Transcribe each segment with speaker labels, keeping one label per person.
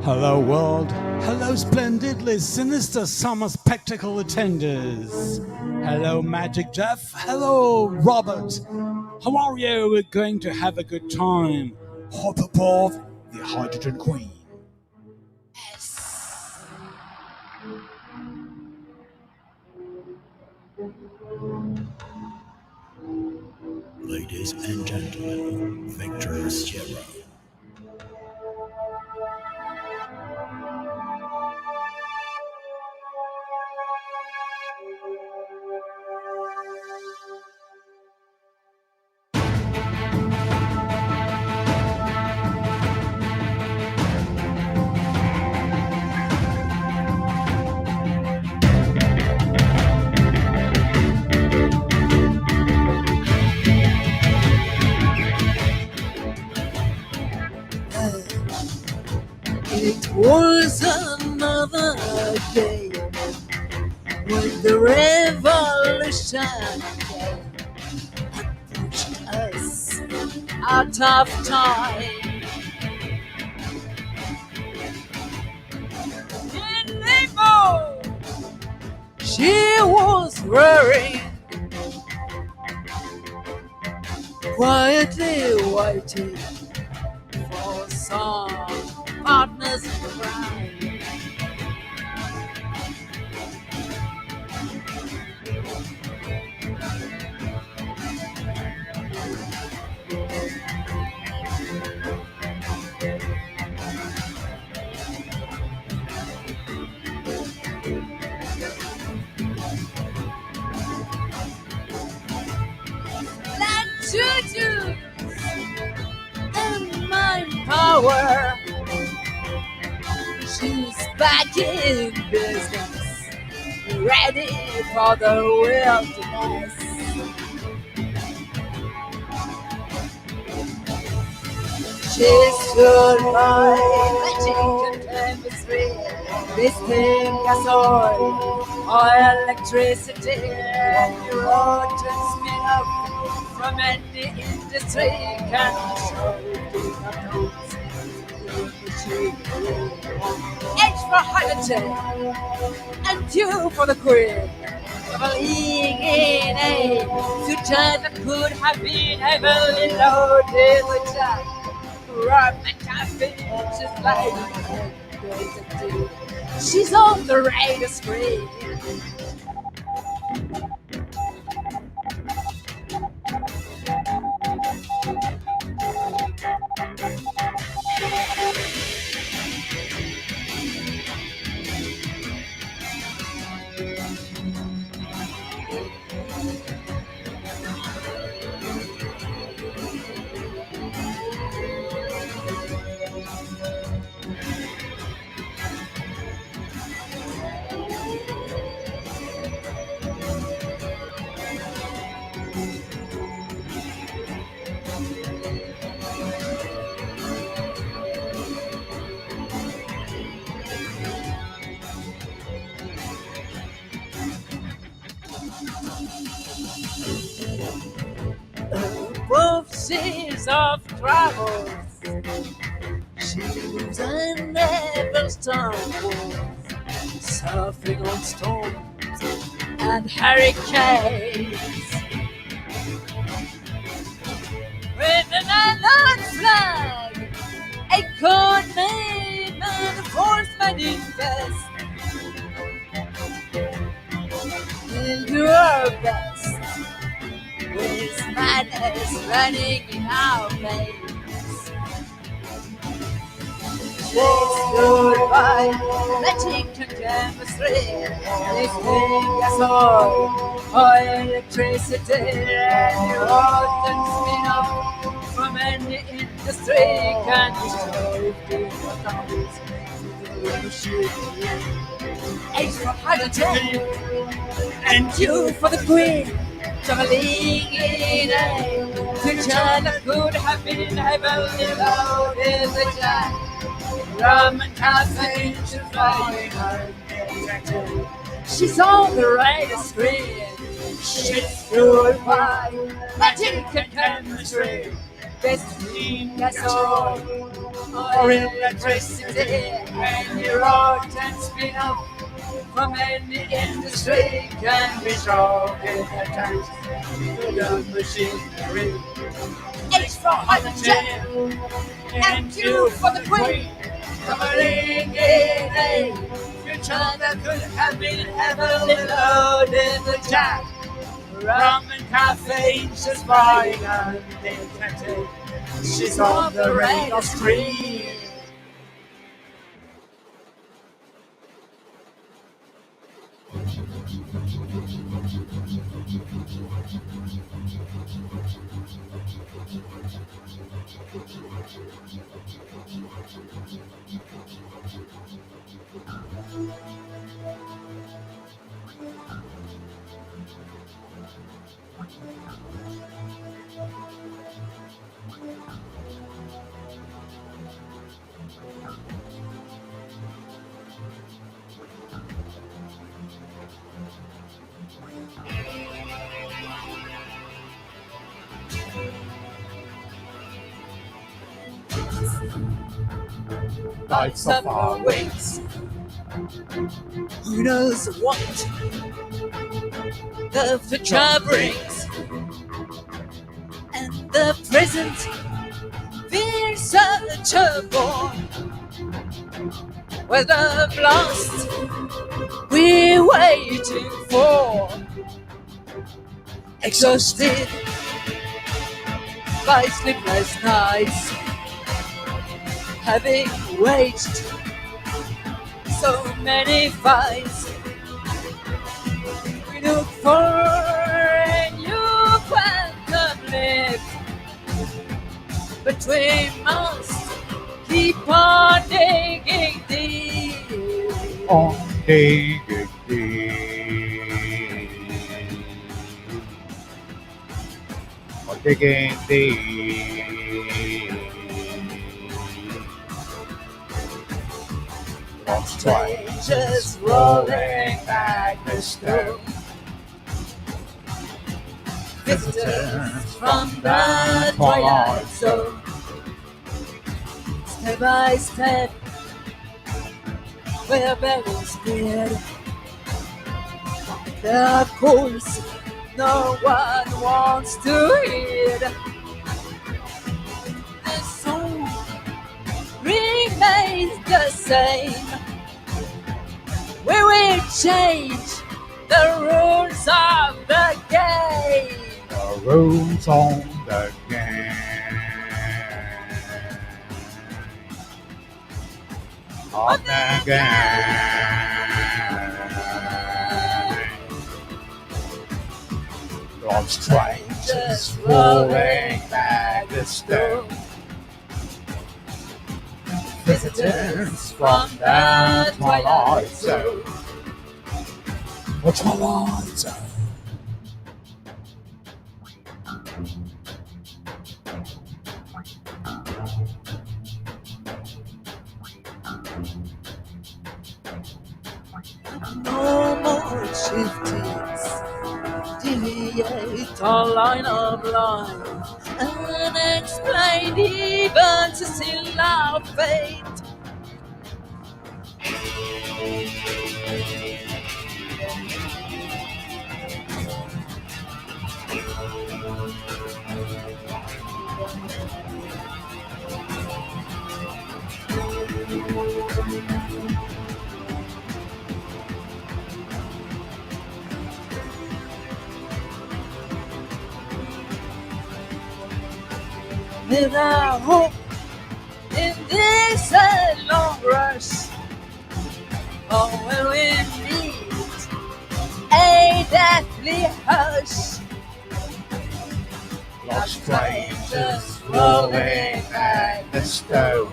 Speaker 1: Hello world, hello splendidly sinister summer spectacle attenders. Hello Magic Jeff, hello Robert. How are you? We're going to have a good time. Hop aboard the Hydrogen Queen. Ladies and gentlemen, Victor Sierra.
Speaker 2: It was another day when the revolution pushed us out of time. In limbo, she was wearing, quietly waiting for some partners in crime. Let's do and mind power. She's back in business, ready for the wilderness. She stood by magic and chemistry, distilling gas oil, electricity, and you wrote and spin up from any industry. Can show you H for hydrogen, and Q for the queen. Traveling in a future that could have been heavily loaded with jack. Romantic just like she's on the radar screen. Both seas of travels, she moves and never stumbles, surfing on storms and hurricanes. With an alert flag, a code name and a force manifest. We'll do our best. With madness running in our veins. Let's go by magic and chemistry. Let's make us all electricity. And you often spin up from any industry. Can you show the H for hydrogen, and Q for the queen. Traveling in a future that could have been heavily loaded with jack. Rum and caffeine, she's flying her. She's on the radar screen. She's fueled by magic and chemistry. Best in gas oil, electricity. Any road and spin off from any industry can be broken at times to the machinery. H for hydrogen and Q for the Queen. Covering in a future that could have been heavily loaded with Jack. Rum and caffeine, she's buying undetected. She's on the radar screen. Lights of our wings. Who knows what the future brings? And the present feels such a bore. With the blast we're waiting for. Exhausted by sleepless nights, having waged so many fights, we look for a new quantum leap, but we must keep on digging deep.
Speaker 3: On digging deep. On digging deep. On
Speaker 2: Strangers rolling back the stone. Visitors from the twilight zone. Step by step, we're very scared. Of course, no one wants to hear. The song remains the same. We will change the rules of the game.
Speaker 3: the rules on the game. On the game. From strangers rolling back the stone. Visitors from the twilight zone. The twilight zone.
Speaker 2: No more shiftings, deviate our line of life, unexplained events to seal our fate. Without hope in this long rush, or will we meet a deathly hush?
Speaker 3: Lost strangers rolling back the stone.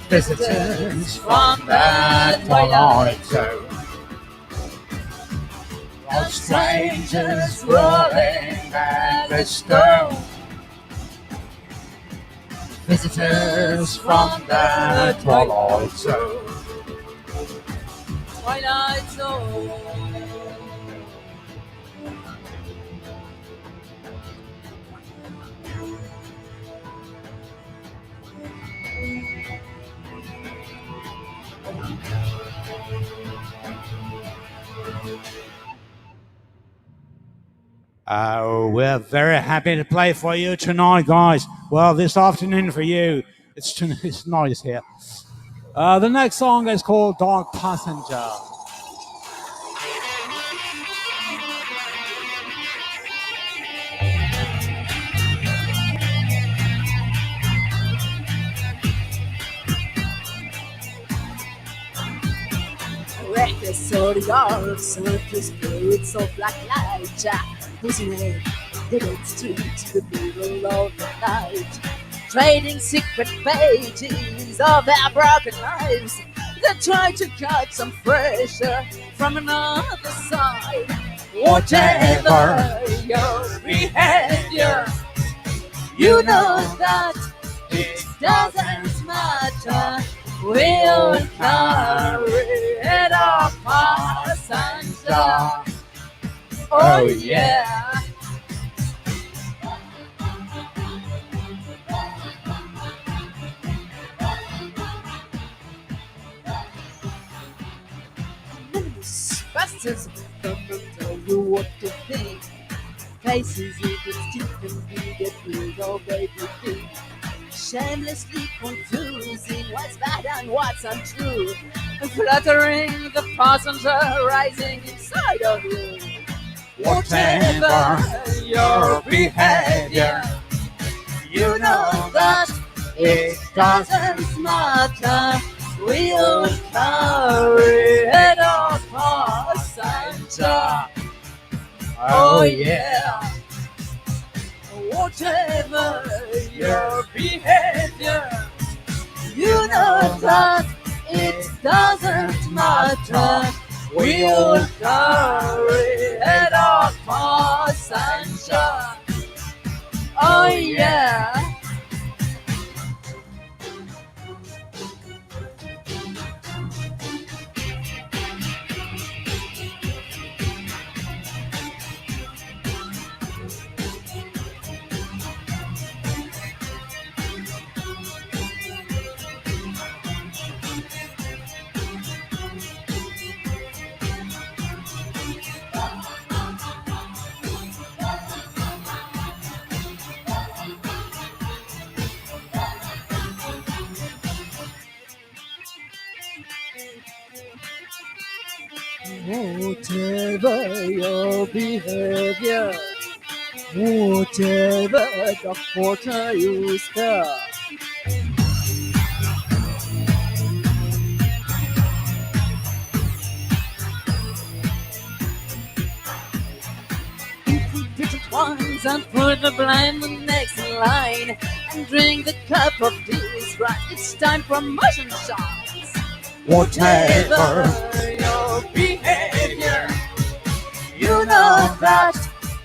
Speaker 3: Visitors from the twilight zone. Lost strangers rolling back the stone. Visitors from the twilight zone.
Speaker 2: Twilight zone.
Speaker 1: We're very happy to play for you tonight, guys. Well, this afternoon for you. It's nice here. The next song is called Dark Passenger.
Speaker 2: Reckless soldiers, circus spirits of black light, pushing in the dead street to the middle of the night, trading secret pages of their broken lives. They try to cut some pressure from another side. Whatever your behavior, you know that it doesn't matter. We'll carry it up, passenger. Oh yeah. Bastards come and tell you what to think. Faces even still can get rid of everything. Shamelessly confusing what's bad and what's untrue, and fluttering the passenger rising inside of you. Whatever your behavior, you know that it doesn't matter. We'll carry it all, passenger. Oh yeah. Whatever your behavior, you know that it doesn't matter. We'll carry it all, passenger. Oh yeah. Whatever your behavior, whatever the quarter you stir, pick it once and put the blame the next in line, and drink the cup of this right. It's time for motion shots. Whatever your behavior, you know that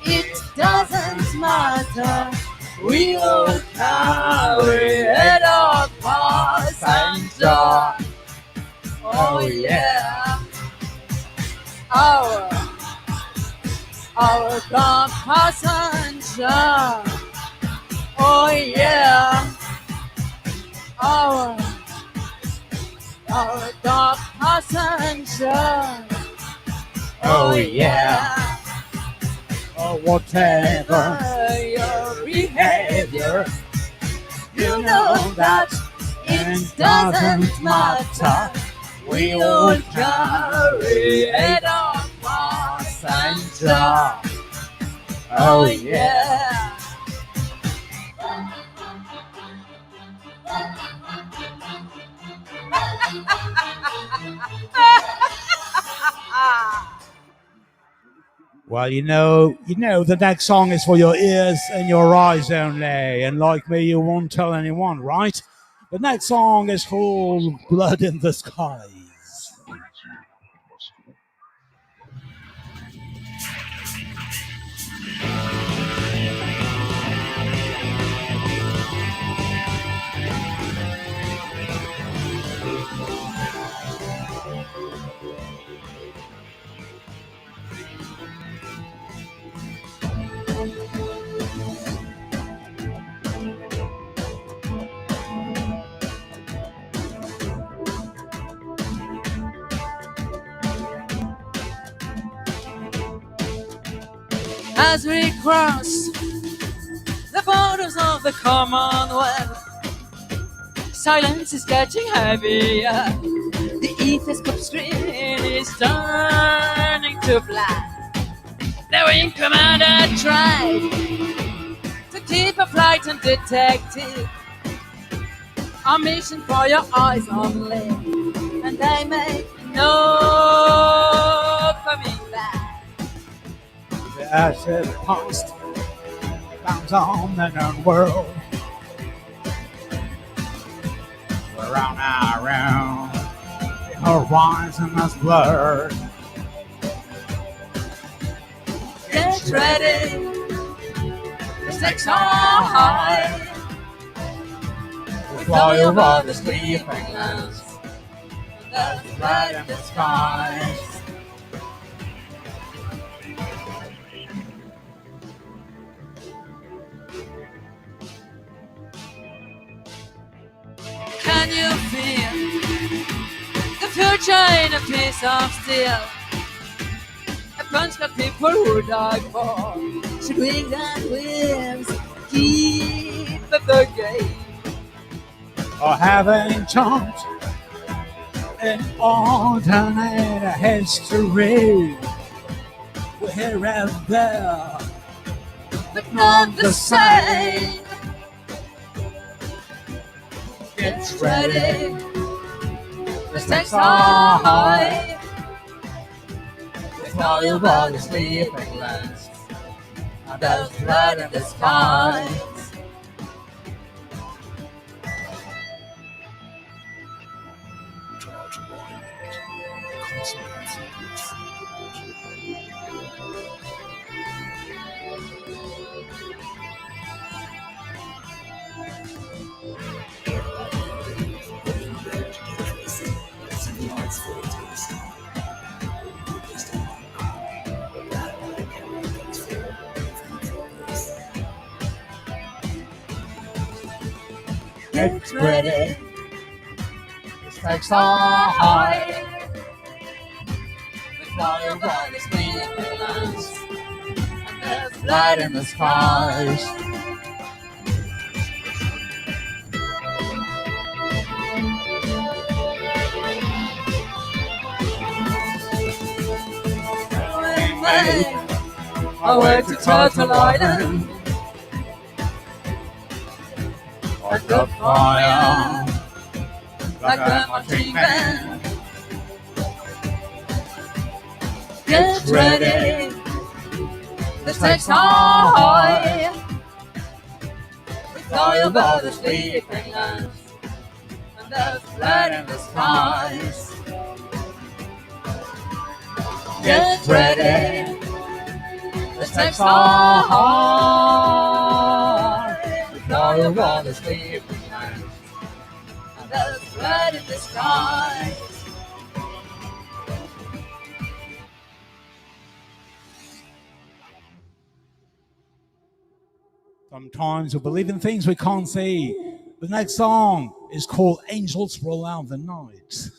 Speaker 2: it doesn't matter. We'll carry it all, passenger. Oh yeah. Our dark passenger. Oh yeah. Our dark passenger. Oh yeah.
Speaker 3: Or whatever
Speaker 2: Your behavior, you know that it doesn't matter. We'll carry it on, passenger. Oh yeah.
Speaker 1: Well, you know, the next song is for your ears and your eyes only. And like me, you won't tell anyone, right? The next song is called Blood in the Skies.
Speaker 2: as we cross the borders of the Commonwealth. Silence is getting heavier. The ether screen is turning to black. The wing commander tried to keep a flight undetected. A mission for your eyes only, and they make no coming back.
Speaker 3: The ashes past bounce on the known world. Around and around, the horizon has blurred.
Speaker 2: Get ready, the stakes are high. We fly over the sleeping lands, and there's light in the skies. Can you feel the future in a piece of steel? A bunch of people who died for should wings and wings keep up the game.
Speaker 3: Or having jumped an alternate history. We're here and there,
Speaker 2: But not the same.
Speaker 3: get
Speaker 2: Ready, the stakes are high. We fly over the sleeping lands, and there's blood in the skies.
Speaker 3: Get ready, the stakes are high.
Speaker 2: We fly over the sleeping lands, and there's blood in the skies. Away to Turtle Island,
Speaker 3: Like the fire,
Speaker 2: like a marching band. Get ready, the stakes are high. We fly over the sleeping lands, and there's blood in the skies. Get ready, the stakes are high. We fly over the sleeping lands, and there's blood in the skies.
Speaker 1: Sometimes we believe in things we can't see. The next song is called Angels Roll Out the Night.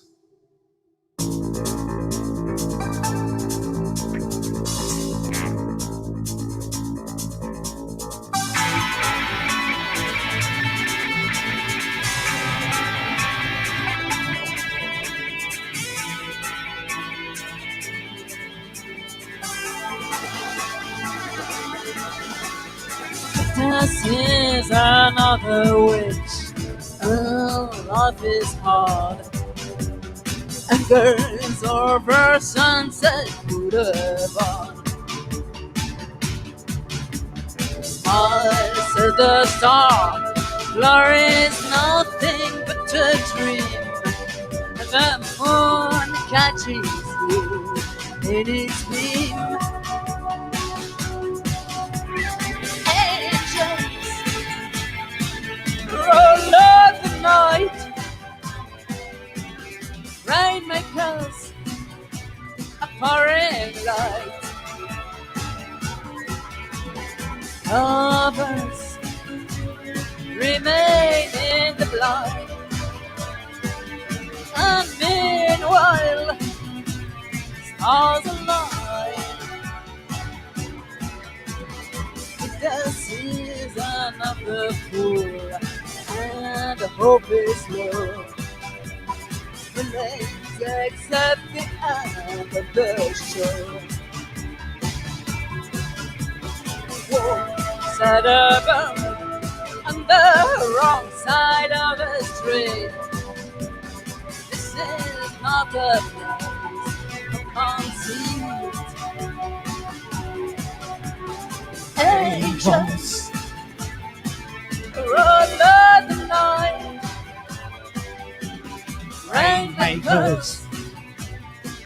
Speaker 2: This is another witch. Oh, life is hard. And girls over sunset boulevard. I said the star, glory is nothing but a dream. And the moon catches you in its beam. Roll out the night, rainmakers, a pouring light. Lovers remain in the blind, and meanwhile, stars align. the fool, and the hope is low. Remains except the end of the show. Sat about on the wrong side of the street. This is not the place for conceit. Angels rode the night. Rainmakers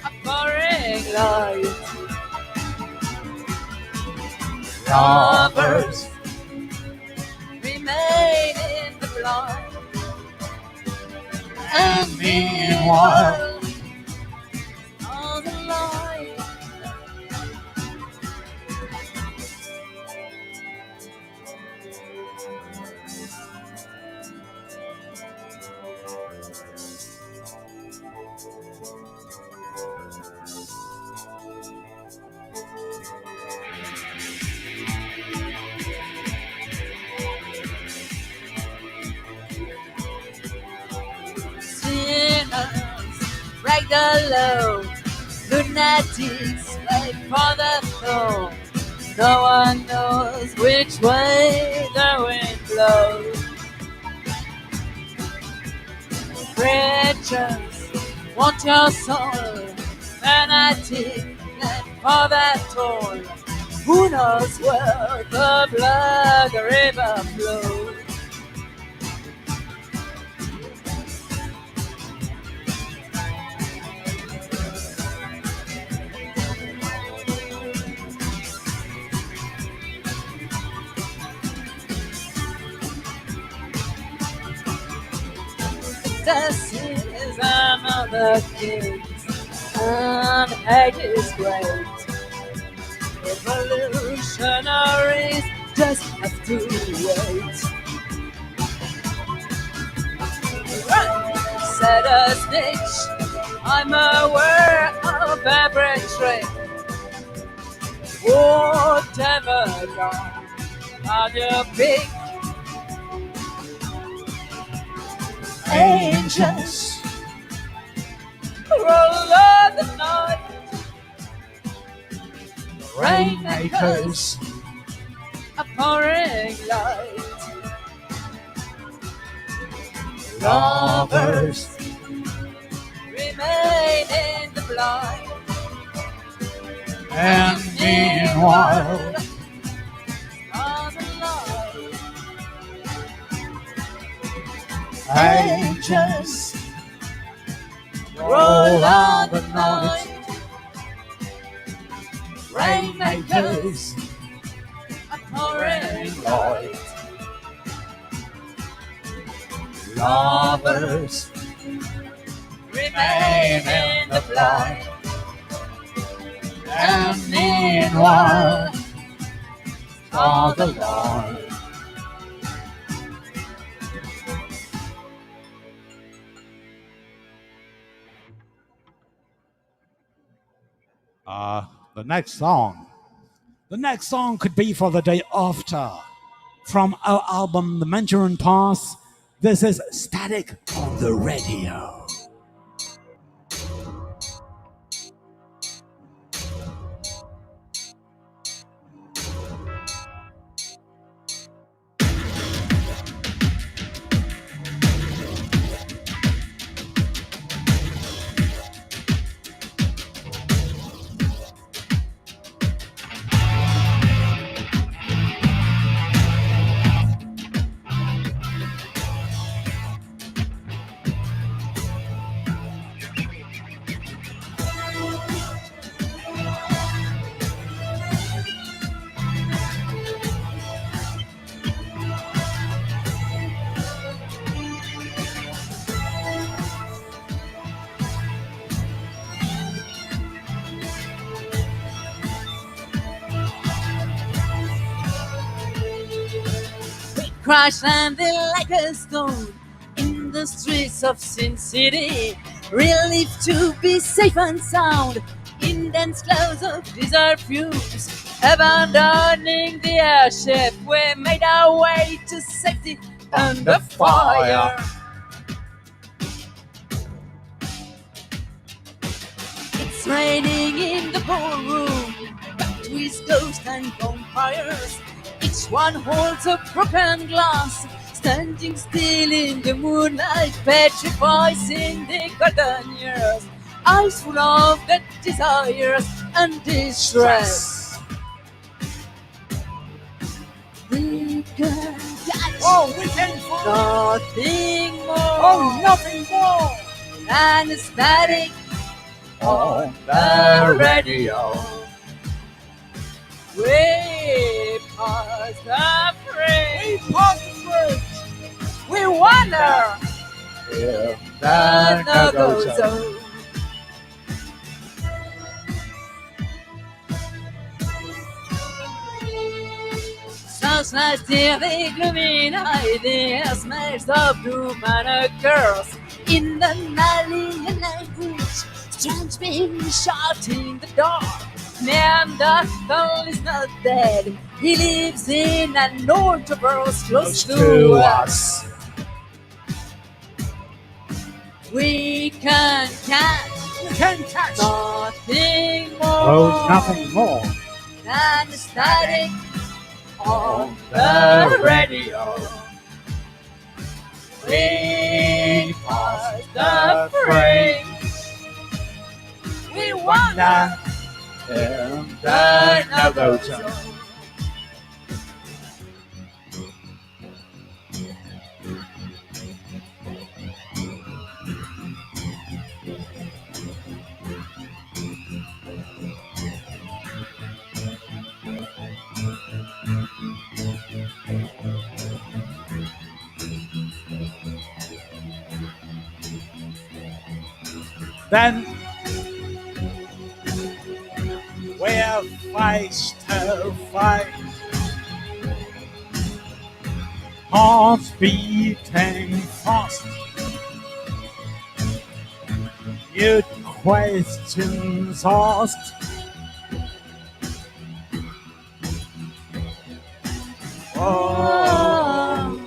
Speaker 2: are pouring light. Lovers remain in the blind. And meanwhile, all the light. Sinners break the law, lunatics wait for the throne. No one knows which way the wind blows. Preachers want your soul, fanatic and for that toll. Who knows where the blood river flows? Is another kid, and hate is great. Revolutionaries just have to wait. Said a snitch, I'm aware of every trick. Whatever line on your pick. Angels roll on the night. Rainmakers are pouring light. Lovers remain in the blind. And meanwhile, on the light. Angels roll on the night. Rainmakers are pouring light. Lovers remain in the blind. And meanwhile, all the light.
Speaker 1: The next song. The next song could be for the day after. From our album, The Manchurian Pass, this is Static on the Radio.
Speaker 2: Crash landing like a stone in the streets of Sin City. Relief to be safe and sound in dense clouds of desert fumes. Abandoning the airship, we made our way to safety under fire. It's raining in the ballroom, with ghosts and bonfires. Each one holds a broken glass, standing still in the moonlight, petrifies in the golden years, eyes full of the desires and distress. We can catch
Speaker 3: We can
Speaker 2: nothing more
Speaker 3: nothing more
Speaker 2: than static
Speaker 3: on the radio.
Speaker 2: We pass the bridge.
Speaker 3: Past the bridge.
Speaker 2: We wander
Speaker 3: Yeah,
Speaker 2: the
Speaker 3: that
Speaker 2: no-go
Speaker 3: goes on.
Speaker 2: zone. Sunlight in the gloomy night, the air smells of doom and a curse. In the alien language, strange beings shouting the dark. Neanderthal is not dead, he lives in an ultraverse close to us. We can catch
Speaker 3: We can catch
Speaker 2: nothing more
Speaker 3: nothing more
Speaker 2: than static on
Speaker 3: the
Speaker 2: the radio. We pass the fringe. We wander
Speaker 3: in
Speaker 2: the
Speaker 3: the no-go
Speaker 2: no-go
Speaker 3: zone.
Speaker 2: zone.
Speaker 3: Then we're face to face, hearts beating fast. New questions asked. Oh,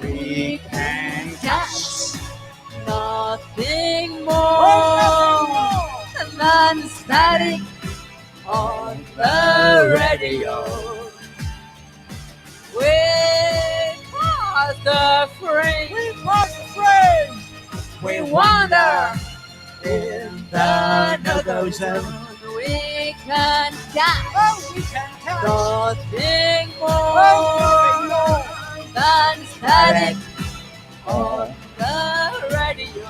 Speaker 2: We
Speaker 3: can
Speaker 2: catch nothing more than static on the radio. We pass the fringe. We wander
Speaker 3: in the no-go zone.
Speaker 2: We can catch
Speaker 3: We can catch
Speaker 2: nothing
Speaker 3: nothing
Speaker 2: more
Speaker 3: more
Speaker 2: than static on the radio.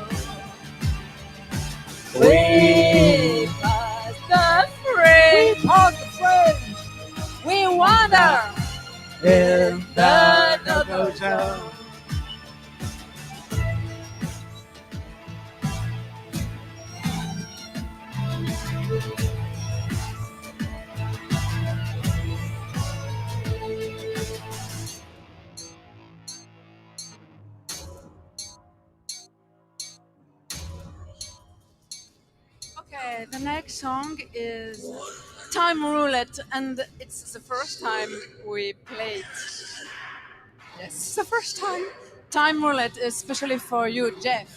Speaker 2: We pass the fringe.
Speaker 3: past the fringe
Speaker 2: We wander
Speaker 3: in the no-go zone.
Speaker 2: Okay, the next song is Time Roulette, and it's the first time we played. Yes, it's the first time. Time Roulette, especially for you, Jeff.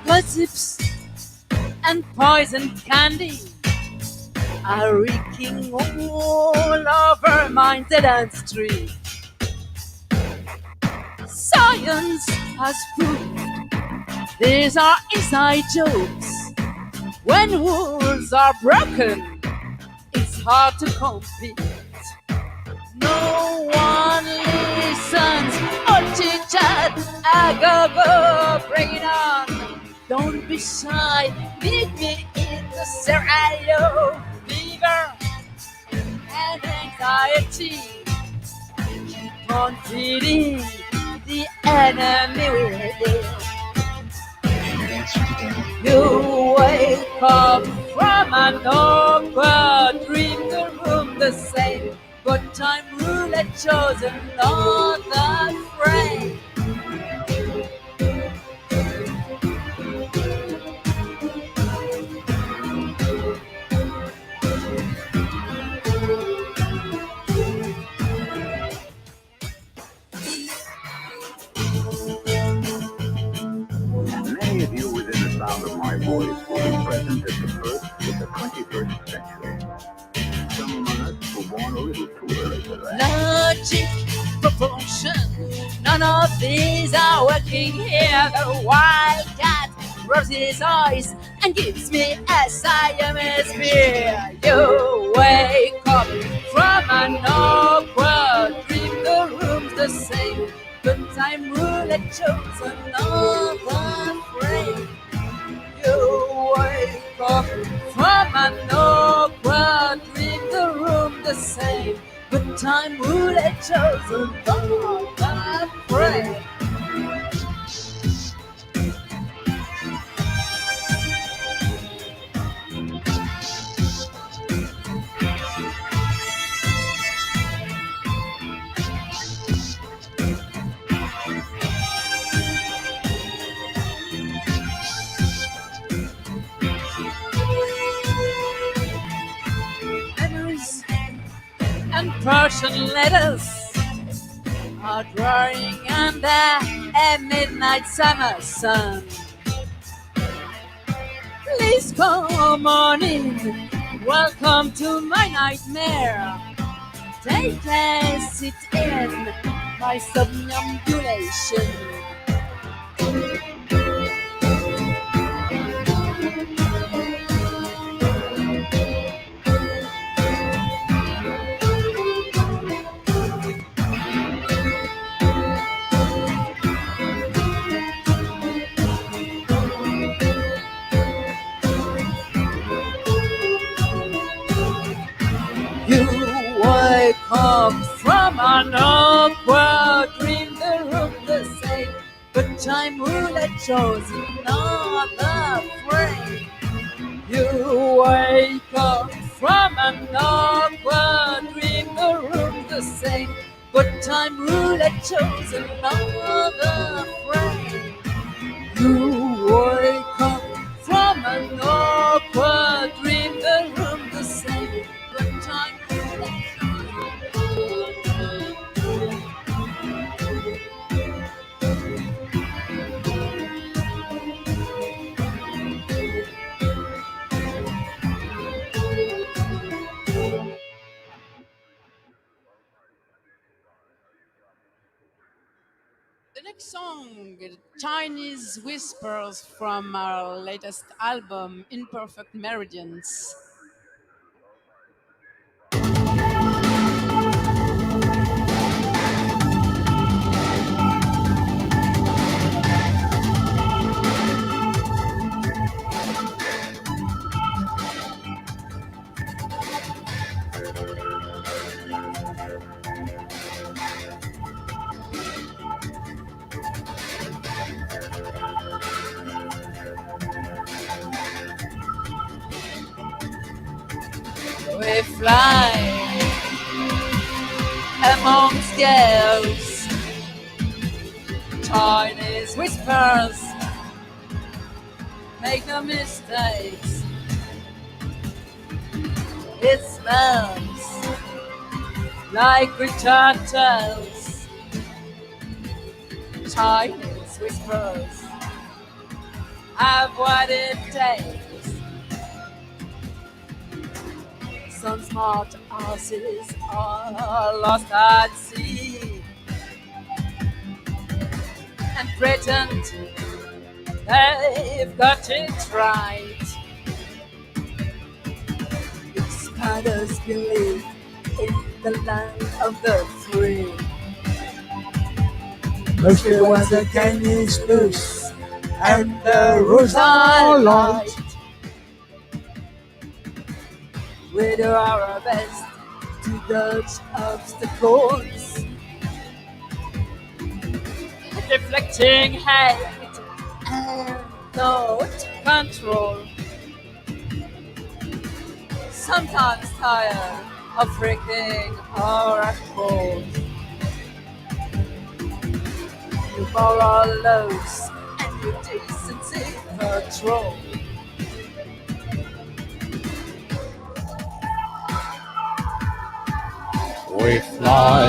Speaker 2: Gossips and poison candy are reeking all over minded and street. Science has proved these are inside jokes. When rules are broken, it's hard to compete. No one listens or chit chat. I go, bring it on. Don't be shy, meet me in the scenario. Fever and anxiety keep on feeding the enemy with it. You wake up from an awkward dream, the room the same, but time roulette shows another frame.
Speaker 4: Many of you within the sound of my voice will be present at the first of the 21st century. Some among us were born a little too early for that.
Speaker 2: Logic, proportion, none of these are working here. The wildcat rubs his eyes and gives me a Siamese fear. You wake up from an awkward dream, the room's the same, but time roulette shows another frame. You wake up from an awkward dream, the room the same, but time roulette shows another frame. Memories and Persian letters are drying under a midnight summer sun. Please come on in, welcome to my nightmare. Take a seat in my somnambulation. You wake up from an awkward dream, the room the same, but time roulette shows another frame. You wake up from an awkward dream, the room the same, but time roulette shows another frame. You wake up from an awkward dream, the room the same, but time roulette shows another frame. The next song, Chinese Whispers from our latest album, Imperfect Meridians. We fly amongst gales, Chinese whispers, make no mistakes. It smells like return tales, Chinese whispers have what it takes. Some smart asses are lost at sea and pretend they've got it right. Others believe in the land of the free.
Speaker 3: Mostly when the game is loose and the rules are light.
Speaker 2: We do our best to dodge obstacles, deflecting hate and thought control. Sometimes tired of freaking oracles, your moral lows and your decency patrol.
Speaker 3: We fly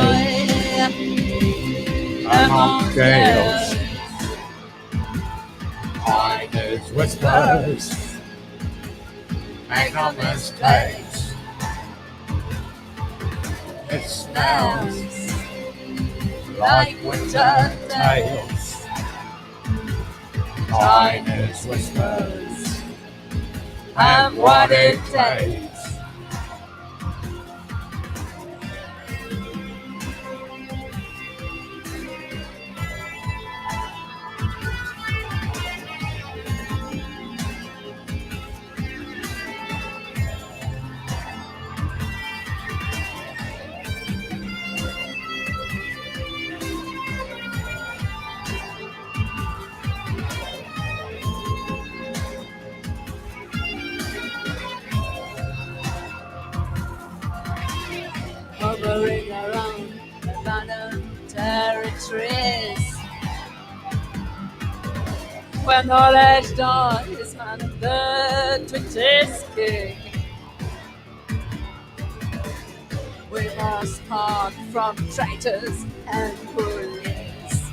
Speaker 3: among gales, kindness whispers, make no mistakes. It smells like winter tales. Kindness whispers, and what it takes.
Speaker 2: Hovering around abandoned territories, where knowledge dies and the twitch is king. We must part from traitors and bullies,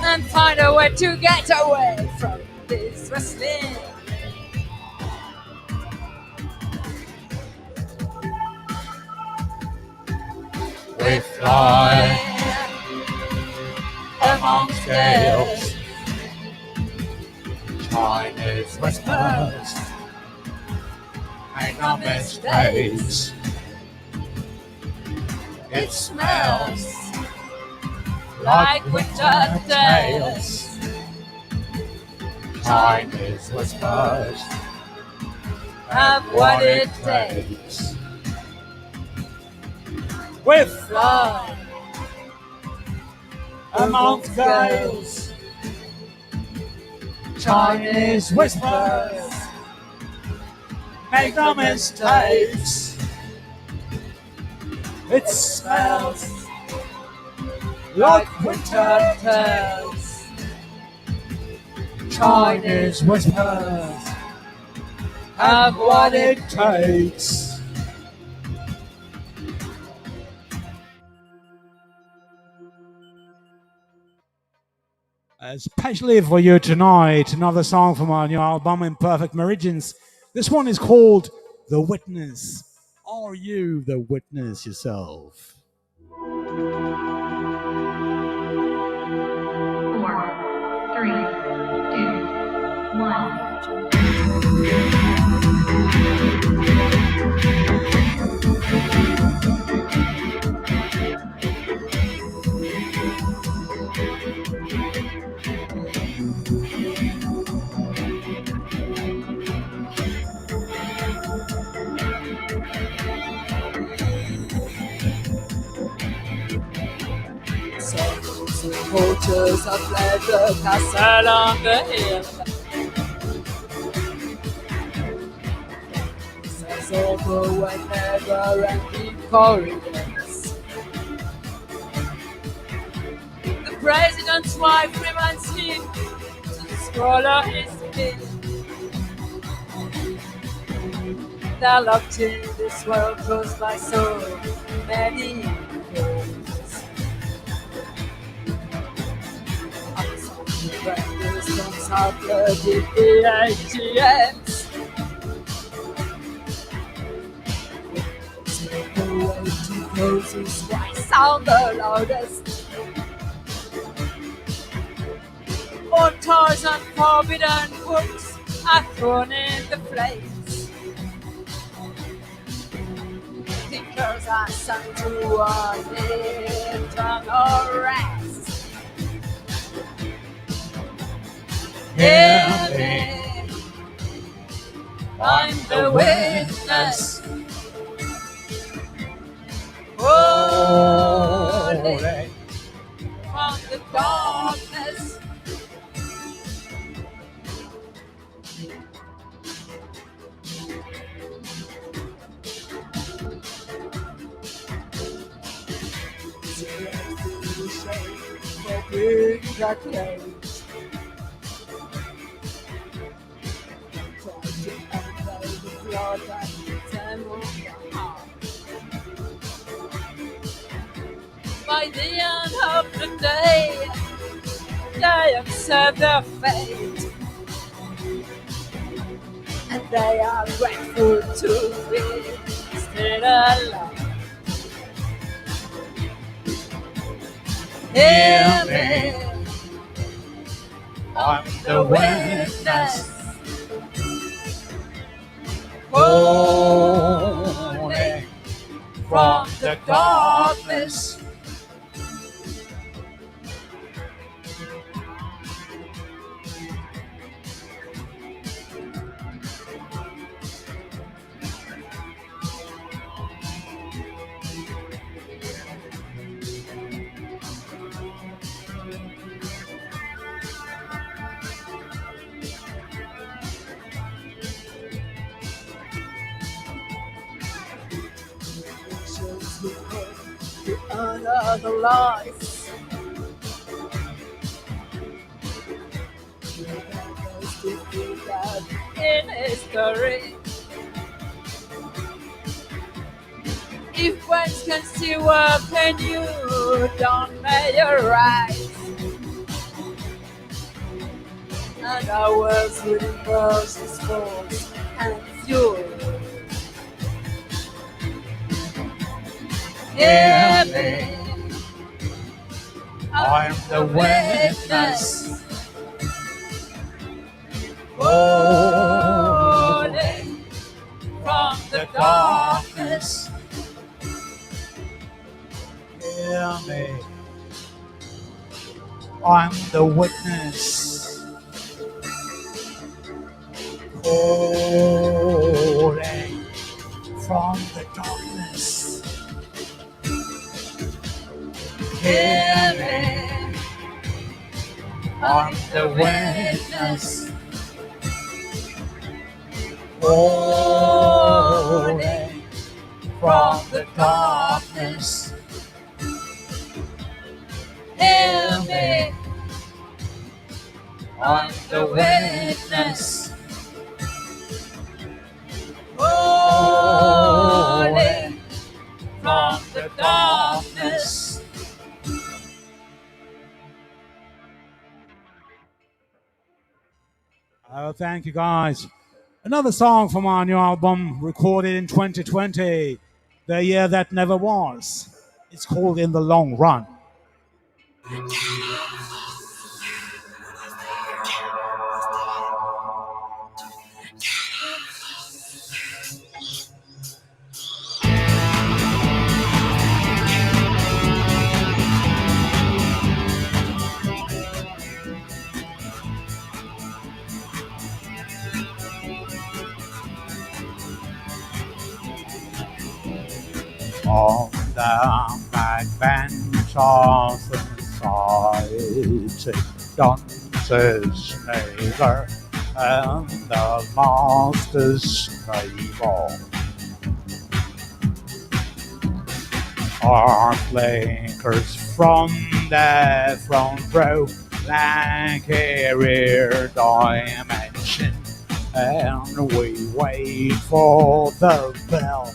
Speaker 2: and find a way to get away from this wrestling.
Speaker 3: We fly amongst gales, Chinese whispers, make no mistakes. It smells like winter tales. Chinese whispers have what it takes.
Speaker 1: We
Speaker 2: Fly
Speaker 3: Amongst gales, Chinese whispers, make no mistakes. It smells like winter tales. Chinese whispers have what it takes.
Speaker 1: Especially for you tonight, another song from our new album, Imperfect Meridians. This one is called The Witness. Are you the witness yourself?
Speaker 5: 4, 3, 2, 1.
Speaker 2: Porters have fled the castle on the hill. Says over when never-ending corridors. The president's wife reminds him to swallow his spit. They're locked in this world caused by so many years. Breakfast comes out flooded the ATMs. Take away to close his why sound the loudest. More toys and forbidden books are thrown in the flames. Cause I sang to a eternal rest. Hear me, I'm the witness. Holy from the darkness. By the end of the day, they accept their fate, and they are grateful to be still alive. Hear me, I'm the witness. Holy from the darkness. The another life. In history, if one can see what can you don't make it right. And I was reading verses, force and fury. Hear me, I'm the witness. Holy from the darkness.
Speaker 1: Hear me, I'm the witness. Holy from the darkness.
Speaker 2: Hear me, I'm the witness. Holy from the darkness. Hear me, I'm the witness. Holy from the darkness.
Speaker 1: Oh, thank you guys. Another song from our new album, recorded in 2020, the year that never was. It's called In the Long Run. On the backbench of society, dances neighbor and the master's navel are flankers from the front row like a rear dimension, and we wait for the bell.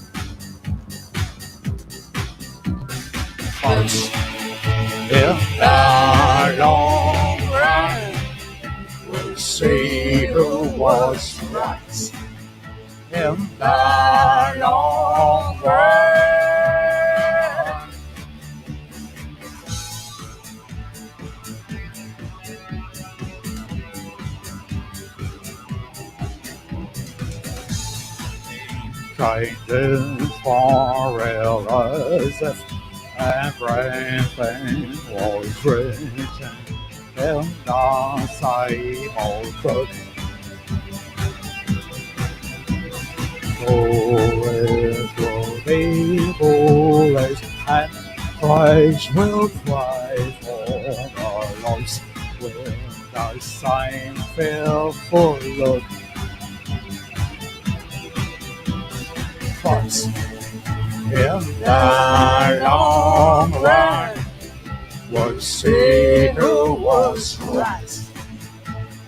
Speaker 1: In the long run, we'll see who was right. In the long run. Changes
Speaker 3: forest, everything was written in the same old book. Bullets will be bullets, and praise will pray for the lost with the same fearful look. But in the long run, we'll see who was right.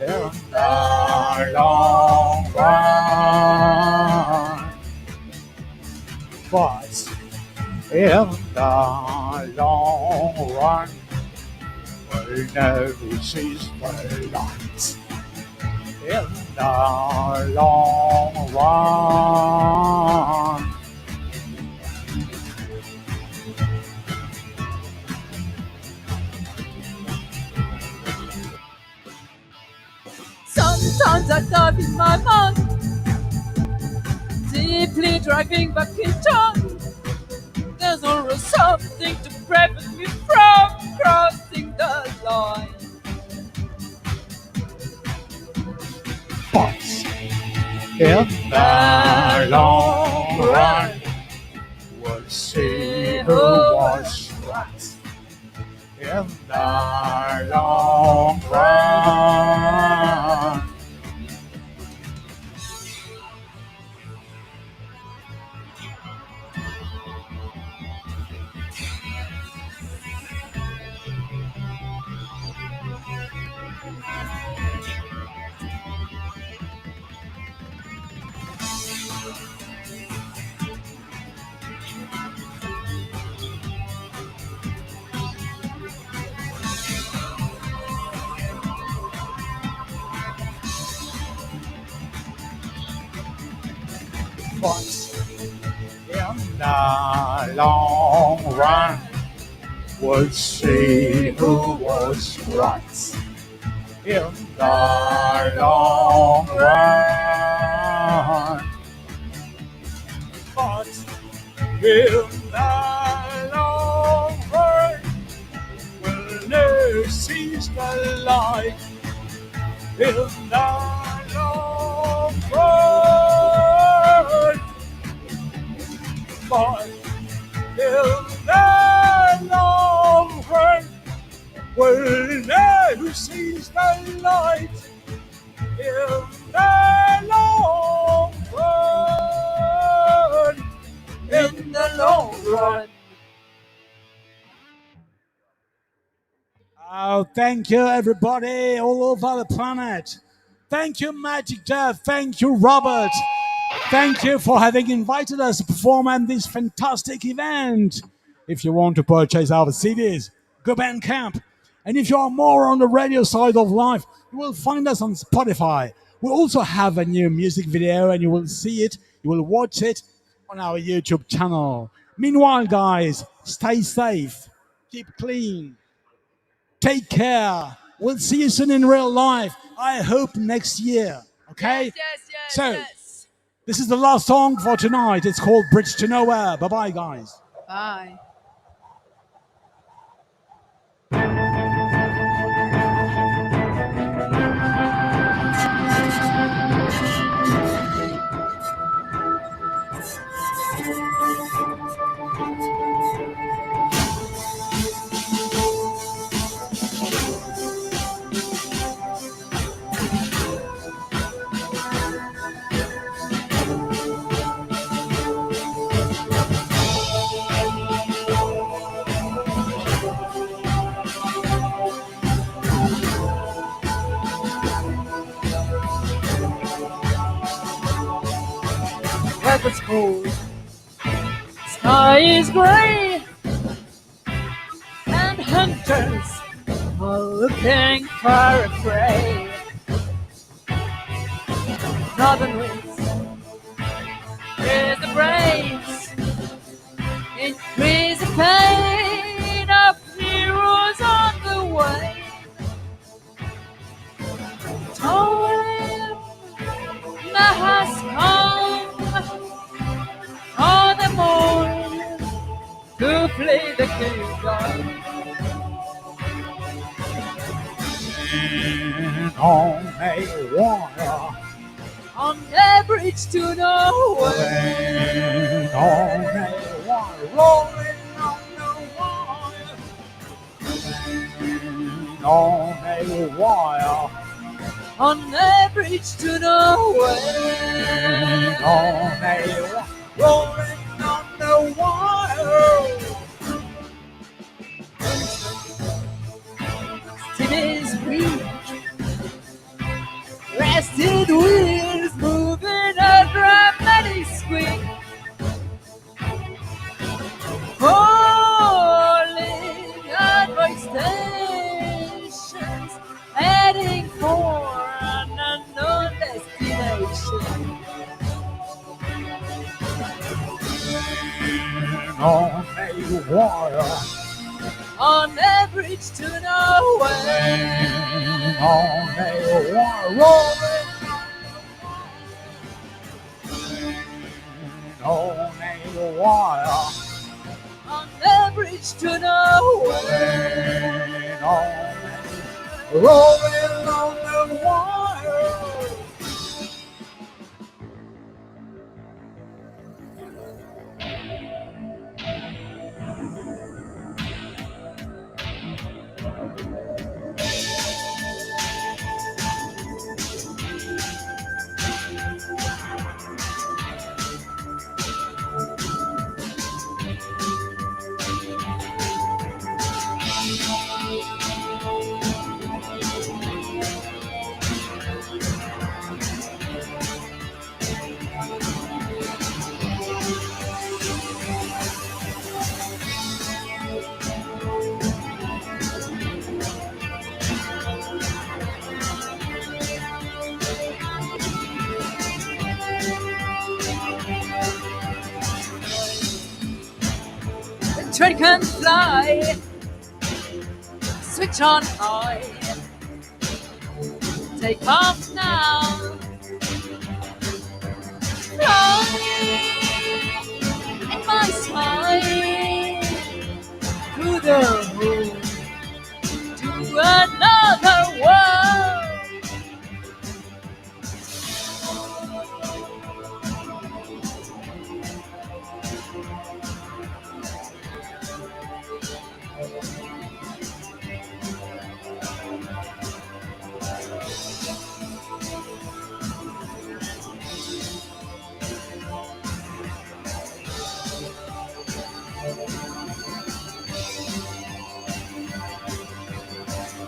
Speaker 3: In the long run, but in the long run, we know she's the light. In the long run.
Speaker 2: Sometimes I dive in my mind, deeply driving back in time. There's always something to prevent me from crossing the line.
Speaker 3: But in the long run, we'll see who was right. In the long run. But in the long run, we'll see who was right. In the long run. But in the long run, we'll never seize the light. In the long run. But in the long run, we'll never seize the light. In the long run.
Speaker 2: In the long run.
Speaker 1: Oh, thank you, everybody, all over the planet. Thank you, Magic Jeff. Thank you, Robert. Thank you for having invited us to perform at this fantastic event. If you want to purchase our CDs, go Bandcamp. And if you are more on the radio side of life, you will find us on Spotify. We also have a new music video, and you will see it, you will watch it on our YouTube channel. Meanwhile, guys, stay safe, keep clean, take care. We'll see you soon in real life. I hope next year. Okay?
Speaker 2: Yes.
Speaker 1: So, this is the last song for tonight. It's called Bridge to Nowhere. Bye bye, guys.
Speaker 2: Bye. Weather's cold, sky is gray, and hunters are looking for a prey. Northern winds raise the brains, increase the pain of heroes on the way. Time now has come for the
Speaker 3: And on a wire.
Speaker 2: On the bridge to nowhere.
Speaker 3: And on a wire. Rolling on the wire. And on a wire.
Speaker 2: On the bridge to nowhere.
Speaker 3: And on a wire. Rolling on the wire.
Speaker 2: Still is weak. Rested wheels moving a dramatic squeak. Falling advice stations, heading for an unknown destination.
Speaker 3: And on a wire.
Speaker 2: On a bridge to nowhere.
Speaker 3: And on a wire. Rolling on a wire.
Speaker 2: On the bridge to nowhere.
Speaker 3: And on a rolling on the wire.
Speaker 2: The train can fly. Switch on high. Take off now. Flying in my spine. Through the moon. To another world.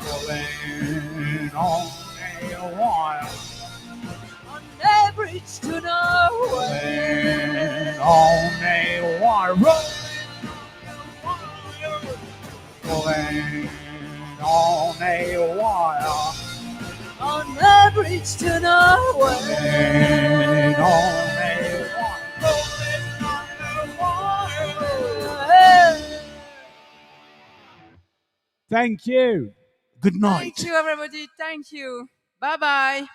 Speaker 3: Rolling on a wire.
Speaker 2: On the bridge to nowhere.
Speaker 3: And on a wire. Rolling on a wire.
Speaker 2: On the bridge to nowhere.
Speaker 3: And on a wire.
Speaker 1: Thank you. Good night.
Speaker 2: Thank you, everybody. Thank you. Bye bye.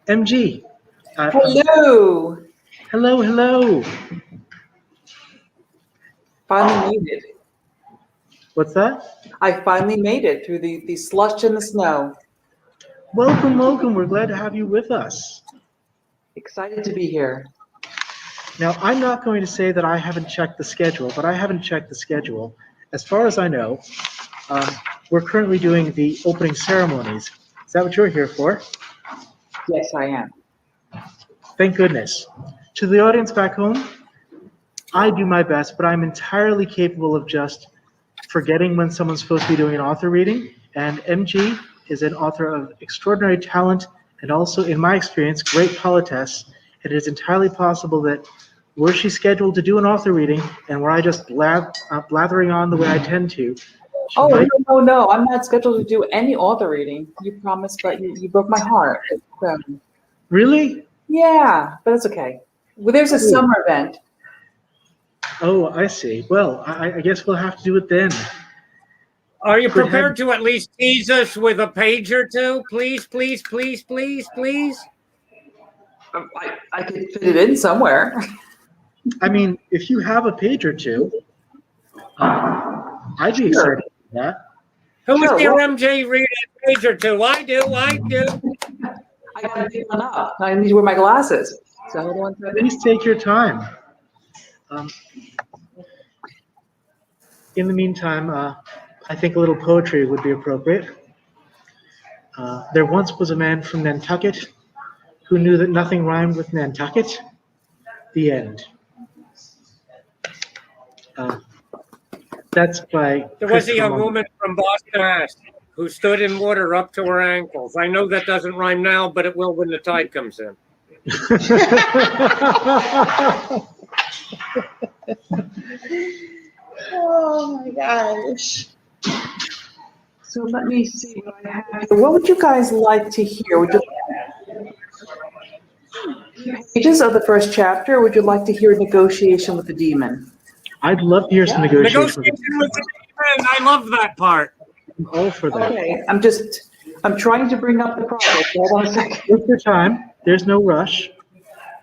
Speaker 3: MG.
Speaker 2: Hello.
Speaker 3: Hello.
Speaker 2: Finally made it.
Speaker 3: What's that?
Speaker 2: I finally made it through the slush and the snow.
Speaker 3: Welcome. We're glad to have you with us.
Speaker 2: Excited to be here.
Speaker 3: Now, I'm not going to say that I haven't checked the schedule, but I haven't checked the schedule. As far as I know, we're currently doing the opening ceremonies. Is that what you're here for?
Speaker 2: Yes, I am.
Speaker 3: Thank goodness. To the audience back home, I do my best, but I'm entirely capable of just forgetting when someone's supposed to be doing an author reading. And MG is an author of extraordinary talent and also, in my experience, great politesse. It is entirely possible that were she scheduled to do an author reading and were I just blathering on the way I tend to,
Speaker 2: No. I'm not scheduled to do any author reading. You promised, but you broke my heart. So,
Speaker 3: Really?
Speaker 2: yeah, but it's okay. Well, there's a summer event.
Speaker 3: Oh, I see. Well, I guess we'll have to do it then.
Speaker 6: Are you prepared to at least tease us with a page or two? Please.
Speaker 2: I could fit it in somewhere.
Speaker 3: I mean, if you have a page or two, I'd be excited for that.
Speaker 6: Who was your MJ read a page or two? I do.
Speaker 2: I gotta pick one up. I need to wear my glasses. So hold on a second.
Speaker 3: Please take your time. In the meantime, I think a little poetry would be appropriate. There once was a man from Nantucket who knew that nothing rhymed with Nantucket. The end. That's by.
Speaker 6: There was a young woman from Boston, Mass, who stood in water up to her ankles. I know that doesn't rhyme now, but it will when the tide comes in.
Speaker 2: Oh my gosh. So let me see what I have here. What would you guys like to hear? Would you pages of the first chapter, or would you like to hear negotiation with the demon?
Speaker 3: I'd love to hear some negotiation.
Speaker 6: Negotiation with the demon. I love that part.
Speaker 3: I'm all for that.
Speaker 2: Okay, I'm trying to bring up the project. Hold on a second.
Speaker 3: Take your time. There's no rush.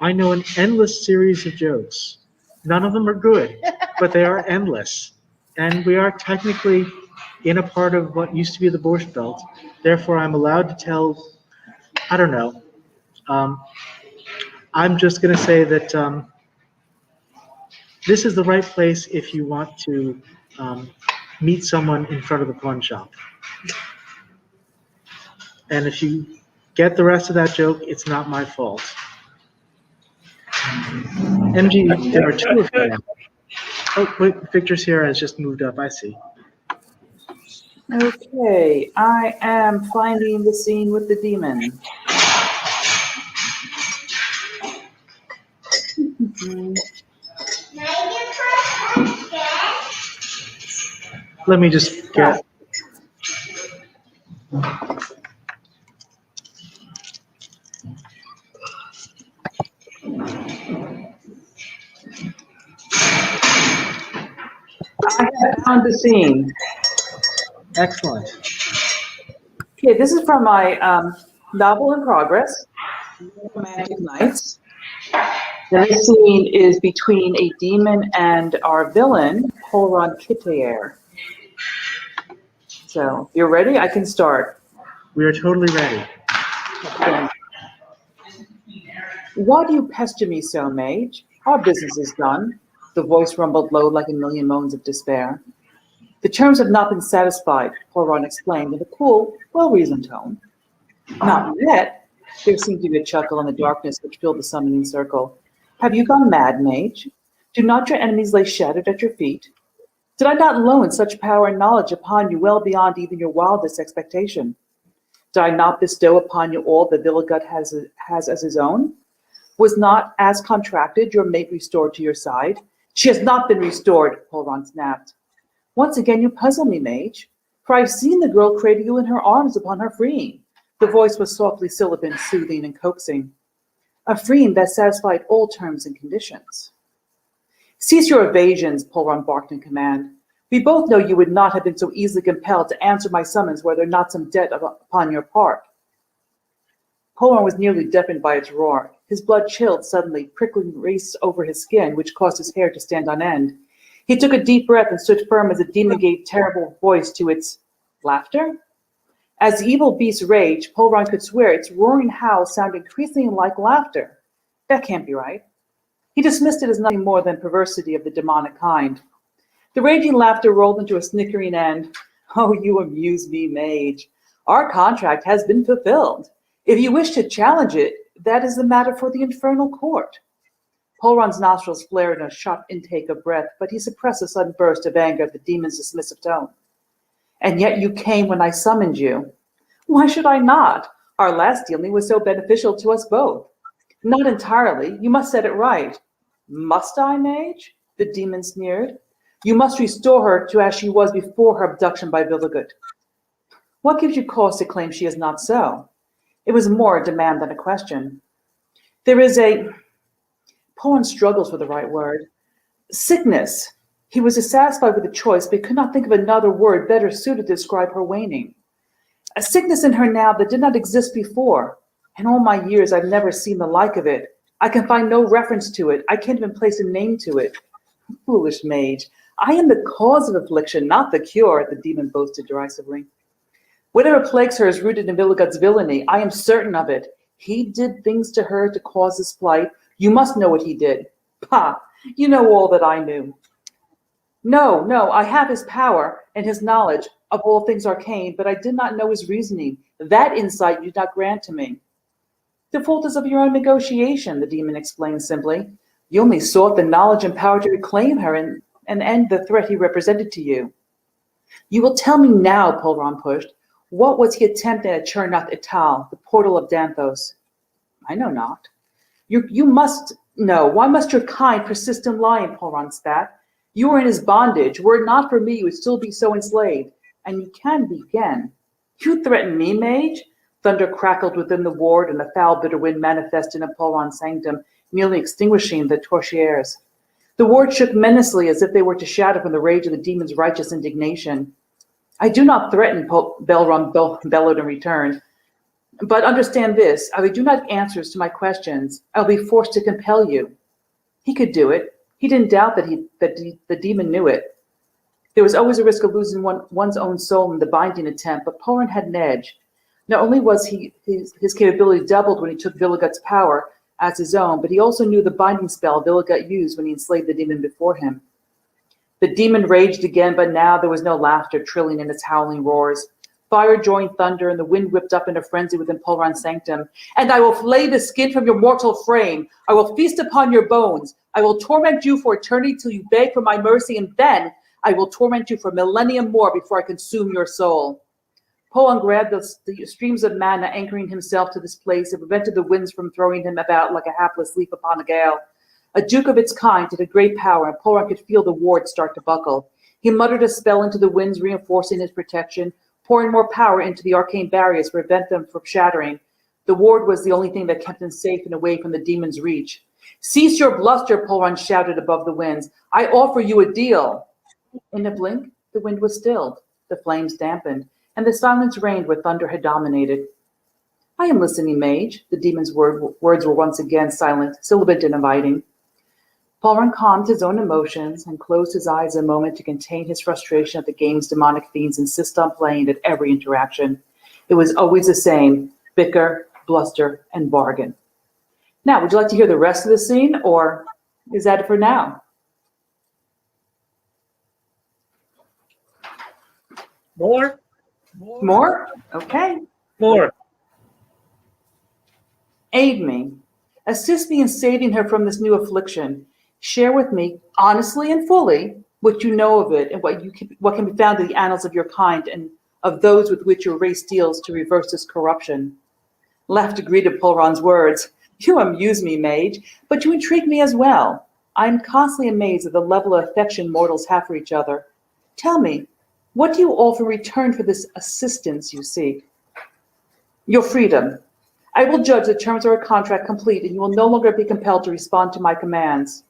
Speaker 3: I know an endless series of jokes. None of them are good, but they are endless. And we are technically in a part of what used to be the Borscht Belt. Therefore, I'm allowed to tell, I don't know. I'm just going to say that this is the right place if you want to meet someone in front of the pawn shop. And if you get the rest of that joke, it's not my fault. MG, there are two of them. Oh, wait, Victor's here has just moved up. I see.
Speaker 2: Okay, I am finding the scene with the demon.
Speaker 3: Let me just get.
Speaker 2: I have found the scene.
Speaker 3: Excellent.
Speaker 2: Okay, this is from my novel in progress, Romantic Nights. This scene is between a demon and our villain, Polron Kitaer. So, you're ready? I can start.
Speaker 3: We are totally ready.
Speaker 2: Okay. Why do you pester me so, mage? Our business is done. The voice rumbled low like a million moans of despair. The terms have not been satisfied, Polron explained in a cool, well-reasoned tone. Not yet. There seemed to be a chuckle in the darkness which filled the summoning circle. Have you gone mad, mage? Do not your enemies lay shattered at your feet? Did I not loan such power and knowledge upon you well beyond even your wildest expectation? Did I not bestow upon you all that Villigut has as his own? Was not, as contracted, your mate restored to your side? She has not been restored, Polron snapped. Once again you puzzle me, mage, for I've seen the girl cradle you in her arms upon her freeing. The voice was softly sibilant, soothing and coaxing. A freeing that satisfied all terms and conditions. Cease your evasions, Polron barked in command. We both know you would not have been so easily compelled to answer my summons were there not some debt upon your part.
Speaker 7: Polron was nearly deafened by its roar. His blood chilled suddenly, prickling raced over his skin, which caused his hair to stand on end. He took a deep breath and stood firm as the demon gave terrible voice to its laughter. As the evil beast raged, Polron could swear its roaring howl sounded increasingly like laughter. That can't be right. He dismissed it as nothing more than perversity of the demonic kind. The raging laughter rolled into a snickering end. Oh, you amuse me, mage. Our contract has been fulfilled. If you wish to challenge it, that is the matter for the infernal court. Polron's nostrils flared in a sharp intake of breath, but he suppressed a sudden burst of anger at the demon's dismissive tone. And yet you came when I summoned you. Why should I not? Our last dealing was so beneficial to us both. Not entirely. You must set it right. Must I, mage? The demon sneered. You must restore her to as she was before her abduction by Villigut. What gives you cause to claim she is not so? It was more a demand than a question. There is a... Polron struggles for the right word. Sickness. He was dissatisfied with the choice, but could not think of another word better suited to describe her waning. A sickness in her now that did not exist before. In all my years, I've never seen the like of it. I can find no reference to it. I can't even place a name to it. Foolish mage. I am the cause of affliction, not the cure, the demon boasted derisively. Whatever plagues her is rooted in Villigut's villainy. I am certain of it. He did things to her to cause this plight. You must know what he did. Pah! You know all that I knew. No, I have his power and his knowledge of all things arcane, but I did not know his reasoning. That insight you did not grant to me. The fault is of your own negotiation, the demon explained simply. You only sought the knowledge and power to reclaim her and end the threat he represented to you. You will tell me now, Polron pushed. What was he attempting at Chernath Ital, the portal of Danthos? I know not. You must know. Why must your kind persist in lying, Polron spat? You are in his bondage. Were it not for me, you would still be so enslaved. And you can be again. You threaten me, mage? Thunder crackled within the ward, and a foul bitter wind manifested in Polron's sanctum, nearly extinguishing the torchieres. The ward shook menacingly as if they were to shatter from the rage of the demon's righteous indignation. I do not threaten, Belron bellowed in return. But understand this, if I do not have answers to my questions, I will be forced to compel you. He could do it. He didn't doubt that the demon knew it. There was always a risk of losing one's own soul in the binding attempt, but Polron had an edge. Not only was his capability doubled when he took Villigut's power as his own, but he also knew the binding spell Villigut used when he enslaved the demon before him. The demon raged again, but now there was no laughter trilling in its howling roars. Fire joined thunder, and the wind whipped up in a frenzy within Polron's sanctum. And I will flay the skin from your mortal frame. I will feast upon your bones. I will torment you for eternity till you beg for my mercy, and then I will torment you for millennium more before I consume your soul. Polron grabbed the streams of mana, anchoring himself to this place, and prevented the winds from throwing him about like a hapless leaf upon a gale. A duke of its kind had a great power, and Polron could feel the ward start to buckle. He muttered a spell into the winds, reinforcing his protection, pouring more power into the arcane barriers to prevent them from shattering. The ward was the only thing that kept him safe and away from the demon's reach. Cease your bluster, Polron shouted above the winds. I offer you a deal. In a blink, the wind was stilled, the flames dampened, and the silence reigned where thunder had dominated. I am listening, mage. The demon's words were once again silent, sibilant and inviting. Polron calmed his own emotions and closed his eyes a moment to contain his frustration at the game's demonic fiends insist on playing at every interaction. It was always the same: bicker, bluster, and bargain. Now, would you like to hear the rest of the scene, or is that it for now?
Speaker 6: More?
Speaker 7: More? Okay.
Speaker 6: More.
Speaker 7: Aid me. Assist me in saving her from this new affliction. Share with me, honestly and fully, what you know of it and what can be found in the annals of your kind and of those with which your race deals to reverse this corruption. Laughter greeted Polron's words. You amuse me, mage, but you intrigue me as well. I am constantly amazed at the level of affection mortals have for each other. Tell me, what do you offer in return for this assistance you seek? Your freedom. I will judge the terms of our contract complete, and you will no longer be compelled to respond to my commands.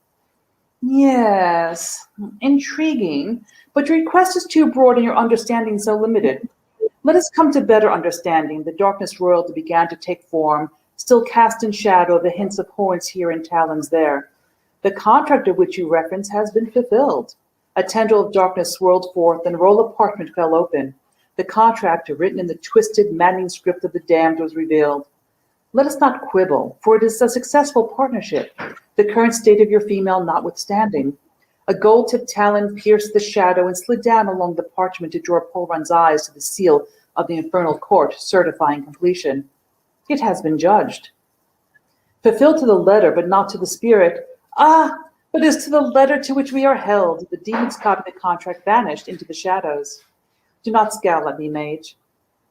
Speaker 7: Yes, intriguing, but your request is too broad and your understanding so limited. Let us come to better understanding. The darkness royalty began to take form, still cast in shadow, the hints of horns here and talons there. The contract of which you reference has been fulfilled. A tendril of darkness swirled forth, and a roll of parchment fell open. The contract, written in the twisted, maddening script of the damned, was revealed. Let us not quibble, for it is a successful partnership, the current state of your female notwithstanding. A gold-tipped talon pierced the shadow and slid down along the parchment to draw Polron's eyes to the seal of the infernal court, certifying completion. It has been judged. Fulfilled to the letter, but not to the spirit. Ah, but as to the letter to which we are held, the demon's copy of the contract vanished into the shadows. Do not scowl at me, mage.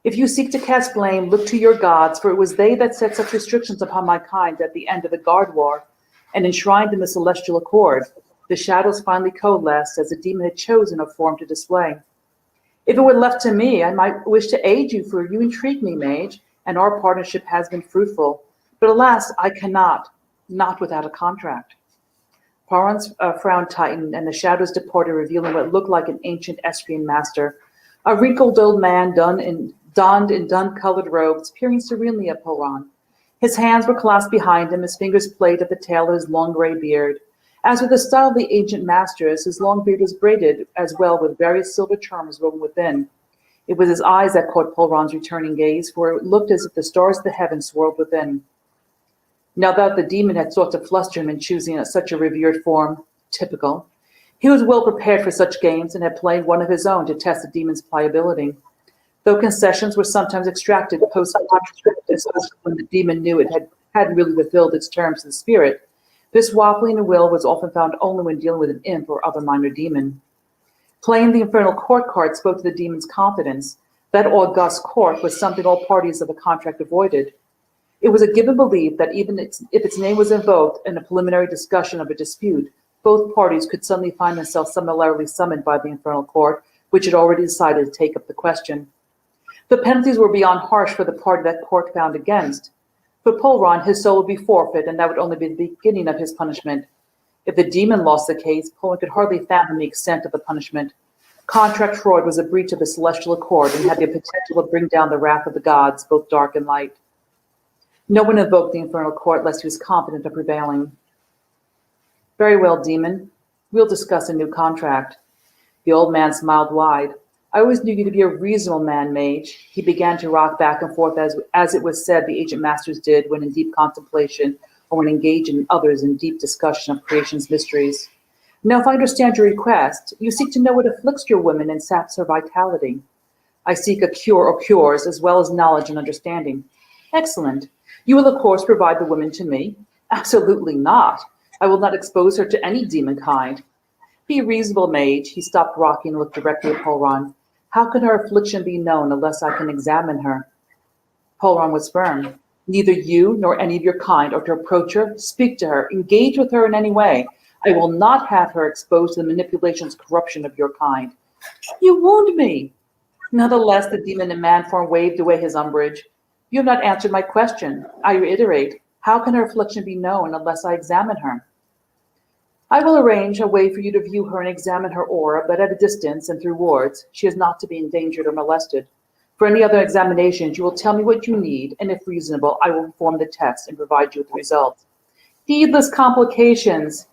Speaker 7: If you seek to cast blame, look to your gods, for it was they that set such restrictions upon my kind at the end of the Guard War, and enshrined in the celestial accord. The shadows finally coalesced as the demon had chosen a form to display. If it were left to me, I might wish to aid you, for you intrigue me, mage, and our partnership has been fruitful. But alas, I cannot, not without a contract. Polron's frown tightened, and the shadows departed, revealing what looked like an ancient Estrian master, a wrinkled old man donned in dun-colored robes, peering serenely at Polron. His hands were clasped behind him, his fingers played at the tail of his long gray beard. As with the style of the ancient masters, his long beard was braided as well with various silver charms woven within. It was his eyes that caught Polron's returning gaze, for it looked as if the stars of the heavens swirled within. Now that the demon had sought to fluster him in choosing such a revered form, typical, he was well prepared for such games and had played one of his own to test the demon's pliability. Though concessions were sometimes extracted post-contract, especially when the demon knew it hadn't really fulfilled its terms to the spirit, this waffling of will was often found only when dealing with an imp or other minor demon. Playing the infernal court card spoke to the demon's confidence. That august court was something all parties of the contract avoided. It was a given belief that even if its name was invoked in a preliminary discussion of a dispute, both parties could suddenly find themselves summarily summoned by the infernal court, which had already decided to take up the question. The penalties were beyond harsh for the party that court found against. For Polron, his soul would be forfeit, and that would only be the beginning of his punishment. If the demon lost the case, Polron could hardly fathom the extent of the punishment. Contract fraud was a breach of the celestial accord and had the potential to bring down the wrath of the gods, both dark and light. No one invoked the infernal court lest he was confident of prevailing. Very well, demon. We'll discuss a new contract. The old man smiled wide. I always knew you to be a reasonable man, mage. He began to rock back and forth as it was said the ancient masters did when in deep contemplation or when engaged in others in deep discussion of creation's mysteries. Now, if I understand your request, you seek to know what afflicts your woman and saps her vitality. I seek a cure or cures as well as knowledge and understanding. Excellent. You will, of course, provide the woman to me. Absolutely not. I will not expose her to any demon kind. Be reasonable, mage. He stopped rocking and looked directly at Polron. How can her affliction be known unless I can examine her? Polron was firm. Neither you nor any of your kind are to approach her, speak to her, engage with her in any way. I will not have her exposed to the manipulations and corruption of your kind. You wound me. Nonetheless, the demon in man form waved away his umbrage. You have not answered my question. I reiterate, how can her affliction be known unless I examine her? I will arrange a way for you to view her and examine her aura, but at a distance and through wards. She is not to be endangered or molested. For any other examinations, you will tell me what you need, and if reasonable, I will perform the test and provide you with the results. Needless complications.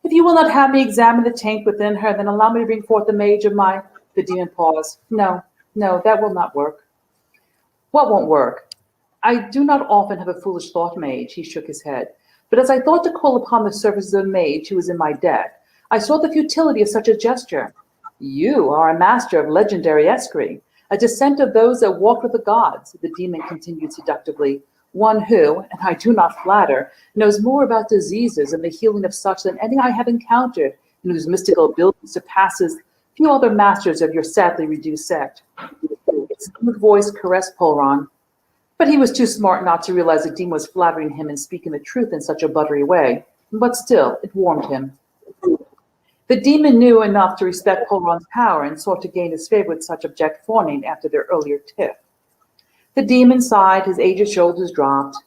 Speaker 7: If you will not have me examine the taint within her, then allow me to bring forth the mage of my... The demon paused. No, that will not work. What won't work? I do not often have a foolish thought, mage. He shook his head. But as I thought to call upon the services of a mage who was in my debt, I saw the futility of such a gesture. You are a master of legendary escry, a descent of those that walked with the gods, the demon continued seductively, one who, and I do not flatter, knows more about diseases and the healing of such than any I have encountered, and whose mystical ability surpasses few other masters of your sadly reduced sect. His smooth voice caressed Polron, but he was too smart not to realize the demon was flattering him and speaking the truth in such a buttery way. But still, it warmed him. The demon knew enough to respect Polron's power and sought to gain his favor with such abject fawning after their earlier tiff. The demon sighed, his aged shoulders dropped.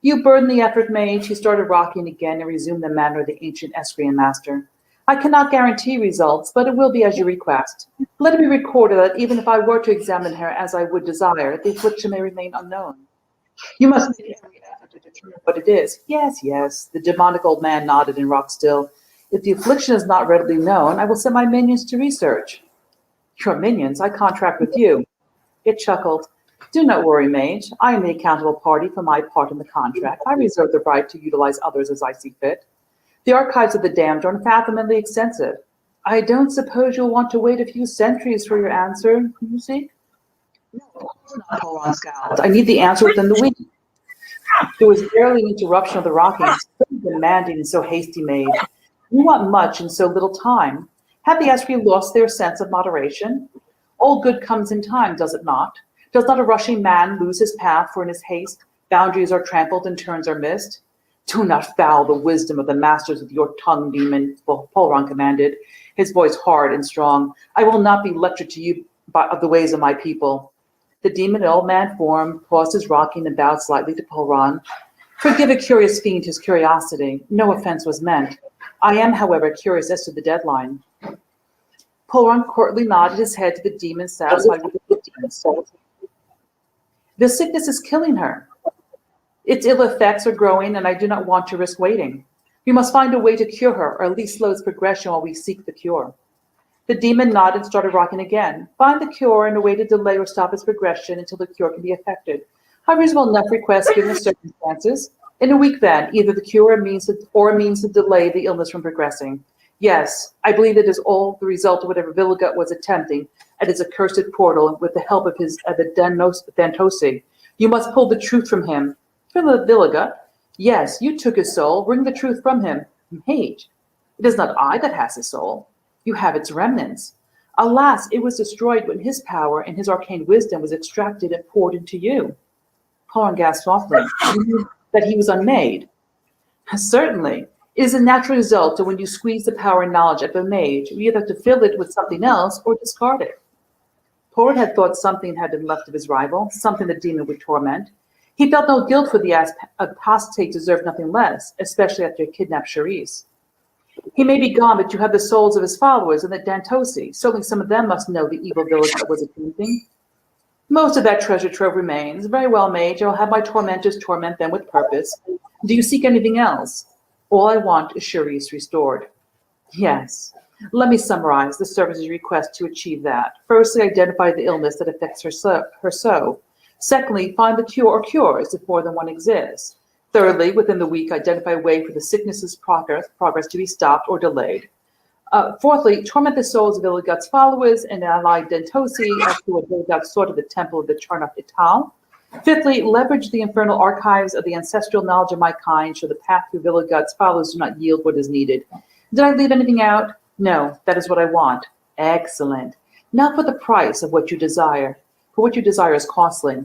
Speaker 7: You burden the effort, mage. He started rocking again and resumed the manner of the ancient Estrian master. I cannot guarantee results, but it will be as you request. Let it be recorded that even if I were to examine her as I would desire, the affliction may remain unknown. You must make every effort to determine what it is. Yes, yes. The demonic old man nodded and rocked still. If the affliction is not readily known, I will send my minions to research. Your minions? I contract with you. It chuckled. Do not worry, mage. I am the accountable party for my part in the contract. I reserve the right to utilize others as I see fit. The archives of the damned are unfathomably extensive. I don't suppose you'll want to wait a few centuries for your answer, you see? No, not Poron scowled. I need the answer within the week. There was barely an interruption of the rocking, so demanding and so hasty made. You want much in so little time. Have the Esprit lost their sense of moderation? All good comes in time, does it not? Does not a rushing man lose his path, for in his haste boundaries are trampled and turns are missed? Do not foul the wisdom of the masters with your tongue, demon, Polron commanded, his voice hard and strong. I will not be lectured to you of the ways of my people. The demon in old man form paused his rocking and bowed slightly to Polron. Forgive a curious fiend his curiosity. No offense was meant. I am, however, curious as to the deadline. Polron courtly nodded his head to the demon, satisfied with the demon's soul. The sickness is killing her. Its ill effects are growing, and I do not want to risk waiting. We must find a way to cure her, or at least slow its progression while we seek the cure. The demon nodded and started rocking again. Find the cure and a way to delay or stop its progression until the cure can be effected. A reasonable enough request given the circumstances. In a week, then, either the cure or a means to delay the illness from progressing. Yes, I believe it is all the result of whatever Villigut was attempting at his accursed portal with the help of the Dantosi. You must pull the truth from him. Villigut, yes, you took his soul. Wring the truth from him. Mage, it is not I that has his soul. You have its remnants. Alas, it was destroyed when his power and his arcane wisdom was extracted and poured into you. Polron gasped softly. You knew that he was unmade. Certainly. It is a natural result of when you squeeze the power and knowledge of a mage. You either have to fill it with something else or discard it. Polron had thought something had been left of his rival, something the demon would torment. He felt no guilt for the apostate deserved nothing less, especially after he kidnapped Charisse. He may be gone, but you have the souls of his followers and the Dantosi. Certainly some of them must know the evil village that was attempting. Most of that treasure trove remains. Very well, mage. I will have my tormentors torment them with purpose. Do you seek anything else? All I want is Charisse restored. Yes. Let me summarize the services you request to achieve that. Firstly, identify the illness that affects her soul. Secondly, find the cure or cures if more than one exists. Thirdly, within the week, identify a way for the sickness's progress to be stopped or delayed. Fourthly, torment the souls of Villigut's followers and allied Dantosi as to what Villigut sought at the temple of the Charnock Ital. Fifthly, leverage the infernal archives of the ancestral knowledge of my kind so the path through Villigut's followers do not yield what is needed. Did I leave anything out? No, that is what I want. Excellent. Now for the price of what you desire. For what you desire is costly.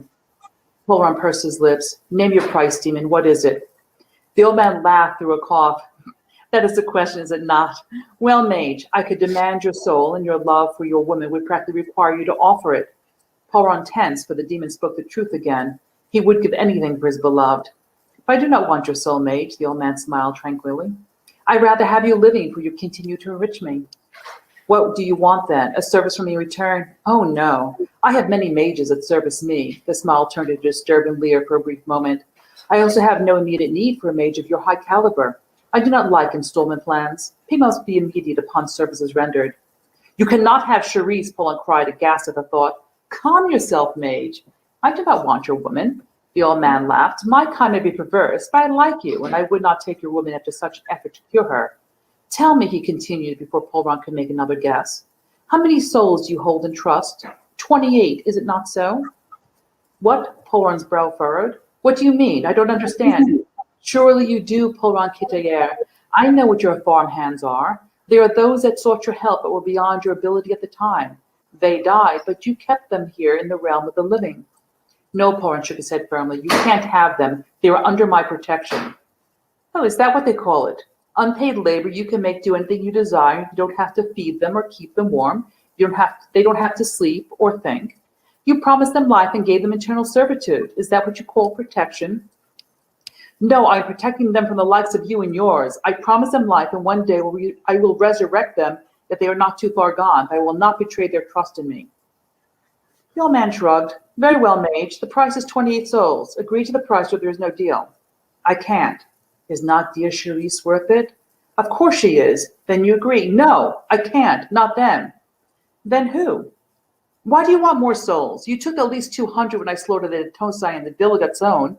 Speaker 7: Polron pursed his lips. Name your price, demon. What is it? The old man laughed through a cough. That is the question, is it not? Well, mage, I could demand your soul, and your love for your woman would practically require you to offer it. Polron tensed, for the demon spoke the truth again. He would give anything for his beloved. But I do not want your soul, mage, the old man smiled tranquilly. I'd rather have you living, for you continue to enrich me. What do you want, then? A service from me in return? Oh, no. I have many mages that service me. The smile turned to a disturbing leer for a brief moment. I also have no immediate need for a mage of your high caliber. I do not like installment plans. Pay must be immediate upon services rendered. You cannot have Charisse, Polron cried, aghast at the thought. Calm yourself, mage. I do not want your woman. The old man laughed. My kind may be perverse, but I like you, and I would not take your woman after such an effort to cure her. Tell me, he continued before Polron could make another guess. How many souls do you hold in trust? 28, is it not so? What? Polron's brow furrowed. What do you mean? I don't understand. Surely you do, Polron Kitayer. I know what your farm hands are. There are those that sought your help but were beyond your ability at the time. They died, but you kept them here in the realm of the living. No, Polron shook his head firmly. You can't have them. They are under my protection. Oh, is that what they call it? Unpaid labor, you can make do anything you desire. You don't have to feed them or keep them warm. They don't have to sleep or think. You promised them life and gave them eternal servitude. Is that what you call protection? No, I'm protecting them from the likes of you and yours. I promise them life, and one day I will resurrect them if they are not too far gone. I will not betray their trust in me. The old man shrugged. Very well, mage. The price is 28 souls. Agree to the price or there is no deal. I can't. Is not dear Charisse worth it? Of course she is. Then you agree. No, I can't. Not them. Then who? Why do you want more souls? You took at least 200 when I slaughtered the Tosai and the Diligatzone.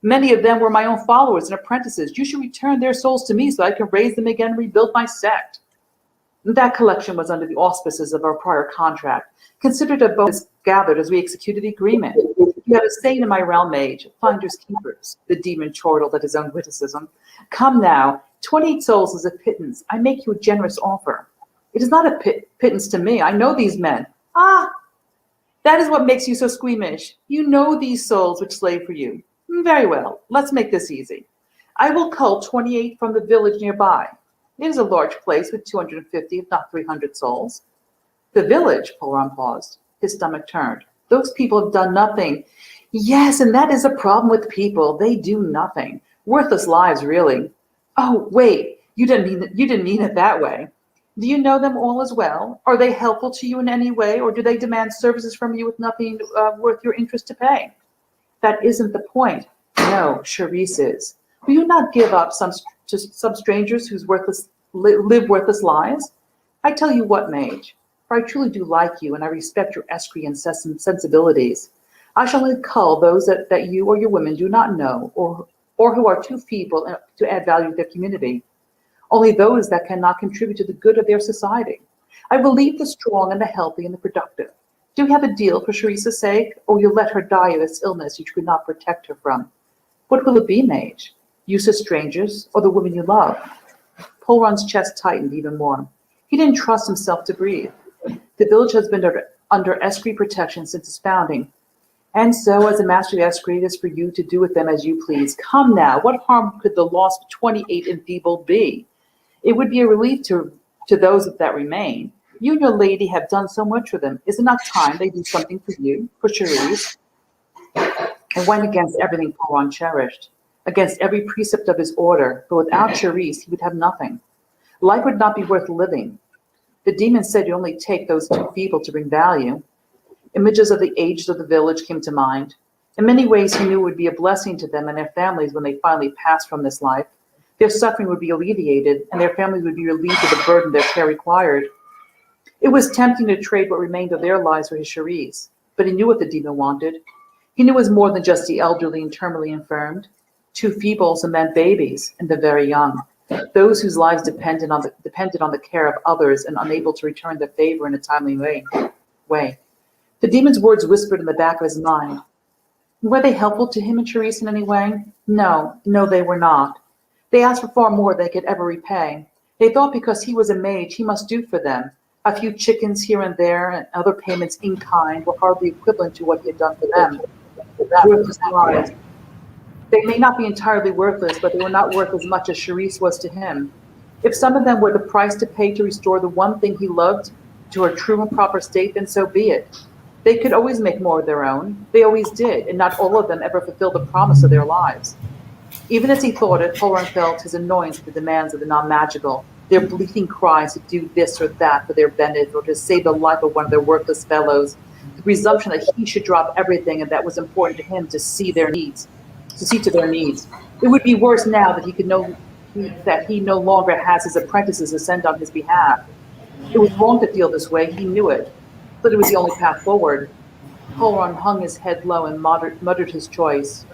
Speaker 7: Many of them were my own followers and apprentices. You should return their souls to me so I can raise them again and rebuild my sect. That collection was under the auspices of our prior contract, considered a bonus gathered as we executed the agreement. You have a saying in my realm, mage, finders keepers. The demon chortled at his own witticism. Come now, 28 souls is a pittance. I make you a generous offer. It is not a pittance to me. I know these men. Ah, that is what makes you so squeamish. You know these souls which slave for you. Very well, let's make this easy. I will cull 28 from the village nearby. It is a large place with 250, if not 300 souls. The village, Polron paused. His stomach turned. Those people have done nothing. Yes, and that is a problem with people. They do nothing. Worthless lives, really. Oh, wait, you didn't mean it that way. Do you know them all as well? Are they helpful to you in any way, or do they demand services from you with nothing worth your interest to pay? That isn't the point. No, Charisse is. Will you not give up to some strangers whose live worthless lives? I tell you what, mage, for I truly do like you and I respect your Escrian sensibilities. I shall only cull those that you or your women do not know or who are too feeble to add value to their community. Only those that cannot contribute to the good of their society. I will leave the strong and the healthy and the productive. Do we have a deal for Charisse's sake, or will you let her die of this illness you could not protect her from? What will it be, mage? Use as strangers, or the woman you love? Polron's chest tightened even more. He didn't trust himself to breathe. The village has been under Escree protection since its founding. And so, as a master of Escree, it is for you to do with them as you please. Come now, what harm could the loss of 28 enfeebled be? It would be a relief to those that remain. You and your lady have done so much for them. Is it not time they do something for you, for Charisse? It went against everything Polron cherished, against every precept of his order, but without Charisse, he would have nothing. Life would not be worth living. The demon said you only take those too feeble to bring value. Images of the aged of the village came to mind. In many ways, he knew it would be a blessing to them and their families when they finally passed from this life. Their suffering would be alleviated, and their families would be relieved of the burden their care required. It was tempting to trade what remained of their lives for his Charisse, but he knew what the demon wanted. He knew it was more than just the elderly and terminally infirmed. Two feebles meant babies and the very young, those whose lives depended on the care of others and unable to return the favor in a timely way. The demon's words whispered in the back of his mind. Were they helpful to him and Charisse in any way? No, they were not. They asked for far more than they could ever repay. They thought because he was a mage, he must do for them. A few chickens here and there and other payments in kind were hardly equivalent to what he had done for them. Worthless lives. They may not be entirely worthless, but they were not worth as much as Charisse was to him. If some of them were the price to pay to restore the one thing he loved to her true and proper state, then so be it. They could always make more of their own. They always did, and not all of them ever fulfilled the promise of their lives. Even as he thought it, Polron felt his annoyance at the demands of the non-magical, their bleating cries to do this or that for their benefit or to save the life of one of their worthless fellows, the presumption that he should drop everything and that was important to him to see to their needs. It would be worse now that he no longer has his apprentices to send on his behalf. It was wrong to feel this way, he knew it, but it was the only path forward. Polron hung his head low and muttered his choice.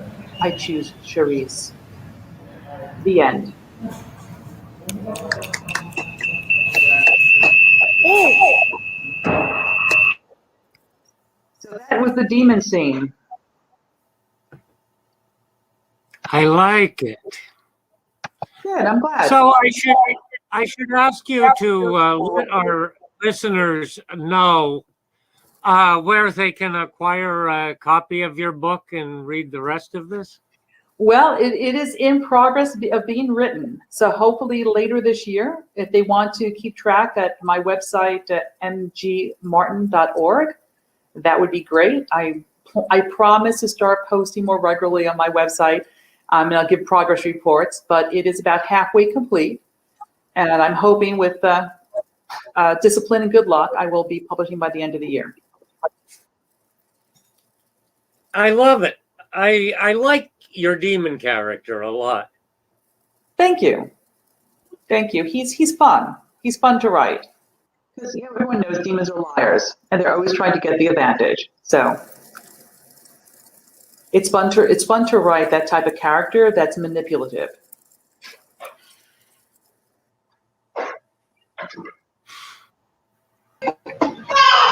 Speaker 7: I choose Charisse. The end. So that was the demon scene.
Speaker 6: I like it.
Speaker 7: Good, I'm glad.
Speaker 6: So I should ask you to let our listeners know where they can acquire a copy of your book and read the rest of this.
Speaker 7: Well, it is in progress of being written. So hopefully later this year, if they want to keep track at my website, mgmartin.org, that would be great. I promise to start posting more regularly on my website. And I'll give progress reports, but it is about halfway complete. And I'm hoping with discipline and good luck, I will be publishing by the end of the year.
Speaker 6: I love it. I like your demon character a lot.
Speaker 7: Thank you. Thank you. He's fun. He's fun to write. Because everyone knows demons are liars, and they're always trying to get the advantage. So it's fun to write that type of character that's manipulative.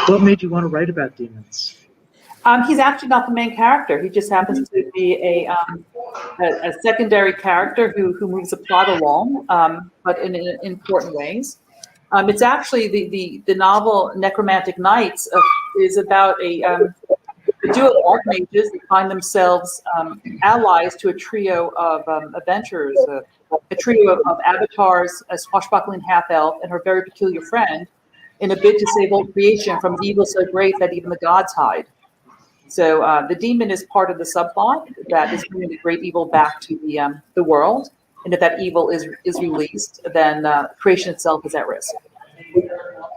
Speaker 3: What made you want to write about demons?
Speaker 7: He's actually not the main character. He just happens to be a secondary character who moves the plot along, but in important ways. It's actually the novel Necromantic Knights is about a duo of archmages that find themselves allies to a trio of adventurers, a trio of avatars, a swashbuckling half-elf, and her very peculiar friend, in a bid to save all creation from evil so great that even the gods hide. So the demon is part of the subplot that is bringing the great evil back to the world. And if that evil is released, then creation itself is at risk.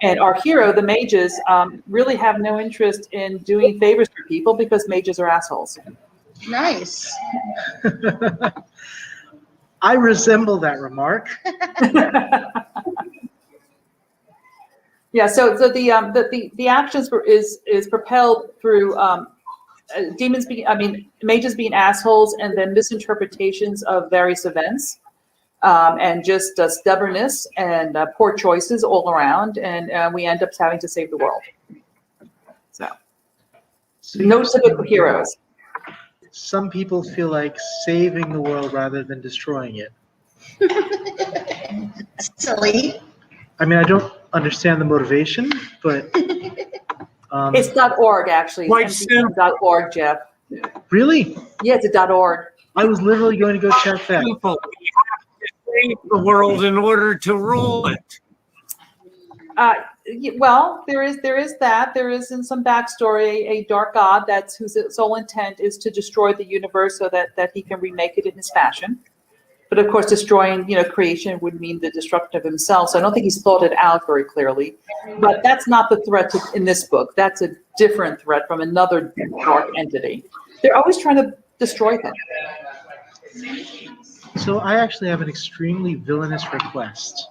Speaker 7: And our hero, the mages, really have no interest in doing favors for people because mages are assholes.
Speaker 8: Nice.
Speaker 3: I resemble that remark.
Speaker 7: Yeah. So the actions is propelled through mages being assholes, and then misinterpretations of various events. And just stubbornness and poor choices all around, and we end up having to save the world. So no typical heroes.
Speaker 3: Some people feel like saving the world rather than destroying it.
Speaker 8: Silly.
Speaker 3: I mean, I don't understand the motivation, but
Speaker 7: It's .org actually.
Speaker 6: Quite
Speaker 7: It's
Speaker 6: simple.
Speaker 7: .org, Jeff.
Speaker 3: really,
Speaker 7: Yeah, it's a .org.
Speaker 3: I was literally going to go check that.
Speaker 6: People, we have to save the world in order to rule it.
Speaker 7: Well, there is that. There is in some backstory a dark god whose sole intent is to destroy the universe so that he can remake it in his fashion. But of course, destroying creation would mean the destruction of himself. So I don't think he's thought it out very clearly. But that's not the threat in this book. That's a different threat from another dark entity. They're always trying to destroy things.
Speaker 3: So I actually have an extremely villainous request,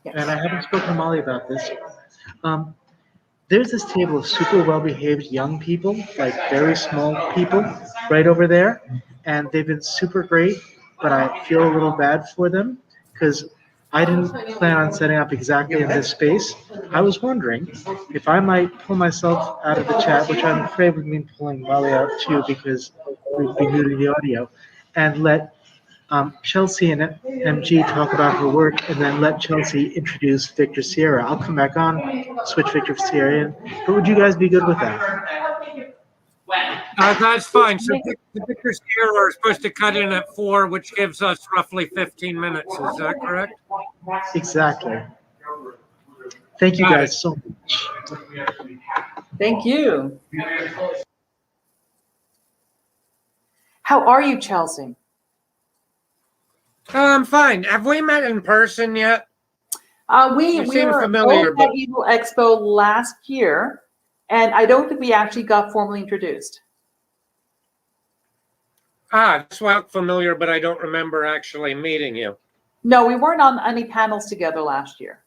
Speaker 7: Yes.
Speaker 3: and I haven't spoken to Molly about this. There's this table of super well-behaved young people, like very small people, right over there, and they've been super great, but I feel a little bad for them because I didn't plan on setting up exactly in this space. I was wondering if I might pull myself out of the chat, which I'm afraid would mean pulling Molly out too because we'd be muting the audio, and let Chelsea and MG talk about her work, and then let Chelsea introduce Victor Sierra. I'll come back on, switch Victor Sierra in. But would you guys be good with that?
Speaker 6: That's fine. So the Victor Sierra are supposed to cut in at 4, which gives us roughly 15 minutes. Is that correct?
Speaker 3: Exactly. Thank you guys so much.
Speaker 7: Thank you. How are you, Chelsea?
Speaker 6: I'm fine. Have we met in person yet?
Speaker 7: We
Speaker 6: seem
Speaker 7: were
Speaker 6: familiar,
Speaker 7: both at Evil Expo last year, and I don't think we actually got formally introduced.
Speaker 6: It's well familiar, but I don't remember actually meeting you.
Speaker 7: No, we weren't on any panels together last year.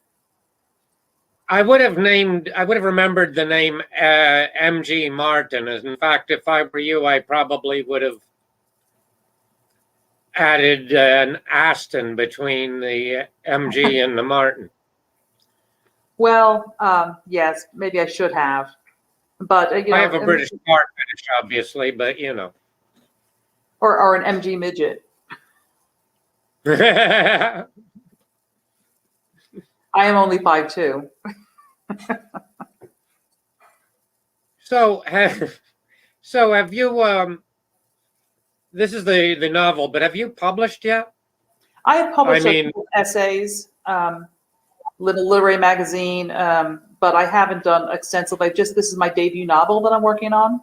Speaker 6: I would have remembered the name MG Martin. In fact, if I were you, I probably would have added an Aston between the MG and the Martin.
Speaker 7: Well, yes, maybe I should have, but
Speaker 6: I have a British car fetish, obviously, but
Speaker 7: or an MG midget. I am only 5'2".
Speaker 6: So have you? This is the novel, but have you published yet?
Speaker 7: I have published
Speaker 6: I mean,
Speaker 7: essays, little literary magazine, but I haven't done extensive. This is my debut novel that I'm working on.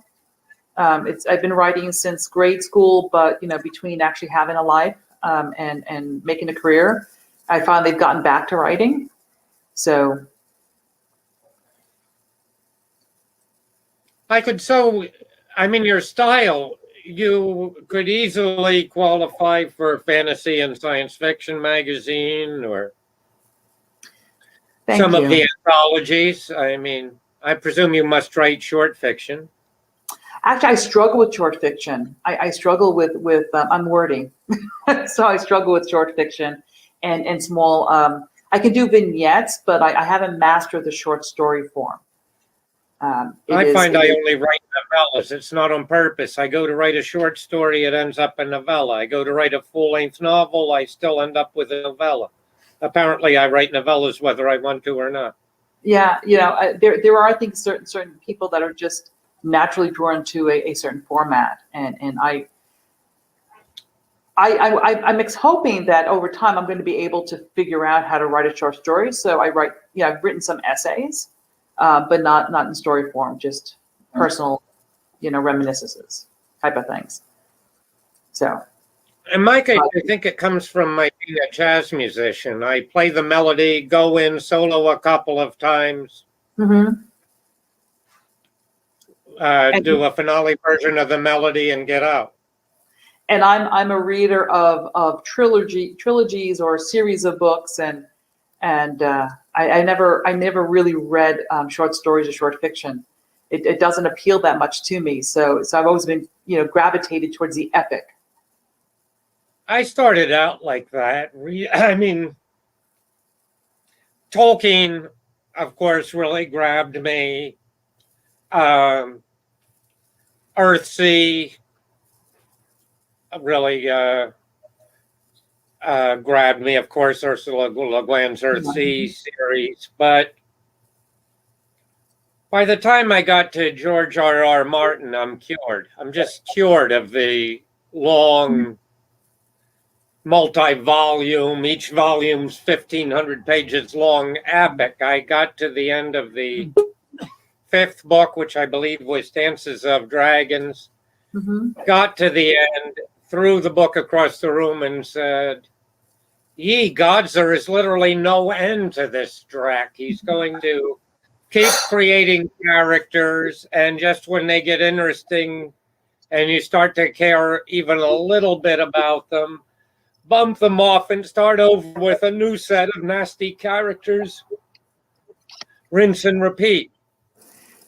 Speaker 7: I've been writing since grade school, but between actually having a life and making a career, I found they've gotten back to writing. So
Speaker 6: your style, you could easily qualify for fantasy and science fiction magazine or
Speaker 7: thank
Speaker 6: some
Speaker 7: you.
Speaker 6: of the anthologies. I mean, I presume you must write short fiction.
Speaker 7: Actually, I struggle with short fiction. I struggle with I'm wordy, so I struggle with short fiction and small. I can do vignettes, but I haven't mastered the short story form.
Speaker 6: I find I only write novellas. It's not on purpose. I go to write a short story, it ends up a novella. I go to write a full-length novel, I still end up with a novella. Apparently, I write novellas whether I want to or not.
Speaker 7: Yeah, there are, I think, certain people that are just naturally drawn to a certain format, and I'm hoping that over time I'm going to be able to figure out how to write a short story. So I've written some essays, but not in story form, just personal, reminiscences type of things. So.
Speaker 6: In my case, I think it comes from my being a jazz musician. I play the melody, go in solo a couple of times,
Speaker 7: Mm-hmm.
Speaker 6: do a finale version of the melody, and get out.
Speaker 7: And I'm a reader of trilogies or a series of books, and I never really read short stories or short fiction. It doesn't appeal that much to me. So I've always been gravitated towards the epic.
Speaker 6: I started out like that. I mean, Tolkien, of course, really grabbed me. Earthsea really grabbed me. Of course, Ursula Le Guin's Earthsea series. But by the time I got to George R.R. Martin, I'm cured. I'm just cured of the long multi-volume, each volume's 1,500 pages long epic. I got to the end of the 5th book, which I believe was Dances of Dragons.
Speaker 7: Mm-hmm.
Speaker 6: Got to the end, threw the book across the room and said, "Ye gods, there is literally no end to this Drac. He's going to keep creating characters, and just when they get interesting and you start to care even a little bit about them, bump them off and start over with a new set of nasty characters. Rinse and repeat."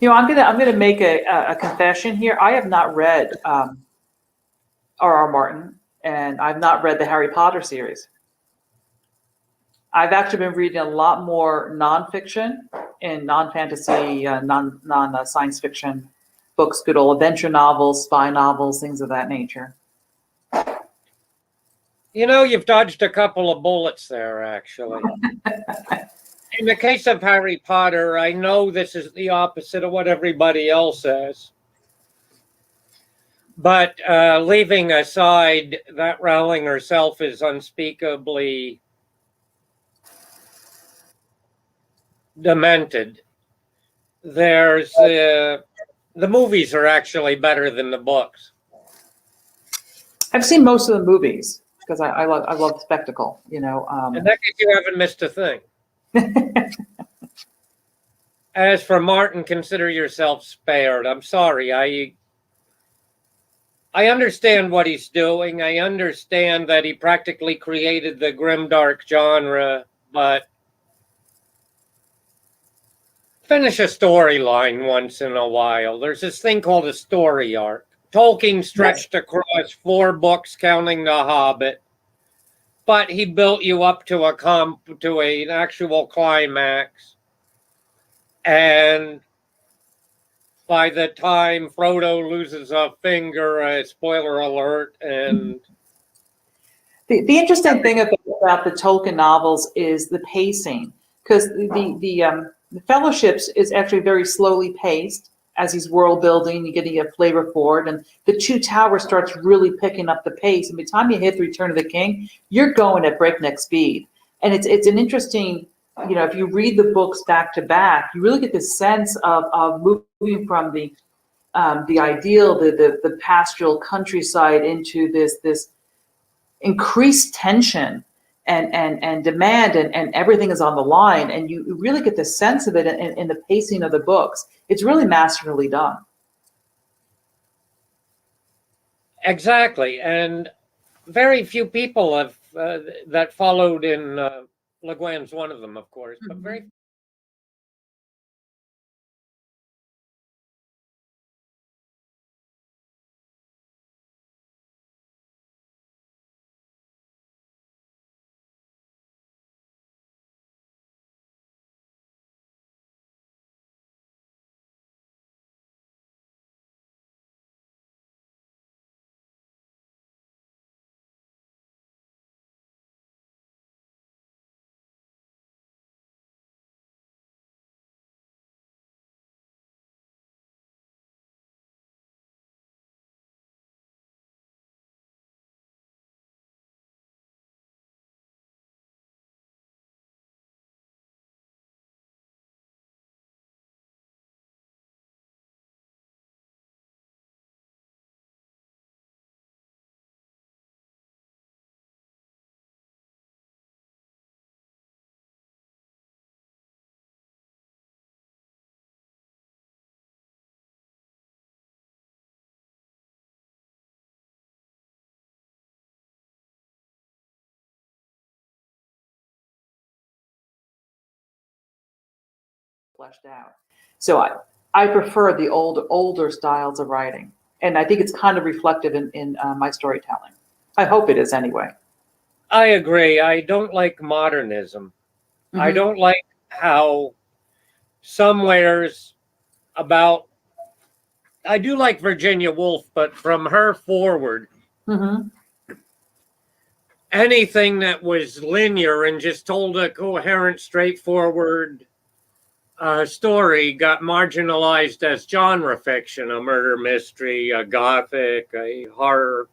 Speaker 7: I'm gonna make a confession here. I have not read R.R. Martin, and I've not read the Harry Potter series. I've actually been reading a lot more nonfiction and non-fantasy, non-science fiction books, good old adventure novels, spy novels, things of that nature.
Speaker 6: You've dodged a couple of bullets there, actually. In the case of Harry Potter, I know this is the opposite of what everybody else says. But leaving aside that Rowling herself is unspeakably demented, there's the movies are actually better than the books.
Speaker 7: I've seen most of the movies because I love spectacle. In
Speaker 6: that case, you haven't missed a thing. As for Martin, consider yourself spared. I'm sorry. I understand what he's doing. I understand that he practically created the grimdark genre, but finish a storyline once in a while. There's this thing called a story arc. Tolkien stretched across 4 books, counting The Hobbit, but he built you up to an actual climax. And by the time Frodo loses a finger, spoiler alert, and
Speaker 7: the interesting thing about the Tolkien novels is the pacing, because the Fellowships is actually very slowly paced as he's world building. You're getting a flavor for it, and the Two Towers starts really picking up the pace. And by the time you hit the Return of the King, you're going at breakneck speed, and it's an interesting. If you read the books back to back, you really get this sense of moving from the the ideal, the pastoral countryside into this increased tension and demand, and everything is on the line, and you really get the sense of it in the pacing of the books. It's really masterfully done.
Speaker 6: Exactly, and very few people have that followed in. Le Guin's one of them, of course, but very
Speaker 7: fleshed out. So I prefer the older styles of writing, and I think it's kind of reflective in my storytelling. I hope it is anyway.
Speaker 6: I agree. I don't like modernism. I
Speaker 7: Mhm.
Speaker 6: don't like how somewheres about. I do like Virginia Woolf, but from her forward,
Speaker 7: Mhm.
Speaker 6: anything that was linear and just told a coherent, straightforward story got marginalized as genre fiction, a murder mystery, a gothic, a horror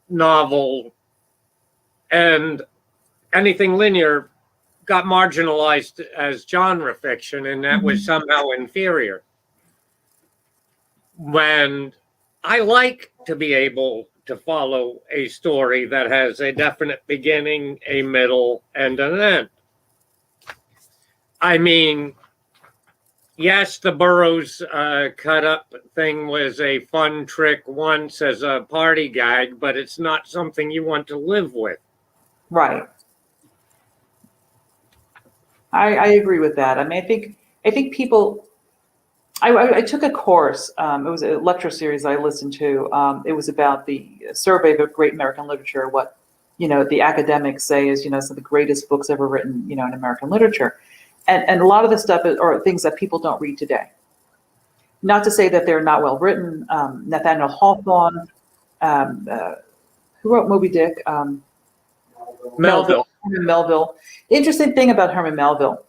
Speaker 6: novel, and anything linear got marginalized as genre fiction, and that was somehow inferior. When I like to be able to follow a story that has a definite beginning, a middle, and an end. I mean, yes, the Burroughs cut up thing was a fun trick once as a party gag, but it's not something you want to live with.
Speaker 7: Right. I agree with that. I mean, I think people. I took a course. It was a lecture series I listened to. It was about the survey of great American literature. What the academics say is some of the greatest books ever written in American literature, and a lot of the stuff are things that people don't read today. Not to say that they're not well written. Nathaniel Hawthorne, who wrote Moby Dick.
Speaker 6: Melville.
Speaker 7: Herman Melville. The interesting thing about Herman Melville,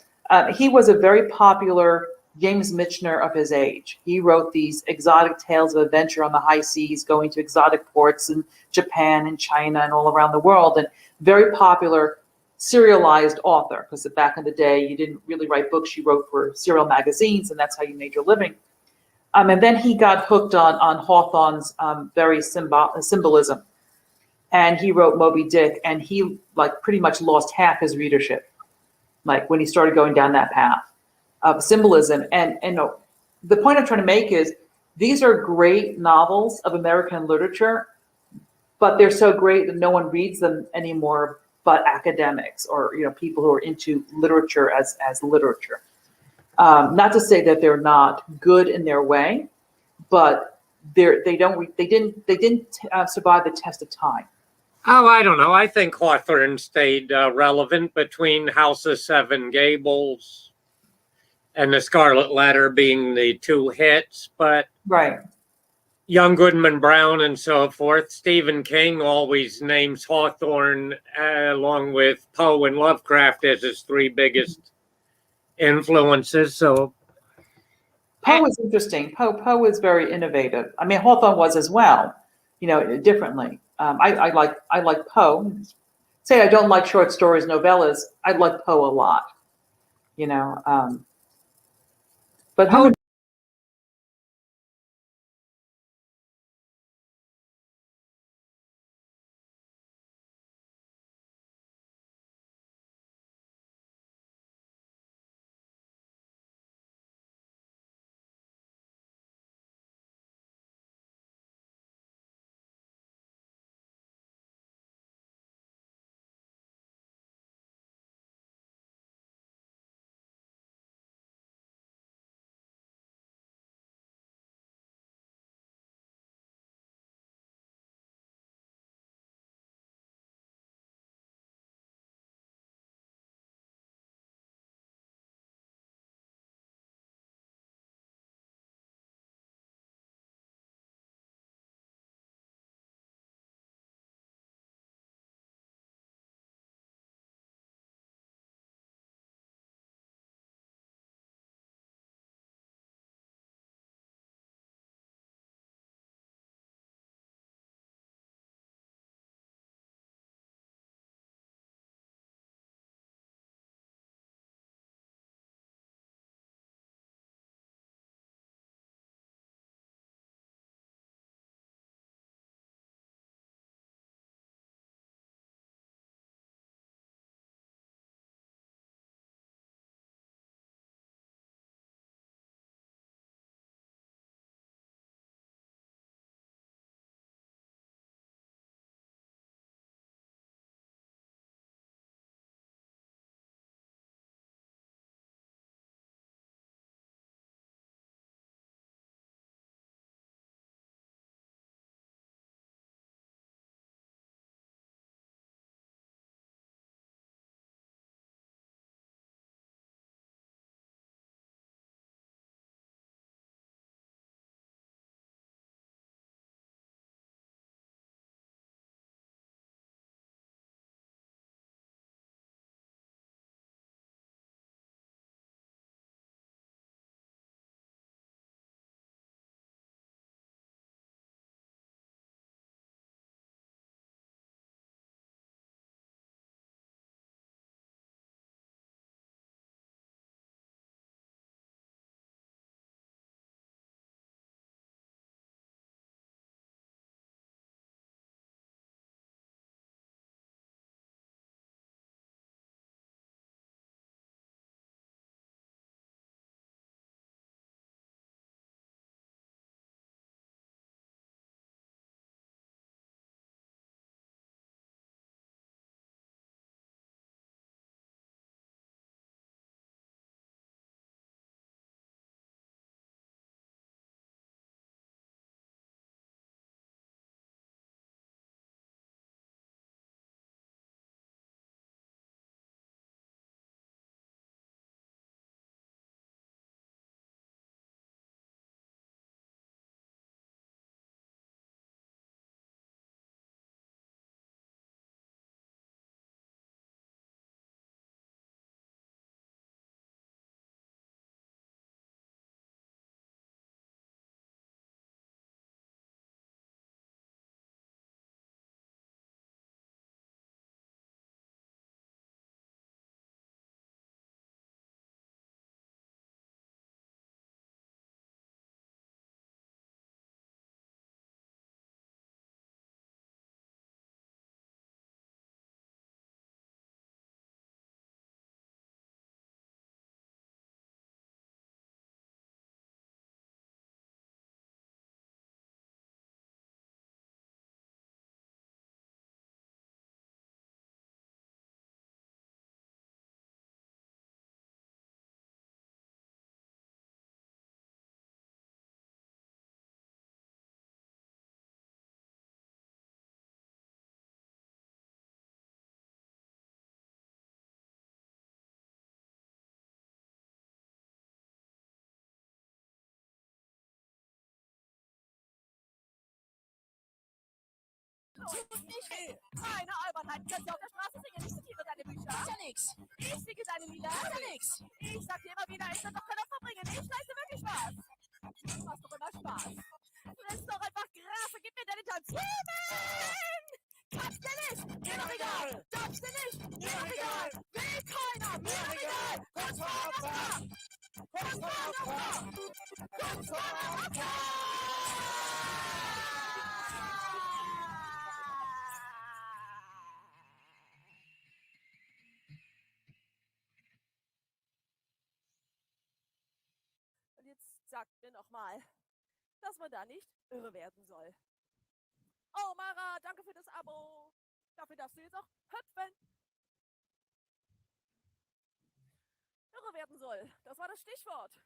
Speaker 7: he was a very popular James Michener of his age. He wrote these exotic tales of adventure on the high seas, going to exotic ports in Japan and China and all around the world, and very popular serialized author, because back in the day, you didn't really write books, you wrote for serial magazines, and that's how you made your living. And then he got hooked on Hawthorne's very symbolism. And he wrote Moby Dick, and he pretty much lost half his readership, when he started going down that path of symbolism. And the point I'm trying to make is these are great novels of American literature, but they're so great that no one reads them anymore but academics or people who are into literature as literature. Not to say that they're not good in their way, but they didn't survive the test of time.
Speaker 6: Oh, I don't know. I think Hawthorne stayed relevant between House of Seven Gables and The Scarlet Letter being the two hits, but
Speaker 7: Right.
Speaker 6: Young Goodman Brown and so forth. Stephen King always names Hawthorne along with Poe and Lovecraft as his three biggest influences. So
Speaker 7: Poe was interesting. Poe was very innovative. I mean, Hawthorne was as well, differently. I like Poe. Say I don't like short stories, novellas. I like Poe a lot. But
Speaker 6: Poe
Speaker 2: tut nicht weh. Keine Albernheit, kannst du auf der Straße singen, ich zitiere deine Bücher. Ist ja nix. Ich singe deine Lieder. Ist ja nix. Ich sag dir immer wieder, ich will doch keiner verbringen. Ich leiste wirklich Spaß. Du machst doch immer Spaß. Friss doch einfach Gras und gib mir deine Tanzthemen. Kannst du nicht, mir doch egal. Darfst du nicht, mir doch egal. Will keiner, mir doch egal. Kurz vor Oscar. Kurz vor Oscar. Kurz vor Oscar. Und jetzt sagt mir noch mal, dass man da nicht irre werden soll. Oh, Mara, danke für das Abo. Dafür darfst du jetzt auch hüpfen. Irre werden soll, das war das Stichwort.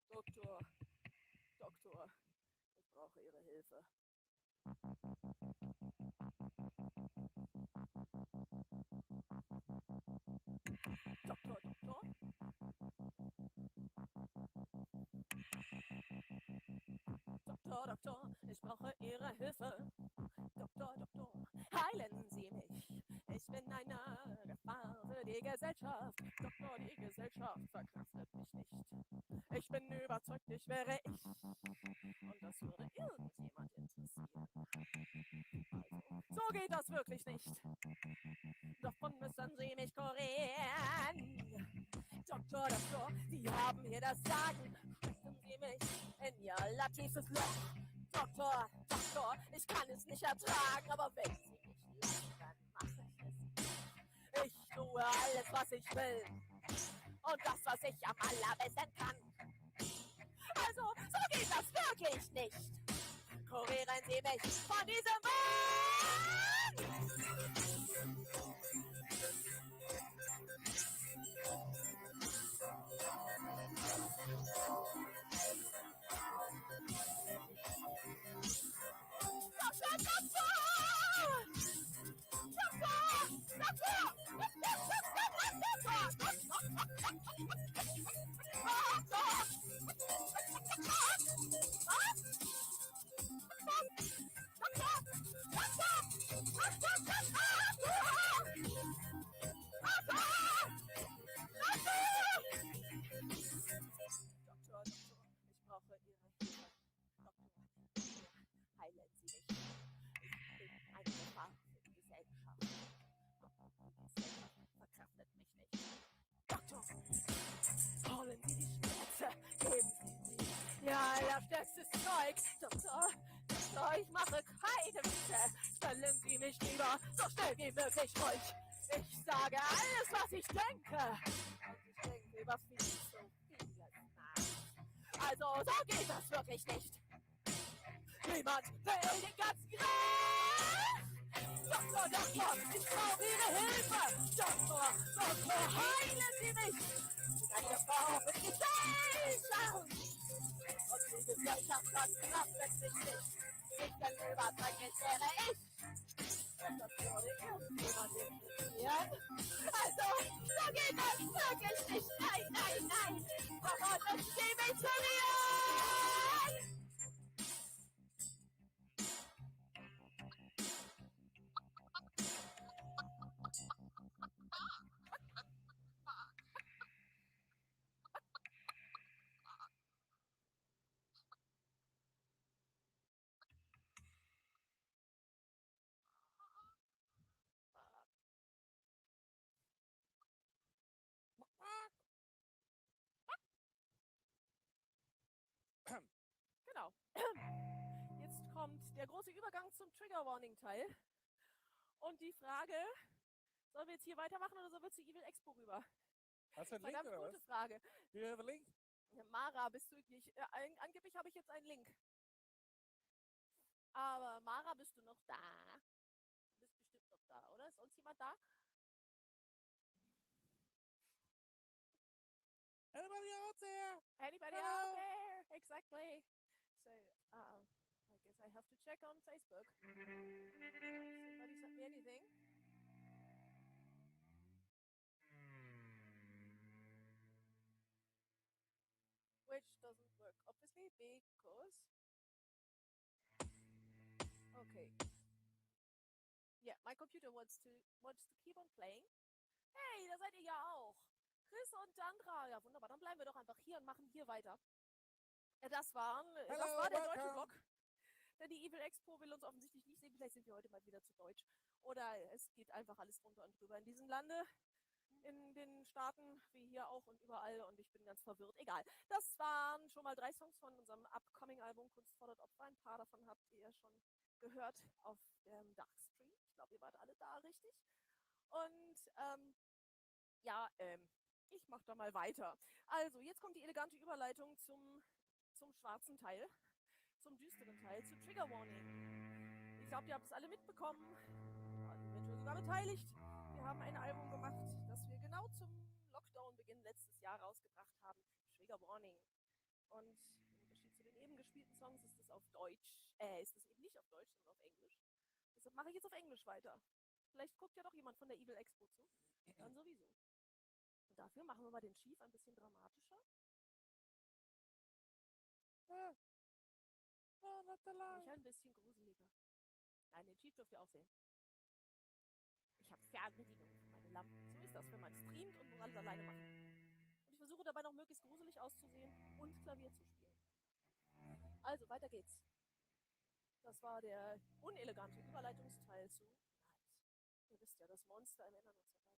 Speaker 2: Doktor, ich brauche Ihre Hilfe. Doktor. Doktor, ich brauche Ihre Hilfe. Doktor, heilen Sie mich. Ich bin eine Gefahr für die Gesellschaft. Doktor, die Gesellschaft verkraftet mich nicht. Ich bin überzeugt, ich wäre ich. Und das würde irgendjemand interessieren. Also, so geht das wirklich nicht. Davon müssen Sie mich kurieren. Doktor, Sie haben hier das Sagen. Stecken Sie mich in Ihr latives Loch. Doktor, ich kann es nicht ertragen, aber wenn Sie mich lassen, dann mache ich es. Ich tue alles, was ich will. Und das, was ich am allerbesten kann. Also, so geht das wirklich nicht. Kurieren Sie mich von diesem Mann! Doktor, ich brauche Ihre Hilfe. Doktor, heilen Sie mich. Ich bin eine Gefahr für die Gesellschaft. Doktor, die Gesellschaft verkraftet mich nicht. Doktor, holen Sie die Spritze, geben Sie mir Ihr allerstärkstes Zeug. Doktor, ich mache keine Witze. Stellen Sie mich lieber so schnell wie möglich ruhig. Ich sage alles, was ich denke. Und ich denke über vieles nach. Also, so geht das wirklich nicht. Niemand will den ganzen Griff. Doktor, ich brauche Ihre Hilfe. Doktor, heilen Sie mich. Ich bin eine Gefahr für die Gesellschaft. Und die Gesellschaft verkraftet mich nicht. Ich bin überzeugt, es wäre ich. Und das würde irgendjemand interessieren. Also, so geht das wirklich nicht. Nein. Warum müssen Sie mich verlieren? Genau. Jetzt kommt der große Übergang zum Trigger Warning Teil. Und die Frage, sollen wir jetzt hier weitermachen oder sollen wir zu Evil Expo rüber?
Speaker 9: Hast du einen Link
Speaker 2: Verdammt
Speaker 9: oder
Speaker 2: gute
Speaker 9: was?
Speaker 2: Frage.
Speaker 9: Do you have a link?
Speaker 2: Mara, bist du nicht? Angeblich habe ich jetzt einen Link. Aber Mara, bist du noch da? Du bist bestimmt noch da, oder? Ist sonst jemand da?
Speaker 9: Anybody out there?
Speaker 2: Anybody
Speaker 9: Hello?
Speaker 2: out there? Exactly. So, I guess I have to check on Facebook. Somebody sent me anything. Which doesn't work, obviously, because... Okay.
Speaker 10: my computer wants to keep on playing. Hey, da seid ihr ja auch. Chris und Dandra. Ja, wunderbar. Dann bleiben wir doch einfach hier und machen hier weiter. Das war der deutsche Block. Denn die Evil Expo will uns offensichtlich nicht sehen. Vielleicht sind wir heute mal wieder zu deutsch. Oder es geht einfach alles drunter und drüber in diesem Lande. In den Staaten, wie hier auch und überall. Und ich bin ganz verwirrt. Egal. Das waren schon mal 3 Songs von unserem Upcoming-Album Kunst fordert Opfer. Ein paar davon habt ihr schon gehört auf dem Darkstream. Ich glaube, ihr wart alle da, richtig? Und ich mache da mal weiter. Also, jetzt kommt die elegante Überleitung zum schwarzen Teil, zum düsteren Teil, zu Trigger Warning. Ich glaube, ihr habt es alle mitbekommen, eventuell sogar beteiligt. Wir haben ein Album gemacht, das wir genau zum Lockdown-Beginn letztes Jahr rausgebracht haben, Trigger Warning. Und im Unterschied zu den eben gespielten Songs ist es auf Deutsch, ist es eben nicht auf Deutsch, sondern auf Englisch. Deshalb mache ich jetzt auf Englisch weiter. Vielleicht guckt ja doch jemand von der Evil Expo zu. Dann sowieso. Und dafür machen wir mal den Chief ein bisschen dramatischer. Mich ein bisschen gruseliger. Nein, den Chief dürft ihr auch sehen. Ich habe Fernbedienung für meine Lampen. So ist das, wenn man streamt und muss alles alleine machen. Und ich versuche dabei noch möglichst gruselig auszusehen und Klavier zu spielen. Also, weiter geht's. Das war der unelegante Überleitungsteil zu Night. Ihr wisst ja, das Monster im Innern und so weiter.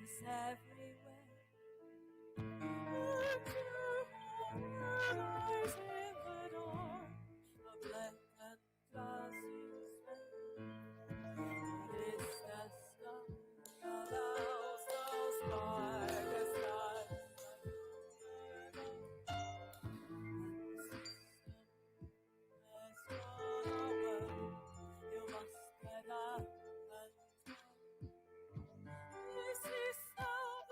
Speaker 10: It's everywhere. And your eyes in the dawn, a black and glassy spell. It is the sky allows those darkest eyes. And the system has gone away. You must get up and down. This is the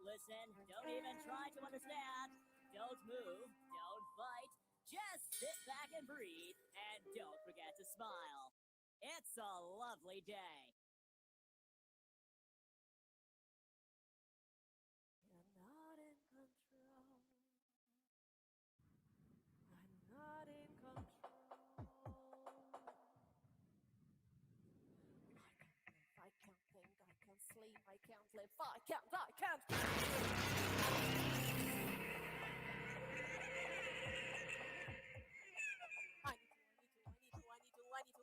Speaker 2: listen, don't even try to understand. Don't move, don't fight. Just sit back and breathe, and don't forget to smile. It's a lovely day.
Speaker 10: You're not in control. I'm not in control. I can't think, I can't sleep, I can't live, I can't.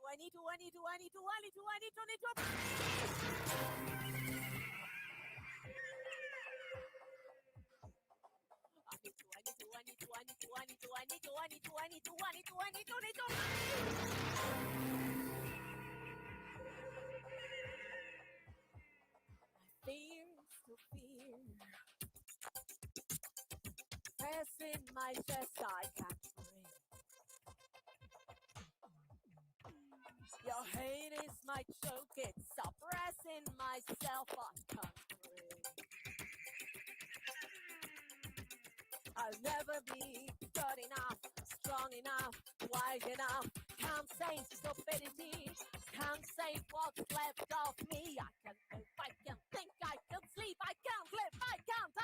Speaker 10: I need to. Fear to fear. Pressing my chest, I can't breathe. Your hate is my choke, it's suppressing myself, I can't breathe. I'll never be good enough, strong enough, wise enough. Can't save stupidity, can't save what's left of me. I can move, I can think, I can sleep, I can't live, I can't breathe.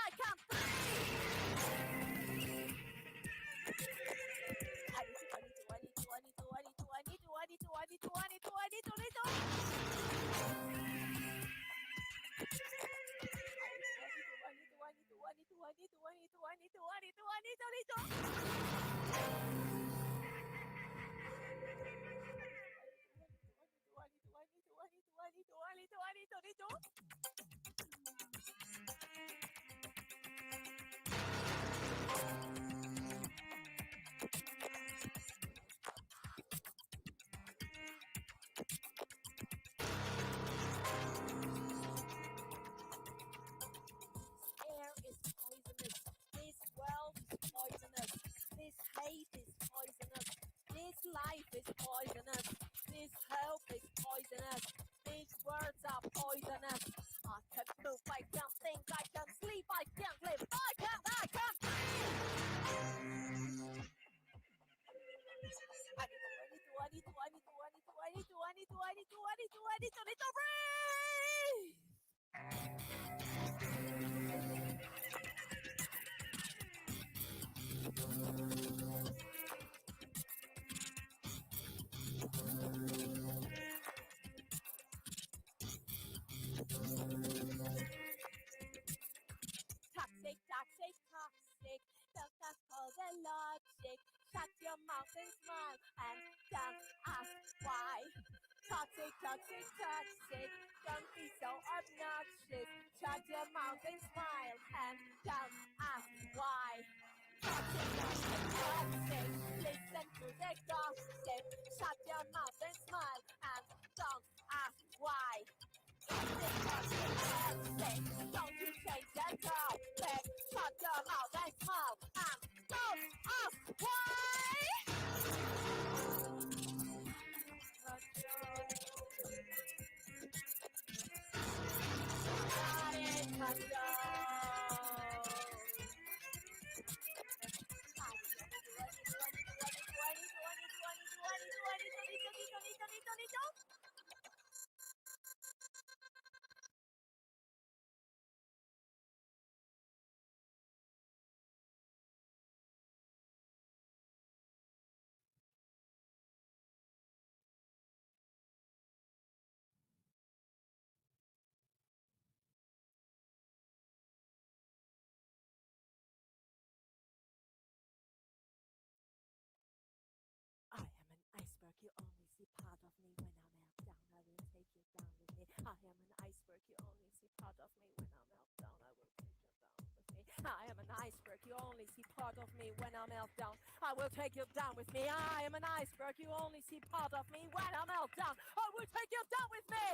Speaker 10: Air is poisonous. This world is poisonous. This hate is poisonous. This life is poisonous. This hope is poisonous. These words are poisonous. I can't move, I can't think, I can't sleep, I can't live, I can't Toxic, toxic, toxic. Don't call the logic. Shut your mouth and smile and don't ask why. Toxic, toxic, toxic. Don't be so obnoxious. Shut your mouth and smile and don't ask why. Toxic, toxic, toxic. Listen to the gossip. Shut your mouth and smile and don't ask why. Toxic, toxic, toxic. Don't you change the topic. Shut your mouth and smile and don't ask why. Not in control. I am an iceberg, you only see part of me. When I melt down, I will take you down with me. I am an iceberg, you only see part of me. When I melt down, I will take you down with me. I am an iceberg, you only see part of me. When I melt down, I will take you down with me. I am an iceberg, you only see part of me. When I melt down, I will take you down with me.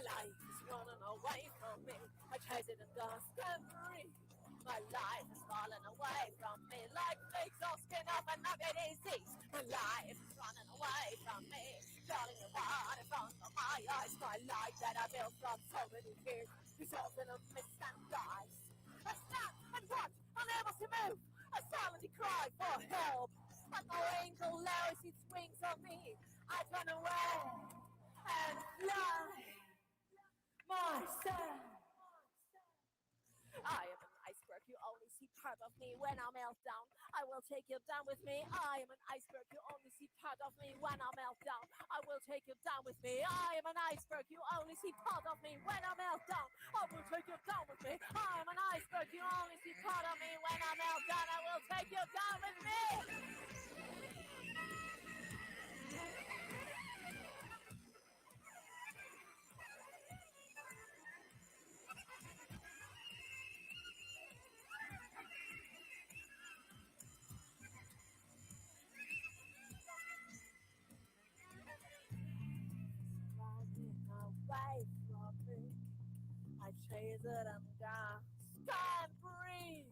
Speaker 10: life is running away from me. I chase it and dust and breathe. My life is falling away from me like flakes of skin off an ugly disease. My life is running away from me, falling apart in front of my eyes. My life that I built from so many years dissolves in a mist and dies. I stand and watch, unable to move. I silently cry for help, but no angel lowers its wings on me. I turn away and fly myself. I am an iceberg, you only see part of me when I melt down. I will take you down with me. I am an iceberg, you only see part of me when I melt down. I will take you down with me. I am an iceberg, you only see part of me when I melt down. I will take you down with me. I am an iceberg, you only see part of me when I melt down. I will take you down with me. Running away from me. I chase it and dance, can't breathe.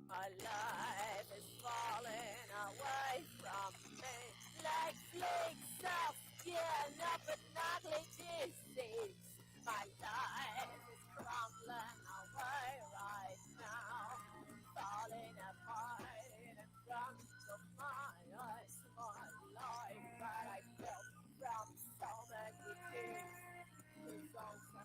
Speaker 10: My life is falling away from me like flakes of skin of an ugly disease. My life is crumbling away right now, falling apart in front of my eyes. My life that I built from so many years is also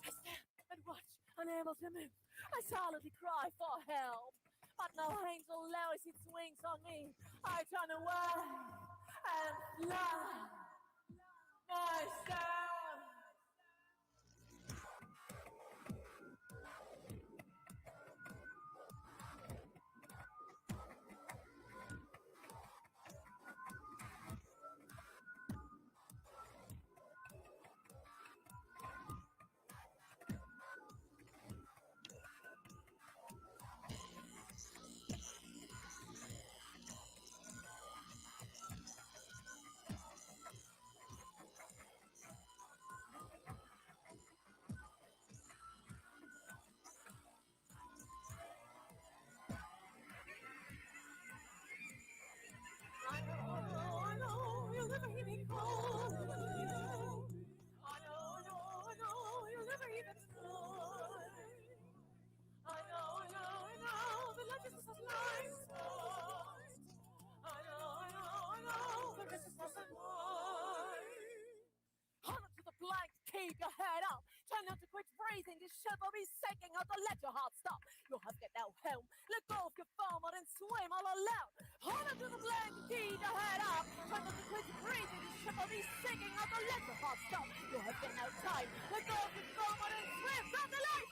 Speaker 10: I stand and watch, unable to move. I silently cry for help, but no angel lowers its wings on me. I turn away and fly myself. I know, you'll never hear me call. I know, you'll never hear me call. I know, the legend is a lies. I know, the rest is not why. Hold on to the plank, keep your head up. Try not to quit breathing, this ship will be sinking or to let your heart stop. You have to get now home, let go of your foam or then swim all alone. Hold on to the plank, keep your head up. Try not to quit breathing, this ship will be sinking or to let your heart stop. You have to get now time, let go of your foam or then swim. Drop the light!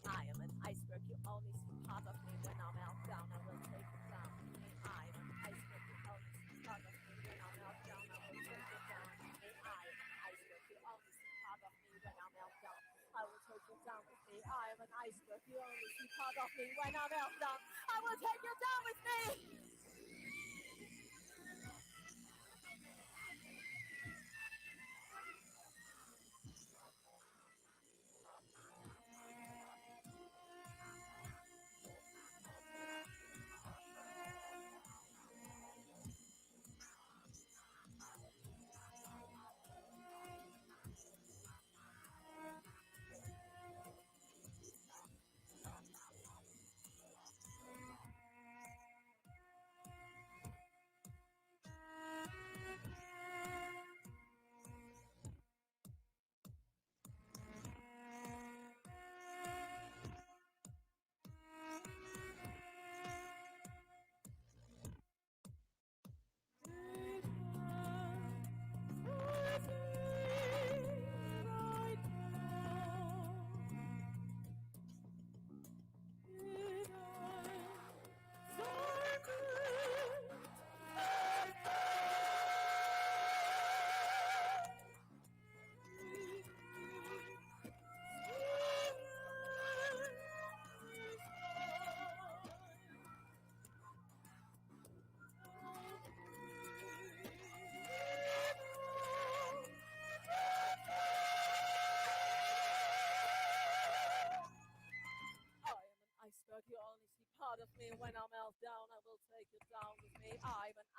Speaker 10: I am an iceberg, you only see part of me when I melt down. I will take you down with me. I am an iceberg, you only see part of me when I melt down. I will take you down with me. I am an iceberg, you only see part of me when I melt down. I will take you down with me. I am an iceberg, you only see part of me when I melt down. I will take you down with me.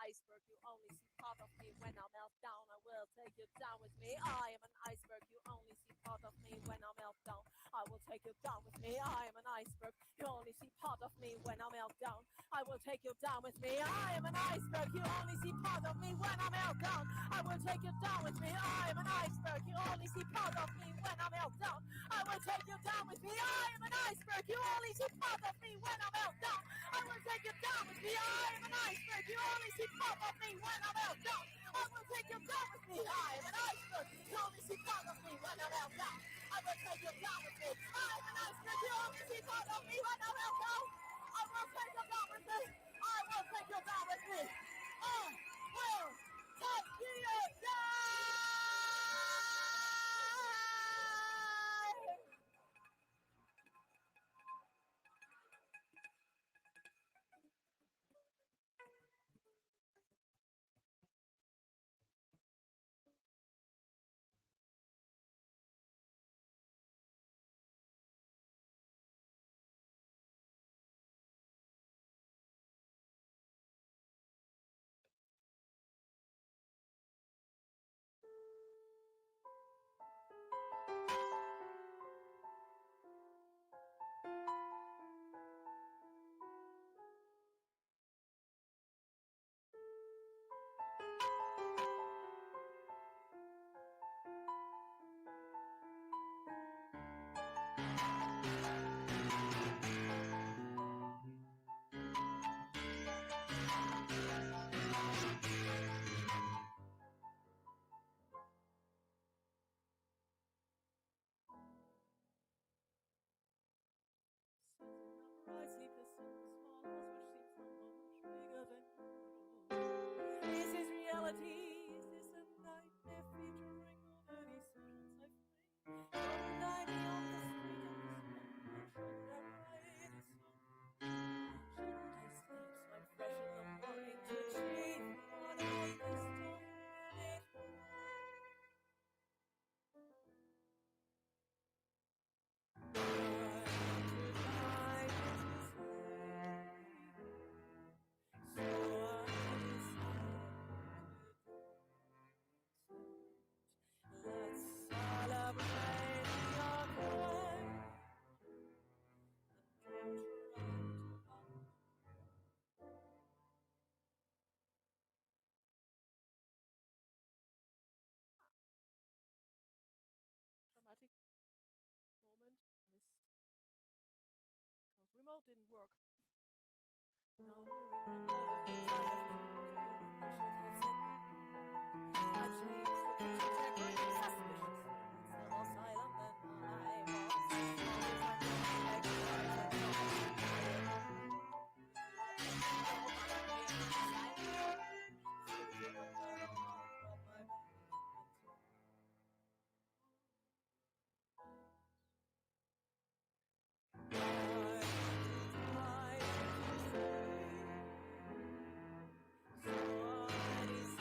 Speaker 10: iceberg. You only see part of me when I melt down. I will take you down with me. I am an iceberg. You only see part of me when I melt down. I will take you down with me. I am an iceberg. You only see part of me when I melt down. I will take you down with me. I am an iceberg. You only see part of me when I melt down. I will take you down with me. I am an iceberg. You only see part of me when I melt down. I will take you down with me. I am an iceberg. You only see part of me when I melt down. I will take you down with me. I am an iceberg. You only see part of me when I melt down. I will take you down with me. I am an iceberg. You only see part of me when I melt down. I will take you down with me. I am an iceberg. You only see part of me when I melt down. I will take you down with me. I will take you down with me. I will take you down. Is this reality? Is this a nightmare featuring all the decisions I've made? Should I be on the street of this moment? Should I write a song? Shouldn't I sleep so I'm fresh in the morning to achieve what all this time made for dramatic moment missed because remote didn't work. Now remember the things I have told you. You should have said them. I changed the picture decorating suspicious. Still more silent than I was. Always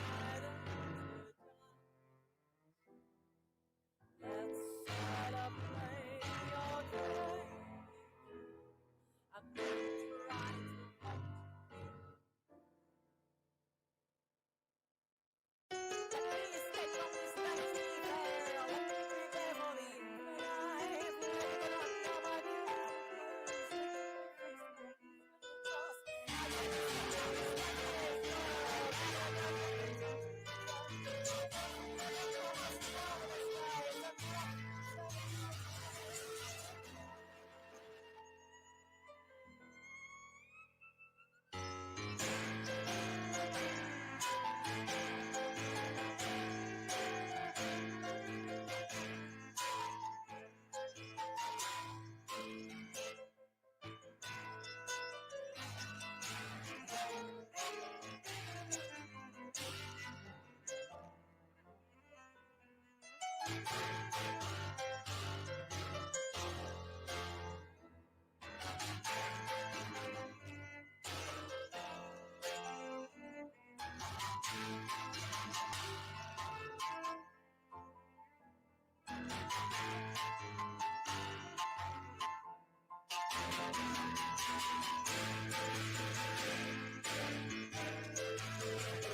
Speaker 10: I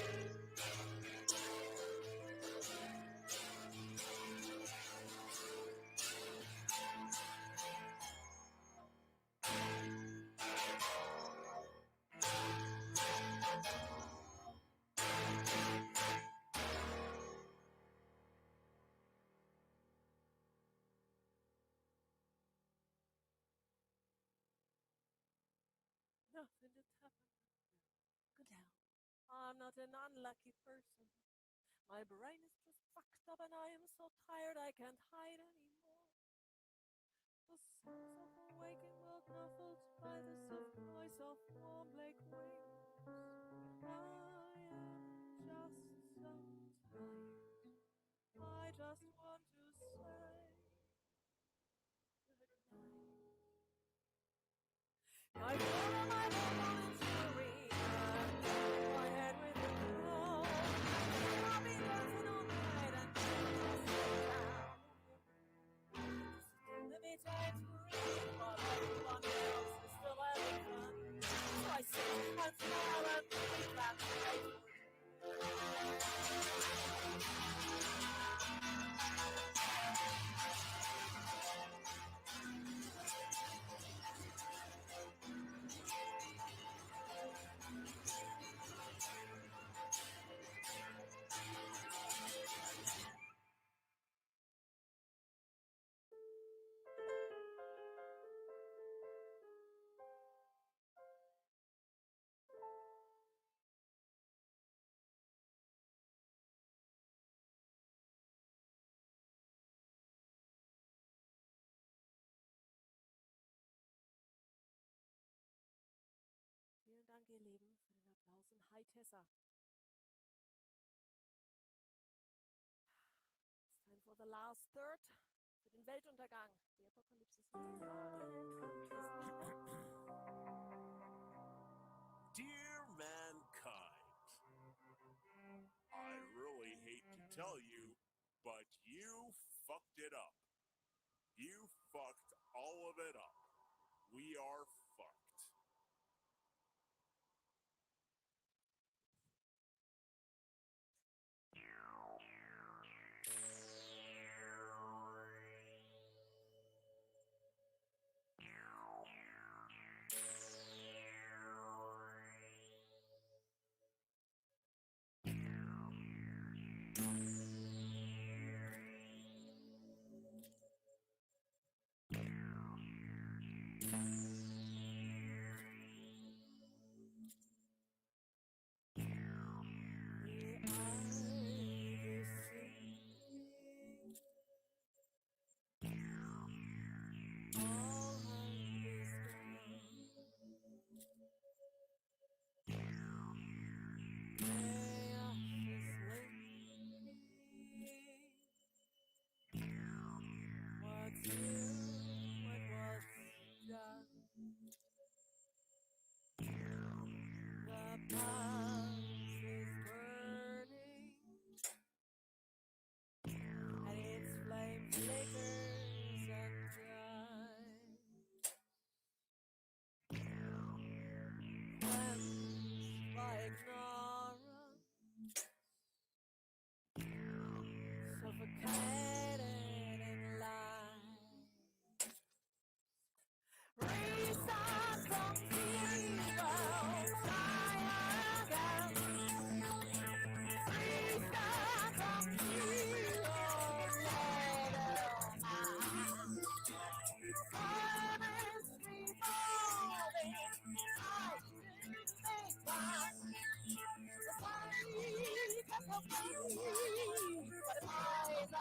Speaker 10: nothing to tell. I'm not an unlucky person. My brain is just fucked up and I am so tired I can't hide anymore. The sounds of a waking world muffled by the soft noise of warm lake wings. I am just so tired. I just want to say goodnight. I follow my home into the arena, my head with the crowd. I'll be dancing all night and just sit down. The midnight green, while everyone else is still having fun. So I sit and smile and think that I Vielen Dank, ihr Lieben, für den Applaus und hi Tessa. It's time for the last third, für den Weltuntergang. The apocalypse is
Speaker 11: Dear mankind, I really hate to tell you, but you fucked it up. You fucked all of it up. We are fucked.
Speaker 10: Suffocated in light. Restart from zero. Fly again. Restart from zero. Time is revolving. I didn't think that. The fight kept on going, but the eyes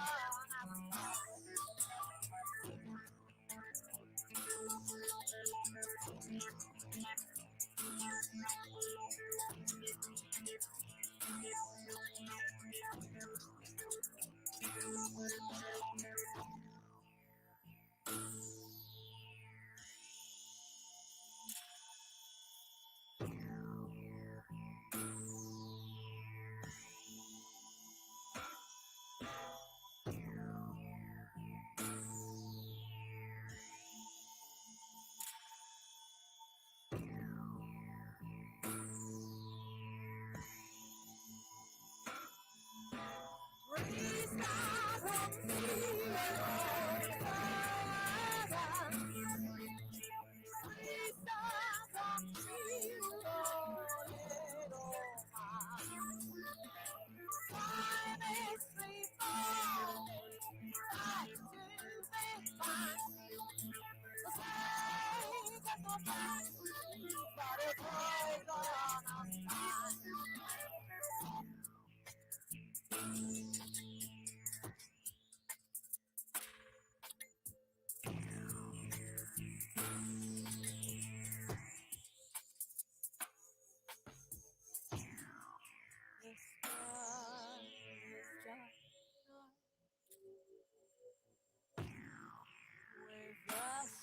Speaker 10: are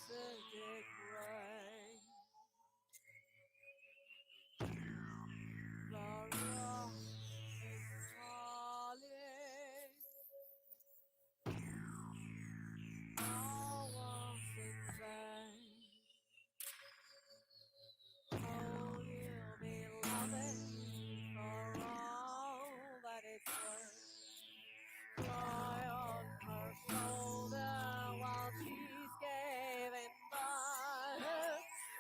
Speaker 10: Pacific rain. The rock is falling. All was in vain. Oh, you beloved, for all that it's worth. Cry on her shoulder while she's giving birth.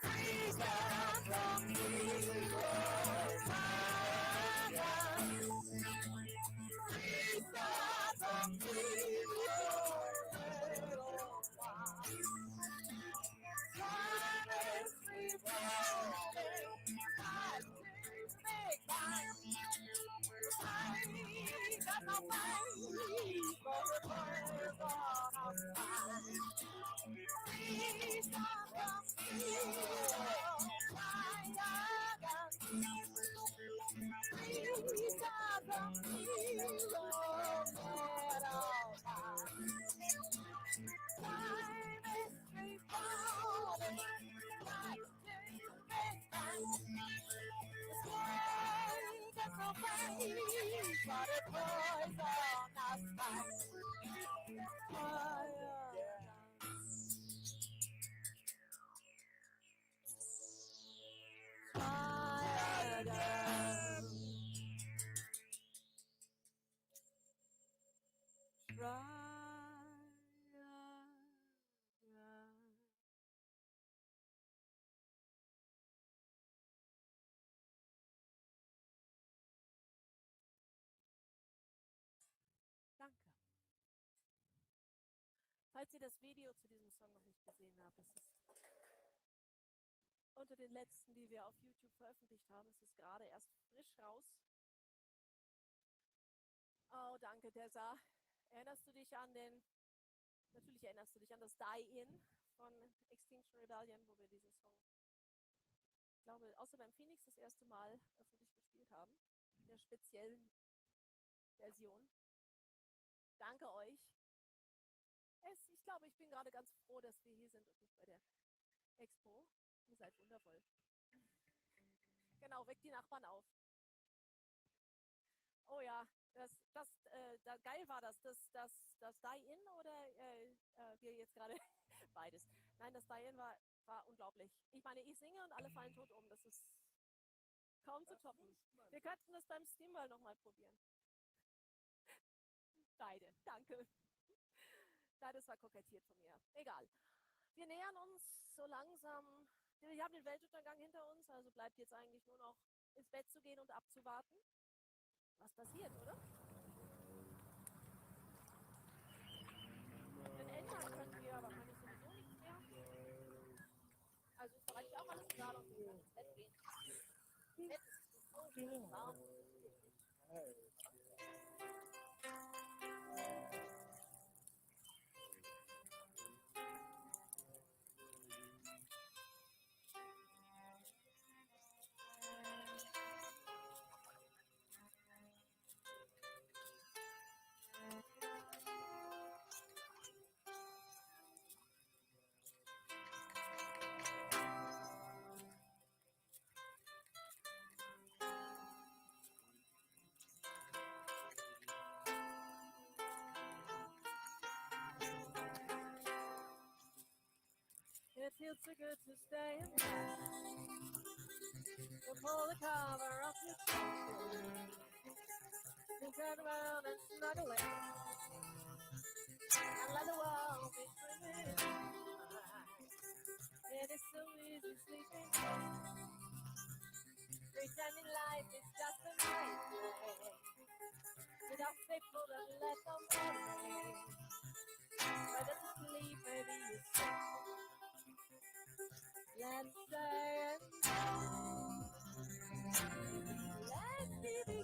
Speaker 10: Freedom from evil, freedom from evil. Time is revolving, time to make time. Got no pain for the birds on our side. Freedom from evil, freedom from evil, let all time. Time is revolving, time to make time. Got no pain for the boys on our side. Try again. Try again. Danke. Falls ihr das Video zu diesem Song noch nicht gesehen habt, es ist unter den letzten, die wir auf YouTube veröffentlicht haben. Es ist gerade erst frisch raus. Oh, danke, Tessa. Erinnerst du dich an den, natürlich erinnerst du dich an das Die-In von Extinction Rebellion, wo wir diesen Song, ich glaube, außer beim Phoenix das erste Mal öffentlich gespielt haben, in der speziellen Version. Danke euch. Ich glaube, ich bin gerade ganz froh, dass wir hier sind und nicht bei der Expo. Ihr seid wundervoll. Genau, weckt die Nachbarn auf. Oh ja, geil war das Die-In oder wir jetzt gerade beides? Nein, das Die-In war unglaublich. Ich meine, ich singe und alle fallen tot um. Das ist kaum zu toppen. Wir könnten das beim Steamworld nochmal probieren. Beide, danke. Nein, das war kokettiert von mir. Egal. Wir nähern uns so langsam. Wir haben den Weltuntergang hinter uns, also bleibt jetzt eigentlich nur noch ins Bett zu gehen und abzuwarten, was passiert, oder? Denn ändern können wir wahrscheinlich sowieso nichts mehr. Also ist für euch auch alles klar und wir können ins Bett gehen. Bett ist so schön warm. It feels so good to stay in bed. So pull the cover off your chest. And turn around and snuggle in. And let the world be swimming. It is so easy sleeping. Pretending life is just a nightmare. Without faithful and let them worry. Better to sleep, maybe you sick. Let's stay in bed. Let's be the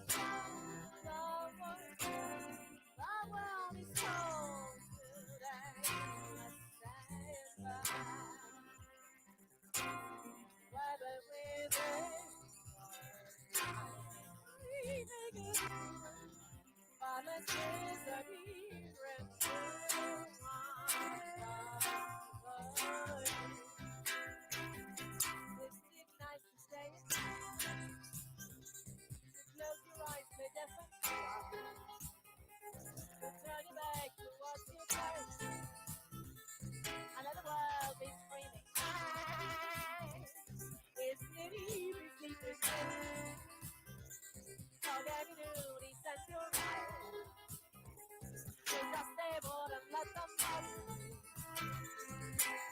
Speaker 10: world is cold today. Let's stay in bed. Weather with it. We make it. But let's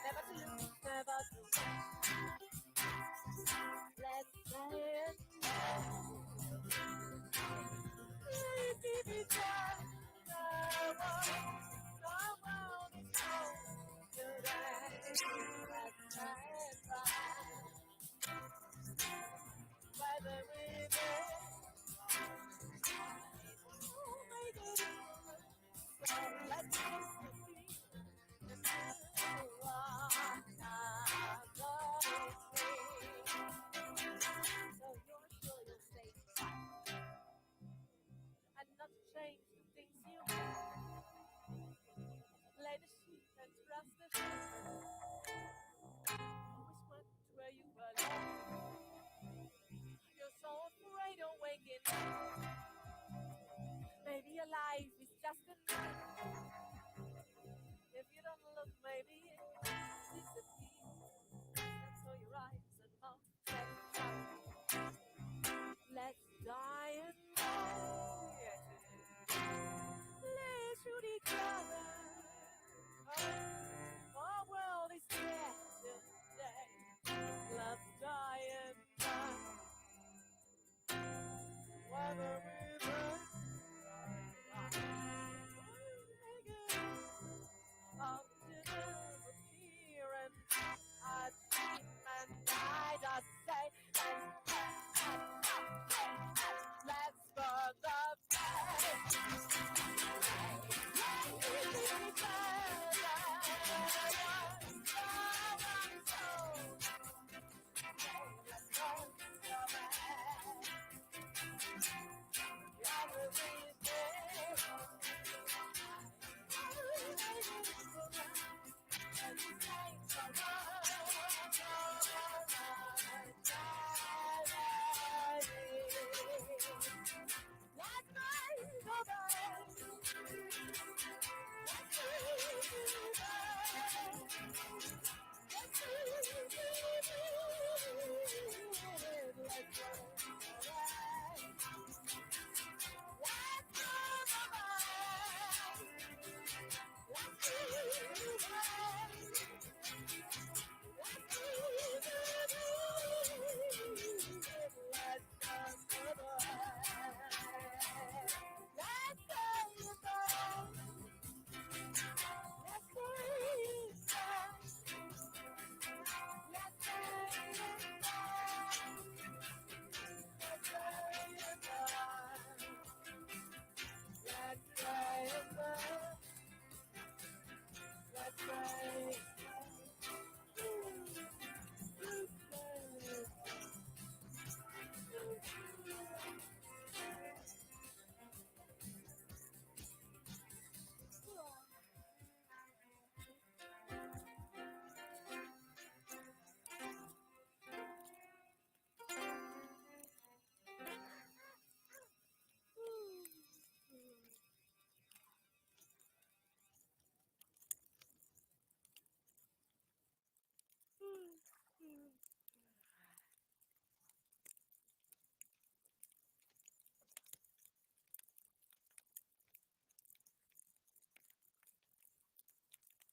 Speaker 10: Never to lose, never to let's play it. Please keep each other. The world is cold today. Let's play it right. By the river. So let's face the feet and walk another way. So you're sure you'll stay and not change the things you do. Lay the sheet and trust the sheet. Always went where you were led. You're so afraid of waking up. Maybe your life is just a night. If you don't look, maybe it disappears. And so you rise and up and shout. Let's die and die. Let's shoot each other. Our world is dead today. Let's die and die. Whether we burn up to disappear and I dream and I just say let's burn the place.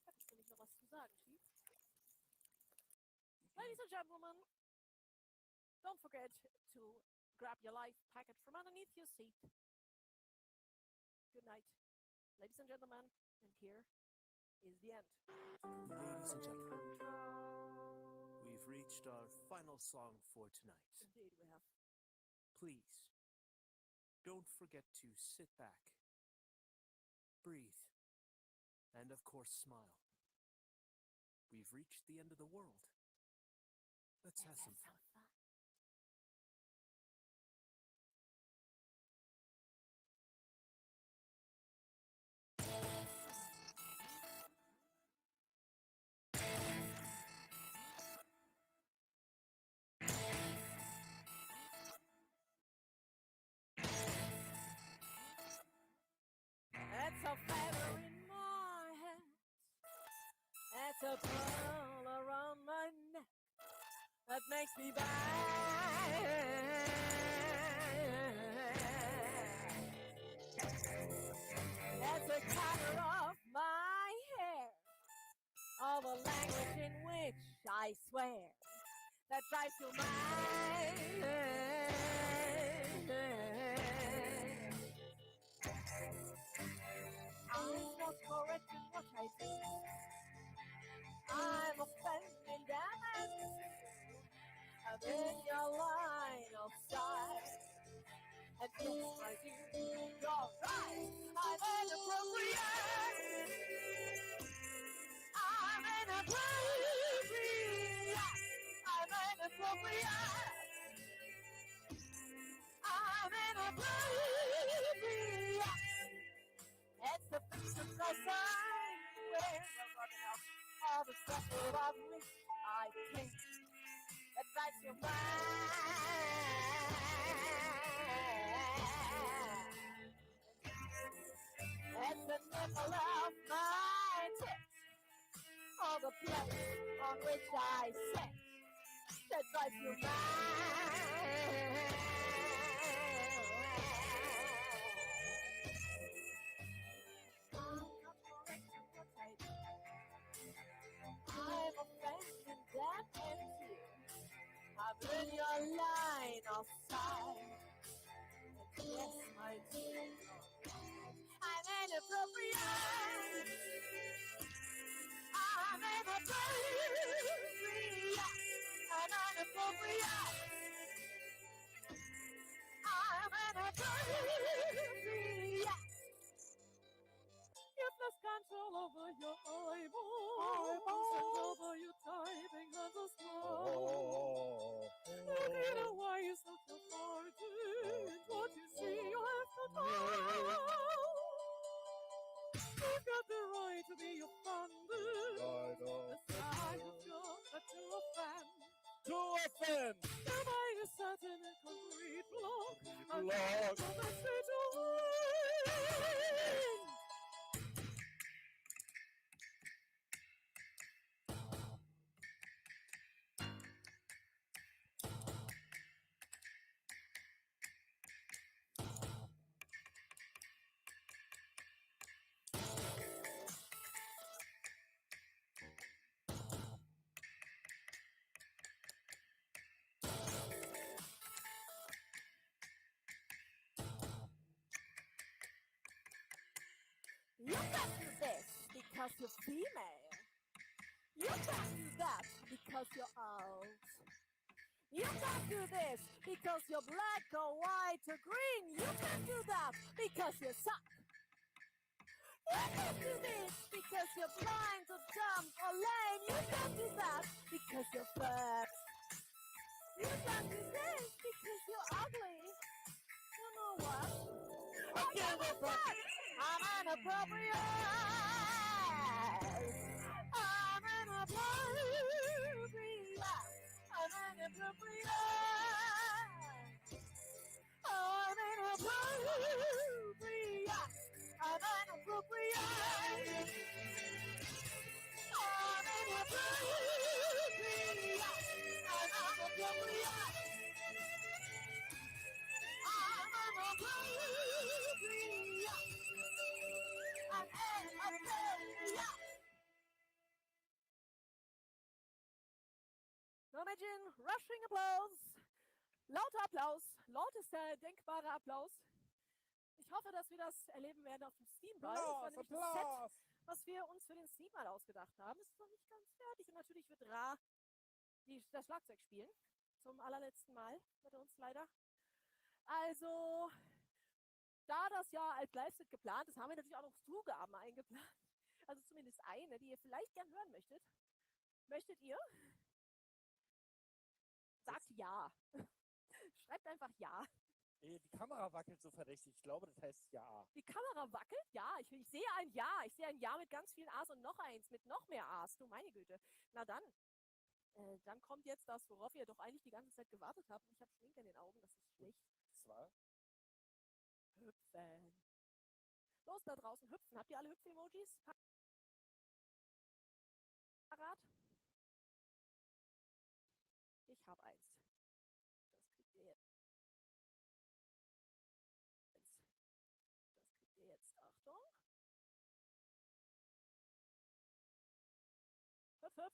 Speaker 10: Hättest du nicht noch was zu sagen, Chief? Ladies and gentlemen, don't forget to grab your life packet from underneath your seat. Good night, ladies and gentlemen, and here is the end.
Speaker 12: Ladies and gentlemen, we've reached our final song for tonight.
Speaker 10: Indeed, we have.
Speaker 12: Please, don't forget to sit back, breathe, and of course smile. We've reached the end of the world. Let's have some fun.
Speaker 10: It's a feather in my hat. It's a pearl around my neck that makes me bad. It's a color of my hair I swear, that drives you mad. I'm not correct in what I do. I'm offending that. I'm in your line of sight. And yes, I do. You're right. I'm inappropriate. I'm inappropriate. I'm inappropriate. I'm inappropriate. It's the picture I wear. All the stuff about me, I think that drives you mad. It's the nipple of my tits, or the place on which I sit, that drives you mad. I'm offended that empty. I'm in your line of sight. Yes, my dear. I'm inappropriate. I'm inappropriate. I'm inappropriate. I'm inappropriate. You've lost control over your eyeballs and over your typing on the scroll. Look at why you're so frightened. What you see, you have to tell. You've got the right to be offended. The side of your to offend. To offend. To buy a certain and concrete block. And to message away. You can't do this because you're female. You can't do that because you're old. You can't do this because you're black or white or green. You can't do that because you suck. You can't do this because you're blind or dumb or lame. You can't do that because you're fat. You can't do this because you're ugly. You know what? I give a fuck. I'm inappropriate. I'm inappropriate. I'm inappropriate. I'm inappropriate. I'm inappropriate. I'm inappropriate. I'm inappropriate. Imagine rushing applause. Lauter Applaus, lautester denkbarer Applaus. Ich hoffe, dass wir das erleben werden auf dem Steamball. Das war nämlich das Set, was wir uns für den Steamball ausgedacht haben. Es ist noch nicht ganz fertig und natürlich wird Ra das Schlagzeug spielen. Zum allerletzten Mal mit uns leider. Also, da das ja als Live-Set geplant ist, haben wir natürlich auch noch Zugaben eingeplant. Also zumindest eine, die ihr vielleicht gern hören möchtet. Möchtet ihr? Sagt ja. Schreibt einfach ja.
Speaker 9: Die Kamera wackelt so verdächtig. Ich glaube, das heißt ja.
Speaker 10: Die Kamera wackelt? Ja, ich sehe ein Ja. Ich sehe ein Ja mit ganz vielen A's und noch eins mit noch mehr A's. Du meine Güte. Na dann. Dann kommt jetzt das, worauf ihr doch eigentlich die ganze Zeit gewartet habt. Ich habe Schminke in den Augen, das ist schlecht.
Speaker 9: Zwar?
Speaker 10: Hüpfen. Los da draußen, hüpfen. Habt ihr alle Hüpf-Emojis parat? Ich habe eins. Das kriegt ihr jetzt. Das kriegt ihr jetzt. Achtung. Hüpf, hüpf.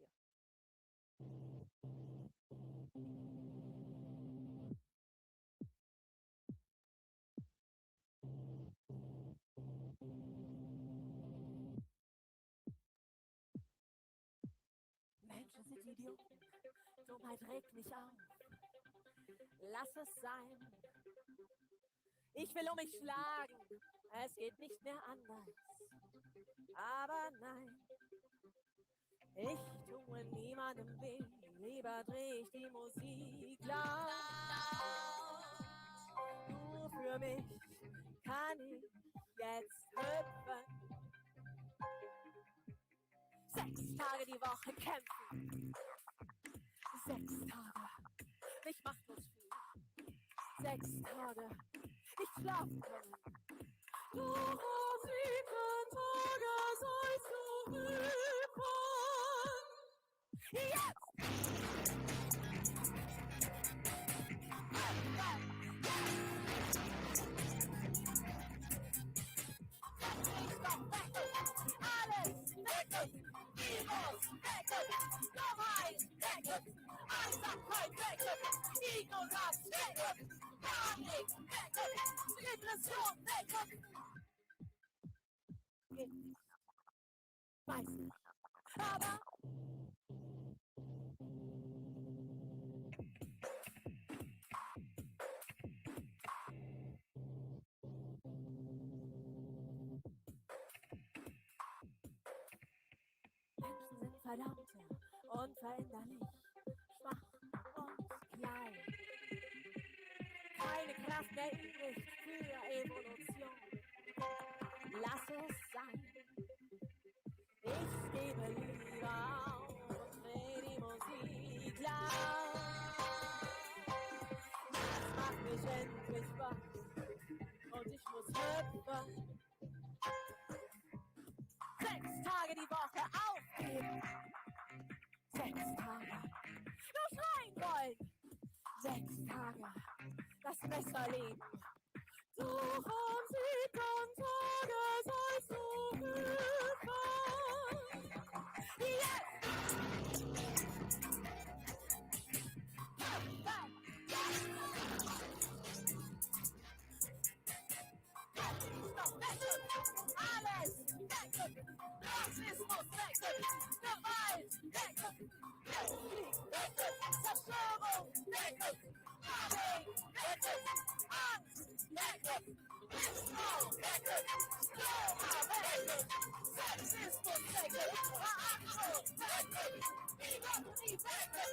Speaker 10: dir. Menschen sind Idioten. Dummheit regt mich auf. Lass es sein. Ich will um mich schlagen. Es geht nicht mehr anders. Aber nein, ich tue niemandem weh. Lieber dreh ich die Musik laut. Nur für mich kann ich jetzt hüpfen. 6 Tage die Woche kämpfen. 6 Tage mich machtlos fühlen. 6 Tage nicht schlafen können. Doch am 7. Tage sollst du hüpfen. Jetzt! Alles wecken! Virus wecken! Dummheit wecken! Einsamkeit wecken! Ignoranz wecken! Panik wecken! Depression wecken! Geht nicht. Weiß nicht. Aber Menschen sind verdammte, unveränderlich, schwach und klein. Keine Kraft mehr übrig für Evolution. Lass es sein. Ich gebe lieber auf und dreh die Musik laut. Das macht mich endlich wach und ich muss hüpfen. 6 Tage die Woche aufgeben. 6 Tage nur schreien wollen. 6 Tage das Messer leben. Doch am 7. Tage sollst du hüpfen. Jetzt! Stopp, wecken! Alles wecken! Rassismus wecken! Gewalt wecken! Krieg wecken! Zerstörung wecken! Panik wecken! Angst wecken! Missbrauch wecken! Klima wecken! Sexismus wecken! Verachtung wecken! Bigotterie wecken!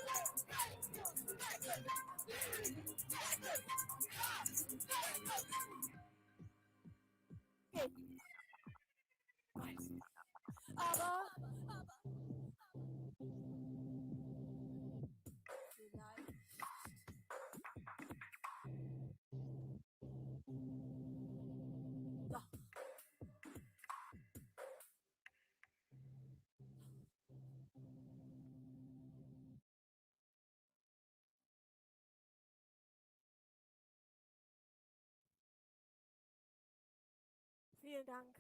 Speaker 10: Fake News wecken! Lügen wecken! Hass wecken! Geht nicht. Weiß nicht. Aber vielleicht. Doch. Vielen Dank.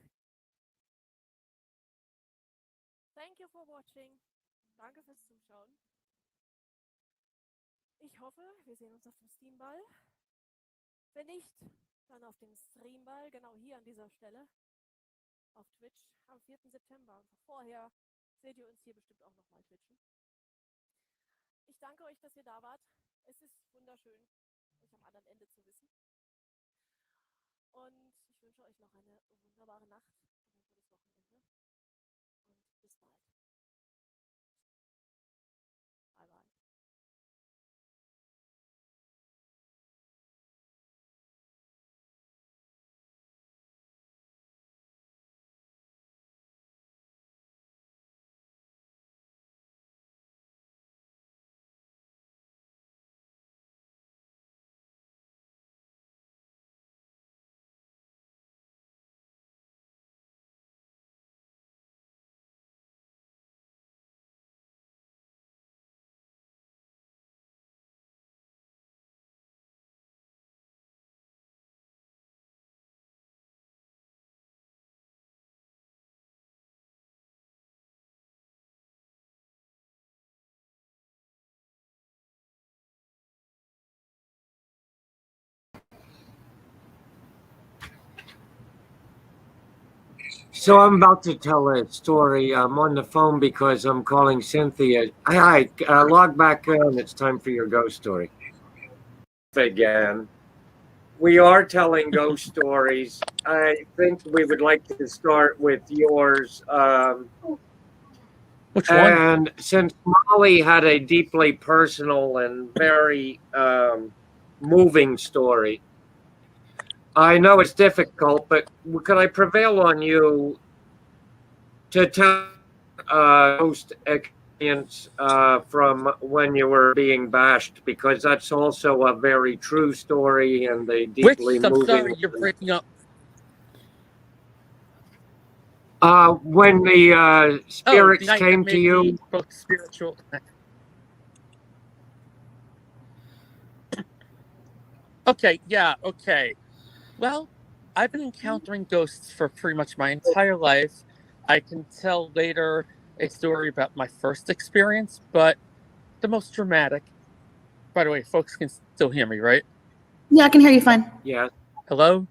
Speaker 10: Thank you for watching. Danke fürs Zuschauen. Ich hoffe, wir sehen uns auf dem Steamball. Wenn nicht, dann auf dem Streamball, genau hier an dieser Stelle. Auf Twitch am 4. September. Vorher seht ihr uns hier bestimmt auch nochmal twitchen. Ich danke euch, dass ihr da wart. Es ist wunderschön, euch am anderen Ende zu wissen. Und ich wünsche euch noch eine wunderbare Nacht und ein schönes Wochenende. Und bis bald. Bye bye.
Speaker 6: So I'm about to tell a story. I'm on the phone because I'm calling Cynthia. Hi, log back on. It's time for your ghost story. Again, we are telling ghost stories. I think we would like to start with yours.
Speaker 13: Which one?
Speaker 6: And since Molly had a deeply personal and very moving story, I know it's difficult, but could I prevail on you to tell ghost experience from when you were being bashed? Because that's also a very true story and a deeply
Speaker 13: Which? I'm
Speaker 6: moving.
Speaker 13: sorry, you're breaking up.
Speaker 6: When the spirits
Speaker 13: the night
Speaker 6: came
Speaker 13: that
Speaker 6: to
Speaker 13: made
Speaker 6: you.
Speaker 13: the book spiritual. Okay, yeah, okay. Well, I've been encountering ghosts for pretty much my entire life. I can tell later a story about my first experience, but the most dramatic. By the way, folks can still hear me, right?
Speaker 8: Yeah, I can hear you fine.
Speaker 6: Yeah.
Speaker 13: Hello?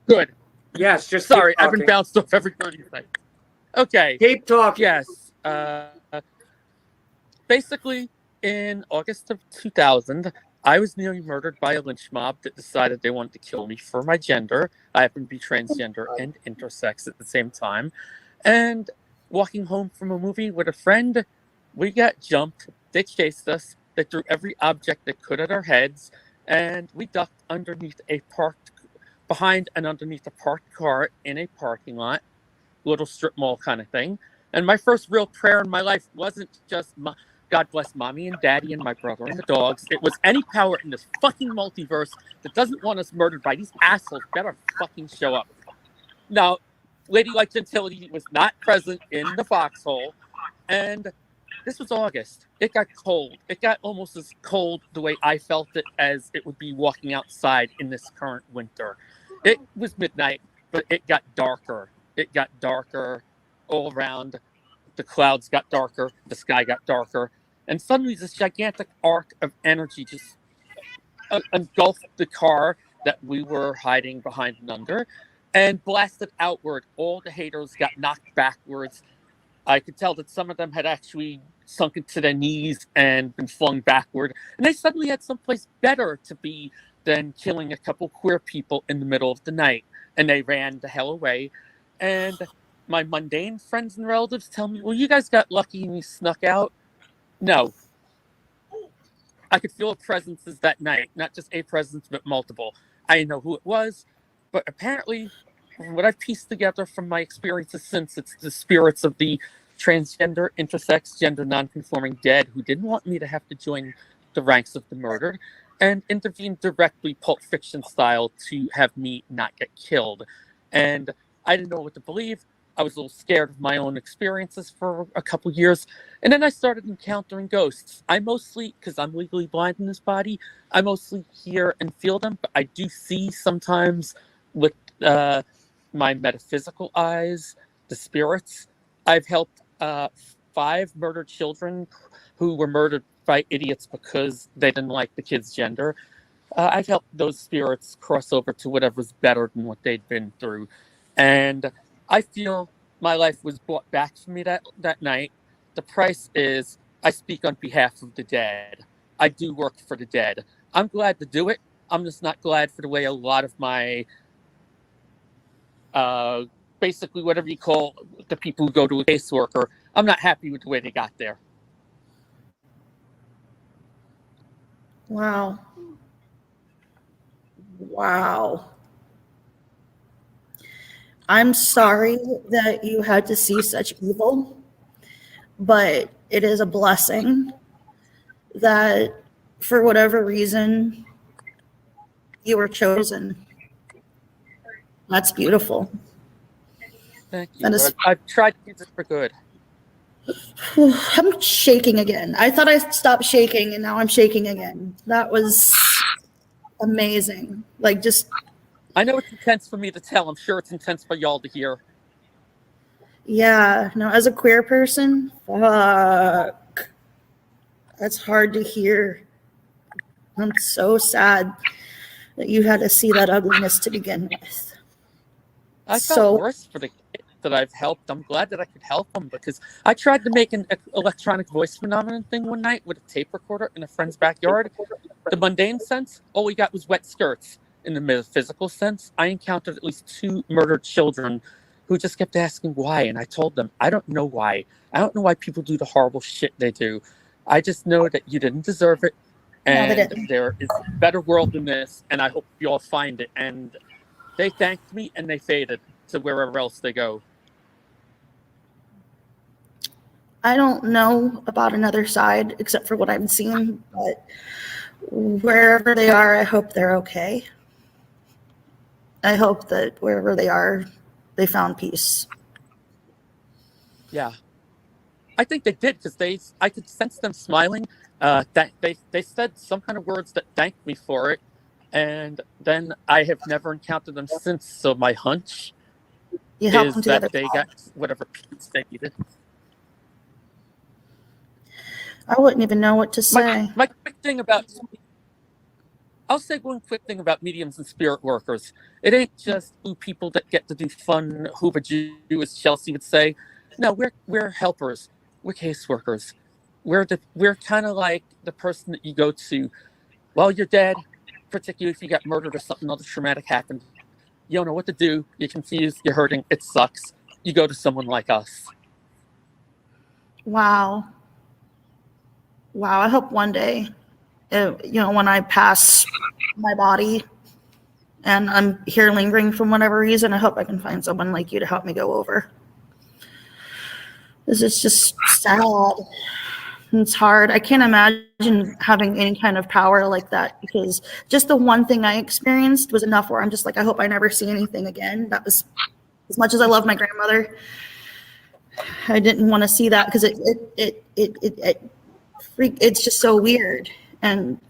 Speaker 13: Good.
Speaker 6: Yes, just
Speaker 13: sorry,
Speaker 6: keep
Speaker 13: I've been
Speaker 6: talking.
Speaker 13: bounced off every 30 seconds. Okay.
Speaker 6: Keep talking.
Speaker 13: Yes. Basically, in August of 2000, I was nearly murdered by a lynch mob that decided they wanted to kill me for my gender. I happen to be transgender and intersex at the same time. And walking home from a movie with a friend, we got jumped. They chased us. They threw every object they could at our heads. And we ducked behind and underneath a parked car in a parking lot, little strip mall kind of thing. And my first real prayer in my life wasn't just God bless mommy and daddy and my brother and the dogs. It was any power in this fucking multiverse that doesn't want us murdered by these assholes better fucking show up. Now, Ladylike Gentility was not present in the foxhole, and this was August. It got cold. It got almost as cold the way I felt it as it would be walking outside in this current winter. It was midnight, but it got darker. It got darker all around. The clouds got darker. The sky got darker. And suddenly, this gigantic arc of energy just engulfed the car that we were hiding behind and under and blasted outward. All the haters got knocked backwards. I could tell that some of them had actually sunk into their knees and been flung backward. And they suddenly had someplace better to be than killing a couple queer people in the middle of the night. And they ran the hell away. And my mundane friends and relatives tell me, well, you guys got lucky and you snuck out. No. I could feel presences that night, not just a presence, but multiple. I didn't know who it was, but apparently, from what I've pieced together from my experiences since, it's the spirits of the transgender, intersex, gender nonconforming dead who didn't want me to have to join the ranks of the murdered and intervened directly, Pulp Fiction style, to have me not get killed. And I didn't know what to believe. I was a little scared of my own experiences for a couple years. And then I started encountering ghosts. I mostly, because I'm legally blind in this body, I mostly hear and feel them, but I do see sometimes with my metaphysical eyes, the spirits. I've helped 5 murdered children who were murdered by idiots because they didn't like the kid's gender. I've helped those spirits cross over to whatever's better than what they'd been through. And I feel my life was brought back to me that night. The price is I speak on behalf of the dead. I do work for the dead. I'm glad to do it. I'm just not glad for the way a lot of my basically whatever you call the people who go to a caseworker, I'm not happy with the way they got there.
Speaker 8: Wow. Wow. I'm sorry that you had to see such evil, but it is a blessing that for whatever reason you were chosen. That's beautiful.
Speaker 13: Thank you.
Speaker 8: That is,
Speaker 13: I've tried to do this for good.
Speaker 8: I'm shaking again. I thought I stopped shaking and now I'm shaking again. That was amazing. Like, just,
Speaker 13: I know it's intense for me to tell. I'm sure it's intense for y'all to hear.
Speaker 8: yeah, no, as a queer person, fuck. That's hard to hear. I'm so sad that you had to see that ugliness to begin with.
Speaker 13: I
Speaker 8: So-
Speaker 13: felt worse for the kid. that I've helped, I'm glad that I could help them, because I tried to make an electronic voice phenomenon thing one night with a tape recorder in a friend's backyard. The mundane sense, all we got was wet skirts. In the metaphysical sense, I encountered at least 2 murdered children who just kept asking why, and I told them, I don't know why. I don't know why people do the horrible shit they do. I just know that you didn't deserve it,
Speaker 8: No, they
Speaker 13: and
Speaker 8: didn't.
Speaker 13: there is a better world than this, and I hope you all find it. And they thanked me, and they faded to wherever else they go.
Speaker 8: I don't know about another side except for what I've seen, but wherever they are, I hope they're okay. I hope that wherever they are, they found peace.
Speaker 13: Yeah, I think they did, because I could sense them smiling. That they said some kind of words that thanked me for it, and then I have never encountered them since. So my hunch
Speaker 8: You help
Speaker 13: is
Speaker 8: them to the
Speaker 13: that
Speaker 8: other
Speaker 13: they
Speaker 8: side.
Speaker 13: got whatever peace they needed.
Speaker 8: I wouldn't even know what to say.
Speaker 13: My quick thing about I'll say one quick thing about mediums and spirit workers. It ain't just people that get to do fun hoobajoo, as Chelsea would say. No, we're helpers. We're caseworkers. We're kind of like the person that you go to while you're dead, particularly if you got murdered or something other traumatic happened. You don't know what to do. You're confused. You're hurting. It sucks. You go to someone like us.
Speaker 8: Wow. Wow. I hope one day, when I pass my body and I'm here lingering for whatever reason, I hope I can find someone like you to help me go over. This is just sad. It's hard. I can't imagine having any kind of power like that, because just the one thing I experienced was enough where I'm just like, I hope I never see anything again. That was, as much as I love my grandmother, I didn't want to see that, because it's just so weird. And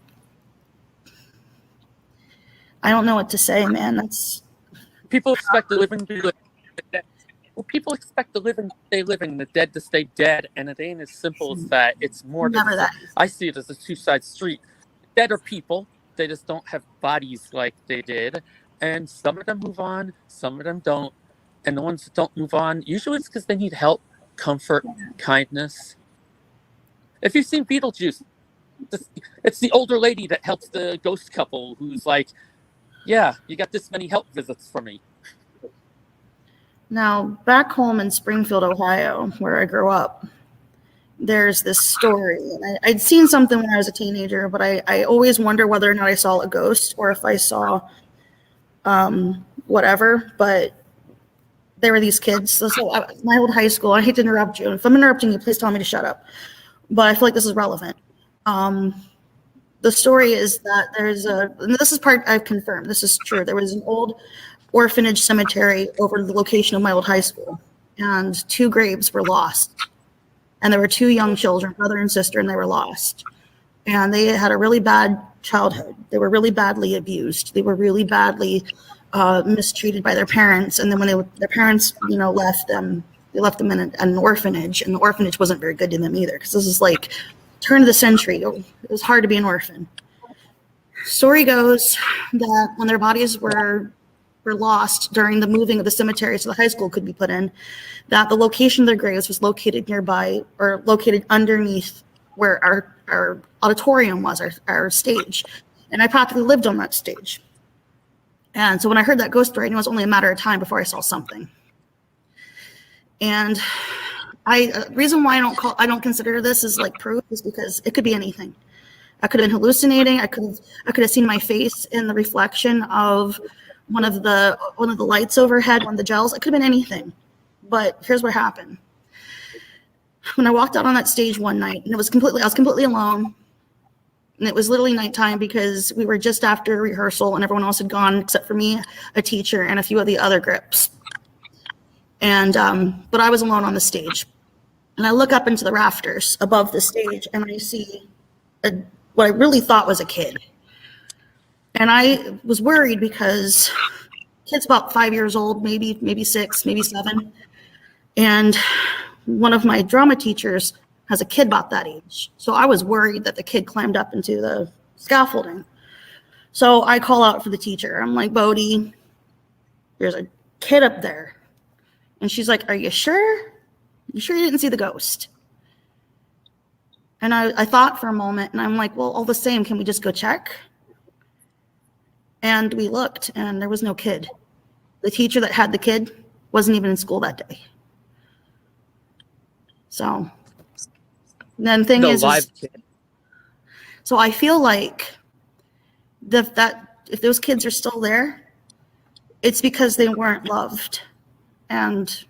Speaker 8: I don't know what to say, man. That's
Speaker 13: People expect the living to be living. Well, people expect the living to stay living, the dead to stay dead, and it ain't as simple as that. It's more than
Speaker 8: never that.
Speaker 13: I see it as a two-side street. Dead are people. They just don't have bodies like they did. And some of them move on, some of them don't. And the ones that don't move on, usually it's because they need help, comfort, kindness. If you've seen Beetlejuice, it's the older lady that helps the ghost couple who's like, yeah, you got this many help visits from me.
Speaker 8: Now, back home in Springfield, Ohio, where I grew up, there's this story. And I'd seen something when I was a teenager, but I always wonder whether or not I saw a ghost or if I saw whatever. But there were these kids. So my old high school, I hate to interrupt you. If I'm interrupting you, please tell me to shut up. But I feel like this is relevant. The story is that and this is part I've confirmed, this is true. There was an old orphanage cemetery over the location of my old high school, and 2 graves were lost. And there were 2 young children, brother and sister, and they were lost. And they had a really bad childhood. They were really badly abused. They were really badly mistreated by their parents. And then when their parents, left them, they left them in an orphanage, and the orphanage wasn't very good to them either, because this is like turn of the century. It was hard to be an orphan. Story goes that when their bodies were lost during the moving of the cemetery so the high school could be put in, that the location of their graves was located nearby, or located underneath where our auditorium was, our stage. And I practically lived on that stage. And so when I heard that ghost story, I knew it was only a matter of time before I saw something. And reason why I don't consider this as like proof is because it could be anything. I could have been hallucinating. I could have seen my face in the reflection of one of the lights overhead, one of the gels. It could have been anything. But here's what happened. When I walked out on that stage one night, and I was completely alone, and it was literally nighttime because we were just after rehearsal and everyone else had gone except for me, a teacher, and a few of the other grips. And but I was alone on the stage. And I look up into the rafters above the stage, and I see what I really thought was a kid. And I was worried because kid's about 5 years old, maybe 6, maybe 7. And one of my drama teachers has a kid about that age. So I was worried that the kid climbed up into the scaffolding. So I call out for the teacher. I'm like, Bodie, there's a kid up there. And she's like, are you sure? You sure you didn't see the ghost? And I thought for a moment, and I'm like, well, all the same, can we just go check? And we looked, and there was no kid. The teacher that had the kid wasn't even in school that day. So then the thing
Speaker 13: No
Speaker 8: is
Speaker 13: live kid.
Speaker 8: so I feel like that if those kids are still there, it's because they weren't loved. And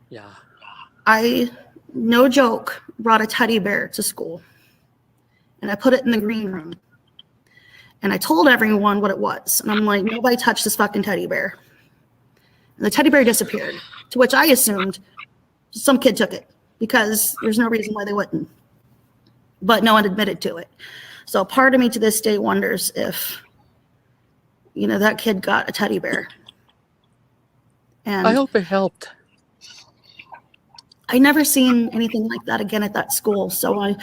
Speaker 13: Yeah.
Speaker 8: I, no joke, brought a teddy bear to school. And I put it in the green room. And I told everyone what it was. And I'm like, nobody touch this fucking teddy bear. And the teddy bear disappeared, to which I assumed some kid took it because there's no reason why they wouldn't. But no one admitted to it. So part of me to this day wonders if, you know, that kid got a teddy bear. And
Speaker 13: I hope it helped.
Speaker 8: I never seen anything like that again at that school. So I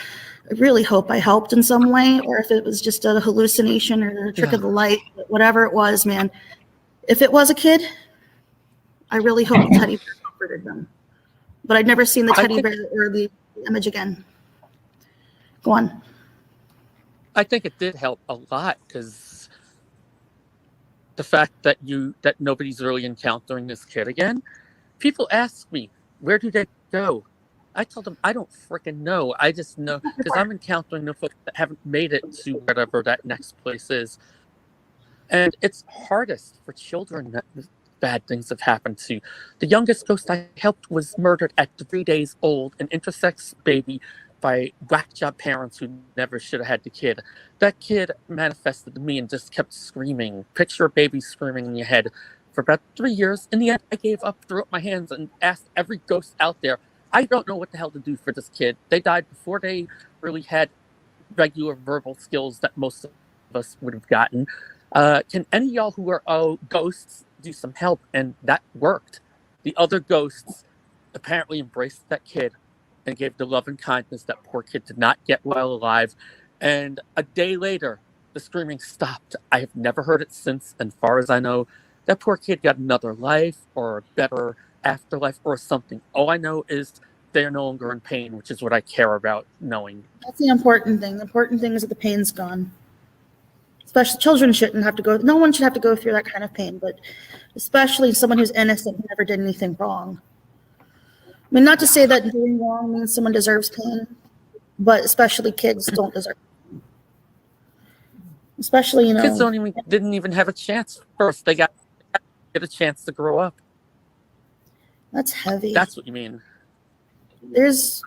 Speaker 8: really hope I helped in some way, or if it was just a hallucination or a trick of the light, whatever it was, man. If it was a kid, I really hope the teddy bear comforted them. But I'd never seen the teddy bear or the image again. Go on.
Speaker 13: I think it did help a lot because the fact that nobody's really encountering this kid again. People ask me, where do they go? I told them I don't freaking know. I just know because I'm encountering the folks that haven't made it to whatever that next place is. And it's hardest for children that bad things have happened to. The youngest ghost I helped was murdered at 3 days old, an intersex baby by whack job parents who never should have had the kid. That kid manifested to me and just kept screaming. Picture a baby screaming in your head. For about 3 years, in the end, I gave up, threw up my hands, and asked every ghost out there, I don't know what the hell to do for this kid. They died before they really had regular verbal skills that most of us would have gotten. Can any of y'all who are ghosts do some help? And that worked. The other ghosts apparently embraced that kid and gave the love and kindness that poor kid did not get well alive. And a day later, the screaming stopped. I have never heard it since, and as far as I know, that poor kid got another life or a better afterlife or something. All I know is they are no longer in pain, which is what I care about knowing.
Speaker 8: That's the important thing. The important thing is that the pain's gone. Especially children shouldn't have to go. No one should have to go through that kind of pain, but especially someone who's innocent who never did anything wrong. I mean, not to say that doing wrong means someone deserves pain, but especially kids don't deserve pain. Especially, you know,
Speaker 13: kids didn't even have a chance first. They got a chance to grow up.
Speaker 8: That's heavy.
Speaker 13: That's what you mean.
Speaker 8: There's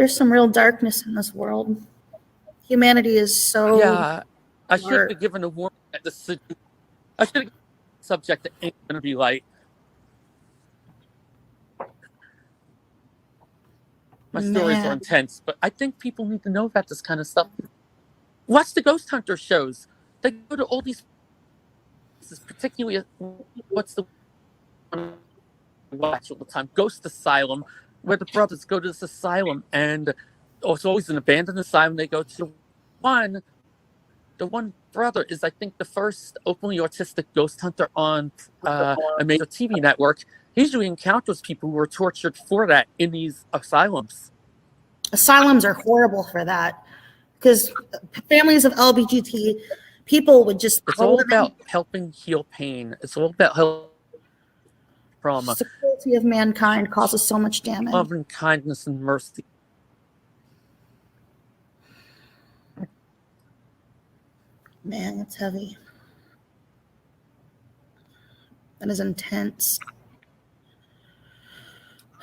Speaker 8: some real darkness in this world. Humanity is so.
Speaker 13: Yeah, I should have given a warning at I should have given the subject that ain't gonna be light. My stories are intense, but I think people need to know about this kind of stuff. Watch the ghost hunter shows. They go to all these places, particularly what's the one I watch all the time? Ghost Asylum, where the brothers go to this asylum, and it's always an abandoned asylum they go to. The one brother is, I think, the first openly autistic ghost hunter on a major TV network. He usually encounters people who are tortured for that in these asylums.
Speaker 8: Asylums are horrible for that because families of LGBT people would just.
Speaker 13: It's all about helping heal pain. It's all about help from
Speaker 8: the cruelty of mankind causes so much damage.
Speaker 13: Love and kindness and mercy.
Speaker 8: Man, that's heavy. That is intense.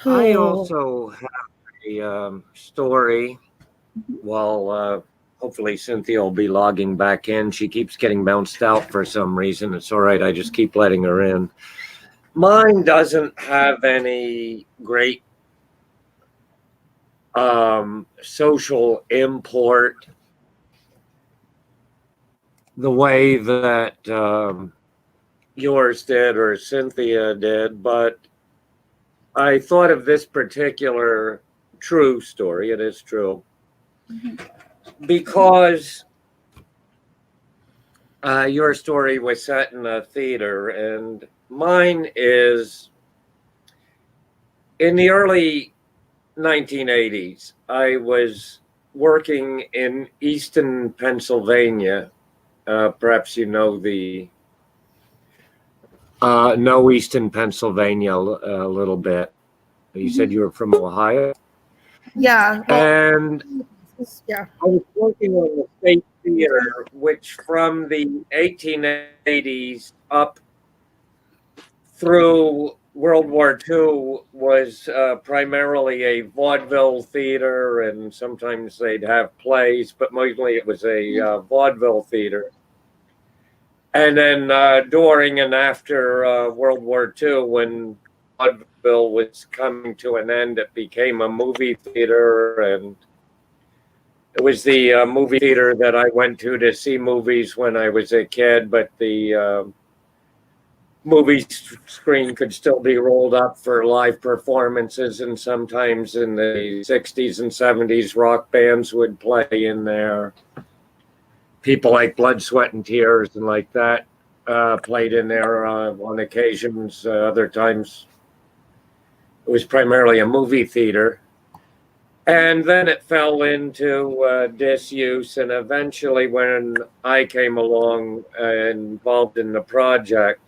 Speaker 14: I also have a story. Well, hopefully Cynthia will be logging back in. She keeps getting bounced out for some reason. It's all right. I just keep letting her in. Mine doesn't have any great social import the way that yours did or Cynthia did, but I thought of this particular true story. It is true. Because your story was set in a theater, and mine is in the early 1980s, I was working in Easton, Pennsylvania. Perhaps you know Easton, Pennsylvania a little bit. You said you were from Ohio?
Speaker 8: Yeah.
Speaker 14: And
Speaker 8: yeah.
Speaker 14: I was working on the State Theater, which from the 1880s up through World War II was primarily a vaudeville theater, and sometimes they'd have plays, but mostly it was a vaudeville theater. And then during and after World War II, when vaudeville was coming to an end, it became a movie theater, and it was the movie theater that I went to see movies when I was a kid, but the movie screen could still be rolled up for live performances, and sometimes in the 60s and 70s, rock bands would play in there. People like Blood, Sweat, and Tears and like that played in there on occasions. Other times it was primarily a movie theater. And then it fell into disuse, and eventually when I came along involved in the project,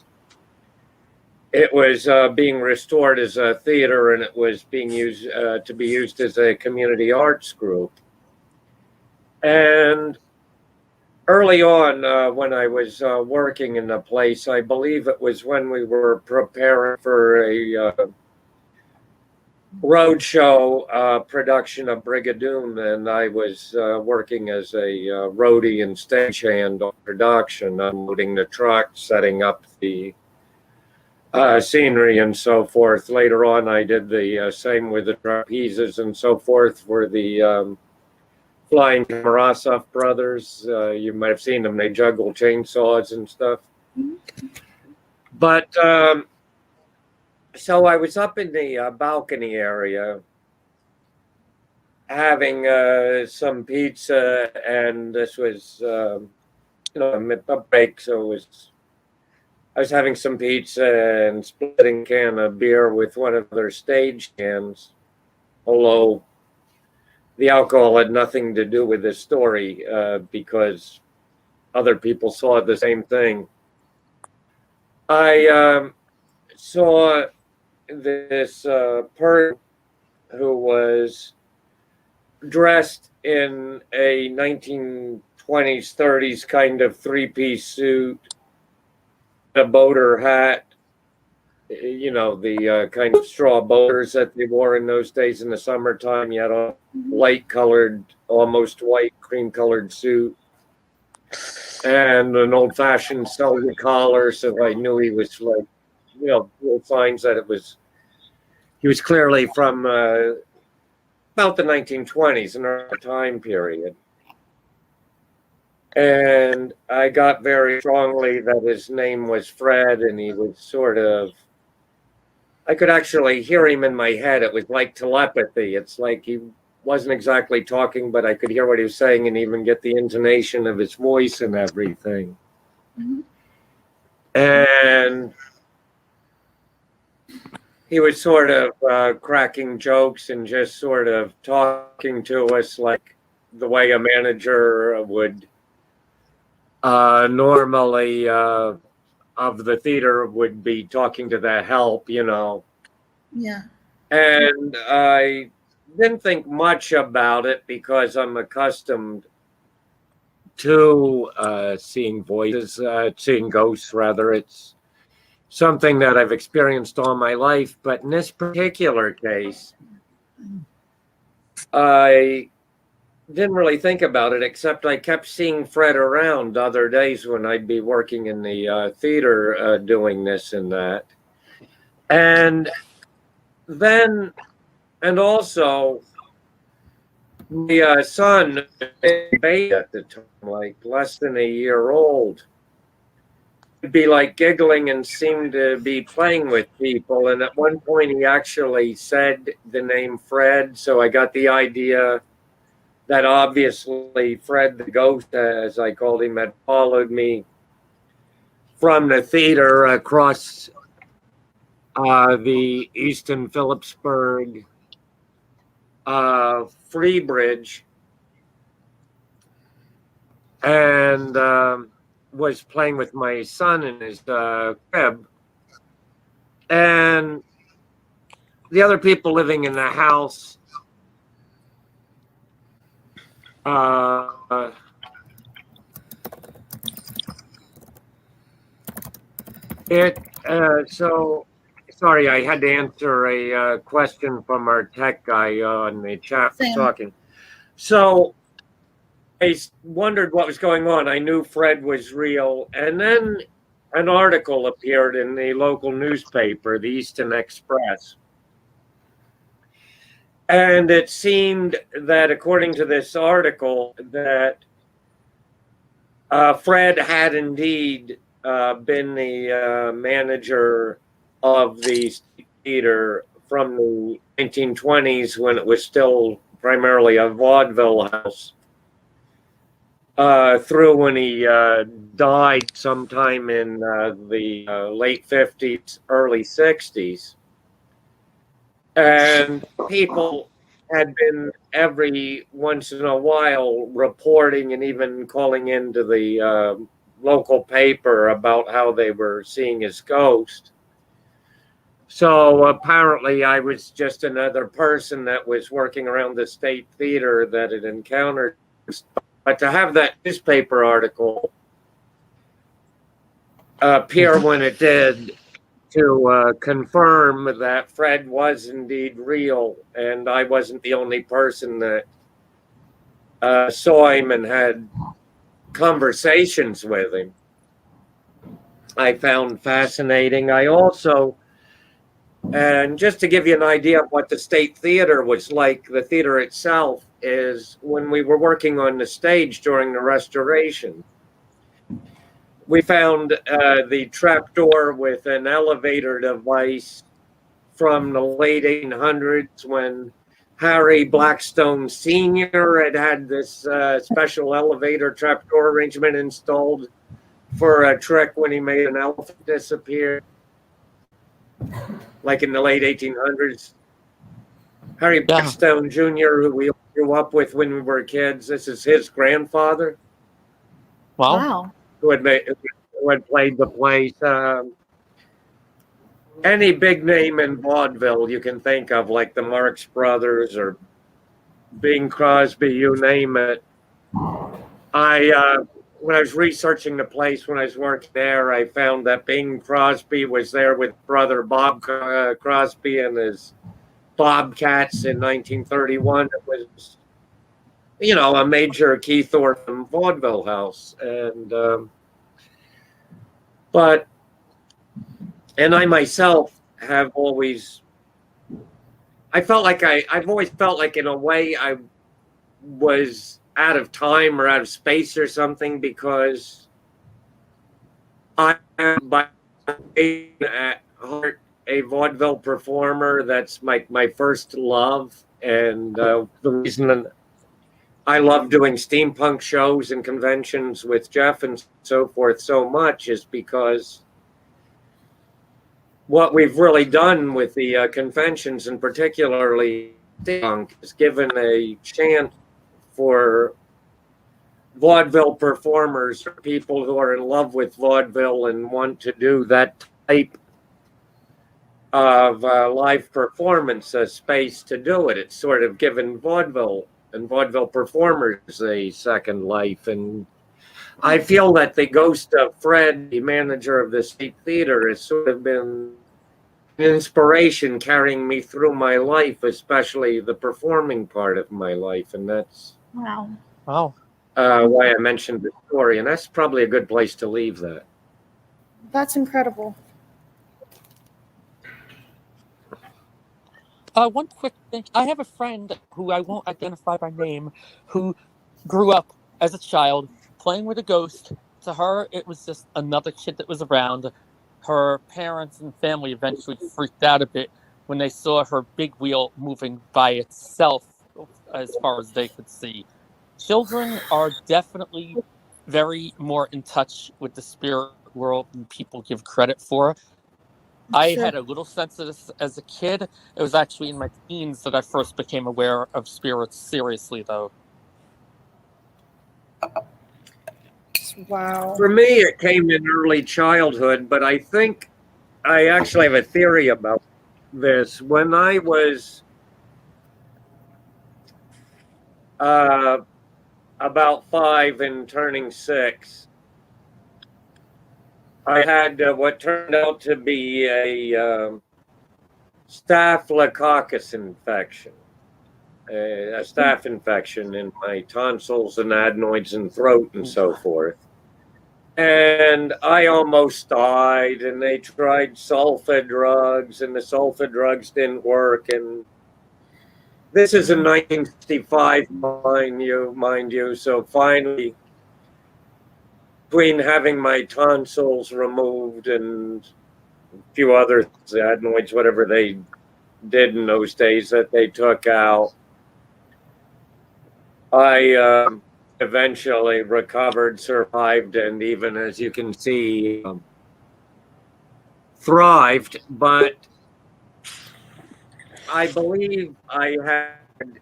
Speaker 14: it was being restored as a theater, and it was being used to be used as a community arts group. And early on, when I was working in the place, I believe it was when we were preparing for a roadshow production of Brigadoon, and I was working as a roadie and stagehand on production, unloading the truck, setting up the scenery and so forth. Later on, I did the same with the trapezes and so forth for the Flying Kamarasov brothers. You might have seen them. They juggle chainsaws and stuff. But so I was up in the balcony area having some pizza, and this was a break, so I was having some pizza and splitting a can of beer with one of their stage hands, although the alcohol had nothing to do with the story because other people saw the same thing. I saw this person who was dressed in a 1920s, 30s kind of three-piece suit, a boater hat, the kind of straw boaters that they wore in those days in the summertime. You had a light-colored, almost white, cream-colored suit, and an old-fashioned silver collar. So I knew he was like, signs that he was clearly from about the 1920s, in our time period. And I got very strongly that his name was Fred, and he was sort of, I could actually hear him in my head. It was like telepathy. It's like he wasn't exactly talking, but I could hear what he was saying and even get the intonation of his voice and everything. And he was sort of cracking jokes and just sort of talking to us like the way a manager would normally of the theater would be talking to the help,
Speaker 8: Yeah.
Speaker 14: And I didn't think much about it because I'm accustomed to seeing voices, seeing ghosts, rather. It's something that I've experienced all my life. But in this particular case, I didn't really think about it, except I kept seeing Fred around other days when I'd be working in the theater doing this and that. And then, and also, my son, baby at the time, like less than a year old, would be like giggling and seemed to be playing with people. And at one point, he actually said the name Fred. So I got the idea that obviously Fred the ghost, as I called him, had followed me from the theater across the Easton Phillipsburg Free Bridge, and was playing with my son in his crib. And the other people living in the house so sorry, I had to answer a question from our tech guy on the chat for
Speaker 8: Same.
Speaker 14: talking. So I wondered what was going on. I knew Fred was real, and then an article appeared in the local newspaper, the Easton Express. And it seemed that, according to this article, that Fred had indeed been the manager of the theater from the 1920s, when it was still primarily a vaudeville house, through when he died sometime in the late 50s, early 60s. And people had been every once in a while reporting and even calling into the local paper about how they were seeing his ghost. So apparently I was just another person that was working around the State Theater that had encountered. But to have that newspaper article appear when it did, to confirm that Fred was indeed real, and I wasn't the only person that saw him and had conversations with him, I found fascinating. I also, and just to give you an idea of what the State Theater was like, the theater itself, is when we were working on the stage during the restoration, we found the trapdoor with an elevator device from the late 1800s, when Harry Blackstone Sr. had this special elevator trapdoor arrangement installed for a trick when he made an elephant disappear, like in the late 1800s. Harry Blackstone Jr., who we grew up with when we were kids, this is his grandfather.
Speaker 8: Wow.
Speaker 14: Who had played the place. Any big name in vaudeville you can think of, like the Marx Brothers or Bing Crosby, you name it. When I was researching the place, when I was working there, I found that Bing Crosby was there with brother Bob Crosby and his Bobcats in 1931. It was, a major Keith Thornton vaudeville house. And and I myself have always, I've always felt like in a way I was out of time or out of space or something, because I am by at heart a vaudeville performer. That's my first love. And the reason I love doing steampunk shows and conventions with Jeff and so forth so much is because what we've really done with the conventions, and particularly steampunk, is given a chance for vaudeville performers, or people who are in love with vaudeville and want to do that type of live performance, a space to do it. It's sort of given vaudeville and vaudeville performers a second life. And I feel that the ghost of Fred, the manager of the State Theater, has sort of been an inspiration carrying me through my life, especially the performing part of my life. And that's
Speaker 8: Wow.
Speaker 14: Why I mentioned the story. And that's probably a good place to leave that.
Speaker 8: That's incredible.
Speaker 13: One quick thing. I have a friend who I won't identify by name, who grew up as a child playing with a ghost. To her, it was just another kid that was around. Her parents and family eventually freaked out a bit when they saw her big wheel moving by itself as far as they could see. Children are definitely very more in touch with the spirit world than people give credit for. I
Speaker 8: Sure.
Speaker 13: had a little sense of this as a kid. It was actually in my teens that I first became aware of spirits seriously, though.
Speaker 8: Wow.
Speaker 14: For me, it came in early childhood, but I think I actually have a theory about this. When I was about 5 and turning 6, I had what turned out to be a staphylococcus infection, a staph infection in my tonsils and adenoids and throat and so forth. And I almost died, and they tried sulfa drugs, and the sulfa drugs didn't work. And this is in 1965, mind you. So finally, between having my tonsils removed and a few other adenoids, whatever they did in those days that they took out, I eventually recovered, survived, and even, as you can see, thrived. But I believe I had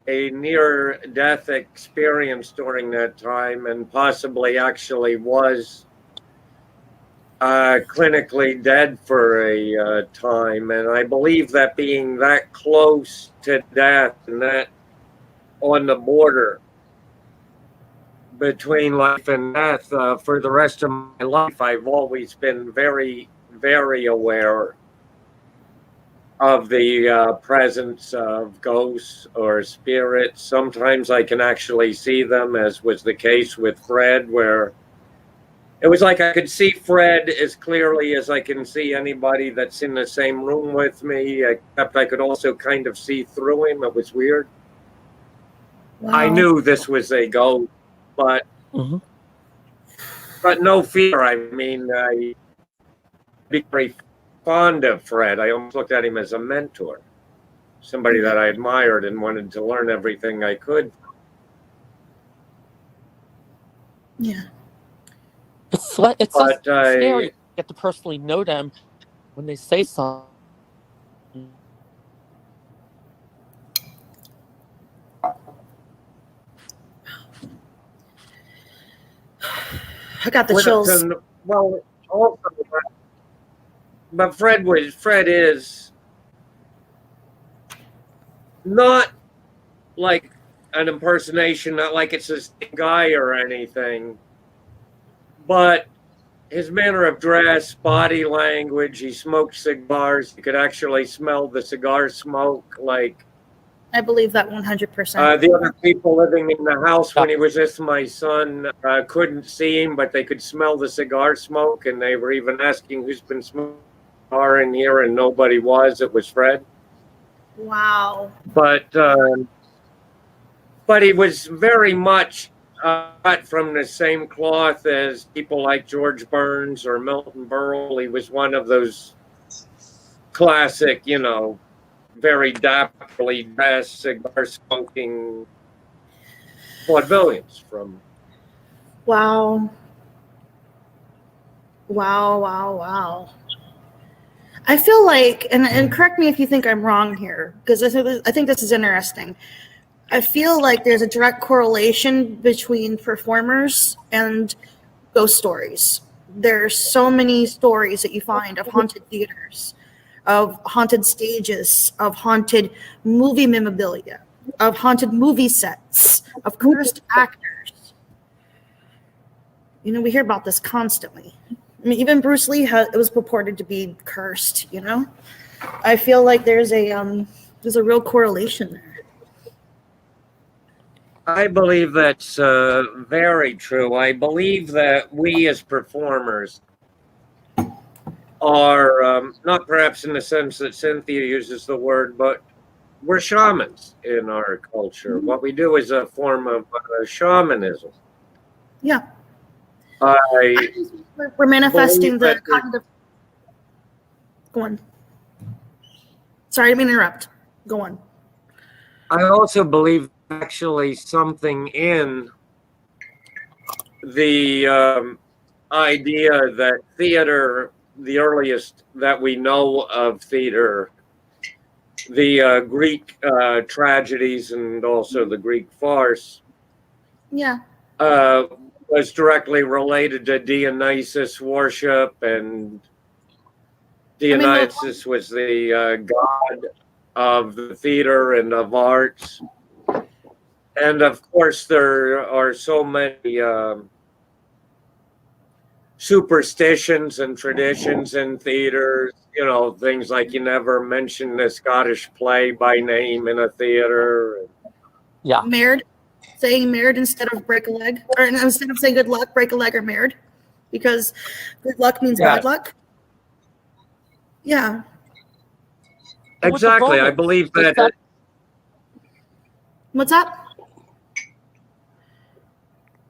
Speaker 14: a near-death experience during that time, and possibly actually was clinically dead for a time. And I believe that being that close to death and that on the border between life and death for the rest of my life, I've always been very, very aware of the presence of ghosts or spirits. Sometimes I can actually see them, as was the case with Fred, where it was like I could see Fred as clearly as I can see anybody that's in the same room with me, except I could also kind of see through him. It was weird.
Speaker 8: Wow.
Speaker 14: I knew this was a ghost, but no fear. I mean, I'd be very fond of Fred. I almost looked at him as a mentor, somebody that I admired and wanted to learn everything I could.
Speaker 8: Yeah.
Speaker 13: It's so scary to get to personally know them when they say something.
Speaker 8: I got the chills.
Speaker 14: Well, also, but Fred is not like an impersonation, not like it's this guy or anything, but his manner of dress, body language, he smoked cigars. You could actually smell the cigar smoke. Like,
Speaker 8: I believe that 100%.
Speaker 14: the other people living in the house when he was with my son couldn't see him, but they could smell the cigar smoke, and they were even asking who's been smoking a cigar in here, and nobody was. It was Fred.
Speaker 8: Wow.
Speaker 14: But he was very much cut from the same cloth as people like George Burns or Milton Berle. He was one of those classic, very dapperly dressed, cigar smoking vaudevillians from.
Speaker 8: Wow. Wow. I feel like, and correct me if you think I'm wrong here, because I think this is interesting. I feel like there's a direct correlation between performers and ghost stories. There's so many stories that you find of haunted theaters, of haunted stages, of haunted movie memorabilia, of haunted movie sets, of cursed actors. We hear about this constantly. I mean, even Bruce Lee it was purported to be cursed. I feel like there's a real correlation there.
Speaker 14: I believe that's very true. I believe that we as performers are not perhaps in the sense that Cynthia uses the word, but we're shamans in our culture. What we do is a form of shamanism.
Speaker 8: Yeah. We're manifesting the cognitive. Go on. Sorry, I didn't mean to interrupt. Go on.
Speaker 14: I also believe actually something in the idea that theater the earliest that we know of theater, the Greek tragedies and also the Greek farce,
Speaker 8: Yeah.
Speaker 14: was directly related to Dionysus worship, and Dionysus was the god of the theater and of arts. And of course, there are so many superstitions and traditions in theaters. You know, things like you never mention the Scottish play by name in a theater.
Speaker 13: Yeah.
Speaker 8: Married, saying married instead of break a leg, or instead of saying good luck, break a leg or married, because good luck means
Speaker 14: Yes.
Speaker 8: bad luck. Yeah.
Speaker 14: Exactly. I believe that.
Speaker 8: What's that?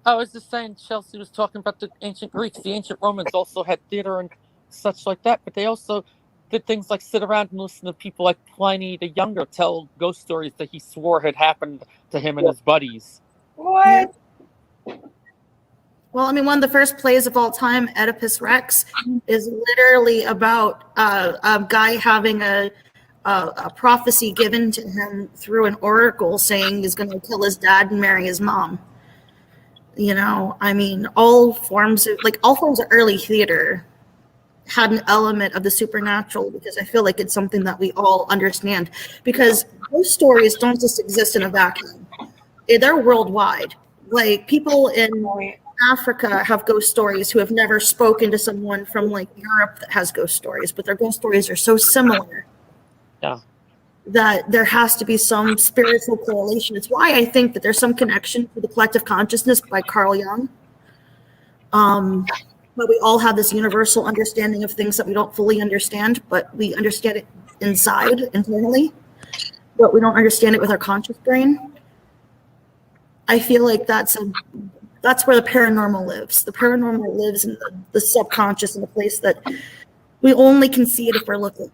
Speaker 13: I was just saying, Chelsea was talking about the ancient Greeks. The ancient Romans also had theater and such like that, but they also did things like sit around and listen to people like Pliny the Younger tell ghost stories that he swore had happened to him and his buddies.
Speaker 8: What? Well, I mean, one of the first plays of all time, Oedipus Rex, is literally about a guy having a prophecy given to him through an oracle saying he's going to kill his dad and marry his mom. You know, I mean, all forms of early theater had an element of the supernatural, because I feel like it's something that we all understand, because those stories don't just exist in a vacuum. They're worldwide. Like, people in Africa have ghost stories who have never spoken to someone from like Europe that has ghost stories, but their ghost stories are so similar.
Speaker 13: Yeah.
Speaker 8: That there has to be some spiritual correlation. It's why I think that there's some connection to the collective consciousness by Carl Jung. But we all have this universal understanding of things that we don't fully understand, but we understand it inside, internally, but we don't understand it with our conscious brain. I feel like that's where the paranormal lives. The paranormal lives in the subconscious, in a place that we only can see it if we're looking.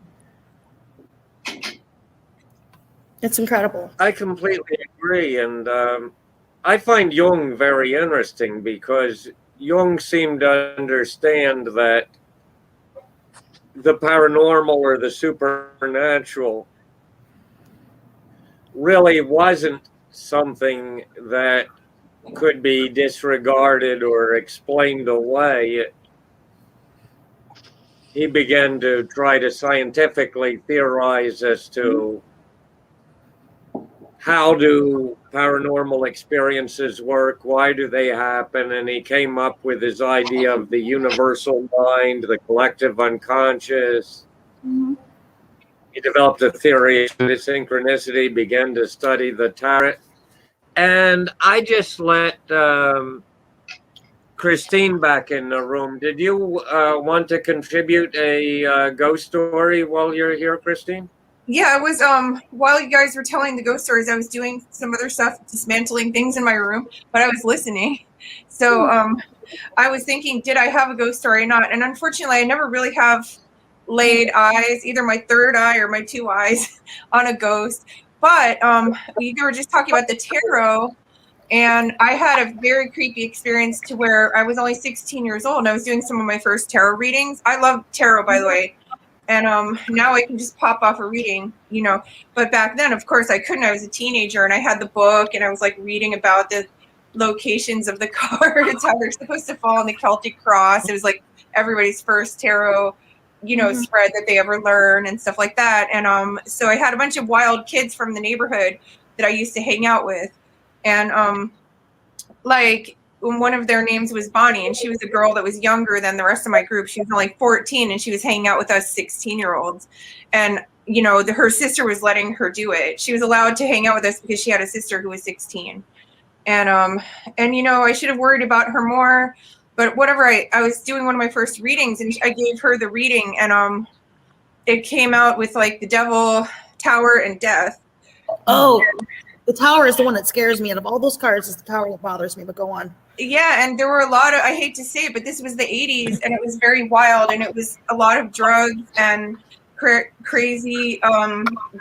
Speaker 8: It's incredible.
Speaker 14: I completely agree. And I find Jung very interesting, because Jung seemed to understand that the paranormal or the supernatural really wasn't something that could be disregarded or explained away. He began to try to scientifically theorize as to how do paranormal experiences work, why do they happen, and he came up with his idea of the universal mind, the collective unconscious.
Speaker 8: Mm-hmm.
Speaker 14: He developed a theory of synchronicity, began to study the tarot, and I just let Christine back in the room. Did you want to contribute a ghost story while you're here, Christine?
Speaker 15: Yeah, it was while you guys were telling the ghost stories, I was doing some other stuff, dismantling things in my room, but I was listening. So I was thinking, did I have a ghost story or not? And unfortunately, I never really have laid eyes, either my third eye or my two eyes, on a ghost. But we were just talking about the tarot, and I had a very creepy experience to where I was only 16 years old, and I was doing some of my first tarot readings. I love tarot, by the way. And now I can just pop off a reading, you know. But back then, of course, I couldn't. I was a teenager, and I had the book, and I was like reading about the locations of the cards, how they're supposed to fall on the Celtic cross. It was like everybody's first tarot, you know, spread that they ever learn and stuff like that. And so I had a bunch of wild kids from the neighborhood that I used to hang out with, and like, one of their names was Bonnie, and she was a girl that was younger than the rest of my group. She was only 14, and she was hanging out with us 16-year-olds. And, you know, her sister was letting her do it. She was allowed to hang out with us because she had a sister who was 16. And you know, I should have worried about her more, but whatever. I was doing one of my first readings, and I gave her the reading, and it came out with like the devil, tower, and death.
Speaker 8: Oh, the tower is the one that scares me. Out of all those cards, it's the tower that bothers me, but go on.
Speaker 15: Yeah, and there were a lot of, I hate to say it, but this was the 80s, and it was very wild, and it was a lot of drugs and crazy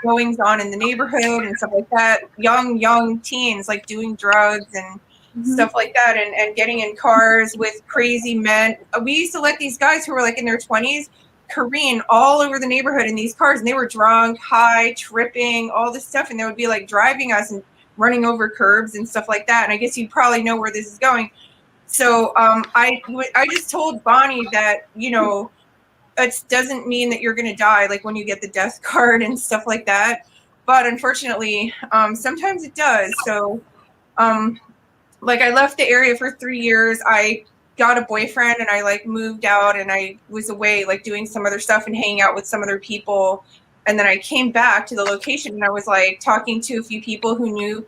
Speaker 15: goings on in the neighborhood and stuff like that. Young teens like doing drugs and stuff like that, and getting in cars with crazy men. We used to let these guys who were like in their 20s careen all over the neighborhood in these cars, and they were drunk, high, tripping, all this stuff, and they would be like driving us and running over curbs and stuff like that. And I guess you probably know where this is going. So I just told Bonnie that, you know, it doesn't mean that you're going to die, like when you get the death card and stuff like that. But unfortunately, sometimes it does. So like I left the area for 3 years. I got a boyfriend and I like moved out and I was away like doing some other stuff and hanging out with some other people. And then I came back to the location and I was like talking to a few people who knew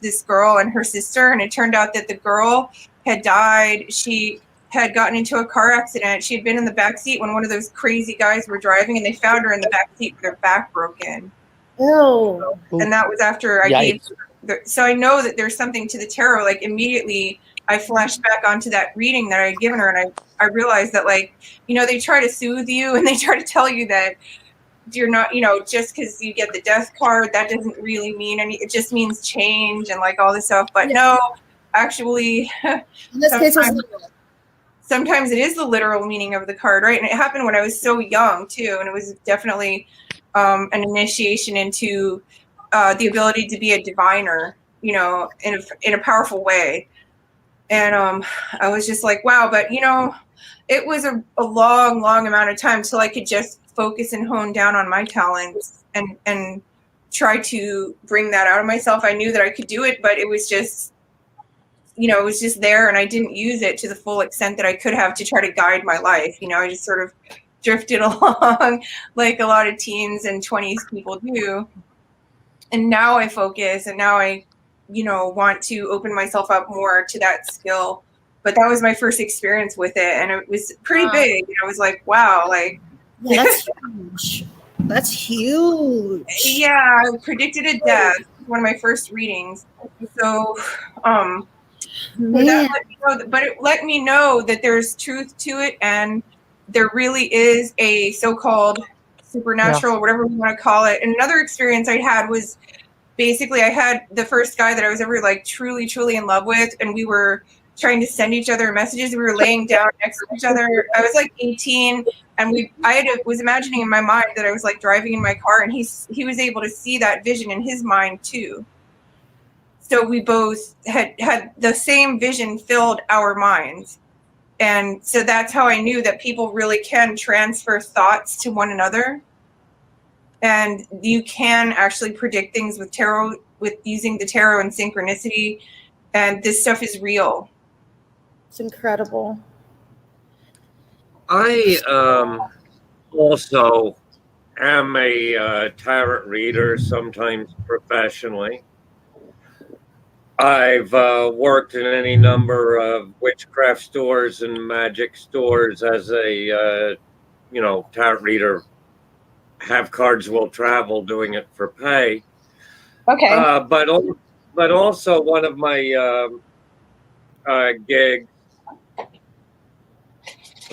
Speaker 15: this girl and her sister. And it turned out that the girl had died. She had gotten into a car accident. She had been in the back seat when one of those crazy guys were driving, and they found her in the back seat with her back broken.
Speaker 8: Oh.
Speaker 15: And that was after I gave. So I know that there's something to the tarot. Like immediately, I flashed back onto that reading that I had given her, and I realized that, like, you know, they try to soothe you and they try to tell you that you're not, you know, just because you get the death card, that doesn't really mean any. It just means change and like all this stuff. But no, actually,
Speaker 8: in this case, it was
Speaker 15: sometimes it is the literal meaning of the card, right? And it happened when I was so young too, and it was definitely an initiation into the ability to be a diviner, you know, in a powerful way. And I was just like, wow. But you know, it was a long amount of time till I could just focus and hone down on my talents and try to bring that out of myself. I knew that I could do it, but it was just, you know, it was just there, and I didn't use it to the full extent that I could have to try to guide my life. You know, I just sort of drifted along like a lot of teens and 20s people do. And now I focus, and now I, you know, want to open myself up more to that skill. But that was my first experience with it, and it was pretty big. I was like, wow, like,
Speaker 8: yeah, that's huge. That's huge.
Speaker 15: Yeah, I predicted a death. One of my first readings. So, but it let me know that there's truth to it, and there really is a so-called supernatural, or whatever we want to call it. And another experience I had was basically I had the first guy that I was ever like truly in love with, and we were trying to send each other messages. We were laying down next to each other. I was like 18, and was imagining in my mind that I was like driving in my car, and he was able to see that vision in his mind too. So we both had the same vision filled our minds. And so that's how I knew that people really can transfer thoughts to one another. And you can actually predict things with tarot, with using the tarot and synchronicity. And this stuff is real.
Speaker 8: It's incredible.
Speaker 14: I also am a tarot reader, sometimes professionally. I've worked in any number of witchcraft stores and magic stores as a, you know, tarot reader. Have cards will travel, doing it for pay.
Speaker 15: Okay.
Speaker 14: But also one of my gigs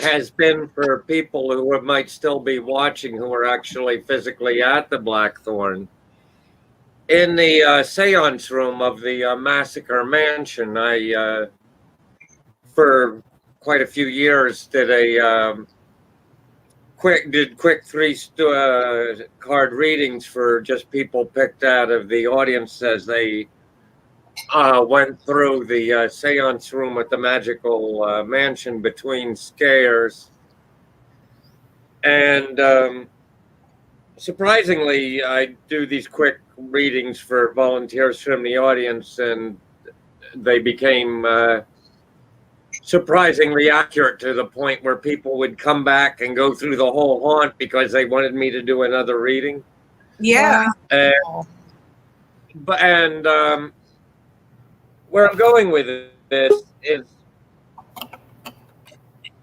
Speaker 14: has been for people who might still be watching, who are actually physically at the Blackthorn. In the seance room of the Massacre Mansion, I, for quite a few years, did a quick 3 card readings for just people picked out of the audience as they went through the seance room at the Magical Mansion between scares. And surprisingly, I do these quick readings for volunteers from the audience, and they became surprisingly accurate to the point where people would come back and go through the whole haunt because they wanted me to do another reading.
Speaker 15: Yeah.
Speaker 14: And where I'm going with this is,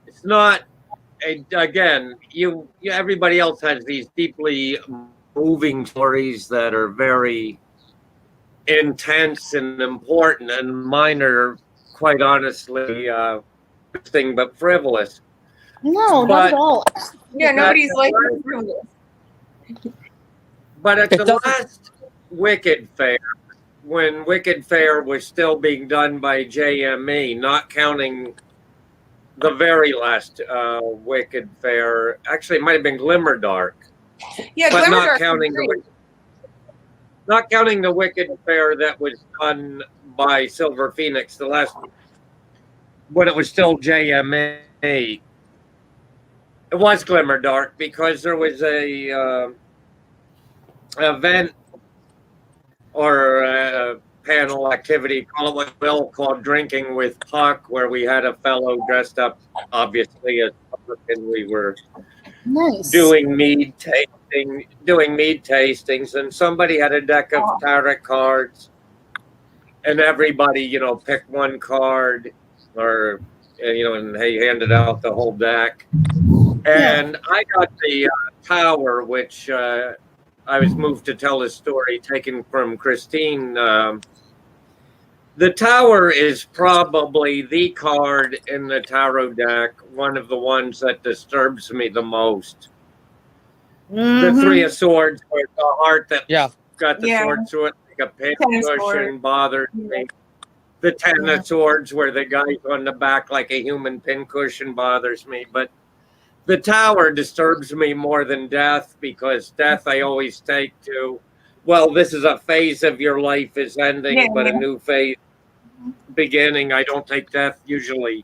Speaker 14: it's not, again, everybody else has these deeply moving stories that are very intense and important, and mine are, quite honestly, interesting but frivolous.
Speaker 8: No, not at all.
Speaker 15: Yeah, nobody's like frivolous.
Speaker 14: But at the last Wicked Fair, when Wicked Fair was still being done by JME, not counting the very last Wicked Fair. Actually, it might have been Glimmerdark.
Speaker 15: Yeah,
Speaker 14: but not
Speaker 15: Glimmerdark
Speaker 14: counting
Speaker 15: was great.
Speaker 14: not counting the Wicked Fair that was done by Silver Phoenix, the last when it was still JMA. It was Glimmerdark because there was a event or panel activity, call it what you will, called Drinking with Puck, where we had a fellow dressed up, obviously as Puck, and we were
Speaker 8: Nice.
Speaker 14: doing mead tastings, and somebody had a deck of tarot cards, and everybody, picked one card, or and they handed out the whole deck. And I got the tower, which I was moved to tell this story, taken from Christine. The tower is probably the card in the tarot deck, one of the ones that disturbs me the most. The Three of Swords, or the heart that got the sword through it, like a pincushion, bothers me. The Ten of Swords, where the guy's on the back like a human pincushion, bothers me. But the tower disturbs me more than death, because death I always take to, well, this is a phase of your life is ending, but a new phase beginning. I don't take death usually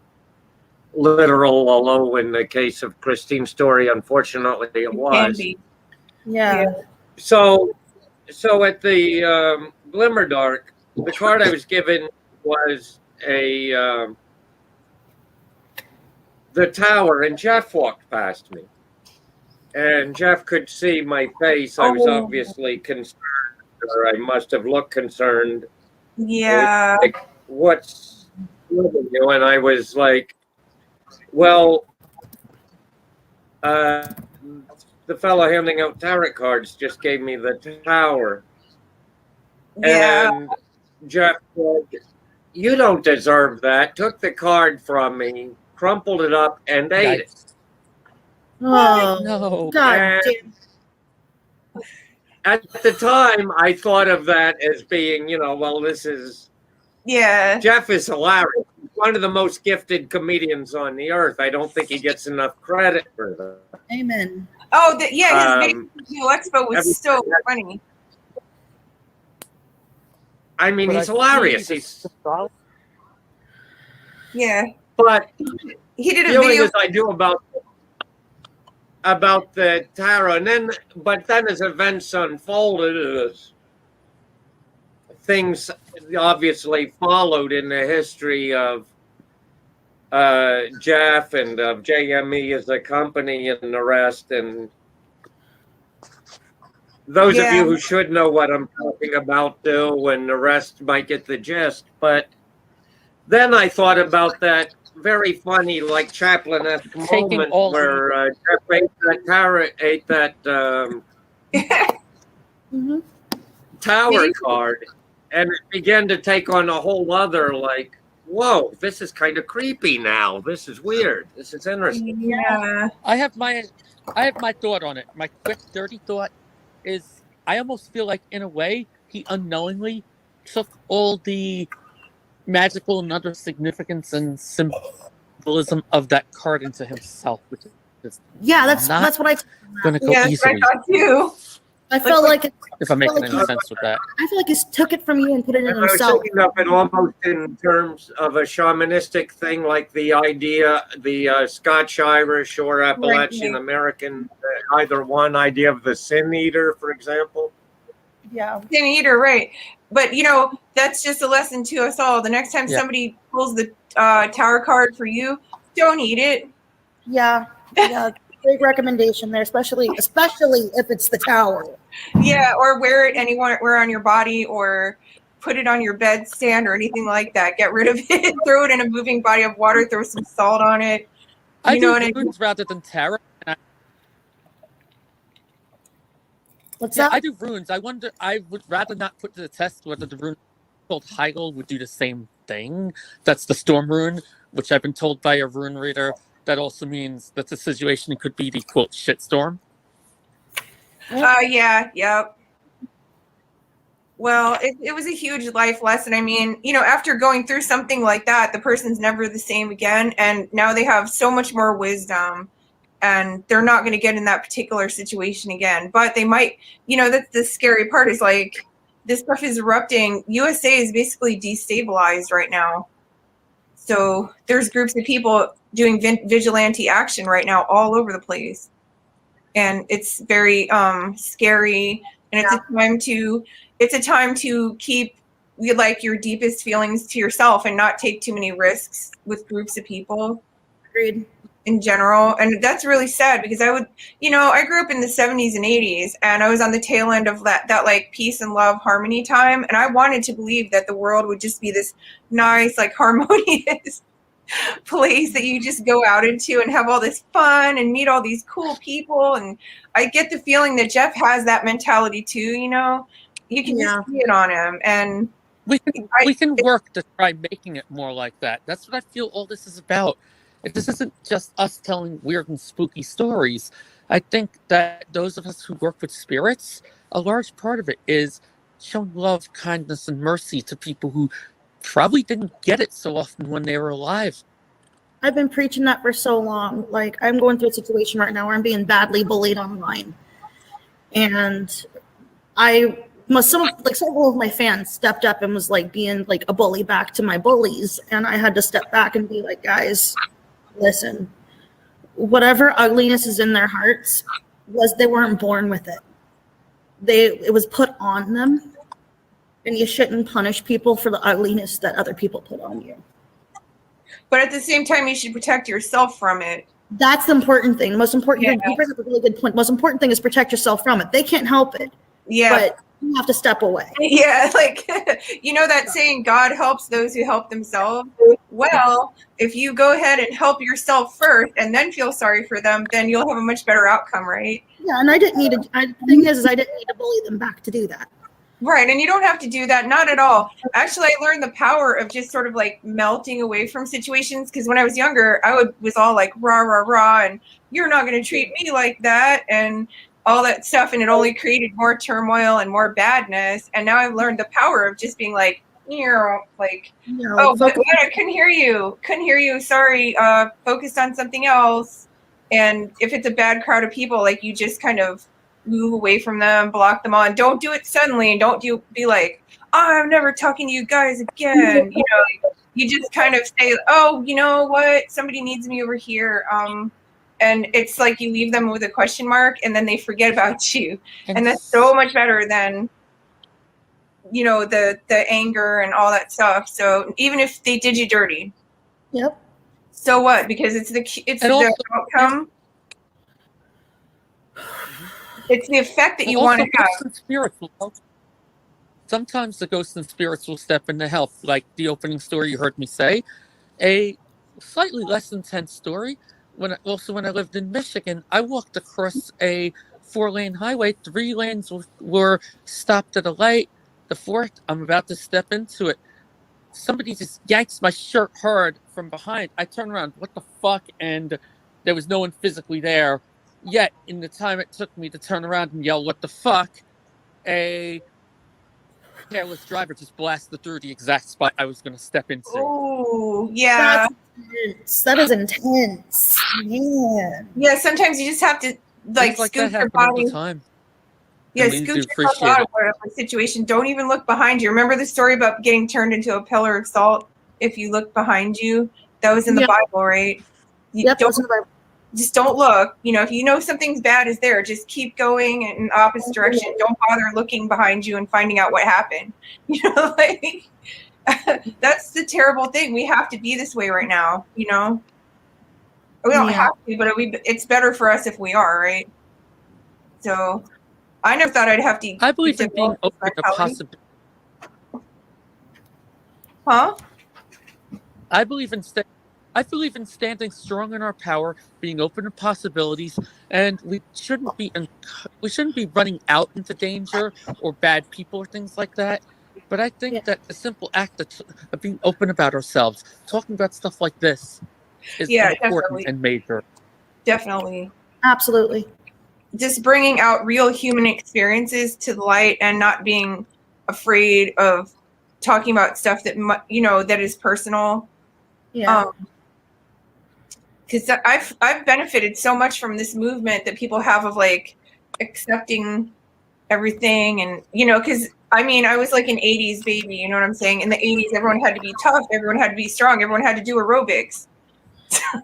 Speaker 14: literal, although in the case of Christine's story, unfortunately, it was.
Speaker 8: Yeah.
Speaker 14: So at the Glimmerdark, the card I was given was the tower, and Jeff walked past me. And Jeff could see my face. I was obviously concerned, or I must have looked concerned.
Speaker 15: Yeah.
Speaker 14: Like, what's with you? And I was like, well, the fellow handing out tarot cards just gave me the tower.
Speaker 15: Yeah.
Speaker 14: And Jeff said, you don't deserve that. Took the card from me, crumpled it up, and ate it.
Speaker 8: Oh,
Speaker 13: no.
Speaker 8: God damn.
Speaker 14: At the time, I thought of that as being, well, this is...
Speaker 15: Yeah.
Speaker 14: Jeff is hilarious. He's one of the most gifted comedians on the earth. I don't think he gets enough credit for that.
Speaker 8: Amen.
Speaker 15: Oh, his video expo was so funny.
Speaker 14: I mean, he's hilarious.
Speaker 15: Yeah.
Speaker 14: But
Speaker 15: he did a
Speaker 14: feeling
Speaker 15: video.
Speaker 14: as I do about the tarot, and then as events unfolded, things obviously followed in the history of Jeff and of JME as a company and the rest. And those of you who should know what I'm talking about do, and the rest might get the gist. But then I thought about that very funny, like Chaplin-esque moment where Jeff ate that tower card, and it began to take on a whole other, like, whoa, this is kind of creepy now. This is weird. This is interesting.
Speaker 15: Yeah.
Speaker 13: I have my thought on it. My quick, dirty thought is I almost feel like, in a way, he unknowingly took all the magical and other significance and symbolism of that card into himself, which is
Speaker 8: that's what I.
Speaker 13: Gonna go easily.
Speaker 15: I thought too.
Speaker 8: I felt like
Speaker 13: if I'm making any sense with that.
Speaker 8: I feel like he took it from you and put it in
Speaker 14: I was
Speaker 8: himself.
Speaker 14: thinking of it almost in terms of a shamanistic thing, like the idea, the Scotch-Irish or Appalachian American, either one idea of the sin eater, for example.
Speaker 8: Yeah.
Speaker 15: Sin eater, right. But, that's just a lesson to us all. The next time somebody pulls the tower card for you, don't eat it.
Speaker 8: Yeah. Big recommendation there, especially if it's the tower.
Speaker 15: Yeah, or wear it anywhere on your body, or put it on your bedstand or anything like that. Get rid of it. Throw it in a moving body of water. Throw some salt on it.
Speaker 13: I do runes rather than tarot.
Speaker 8: What's that?
Speaker 13: I do runes. I wonder. I would rather not put to the test whether the rune called Heigl would do the same thing. That's the storm rune, which I've been told by a rune reader. That also means that the situation could be the quote shitstorm.
Speaker 15: Yeah, yep. Well, it was a huge life lesson. I mean, after going through something like that, the person's never the same again. And now they have so much more wisdom and they're not going to get in that particular situation again. But they might, that's the scary part is like this stuff is erupting. USA is basically destabilized right now. So there's groups of people doing vigilante action right now all over the place. And it's very scary. And it's a time to keep like your deepest feelings to yourself and not take too many risks with groups of people.
Speaker 8: Agreed.
Speaker 15: In general. And that's really sad because I grew up in the 70s and 80s and I was on the tail end of that like peace and love harmony time. And I wanted to believe that the world would just be this nice, like harmonious place that you just go out into and have all this fun and meet all these cool people. And I get the feeling that Jeff has that mentality too, you can just see it on him. And
Speaker 13: we can work to try making it more like that. That's what I feel all this is about. This isn't just us telling weird and spooky stories. I think that those of us who work with spirits, a large part of it is showing love, kindness, and mercy to people who probably didn't get it so often when they were alive.
Speaker 8: I've been preaching that for so long. Like, I'm going through a situation right now where I'm being badly bullied online. And several of my fans stepped up and was like being like a bully back to my bullies. And I had to step back and be like, guys, listen, whatever ugliness is in their hearts they weren't born with it. It was put on them, and you shouldn't punish people for the ugliness that other people put on you.
Speaker 15: But at the same time, you should protect yourself from it.
Speaker 8: That's the important thing. Most important, you bring up a really good point. Most important thing is protect yourself from it. They can't help it.
Speaker 15: Yeah.
Speaker 8: But you have to step away.
Speaker 15: Yeah, like that saying, God helps those who help themselves. Well, if you go ahead and help yourself first and then feel sorry for them, then you'll have a much better outcome, right?
Speaker 8: Yeah, and the thing is I didn't need to bully them back to do that.
Speaker 15: Right, and you don't have to do that, not at all. Actually, I learned the power of just sort of like melting away from situations, because when I was younger, I was all like rah, rah, rah, and you're not going to treat me like that, and all that stuff, and it only created more turmoil and more badness. And now I've learned the power of just being like, oh, but I couldn't hear you. Sorry, focused on something else. And if it's a bad crowd of people, like you just kind of move away from them, block them on. Don't do it suddenly, and don't be like, oh, I'm never talking to you guys again. You just kind of say, oh, you know what? Somebody needs me over here. And it's like you leave them with a question mark and then they forget about you. And that's so much better than, the anger and all that stuff. So even if they did you dirty.
Speaker 8: Yep.
Speaker 15: So what? Because it's the outcome. It's the effect that you want to have.
Speaker 13: Sometimes the ghosts and spirits will step in to help, like the opening story you heard me say. A slightly less intense story. When I lived in Michigan, I walked across a 4-lane highway. 3 lanes were stopped at a light. The 4th, I'm about to step into it. Somebody just yanks my shirt hard from behind. I turn around, what the fuck? And there was no one physically there. Yet, in the time it took me to turn around and yell, what the fuck? A careless driver just blasted through the exact spot I was going to step into.
Speaker 15: Oh, yeah.
Speaker 8: That is intense. Man.
Speaker 15: Yeah, sometimes you just have to
Speaker 13: scoot your body. All the time.
Speaker 15: Yeah, scoot yourself out of whatever situation. Don't even look behind you. Remember the story about getting turned into a pillar of salt if you look behind you? That was in the Bible, right? Just don't look. If you know something's bad is there, just keep going in opposite direction. Don't bother looking behind you and finding out what happened. That's the terrible thing. We have to be this way right now, We don't have to, but it's better for us if we are, right? So I never thought I'd have to.
Speaker 13: I believe in being open to possibility.
Speaker 15: Huh?
Speaker 13: I believe in standing strong in our power, being open to possibilities, and we shouldn't be running out into danger or bad people or things like that. But I think that a simple act of being open about ourselves, talking about stuff like this, is important and major.
Speaker 15: Definitely.
Speaker 8: Absolutely.
Speaker 15: Just bringing out real human experiences to the light and not being afraid of talking about stuff that that is personal.
Speaker 8: Yeah.
Speaker 15: Because I've benefited so much from this movement that people have of like accepting everything, and because I mean I was like an 80s baby, you know what I'm saying? In the 80s, everyone had to be tough, everyone had to be strong, everyone had to do aerobics.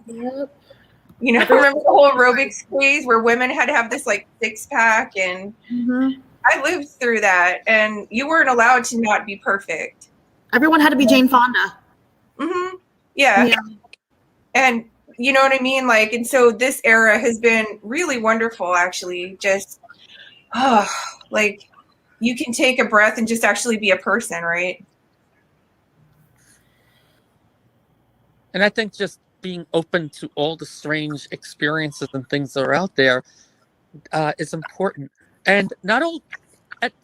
Speaker 8: Yep.
Speaker 15: Remember the whole aerobics phase where women had to have this like 6-pack, and I lived through that, and you weren't allowed to not be perfect.
Speaker 8: Everyone had to be Jane Fonda.
Speaker 15: Yeah. And you know what I mean? Like, and so this era has been really wonderful, actually. Just, like, you can take a breath and just actually be a person, right?
Speaker 13: And I think just being open to all the strange experiences and things that are out there is important. And not all,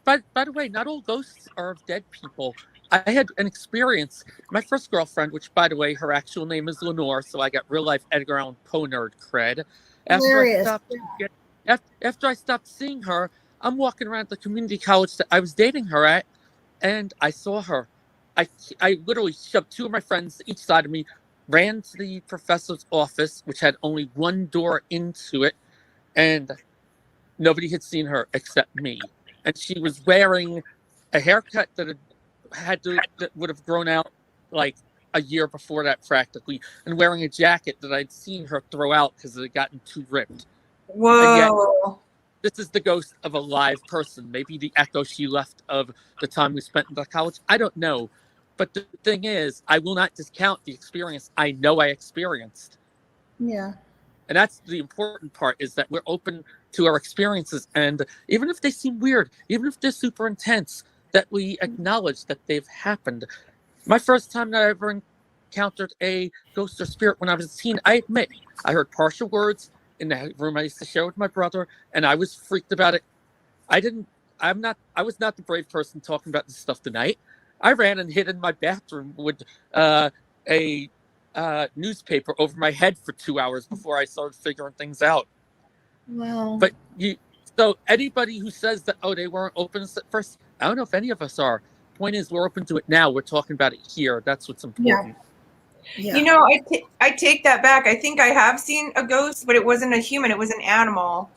Speaker 13: by the way, not all ghosts are of dead people. I had an experience. My first girlfriend, which, by the way, her actual name is Lenore, so I got real life Edgar Allan Poe nerd cred.
Speaker 8: Hilarious.
Speaker 13: After I stopped seeing her, I'm walking around the community college that I was dating her at, and I saw her. I literally shoved two of my friends each side of me, ran to the professor's office, which had only one door into it, and nobody had seen her except me. And she was wearing a haircut that would have grown out like a year before that practically, and wearing a jacket that I'd seen her throw out because it had gotten too ripped.
Speaker 15: Whoa.
Speaker 13: And yet, this is the ghost of a live person. Maybe the echo she left of the time we spent in the college. I don't know. But the thing is, I will not discount the experience I know I experienced.
Speaker 8: Yeah.
Speaker 13: And that's the important part, is that we're open to our experiences. And even if they seem weird, even if they're super intense, that we acknowledge that they've happened. My first time that I ever encountered a ghost or spirit when I was a teen, I admit, I heard partial words in the room I used to share with my brother, and I was freaked about it. I was not the brave person talking about this stuff tonight. I ran and hid in my bathroom with a newspaper over my head for 2 hours before I started figuring things out.
Speaker 8: Wow.
Speaker 13: But so anybody who says that, they weren't open at first, I don't know if any of us are. Point is, we're open to it now. We're talking about it here. That's what's important.
Speaker 8: Yeah.
Speaker 15: I take that back. I think I have seen a ghost, but it wasn't a human. It was an animal.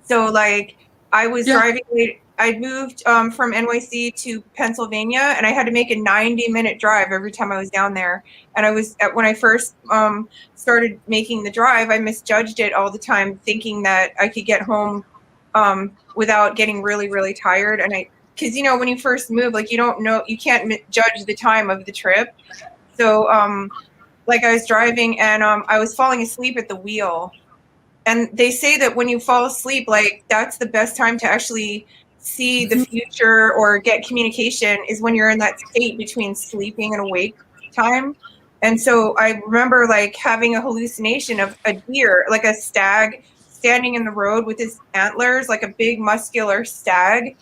Speaker 15: So like I was driving. I moved from NYC to Pennsylvania, and I had to make a 90-minute drive every time I was down there. And when I first started making the drive, I misjudged it all the time, thinking that I could get home without getting really, really tired. And because when you first move, like you don't know, you can't judge the time of the trip. So like I was driving, and I was falling asleep at the wheel. And they say that when you fall asleep, like that's the best time to actually see the future or get communication, is when you're in that state between sleeping and awake time. And so I remember like having a hallucination of a deer, like a stag, standing in the road with his antlers, like a big muscular stag.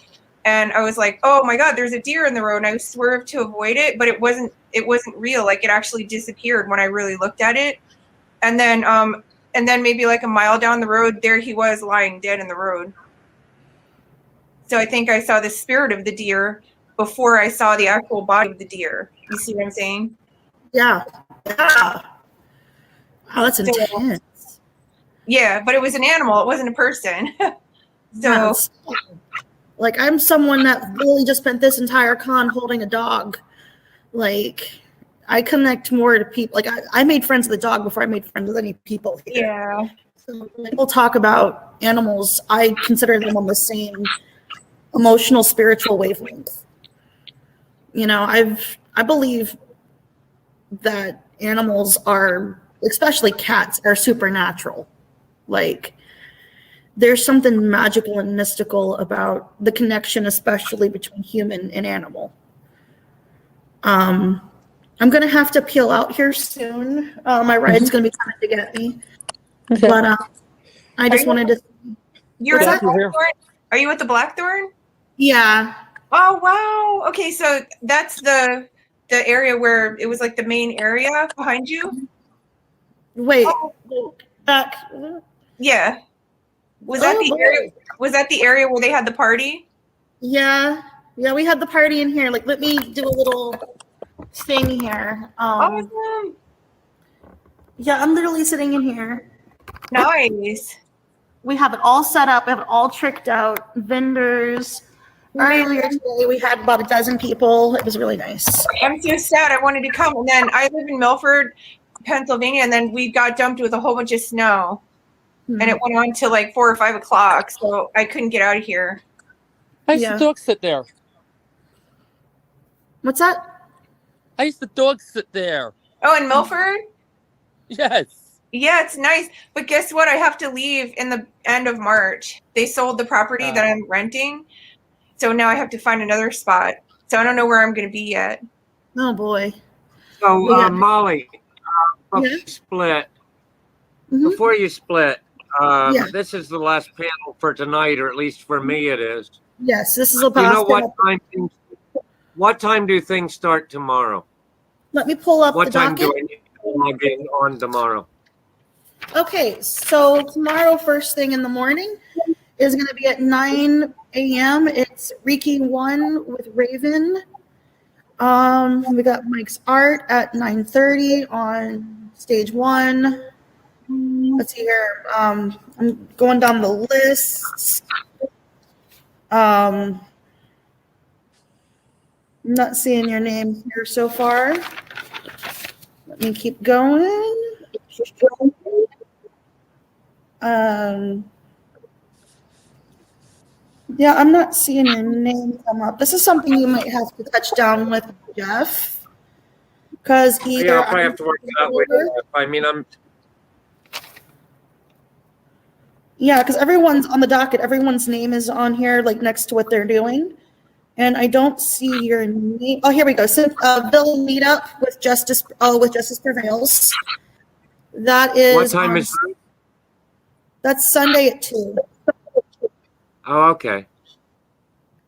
Speaker 15: And I was like, oh my God, there's a deer in the road. And I swerved to avoid it, but it wasn't real. Like it actually disappeared when I really looked at it. And then maybe like a mile down the road, there he was lying dead in the road. So I think I saw the spirit of the deer before I saw the actual body of the deer. You see what I'm saying?
Speaker 8: Yeah. Wow, that's intense.
Speaker 15: Yeah, but it was an animal. It wasn't a person. So,
Speaker 8: like, I'm someone that really just spent this entire con holding a dog. Like, I connect more to people. Like, I made friends with the dog before I made friends with any people here.
Speaker 15: Yeah.
Speaker 8: So when people talk about animals, I consider them on the same emotional, spiritual wavelength. I believe that animals are, especially cats, are supernatural. Like, there's something magical and mystical about the connection, especially between human and animal. I'm going to have to peel out here soon. My ride's going to be coming to get me. Okay. But I just wanted to...
Speaker 15: You're at the Blackthorn? Are you at the Blackthorn?
Speaker 8: Yeah.
Speaker 15: Oh, wow. Okay, so that's the area where it was like the main area behind you?
Speaker 8: Wait, back.
Speaker 15: Yeah. Was that the area where they had the party?
Speaker 8: Yeah. Yeah, we had the party in here. Like, let me do a little thing here.
Speaker 15: Awesome.
Speaker 8: Yeah, I'm literally sitting in here.
Speaker 15: Nice.
Speaker 8: We have it all set up. We have it all tricked out. Vendors. Earlier today, we had about a dozen people. It was really nice.
Speaker 15: I'm so sad. I wanted to come, and then I live in Milford, Pennsylvania, and then we got dumped with a whole bunch of snow, and it went on till like 4 or 5 o'clock, so I couldn't get out of here.
Speaker 13: I used to dog sit there.
Speaker 8: What's that?
Speaker 13: I used to dog sit there.
Speaker 15: Oh, in Milford?
Speaker 13: Yes.
Speaker 15: Yeah, it's nice. But guess what? I have to leave in the end of March. They sold the property that I'm renting. So now I have to find another spot. So I don't know where I'm going to be yet.
Speaker 8: Oh, boy.
Speaker 6: So, Molly, before you split, before you split, this is the last panel for tonight, or at least for me it is.
Speaker 8: Yes, this is a
Speaker 6: Do you know
Speaker 8: past
Speaker 6: what time do things start tomorrow?
Speaker 8: Let me pull up
Speaker 6: What
Speaker 8: the
Speaker 6: time
Speaker 8: docket.
Speaker 6: do I need to log in on tomorrow?
Speaker 8: Okay, so tomorrow, first thing in the morning, is going to be at 9 a.m. It's Reiki 1 with Raven. We got Mike's art at 9:30 on stage 1. Let's see here. I'm going down the list. I'm not seeing your name here so far. Let me keep going. Yeah, I'm not seeing your name come up. This is something you might have to touch down with Jeff, because either
Speaker 6: Yeah, I'll probably have to work it out with I mean,
Speaker 8: because everyone's on the docket. Everyone's name is on here, like next to what they're doing, and I don't see your name. Oh, here we go. So, Bill meetup with Justice. With Justice Prevails. That is.
Speaker 6: What time is that?
Speaker 8: That's Sunday at 2.
Speaker 6: Oh, okay.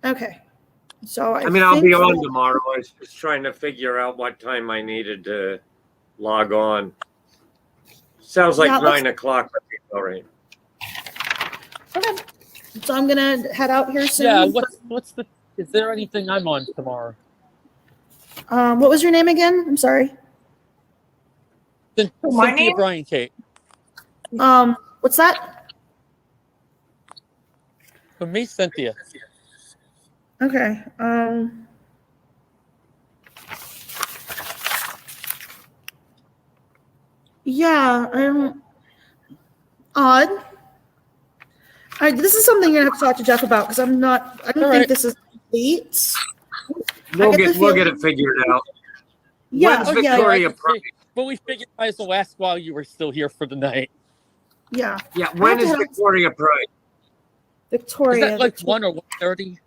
Speaker 8: Okay. So
Speaker 6: I mean, I'll be on tomorrow. I was just trying to figure out what time I needed to log on. Sounds like 9 o'clock would be all right.
Speaker 8: Okay. So I'm gonna head out here soon.
Speaker 13: Yeah. What's the? Is there anything I'm on tomorrow?
Speaker 8: What was your name again? I'm sorry.
Speaker 13: Cynthia Bryan Kate.
Speaker 8: What's that?
Speaker 13: For me, Cynthia.
Speaker 8: Okay. Yeah, I don't. Odd. This is something you're gonna have to talk to Jeff about, because I'm not. I don't think this is complete.
Speaker 6: We'll get it figured out.
Speaker 8: Yeah.
Speaker 6: When's Victoria Pride?
Speaker 13: But we figured I as well ask while you were still here for the night.
Speaker 8: Yeah.
Speaker 6: Yeah. When is Victoria Pride?
Speaker 8: Victoria.
Speaker 13: Is that like 1 or 1:30?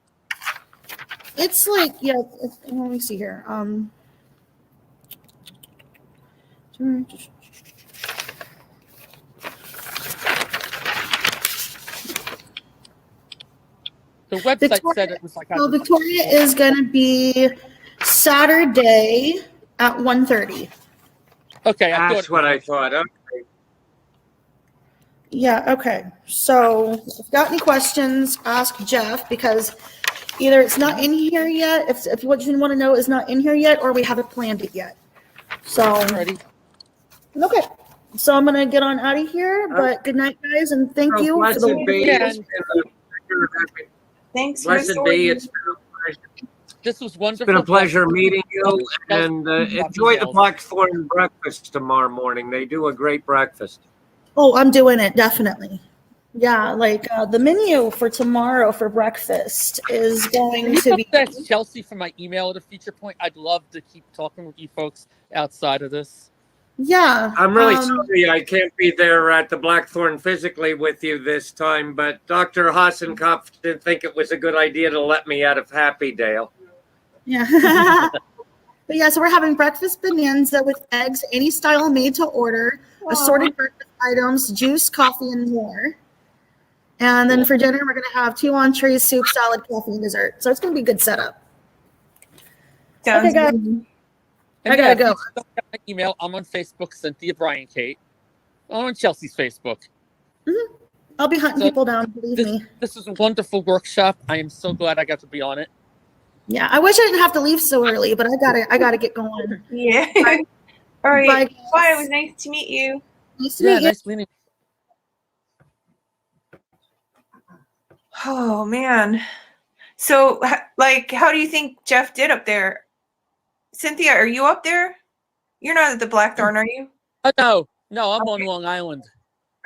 Speaker 8: It's like, yeah. Let me see here.
Speaker 13: The website said it was like.
Speaker 8: Well, Victoria is going to be Saturday at 1:30.
Speaker 13: Okay,
Speaker 6: that's what I thought. Okay.
Speaker 8: Yeah, okay. So if you've got any questions, ask Jeff, because either it's not in here yet, if what you want to know is not in here yet, or we haven't planned it yet. So, okay. So I'm going to get on out of here, but good night, guys, and thank you for the weekend.
Speaker 15: Thanks.
Speaker 6: Blessed be. It's been a pleasure.
Speaker 13: This was wonderful.
Speaker 6: It's been a pleasure meeting you, and enjoy the Blackthorn breakfast tomorrow morning. They do a great breakfast.
Speaker 8: Oh, I'm doing it, definitely. Yeah, like the menu for tomorrow for breakfast is going to be.
Speaker 13: That's Chelsea from my email at a feature point. I'd love to keep talking with you folks outside of this.
Speaker 8: Yeah.
Speaker 6: I'm really sorry I can't be there at the Blackthorn physically with you this time, but Dr. Hassenkopf didn't think it was a good idea to let me out of Happy Dale.
Speaker 8: Yeah. But yeah, so we're having breakfast bonanza with eggs, any style made to order, assorted breakfast items, juice, coffee, and more. And then for dinner, we're going to have 2 entrees, soup, salad, coffee, and dessert. So it's going to be a good setup. Okay, guys. I gotta go.
Speaker 13: If you don't have my email, I'm on Facebook, Cynthia Bryan Kate. I'm on Chelsea's Facebook.
Speaker 8: I'll be hunting people down, believe me.
Speaker 13: This is a wonderful workshop. I am so glad I got to be on it.
Speaker 8: Yeah, I wish I didn't have to leave so early, but I gotta get going.
Speaker 15: Yeah.
Speaker 8: Bye.
Speaker 15: All right.
Speaker 8: Bye.
Speaker 15: Bye. It was nice to meet you.
Speaker 8: Nice to
Speaker 13: Yeah,
Speaker 8: meet you.
Speaker 13: nice meeting.
Speaker 15: Oh man. So, like, how do you think Jeff did up there? Cynthia, are you up there? You're not at the Blackthorn, are you?
Speaker 13: No, I'm on Long Island.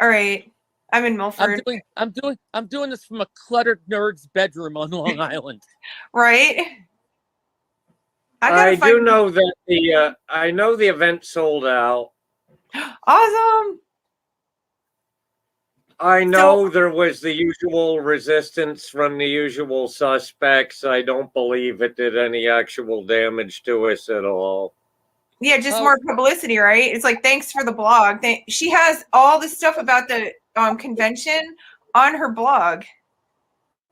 Speaker 15: All right. I'm in Milford.
Speaker 13: I'm doing this from a cluttered nerd's bedroom on Long Island.
Speaker 15: Right?
Speaker 14: I do know that I know the event sold out.
Speaker 15: Awesome.
Speaker 14: I know there was the usual resistance from the usual suspects. I don't believe it did any actual damage to us at all.
Speaker 15: Yeah, just more publicity, right? It's like, thanks for the blog. She has all the stuff about the convention on her blog.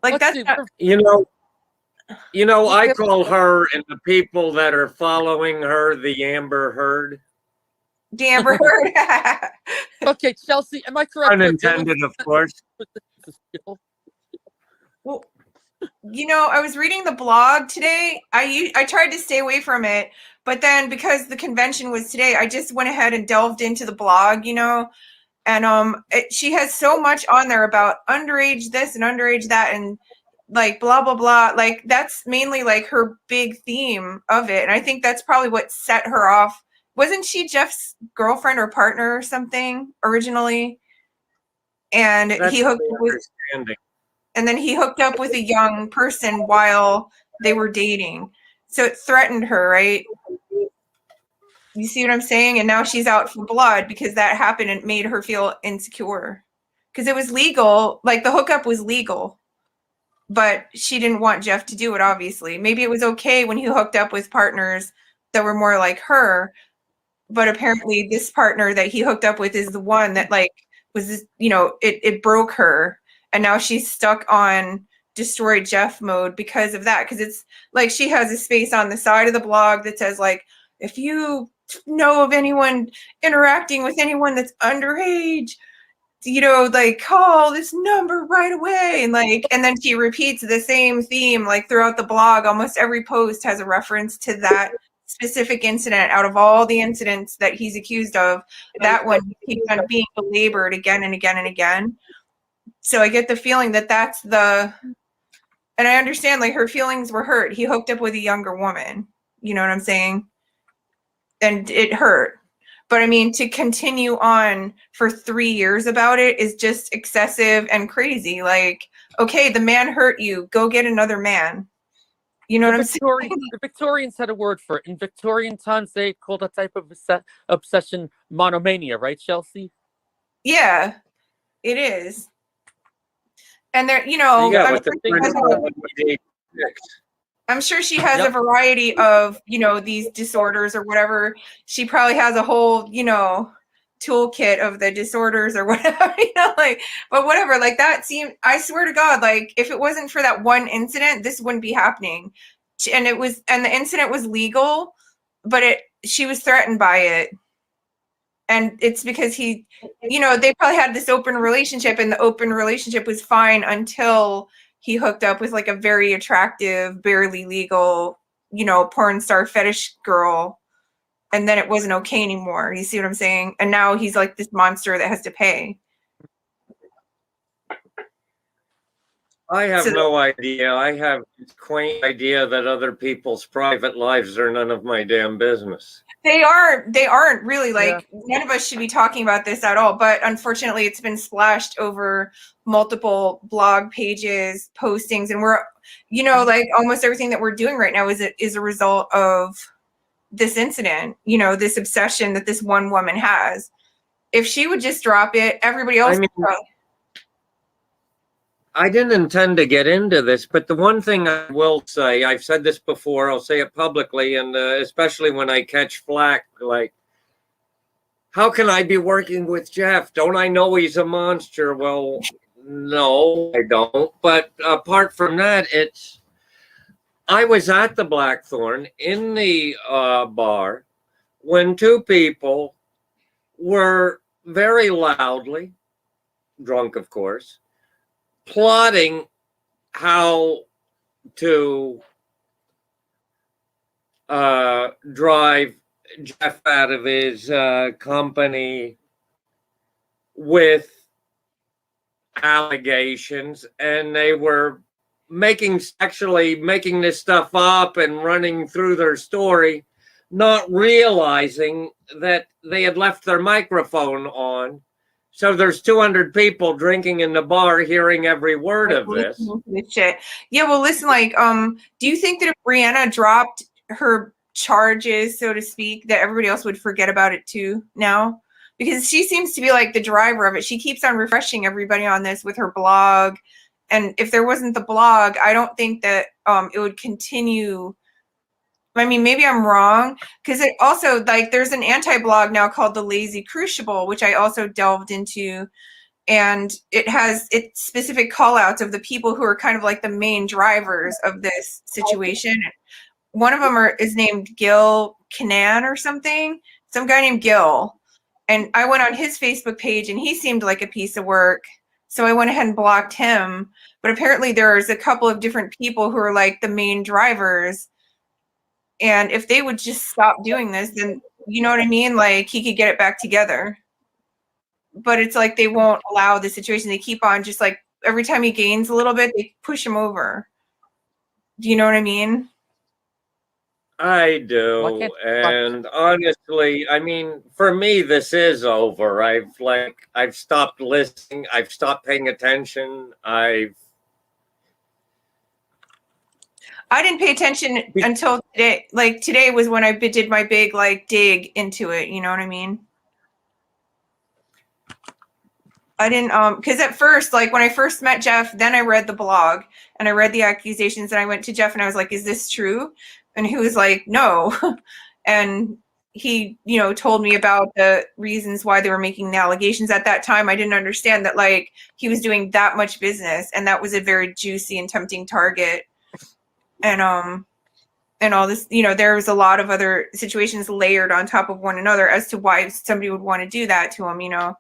Speaker 15: Like, that's not,
Speaker 14: You know, I call her and the people that are following her the Amber Herd.
Speaker 15: the Amber Herd.
Speaker 13: Okay, Chelsea, am I correct?
Speaker 14: Unintended, of course.
Speaker 15: Well, you know, I was reading the blog today. I tried to stay away from it, but then because the convention was today, I just went ahead and delved into the blog, you know, and she has so much on there about underage this and underage that and like blah blah blah. Like that's mainly like her big theme of it, and I think that's probably what set her off. Wasn't she Jeff's girlfriend or partner or something originally? And
Speaker 14: That's
Speaker 15: he hooked
Speaker 14: my
Speaker 15: up with.
Speaker 14: understanding.
Speaker 15: And then he hooked up with a young person while they were dating. So it threatened her, right? You see what I'm saying? And now she's out for blood because that happened and made her feel insecure. Because it was legal, like the hookup was legal, but she didn't want Jeff to do it, obviously. Maybe it was okay when he hooked up with partners that were more like her, but apparently this partner that he hooked up with is the one that like was, you know, it broke her. And now she's stuck on destroy Jeff mode because of that. Because it's like she has a space on the side of the blog that says like, if you know of anyone interacting with anyone that's underage, you know, like call this number right away. And like, and then she repeats the same theme like throughout the blog. Almost every post has a reference to that specific incident. Out of all the incidents that he's accused of, that one keeps on being belabored again and again and again. So I get the feeling that that's the, and I understand like her feelings were hurt. He hooked up with a younger woman. You know what I'm saying? And it hurt. But I mean, to continue on for 3 years about it is just excessive and crazy. Like, okay, the man hurt you. Go get another man. You know what I'm saying?
Speaker 13: The Victorians had a word for it. In Victorian times, they called that type of obsession monomania, right, Chelsea?
Speaker 15: Yeah, it is. And there, you know,
Speaker 14: Yeah,
Speaker 15: I'm
Speaker 14: with the
Speaker 15: I'm sure she has a variety of, you know, these disorders or whatever. She probably has a whole, you know, toolkit of the disorders or whatever, you know, like, but whatever, like that seemed, I swear to God, like if it wasn't for that one incident, this wouldn't be happening. And it was, and the incident was legal, but she was threatened by it. And it's because he, you know, they probably had this open relationship and the open relationship was fine until he hooked up with like a very attractive, barely legal, you know, porn star fetish girl. And then it wasn't okay anymore. You see what I'm saying? And now he's like this monster that has to pay.
Speaker 14: I have no idea. I have this quaint idea that other people's private lives are none of my damn business.
Speaker 15: They aren't really, like, none of us should be talking about this at all, but unfortunately it's been splashed over multiple blog pages, postings, and we're, you know, like almost everything that we're doing right now is a result of this incident, you know, this obsession that this one woman has. If she would just drop it, everybody else would go.
Speaker 14: I didn't intend to get into this, but the one thing I will say, I've said this before, I'll say it publicly, and especially when I catch flack, like, how can I be working with Jeff? Don't I know he's a monster? Well, no, I don't. But apart from that, I was at the Blackthorn in the bar when two people were very loudly, drunk of course, plotting how to drive Jeff out of his company with allegations, and they were actually making this stuff up and running through their story, not realizing that they had left their microphone on. So there's 200 people drinking in the bar hearing every word of this.
Speaker 15: Shit. Yeah, well, listen, like, do you think that if Brianna dropped her charges, so to speak, that everybody else would forget about it too now? Because she seems to be like the driver of it. She keeps on refreshing everybody on this with her blog. And if there wasn't the blog, I don't think that it would continue. I mean, maybe I'm wrong, because it also, like, there's an anti-blog now called The Lazy Crucible, which I also delved into, and it has its specific call outs of the people who are kind of like the main drivers of this situation. One of them is named Gil Canan or something, some guy named Gil. And I went on his Facebook page and he seemed like a piece of work. So I went ahead and blocked him. But apparently there's a couple of different people who are like the main drivers. And if they would just stop doing this, then, you know what I mean? Like, he could get it back together. But it's like they won't allow the situation. They keep on just like every time he gains a little bit, they push him over. Do you know what I mean?
Speaker 14: I do. And honestly, I mean, for me, this is over. I've stopped listening. I've stopped paying attention. I
Speaker 15: didn't pay attention until today. Like, today was when I did my big, like, dig into it. You know what I mean? I didn't, because at first, like, when I first met Jeff, then I read the blog and I read the accusations and I went to Jeff and I was like, is this true? And he was like, no. And he, you know, told me about the reasons why they were making the allegations. At that time, I didn't understand that, like, he was doing that much business and that was a very juicy and tempting target. And all this, you know, there was a lot of other situations layered on top of one another as to why somebody would want to do that to him, you know.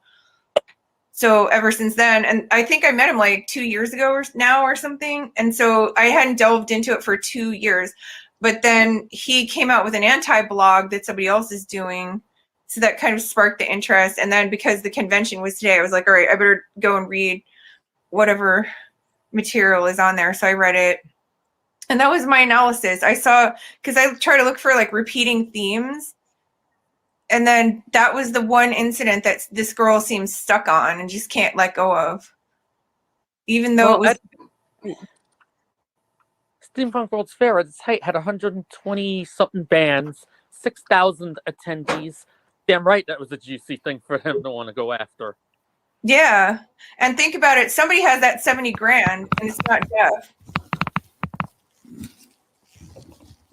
Speaker 15: So ever since then, and I think I met him like 2 years ago or something. And so I hadn't delved into it for 2 years, but then he came out with an anti-blog that somebody else is doing. So that kind of sparked the interest. And then because the convention was today, I was like, all right, I better go and read whatever material is on there. So I read it. And that was my analysis. I saw, because I try to look for like repeating themes. And then that was the one incident that this girl seems stuck on and just can't let go of. Even though it was...
Speaker 13: Steampunk World's Fair at its height had 120-something bands, 6,000 attendees. Damn right that was a juicy thing for him to want to go after.
Speaker 15: Yeah. And think about it. Somebody has that 70 grand and it's not Jeff.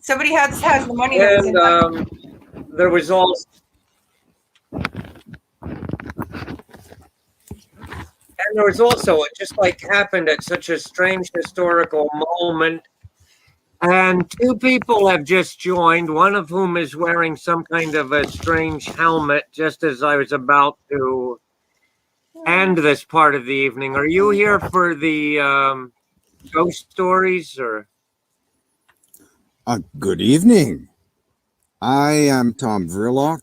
Speaker 15: Somebody has the money.
Speaker 14: And there was also... And there was also, it just like happened at such a strange historical moment. And two people have just joined, one of whom is wearing some kind of a strange helmet just as I was about to end this part of the evening. Are you here for the ghost stories or?
Speaker 16: Good evening. I am Tom Verlock,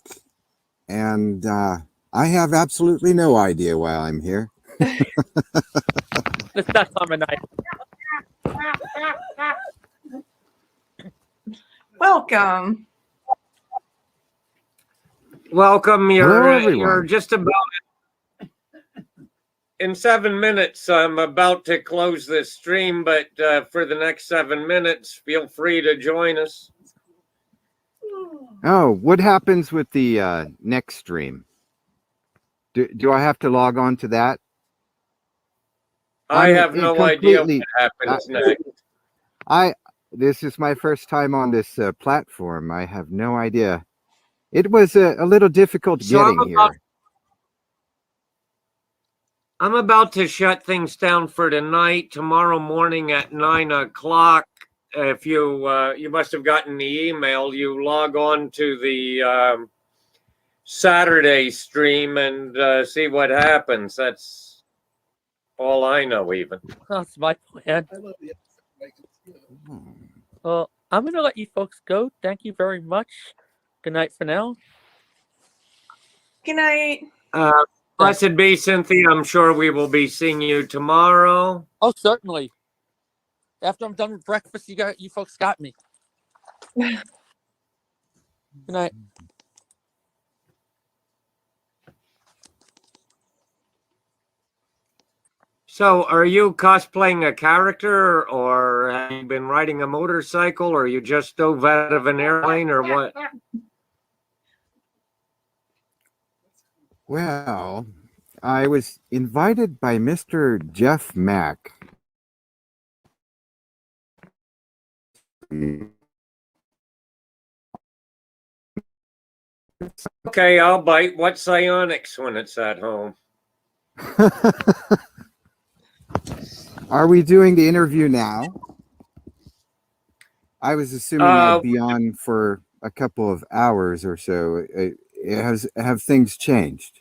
Speaker 16: and I have absolutely no idea why I'm here.
Speaker 13: It's that time of night.
Speaker 15: Welcome.
Speaker 14: Welcome.
Speaker 16: Hello, everyone.
Speaker 14: You're just about in 7 minutes. I'm about to close this stream, but for the next 7 minutes, feel free to join us.
Speaker 16: Oh, what happens with the next stream? Do I have to log on to that?
Speaker 14: I have no idea what happens next.
Speaker 16: This is my first time on this platform. I have no idea. It was a little difficult getting here.
Speaker 14: I'm about to shut things down for tonight. Tomorrow morning at 9 o'clock, if you must have gotten the email, you log on to the Saturday stream and see what happens. That's all I know even.
Speaker 13: That's my plan. Well, I'm going to let you folks go. Thank you very much. Good night for now.
Speaker 15: Good night.
Speaker 14: Blessed be, Cynthia. I'm sure we will be seeing you tomorrow.
Speaker 13: Oh, certainly. After I'm done with breakfast, you folks got me. Good night.
Speaker 14: So, are you cosplaying a character, or have you been riding a motorcycle, or you just dove out of an airplane, or what?
Speaker 16: Well, I was invited by Mr. Jeff Mack.
Speaker 14: Okay, I'll bite. What's psionics when it's at home?
Speaker 16: Are we doing the interview now? I was assuming I'd be on for a couple of hours or so. Have things changed?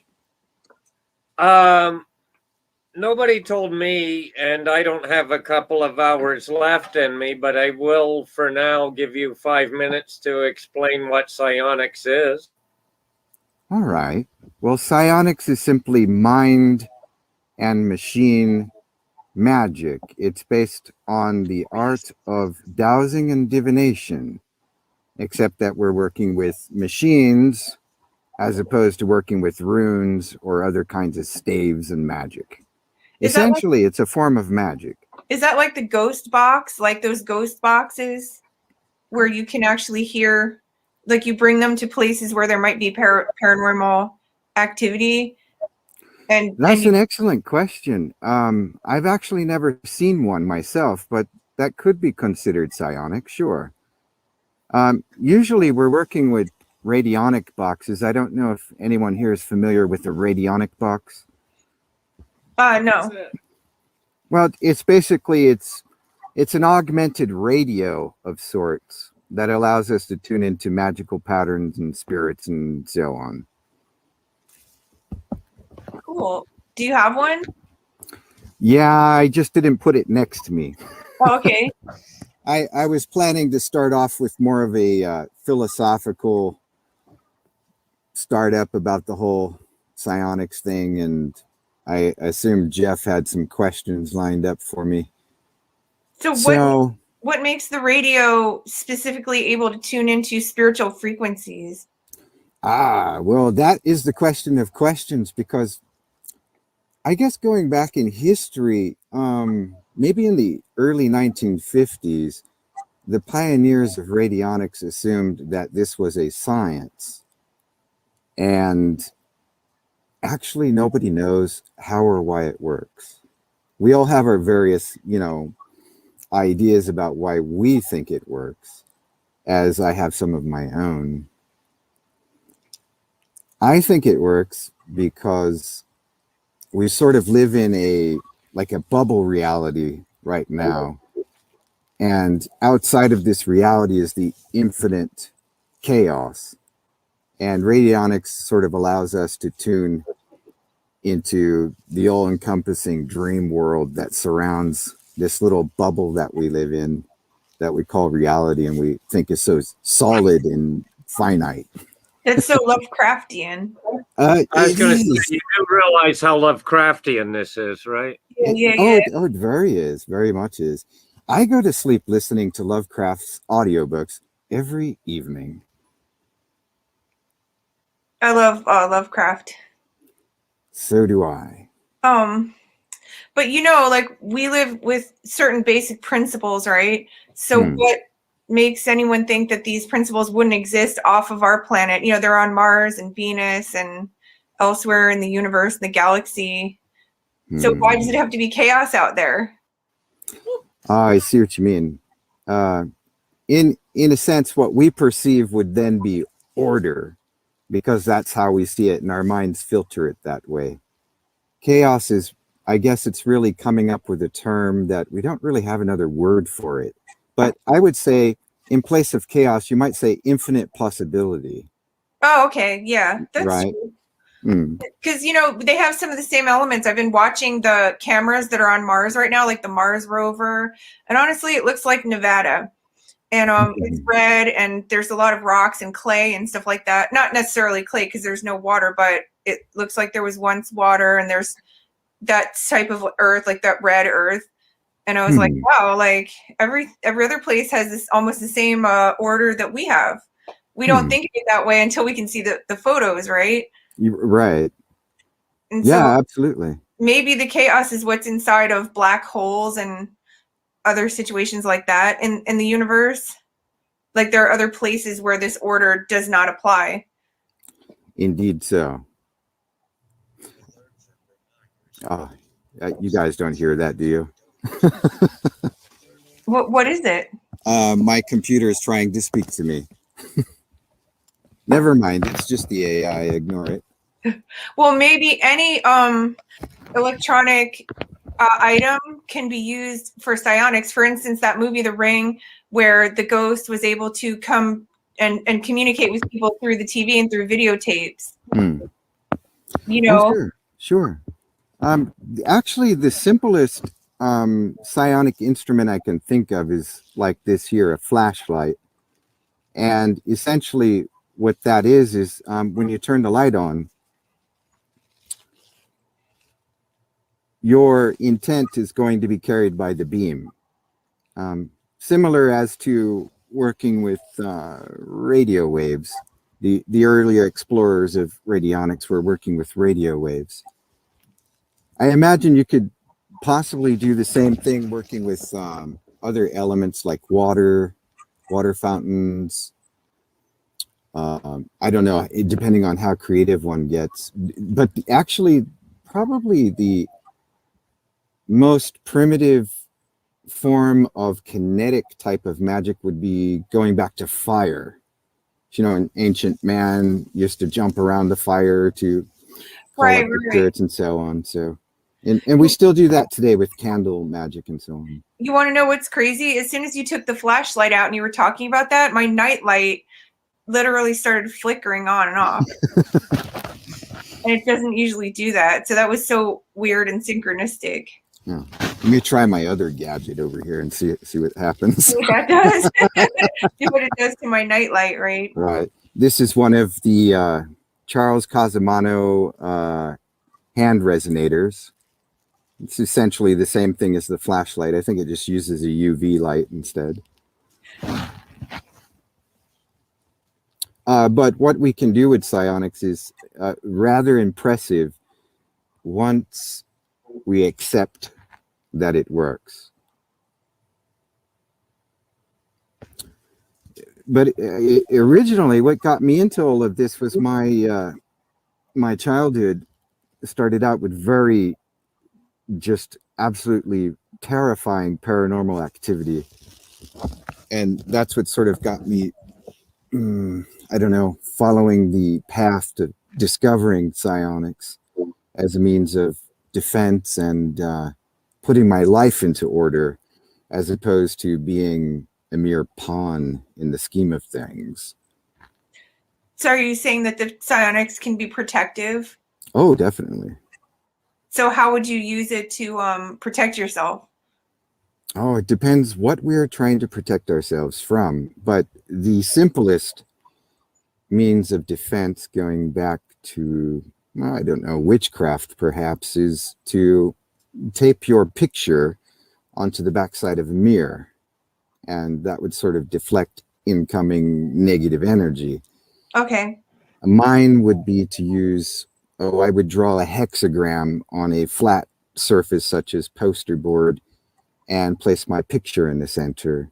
Speaker 14: Nobody told me, and I don't have a couple of hours left in me, but I will for now give you 5 minutes to explain what psionics is.
Speaker 16: All right. Well, psionics is simply mind and machine magic. It's based on the art of dowsing and divination, except that we're working with machines as opposed to working with runes or other kinds of staves and magic. Essentially, it's a form of magic.
Speaker 15: Is that like the ghost box, like those ghost boxes where you can actually hear, like you bring them to places where there might be paranormal activity?
Speaker 16: That's an excellent question. I've actually never seen one myself, but that could be considered psionic, sure. Usually we're working with radionic boxes. I don't know if anyone here is familiar with a radionic box.
Speaker 15: No.
Speaker 16: Well, it's basically it's an augmented radio of sorts that allows us to tune into magical patterns and spirits and so on.
Speaker 15: Cool. Do you have one?
Speaker 16: Yeah, I just didn't put it next to me.
Speaker 15: Oh, okay.
Speaker 16: I was planning to start off with more of a philosophical startup about the whole psionics thing, and I assumed Jeff had some questions lined up for me.
Speaker 15: So what makes the radio specifically able to tune into spiritual frequencies?
Speaker 16: Well, that is the question of questions, because I guess going back in history, maybe in the early 1950s, the pioneers of radionics assumed that this was a science. And actually, nobody knows how or why it works. We all have our various, ideas about why we think it works, as I have some of my own. I think it works because we sort of live in a bubble reality right now. And outside of this reality is the infinite chaos. And radionics sort of allows us to tune into the all-encompassing dream world that surrounds this little bubble that we live in, that we call reality, and we think is so solid and finite.
Speaker 15: It's so Lovecraftian.
Speaker 14: I was going to say, you do realize how Lovecraftian this is, right?
Speaker 16: It very much is. I go to sleep listening to Lovecraft's audiobooks every evening.
Speaker 15: I love Lovecraft.
Speaker 16: So do I.
Speaker 15: But like we live with certain basic principles, right? So what makes anyone think that these principles wouldn't exist off of our planet? They're on Mars and Venus and elsewhere in the universe, the galaxy. So why does it have to be chaos out there?
Speaker 16: I see what you mean. In a sense, what we perceive would then be order, because that's how we see it, and our minds filter it that way. Chaos is, I guess it's really coming up with a term that we don't really have another word for it. But I would say, in place of chaos, you might say infinite possibility.
Speaker 15: Oh, okay. Yeah, that's
Speaker 16: right.
Speaker 15: Because, they have some of the same elements. I've been watching the cameras that are on Mars right now, like the Mars rover. And honestly, it looks like Nevada. and it's red, and there's a lot of rocks and clay and stuff like that. Not necessarily clay because there's no water, but it looks like there was once water, and there's that type of earth, like that red earth. And I was like, wow, like every other place has this almost the same order that we have. We don't think of it that way until we can see the photos, right?
Speaker 16: Right.
Speaker 15: And
Speaker 16: Yeah,
Speaker 15: so
Speaker 16: absolutely.
Speaker 15: maybe the chaos is what's inside of black holes and other situations like that in the universe. Like there are other places where this order does not apply.
Speaker 16: Indeed so. You guys don't hear that, do you?
Speaker 15: What is it?
Speaker 16: My computer is trying to speak to me. Never mind, it's just the AI. Ignore it.
Speaker 15: Well, maybe any electronic item can be used for psionics. For instance, that movie The Ring, where the ghost was able to come and communicate with people through the TV and through videotapes. You know?
Speaker 16: Oh, sure. Actually, the simplest psionic instrument I can think of is like this here, a flashlight. And essentially what that is when you turn the light on, your intent is going to be carried by the beam. Similar as to working with radio waves. The earlier explorers of radionics were working with radio waves. I imagine you could possibly do the same thing working with other elements like water fountains. I don't know, depending on how creative one gets. But actually, probably the most primitive form of kinetic type of magic would be going back to fire. You know, an ancient man used to jump around the fire to call up the spirits and so on. So, and we still do that today with candle magic and so on.
Speaker 15: You want to know what's crazy? As soon as you took the flashlight out and you were talking about that, my nightlight literally started flickering on and off. And it doesn't usually do that. So that was so weird and synchronistic.
Speaker 16: Yeah. Let me try my other gadget over here and see what happens.
Speaker 15: See what that does. See what it does to my nightlight, right?
Speaker 16: Right. This is one of the Charles Casamano hand resonators. It's essentially the same thing as the flashlight. I think it just uses a UV light instead. But what we can do with psionics is rather impressive once we accept that it works. But originally, what got me into all of this was my my childhood started out with very just absolutely terrifying paranormal activity. And that's what sort of got me, I don't know, following the path to discovering psionics as a means of defense and putting my life into order, as opposed to being a mere pawn in the scheme of things.
Speaker 15: So are you saying that the psionics can be protective?
Speaker 16: Oh, definitely.
Speaker 15: So how would you use it to protect yourself?
Speaker 16: Oh, it depends what we're trying to protect ourselves from. But the simplest means of defense, going back to, well, I don't know, witchcraft perhaps, is to tape your picture onto the backside of a mirror. And that would sort of deflect incoming negative energy.
Speaker 15: Okay.
Speaker 16: Mine would be to use, I would draw a hexagram on a flat surface such as poster board and place my picture in the center.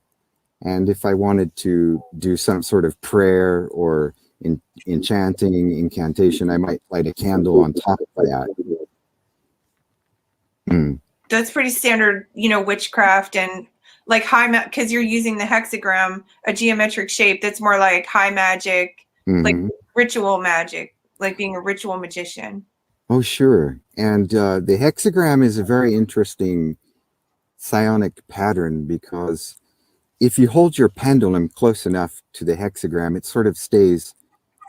Speaker 16: And if I wanted to do some sort of prayer or incantation, I might light a candle on top of that.
Speaker 15: That's pretty standard, witchcraft and like because you're using the hexagram, a geometric shape. That's more like high magic, like ritual magic, like being a ritual magician.
Speaker 16: Oh, sure. And the hexagram is a very interesting psionic pattern, because if you hold your pendulum close enough to the hexagram, it sort of stays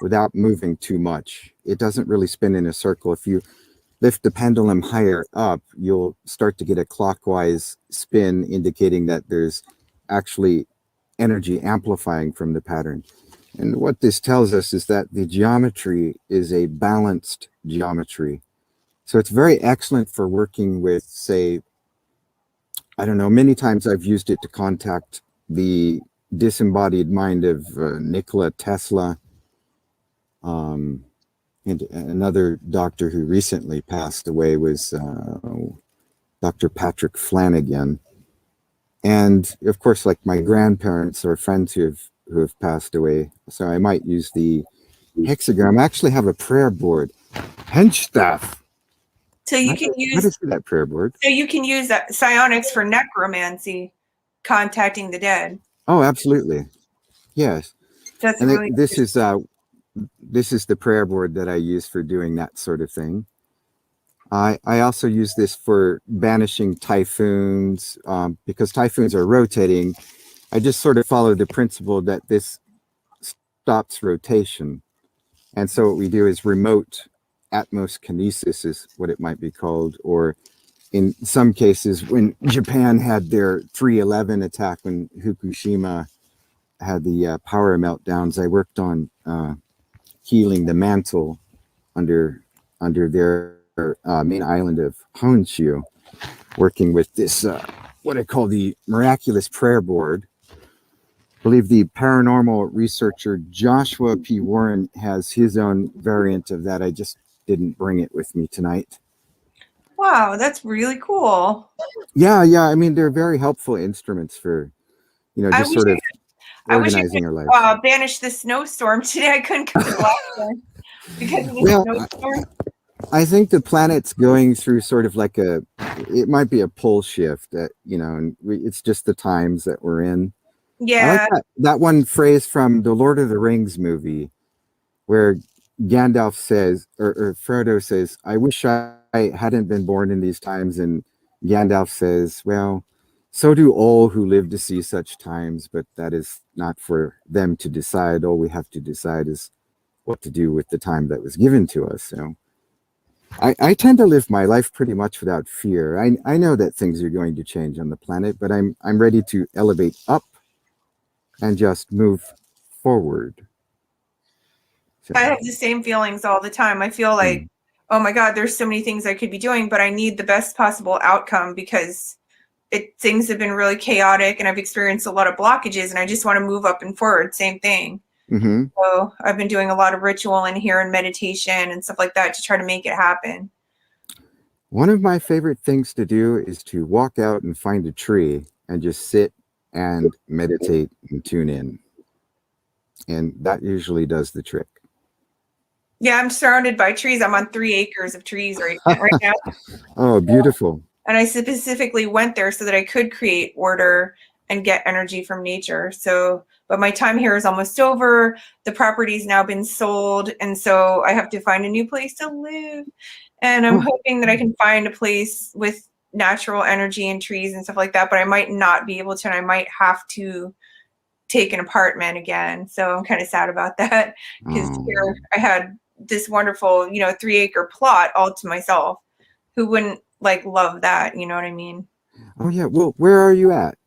Speaker 16: without moving too much. It doesn't really spin in a circle. If you lift the pendulum higher up, you'll start to get a clockwise spin, indicating that there's actually energy amplifying from the pattern. And what this tells us is that the geometry is a balanced geometry. So it's very excellent for working with, say, I don't know, many times I've used it to contact the disembodied mind of Nikola Tesla, and another doctor who recently passed away was Dr. Patrick Flanagan. And of course, like my grandparents or friends who have passed away. So I might use the hexagram. I actually have a prayer board. Hench staff.
Speaker 15: So you
Speaker 16: I
Speaker 15: can
Speaker 16: gotta
Speaker 15: use
Speaker 16: see that prayer board.
Speaker 15: so you can use that psionics for necromancy, contacting the dead.
Speaker 16: Oh, absolutely. Yes.
Speaker 15: That's
Speaker 16: And
Speaker 15: really
Speaker 16: this is the prayer board that I use for doing that sort of thing. I also use this for banishing typhoons, because typhoons are rotating. I just sort of follow the principle that this stops rotation. And so what we do is remote atmoskinesis is what it might be called, or in some cases when Japan had their 311 attack, when Fukushima had the power meltdowns, I worked on healing the mantle under their main island of Honshu, working with this what I call the miraculous prayer board. I believe the paranormal researcher Joshua P. Warren has his own variant of that. I just didn't bring it with me tonight.
Speaker 15: wow, that's really cool.
Speaker 16: Yeah. I mean, they're very helpful instruments for, just sort of organizing our lives.
Speaker 15: Banish the snowstorm today. I couldn't come to Blackburn because of the
Speaker 16: Well,
Speaker 15: snowstorm.
Speaker 16: I think the planet's going through sort of like it might be a pole shift, and it's just the times that we're in.
Speaker 15: Yeah.
Speaker 16: I like that one phrase from the Lord of the Rings movie where Gandalf says, or Frodo says, I wish I hadn't been born in these times. And Gandalf says, well, so do all who live to see such times, but that is not for them to decide. All we have to decide is what to do with the time that was given to us. So I tend to live my life pretty much without fear. I know that things are going to change on the planet, but I'm ready to elevate up and just move forward. So,
Speaker 15: I have the same feelings all the time. I feel like, oh my God, there's so many things I could be doing, but I need the best possible outcome because things have been really chaotic and I've experienced a lot of blockages and I just want to move up and forward. Same thing.
Speaker 16: Mm-hmm.
Speaker 15: So I've been doing a lot of ritual in here and meditation and stuff like that to try to make it happen.
Speaker 16: One of my favorite things to do is to walk out and find a tree and just sit and meditate and tune in. And that usually does the trick.
Speaker 15: Yeah, I'm surrounded by trees. I'm on 3 acres of trees right now.
Speaker 16: Oh, beautiful.
Speaker 15: And I specifically went there so that I could create order and get energy from nature. So, but my time here is almost over. The property's now been sold. And so I have to find a new place to live. And I'm hoping that I can find a place with natural energy and trees and stuff like that, but I might not be able to, and I might have to take an apartment again. So I'm kind of sad about that because here I had this wonderful, 3-acre plot all to myself. Who wouldn't love that? You know what I mean?
Speaker 16: Oh yeah. Well, where are you at?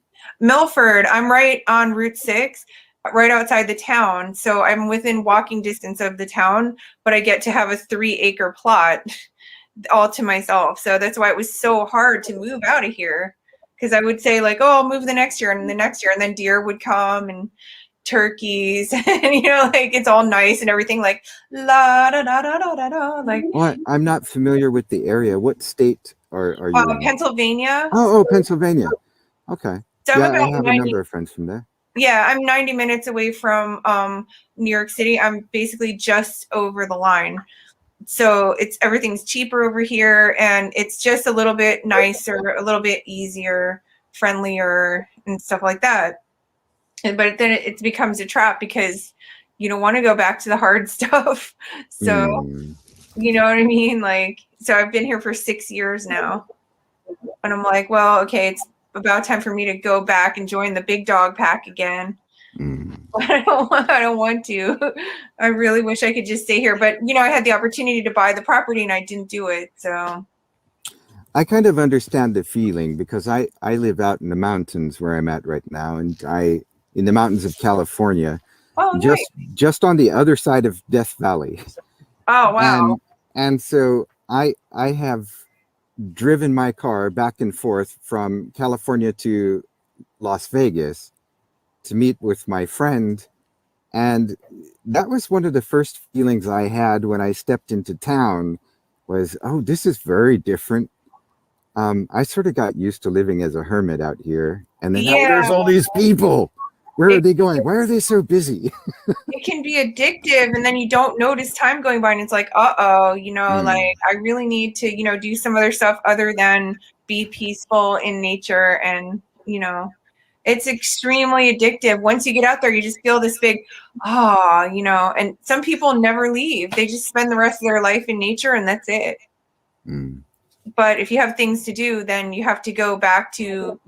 Speaker 15: Milford. I'm right on Route 6, right outside the town. So I'm within walking distance of the town, but I get to have a 3-acre plot all to myself. So that's why it was so hard to move out of here. Because I would say oh, I'll move the next year and the next year. And then deer would come and turkeys and it's all nice and everything la da da da da da da
Speaker 16: What? I'm not familiar with the area. What state are you in?
Speaker 15: Pennsylvania.
Speaker 16: Oh, Pennsylvania. Okay.
Speaker 15: So
Speaker 16: yeah, I have a number of friends from there.
Speaker 15: Yeah, I'm 90 minutes away from New York City. I'm basically just over the line. So everything's cheaper over here and it's just a little bit nicer, a little bit easier, friendlier and stuff like that. But then it becomes a trap because you don't want to go back to the hard stuff. So, you know what I mean? So I've been here for 6 years now. And I'm like, well, okay, it's about time for me to go back and join the big dog pack again. But I don't want to. I really wish I could just stay here. But, I had the opportunity to buy the property and I didn't do it. So
Speaker 16: I kind of understand the feeling because I live out in the mountains where I'm at right now. And I in the mountains of California,
Speaker 15: Oh, nice.
Speaker 16: just on the other side of Death Valley.
Speaker 15: Oh, wow.
Speaker 16: And so I have driven my car back and forth from California to Las Vegas to meet with my friend. And that was one of the first feelings I had when I stepped into town was, oh, this is very different. I sort of got used to living as a hermit out here. And then now there's all these people. Where are they going? Why are they so busy?
Speaker 15: It can be addictive, and then you don't notice time going by, and it's like, uh-oh, like I really need to, do some other stuff other than be peaceful in nature. And, it's extremely addictive. Once you get out there, you just feel this big, and some people never leave. They just spend the rest of their life in nature, and that's it. But if you have things to do, then you have to go back to,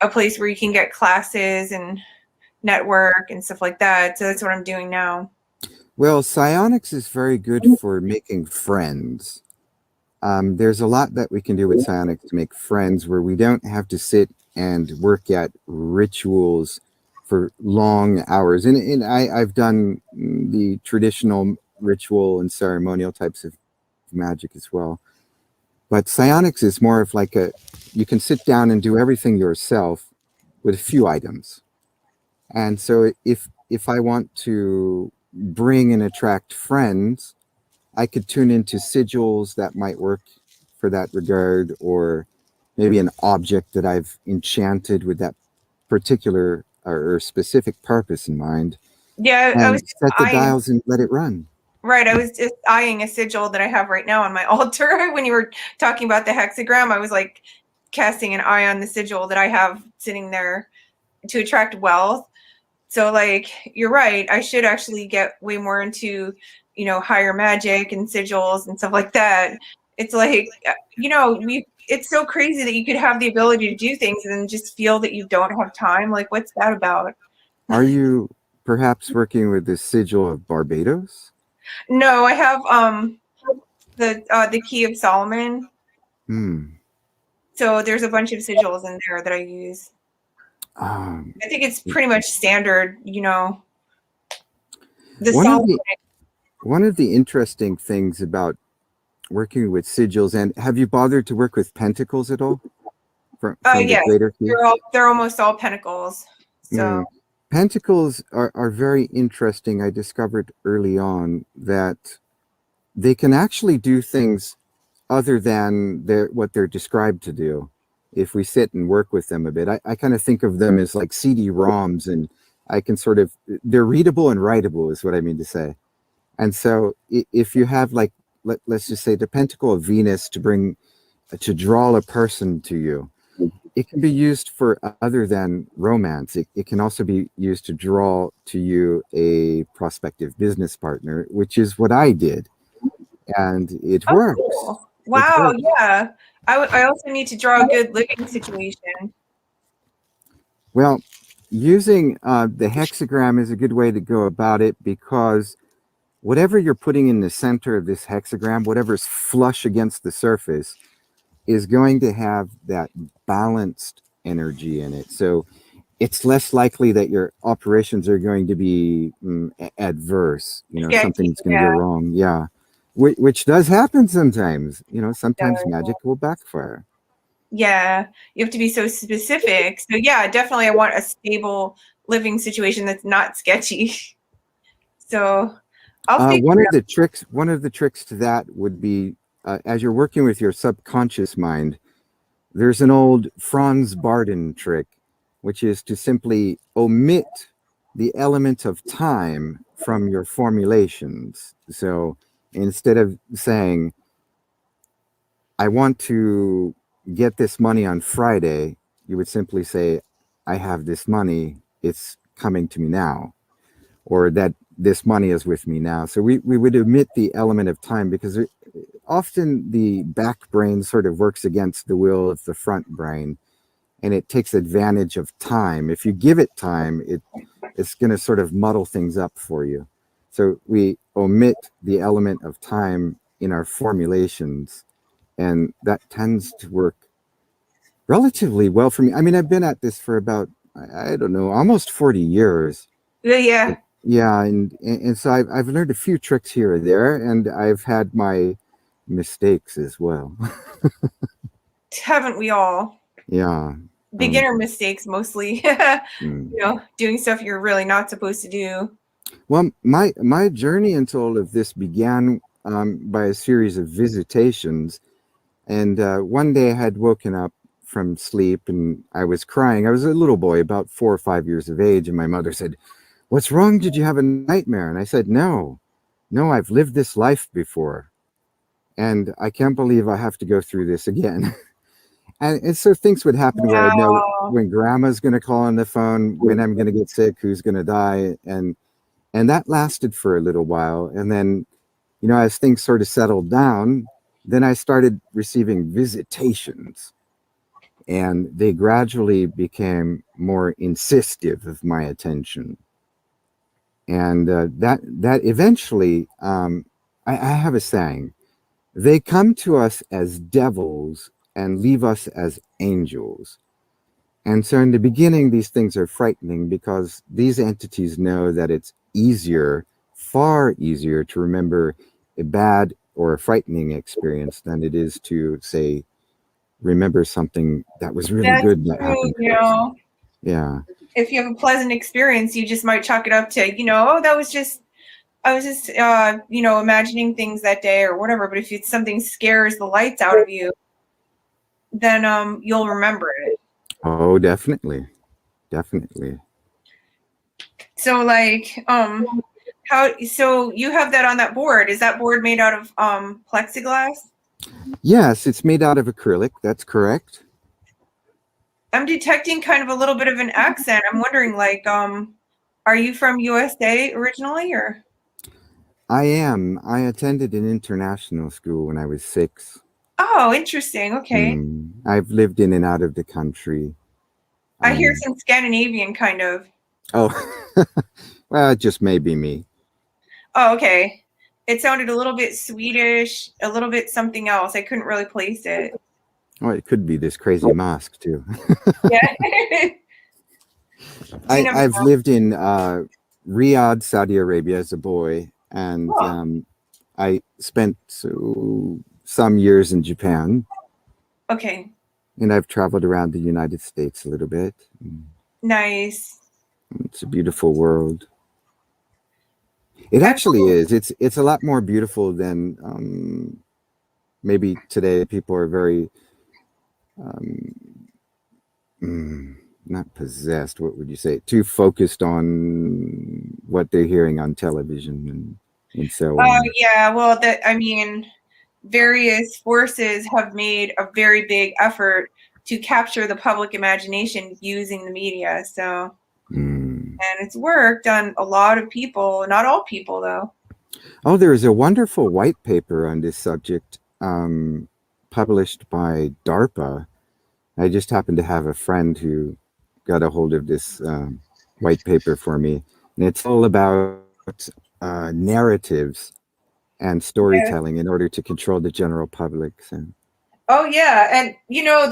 Speaker 15: a place where you can get classes and network and stuff like that. So that's what I'm doing now.
Speaker 16: Well, psionics is very good for making friends. There's a lot that we can do with psionics to make friends where we don't have to sit and work at rituals for long hours. And I've done the traditional ritual and ceremonial types of magic as well. But psionics is more of like you can sit down and do everything yourself with a few items. And so if I want to bring and attract friends, I could tune into sigils that might work for that regard, or maybe an object that I've enchanted with that particular or specific purpose in mind.
Speaker 15: Yeah,
Speaker 16: and set the dials and let it run.
Speaker 15: Right. I was just eyeing a sigil that I have right now on my altar. When you were talking about the hexagram, I was like casting an eye on the sigil that I have sitting there to attract wealth. So like, you're right. I should actually get way more into, higher magic and sigils and stuff like that. It's like, it's so crazy that you could have the ability to do things and then just feel that you don't have time. Like, what's that about?
Speaker 16: Are you perhaps working with the sigil of Barbados?
Speaker 15: No, I have the Key of Solomon. So there's a bunch of sigils in there that I use. I think it's pretty much standard,
Speaker 16: One of the interesting things about working with sigils, and have you bothered to work with pentacles at all? From
Speaker 15: yes,
Speaker 16: the greater key?
Speaker 15: they're almost all pentacles. So
Speaker 16: pentacles are very interesting. I discovered early on that they can actually do things other than what they're described to do if we sit and work with them a bit. I kind of think of them as like CD-ROMs, and I can they're readable and writable is what I mean to say. And so if you have like, let's just say the pentacle of Venus to draw a person to you, it can be used for other than romance. It can also be used to draw to you a prospective business partner, which is what I did. And it works.
Speaker 15: Cool. Wow, yeah. I also need to draw a good living situation.
Speaker 16: Well, using the hexagram is a good way to go about it, because whatever you're putting in the center of this hexagram, whatever's flush against the surface, is going to have that balanced energy in it. So it's less likely that your operations are going to be adverse. Something's going to go wrong. Yeah. Which does happen sometimes. Sometimes magic will backfire.
Speaker 15: Yeah, you have to be so specific. So yeah, definitely I want a stable living situation that's not sketchy. So
Speaker 16: one of the tricks to that would be, as you're working with your subconscious mind, there's an old Franz Barden trick, which is to simply omit the element of time from your formulations. So instead of saying, I want to get this money on Friday, you would simply say, I have this money, it's coming to me now, or that this money is with me now. So we would omit the element of time, because often the back brain sort of works against the will of the front brain, and it takes advantage of time. If you give it time, it's going to sort of muddle things up for you. So we omit the element of time in our formulations, and that tends to work relatively well for me. I mean, I've been at this for about I don't know, almost 40 years.
Speaker 15: Yeah.
Speaker 16: Yeah, and so I've learned a few tricks here or there, and I've had my mistakes as well.
Speaker 15: Haven't we all?
Speaker 16: Yeah.
Speaker 15: Beginner mistakes mostly. Doing stuff you're really not supposed to do.
Speaker 16: Well, my journey into all of this began by a series of visitations, and one day I had woken up from sleep and I was crying. I was a little boy, about 4 or 5 years of age, and my mother said, "What's wrong? Did you have a nightmare?" And I said, No, I've lived this life before, and I can't believe I have to go through this again." And so things would happen where I'd know
Speaker 15: Wow.
Speaker 16: when grandma's going to call on the phone, when I'm going to get sick, who's going to die, and that lasted for a little while. And then, as things sort of settled down, then I started receiving visitations, and they gradually became more insistive of my attention. And that eventually, I have a saying: they come to us as devils and leave us as angels. And so in the beginning, these things are frightening because these entities know that it's easier, far easier to remember a bad or a frightening experience than it is to, say, remember something that was really
Speaker 15: That's
Speaker 16: good that
Speaker 15: true,
Speaker 16: happened to us. Yeah.
Speaker 15: If you have a pleasant experience, you just might chalk it up to, oh, I was just imagining things that day or whatever. But if it's something scares the lights out of you, then you'll remember it.
Speaker 16: Oh, definitely. Definitely.
Speaker 15: So so you have that on that board. Is that board made out of plexiglass?
Speaker 16: Yes, it's made out of acrylic. That's correct.
Speaker 15: I'm detecting kind of a little bit of an accent. I'm wondering, are you from USA originally, or?
Speaker 16: I am. I attended an international school when I was 6.
Speaker 15: Oh, interesting. Okay.
Speaker 16: I've lived in and out of the country.
Speaker 15: I hear some Scandinavian kind of.
Speaker 16: Oh, well, it just may be me.
Speaker 15: Oh, okay. It sounded a little bit Swedish, a little bit something else. I couldn't really place it.
Speaker 16: Oh, it could be this crazy mosque too.
Speaker 15: Yeah.
Speaker 16: I've lived in Riyadh, Saudi Arabia as a boy, and I spent some years in Japan.
Speaker 15: Okay.
Speaker 16: And I've traveled around the United States a little bit.
Speaker 15: Nice.
Speaker 16: It's a beautiful world. It actually is. It's a lot more beautiful than maybe today. People are very not possessed. What would you say? Too focused on what they're hearing on television and so on.
Speaker 15: Yeah. Well, various forces have made a very big effort to capture the public imagination using the media. So, and it's worked on a lot of people, not all people though.
Speaker 16: Oh, there is a wonderful white paper on this subject published by DARPA. I just happened to have a friend who got a hold of this white paper for me, and it's all about narratives and storytelling in order to control the general public. So.
Speaker 15: Oh yeah, and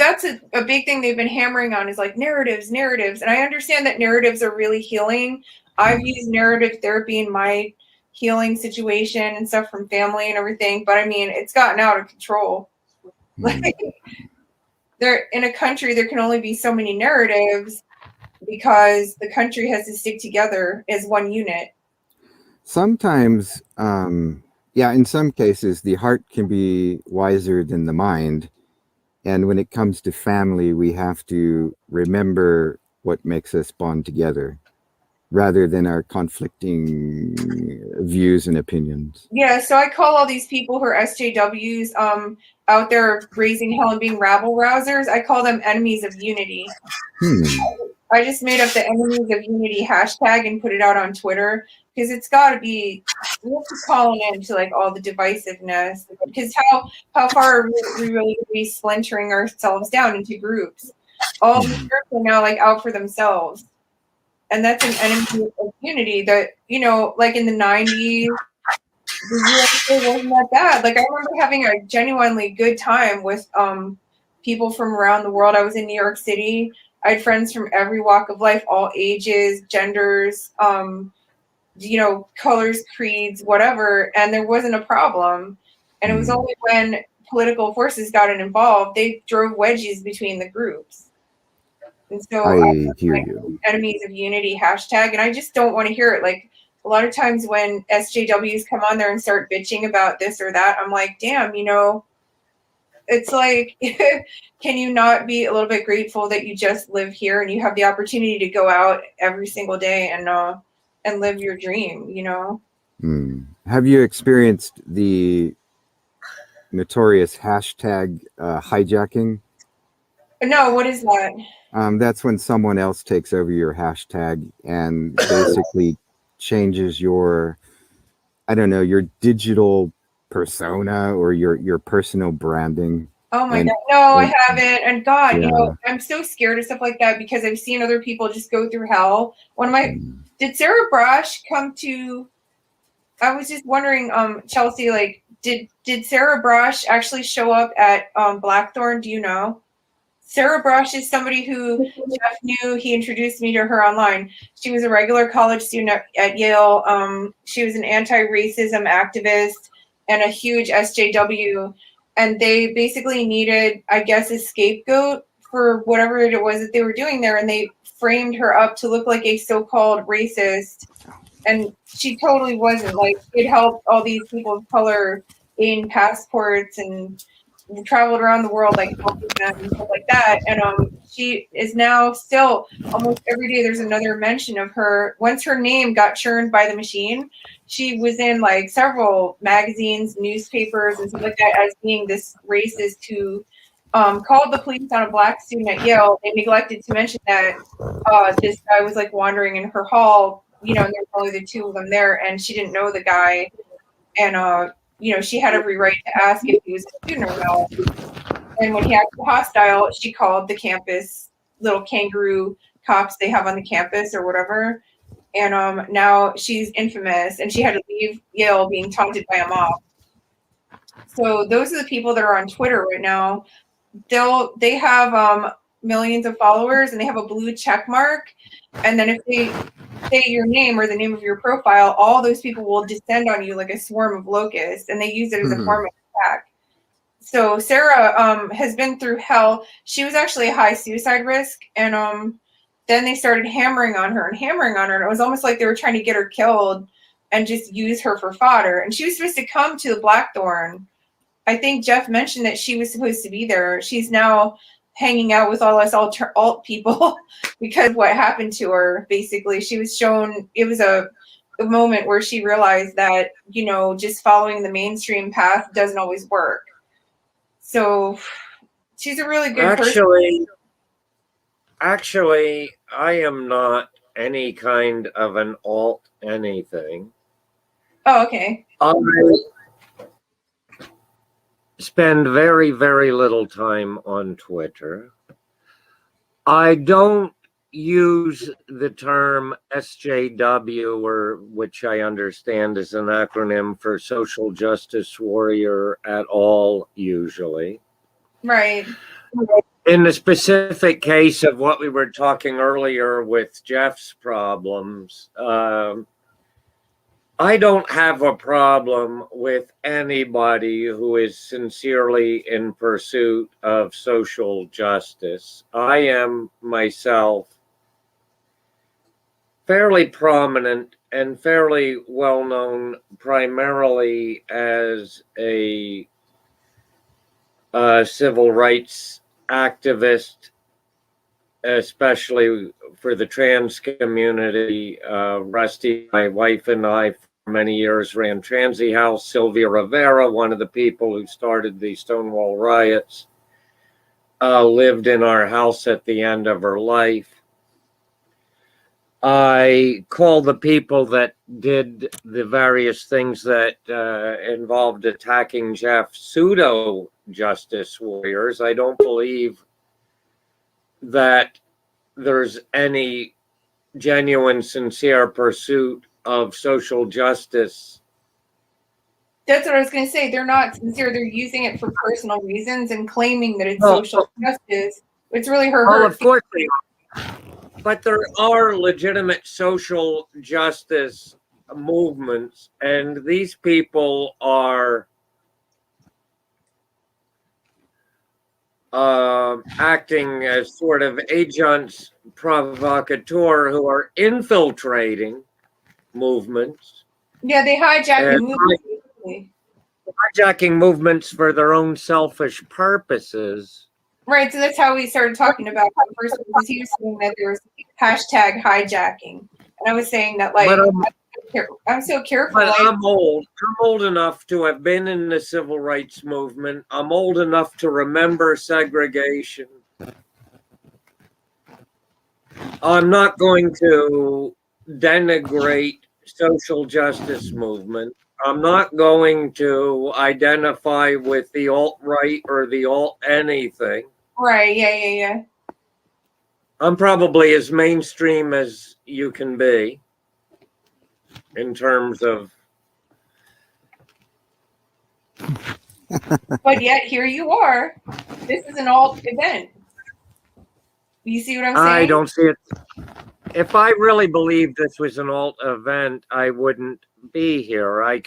Speaker 15: that's a big thing they've been hammering on is like narratives, and I understand that narratives are really healing. I've used narrative therapy in my healing situation and stuff from family and everything, but it's gotten out of control. Like there in a country, there can only be so many narratives because the country has to stick together as one unit.
Speaker 16: Sometimes, in some cases, the heart can be wiser than the mind. And when it comes to family, we have to remember what makes us bond together rather than our conflicting views and opinions.
Speaker 15: Yeah, so I call all these people who are SJWs out there raising hell and being rabble rousers, I call them enemies of unity. I just made up the enemies of unity hashtag and put it out on Twitter because it's got to be, we have to call an end to like all the divisiveness because how far are we really be splintering ourselves down into groups? All these groups are now like out for themselves. And that's an enemy of unity that, like in the 90s, the USA wasn't that bad. Like I remember having a genuinely good time with people from around the world. I was in New York City I had friends from every walk of life, all ages, genders, colors, creeds, whatever, and there wasn't a problem. And it was only when political forces got involved, they drove wedges between the groups. And so
Speaker 16: I hear you.
Speaker 15: enemies of unity hashtag, and I just don't want to hear it. Like a lot of times when SJWs come on there and start bitching about this or that, I'm like, damn, it's like, can you not be a little bit grateful that you just live here and you have the opportunity to go out every single day and live your dream,
Speaker 16: Have you experienced the notorious hashtag hijacking?
Speaker 15: No, what is that?
Speaker 16: That's when someone else takes over your hashtag and basically changes your, I don't know, your digital persona or your personal branding.
Speaker 15: Oh my God. No, I haven't. And God, I'm so scared of stuff like that because I've seen other people just go through hell. Did Sarah Brush come to, I was just wondering, Chelsea, like, did Sarah Brush actually show up at Blackthorn? Do you know? Sarah Brush is somebody who Jeff knew. He introduced me to her online. She was a regular college student at Yale. She was an anti-racism activist and a huge SJW. And they basically needed, I guess, a scapegoat for whatever it was that they were doing there. And they framed her up to look like a so-called racist. And she totally wasn't. Like, it helped all these people of color gain passports and traveled around the world, like helping them and stuff like that. And she is now still almost every day there's another mention of her. Once her name got churned by the machine, she was in like several magazines, newspapers, and stuff like that as being this racist who called the police on a black student at Yale. They neglected to mention that this guy was like wandering in her hall, and there were only the two of them there, and she didn't know the guy. And she had every right to ask if he was a student or not. And when he acted hostile, she called the campus little kangaroo cops they have on the campus or whatever. And now she's infamous, and she had to leave Yale being taunted by a mob. So those are the people that are on Twitter right now. They have millions of followers, and they have a blue check mark. And then if they say your name or the name of your profile, all those people will descend on you like a swarm of locusts, and they use it as a form of attack. So Sarah has been through hell. She was actually a high suicide risk, and then they started hammering on her. And it was almost like they were trying to get her killed and just use her for fodder. And she was supposed to come to the Blackthorn. I think Jeff mentioned that she was supposed to be there. She's now hanging out with all us alt people because what happened to her. Basically, she was shown, it was a moment where she realized that, just following the mainstream path doesn't always work. So she's a really good person.
Speaker 14: Actually, I am not any kind of an alt anything.
Speaker 15: Oh, okay.
Speaker 14: I spend very, very little time on Twitter. I don't use the term SJW, or which I understand is an acronym for social justice warrior, at all, usually.
Speaker 15: Right.
Speaker 14: In the specific case of what we were talking earlier with Jeff's problems, I don't have a problem with anybody who is sincerely in pursuit of social justice. I am myself fairly prominent and fairly well known primarily as a civil rights activist, especially for the trans community. Rusty, my wife, and I for many years ran Transy House. Sylvia Rivera, one of the people who started the Stonewall riots, lived in our house at the end of her life. I call the people that did the various things that involved attacking Jeff pseudo justice warriors. I don't believe that there's any genuine, sincere pursuit of social justice.
Speaker 15: That's what I was going to say. They're not sincere. They're using it for personal reasons and claiming that it's social justice. It's really her.
Speaker 14: Of course they are. But there are legitimate social justice movements, and these people are acting as sort of agents provocateur who are infiltrating movements.
Speaker 15: Yeah, they hijack the
Speaker 14: and
Speaker 15: movement. Basically.
Speaker 14: hijacking movements for their own selfish purposes.
Speaker 15: Right, so that's how we started talking about it first, because he was saying that there was hashtag hijacking, and I was saying that like I'm so careful.
Speaker 14: But
Speaker 15: like,
Speaker 14: I'm old. I'm old enough to have been in the civil rights movement. I'm old enough to remember segregation. I'm not going to denigrate social justice movement. I'm not going to identify with the alt-right or the alt anything.
Speaker 15: Right, yeah.
Speaker 14: I'm probably as mainstream as you can be in terms of.
Speaker 15: But yet here you are. This is an alt event. You see what I'm saying?
Speaker 14: I don't see it. If I really believed this was an alt event, I wouldn't be here. I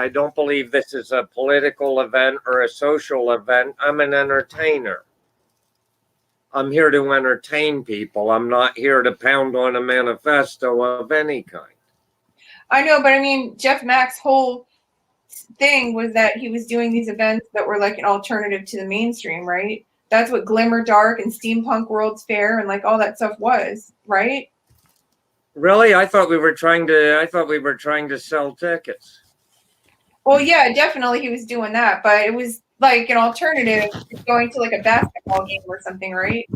Speaker 14: don't believe this is a political event or a social event. I'm an entertainer. I'm here to entertain people. I'm not here to pound on a manifesto of any kind.
Speaker 15: I know, but I mean, Jeff Mack's whole thing was that he was doing these events that were like an alternative to the mainstream, right? That's what Glimmer Dark and Steampunk World's Fair and like all that stuff was, right?
Speaker 14: Really? I thought we were trying to sell tickets.
Speaker 15: Well, yeah, definitely he was doing that, but it was like an alternative to going to like a basketball game or something, right?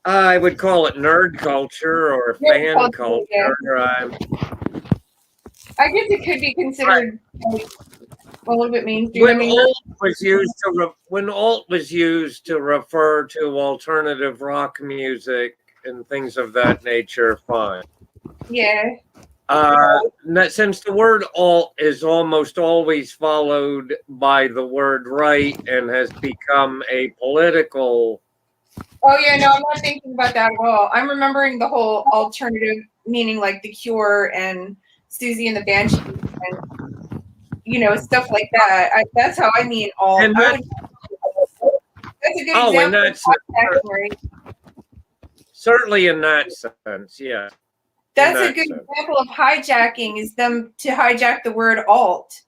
Speaker 14: I would call it nerd culture or fan culture.
Speaker 15: Yeah. I guess it could be considered like, a little bit mainstream.
Speaker 14: When alt was used to refer to alternative rock music and things of that nature, fine.
Speaker 15: Yeah.
Speaker 14: Since the word alt is almost always followed by the word right and has become a political.
Speaker 15: Oh yeah, no, I'm not thinking about that at all. I'm remembering the whole alternative meaning like The Cure and Susie and the Banshees and stuff like that. That's how I mean alt. That's a good example.
Speaker 14: In that sense, certainly in that sense, yeah.
Speaker 15: That's a good example of hijacking, is them to hijack the word alt.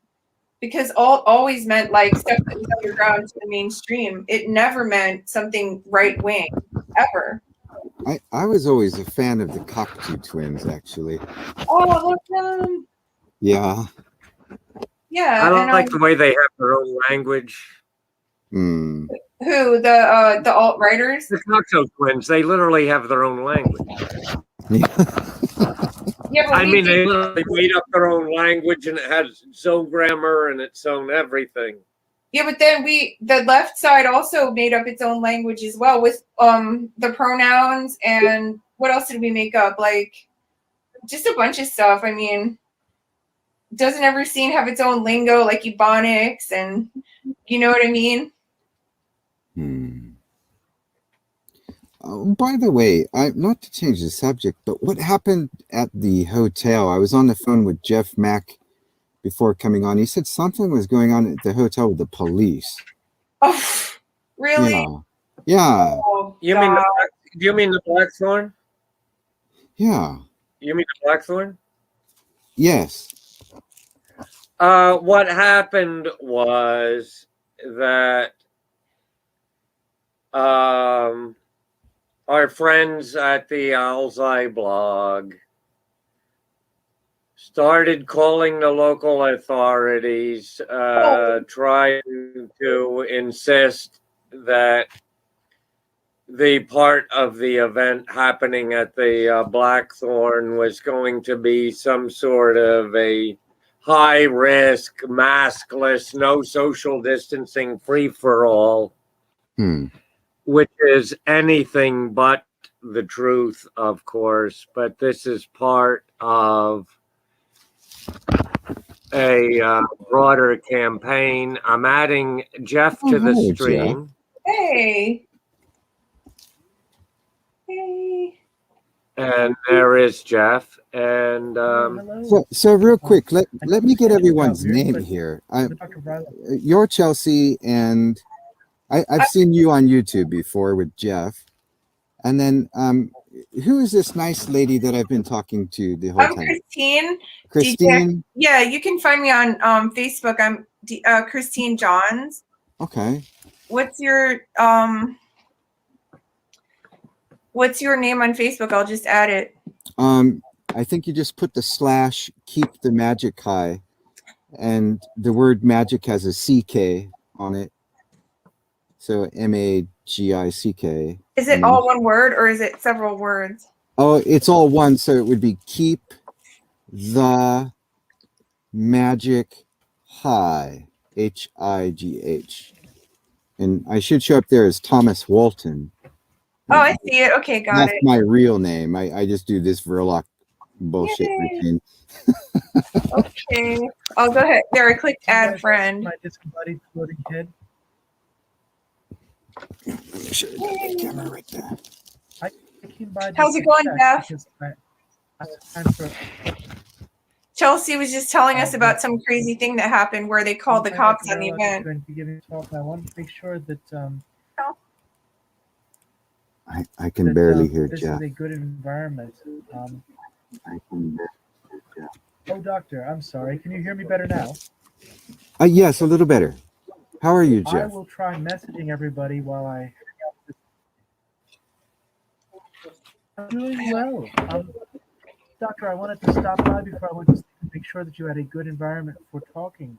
Speaker 15: Because alt always meant like stuff that was underground to the mainstream. It never meant something right wing, ever.
Speaker 16: I was always a fan of the Cocteau twins, actually.
Speaker 15: Oh, look them.
Speaker 16: Yeah.
Speaker 15: Yeah.
Speaker 14: I don't like the way they have their own language.
Speaker 16: Hmm.
Speaker 15: Who, the alt writers?
Speaker 14: The Cocteau twins, they literally have their own language.
Speaker 15: Yeah,
Speaker 14: I mean, they literally made up their own language, and it has its own grammar and its own everything.
Speaker 15: Yeah, but then the left side also made up its own language as well with the pronouns, and what else did we make up? Like just a bunch of stuff. I mean, doesn't every scene have its own lingo, like Ebonics, and you know what I mean?
Speaker 16: Oh, by the way, not to change the subject, but what happened at the hotel? I was on the phone with Jeff Mack before coming on. He said something was going on at the hotel with the police.
Speaker 15: Oh, really?
Speaker 16: Yeah.
Speaker 15: Oh,
Speaker 14: do you mean the Blackthorn?
Speaker 16: Yeah.
Speaker 14: You mean the Blackthorn?
Speaker 16: Yes.
Speaker 14: What happened was that our friends at the Alzai blog started calling the local authorities, trying to insist that the part of the event happening at the Blackthorn was going to be some sort of a high risk, maskless, no social distancing, free for all. Which is anything but the truth, of course, but this is part of a broader campaign. I'm adding Jeff to the stream.
Speaker 15: Hey. Yay.
Speaker 14: And there is Jeff. And
Speaker 16: So real quick, let me get everyone's name here. You're Chelsea, and I've seen you on YouTube before with Jeff. And then who is this nice lady that I've been talking to the whole
Speaker 15: I'm
Speaker 16: time?
Speaker 15: Christine.
Speaker 16: Christine?
Speaker 15: Yeah, you can find me on Facebook. I'm Christine Johns.
Speaker 16: Okay.
Speaker 15: What's your name on Facebook? I'll just add it.
Speaker 16: I think you just put the / keep the magic high, and the word magic has a CK on it. So MAGICK.
Speaker 15: Is it all one word or is it several words?
Speaker 16: Oh, it's all one. So it would be keep the magic high, HIGH. And I should show up there as Thomas Walton.
Speaker 15: Oh, I see it. Okay, got
Speaker 16: That's
Speaker 15: it.
Speaker 16: my real name. I just do this Verloc bullshit routine.
Speaker 15: Okay, I'll go ahead. There, I clicked add friend.
Speaker 3: My discombodied floating kid.
Speaker 16: Should have got that camera right there.
Speaker 3: I came by
Speaker 15: How's it going, Jeff? Chelsea was just telling us about some crazy thing that happened where they called the cops on the event.
Speaker 3: Going to be giving talk. I want to make sure that
Speaker 16: I can barely hear
Speaker 3: this
Speaker 16: Jeff.
Speaker 3: is a good environment.
Speaker 16: I can
Speaker 3: Oh, doctor, I'm sorry. Can you hear me better now?
Speaker 16: Yes, a little better. How are you,
Speaker 3: I
Speaker 16: Jeff?
Speaker 3: will try messaging everybody while I'm doing well. Doctor, I wanted to stop by before I went to sleep and make sure that you had a good environment for talking,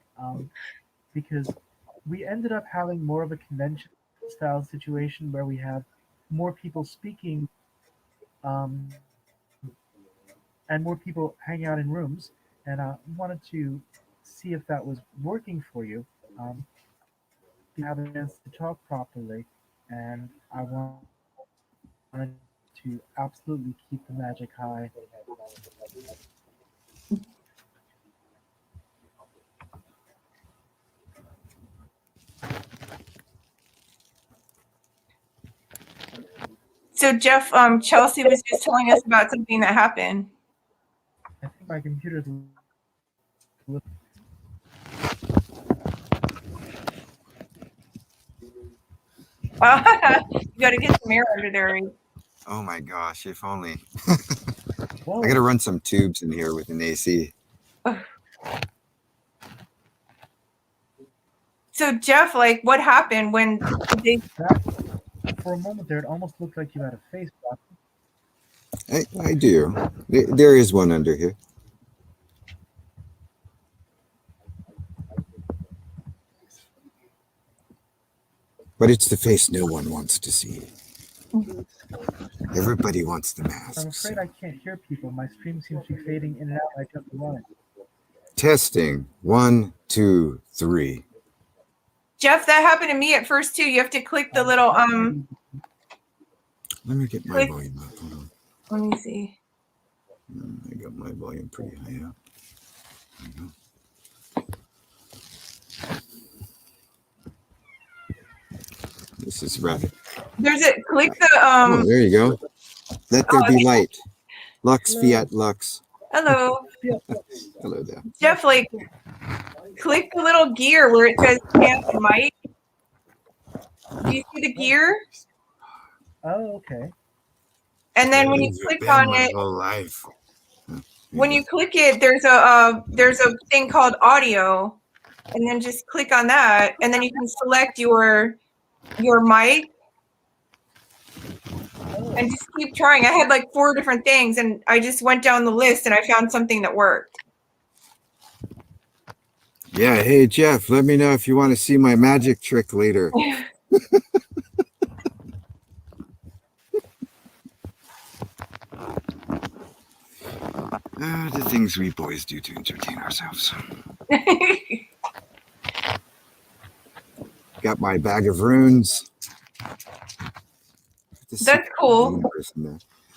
Speaker 3: because we ended up having more of a convention-style situation where we have more people speaking and more people hanging out in rooms, and I wanted to see if that was working for you. You have a chance to talk properly, and I wanted to absolutely keep the magic high.
Speaker 15: So Jeff, Chelsea was just telling us about something that happened.
Speaker 3: I think my computer's
Speaker 15: You got to get some air under there.
Speaker 16: Oh my gosh, if only. I gotta run some tubes in here with an AC.
Speaker 15: So Jeff, like, what happened when they?
Speaker 3: For a moment there, it almost looked like you had a face block.
Speaker 16: I do. There is one under here. But it's the face no one wants to see. Everybody wants the mask.
Speaker 3: I'm afraid I can't hear people. My stream seems to be fading in and out. I jumped the line.
Speaker 16: Testing. 1, 2, 3.
Speaker 15: Jeff, that happened to me at first too. You have to click the little
Speaker 16: Let me get my volume up. Hold on.
Speaker 15: Let me see.
Speaker 16: I got my volume pretty high up. There we go. This is rapid.
Speaker 15: There's a click the
Speaker 16: Oh, there you go. Let there be light. Lux, fiat, lux.
Speaker 15: Hello.
Speaker 16: Hello there.
Speaker 15: Jeff, like, click the little gear where it says camp and mic. Do you see the gear?
Speaker 3: Oh, okay.
Speaker 15: And then when you click on
Speaker 16: my
Speaker 15: it,
Speaker 16: whole life.
Speaker 15: when you click it, there's a thing called audio, and then just click on that, and then you can select your mic, and just keep trying. I had like 4 different things, and I just went down the list, and I found something that worked.
Speaker 16: Yeah, hey Jeff, let me know if you want to see my magic trick later. The things we boys do to entertain ourselves. Got my bag of runes.
Speaker 15: That's cool.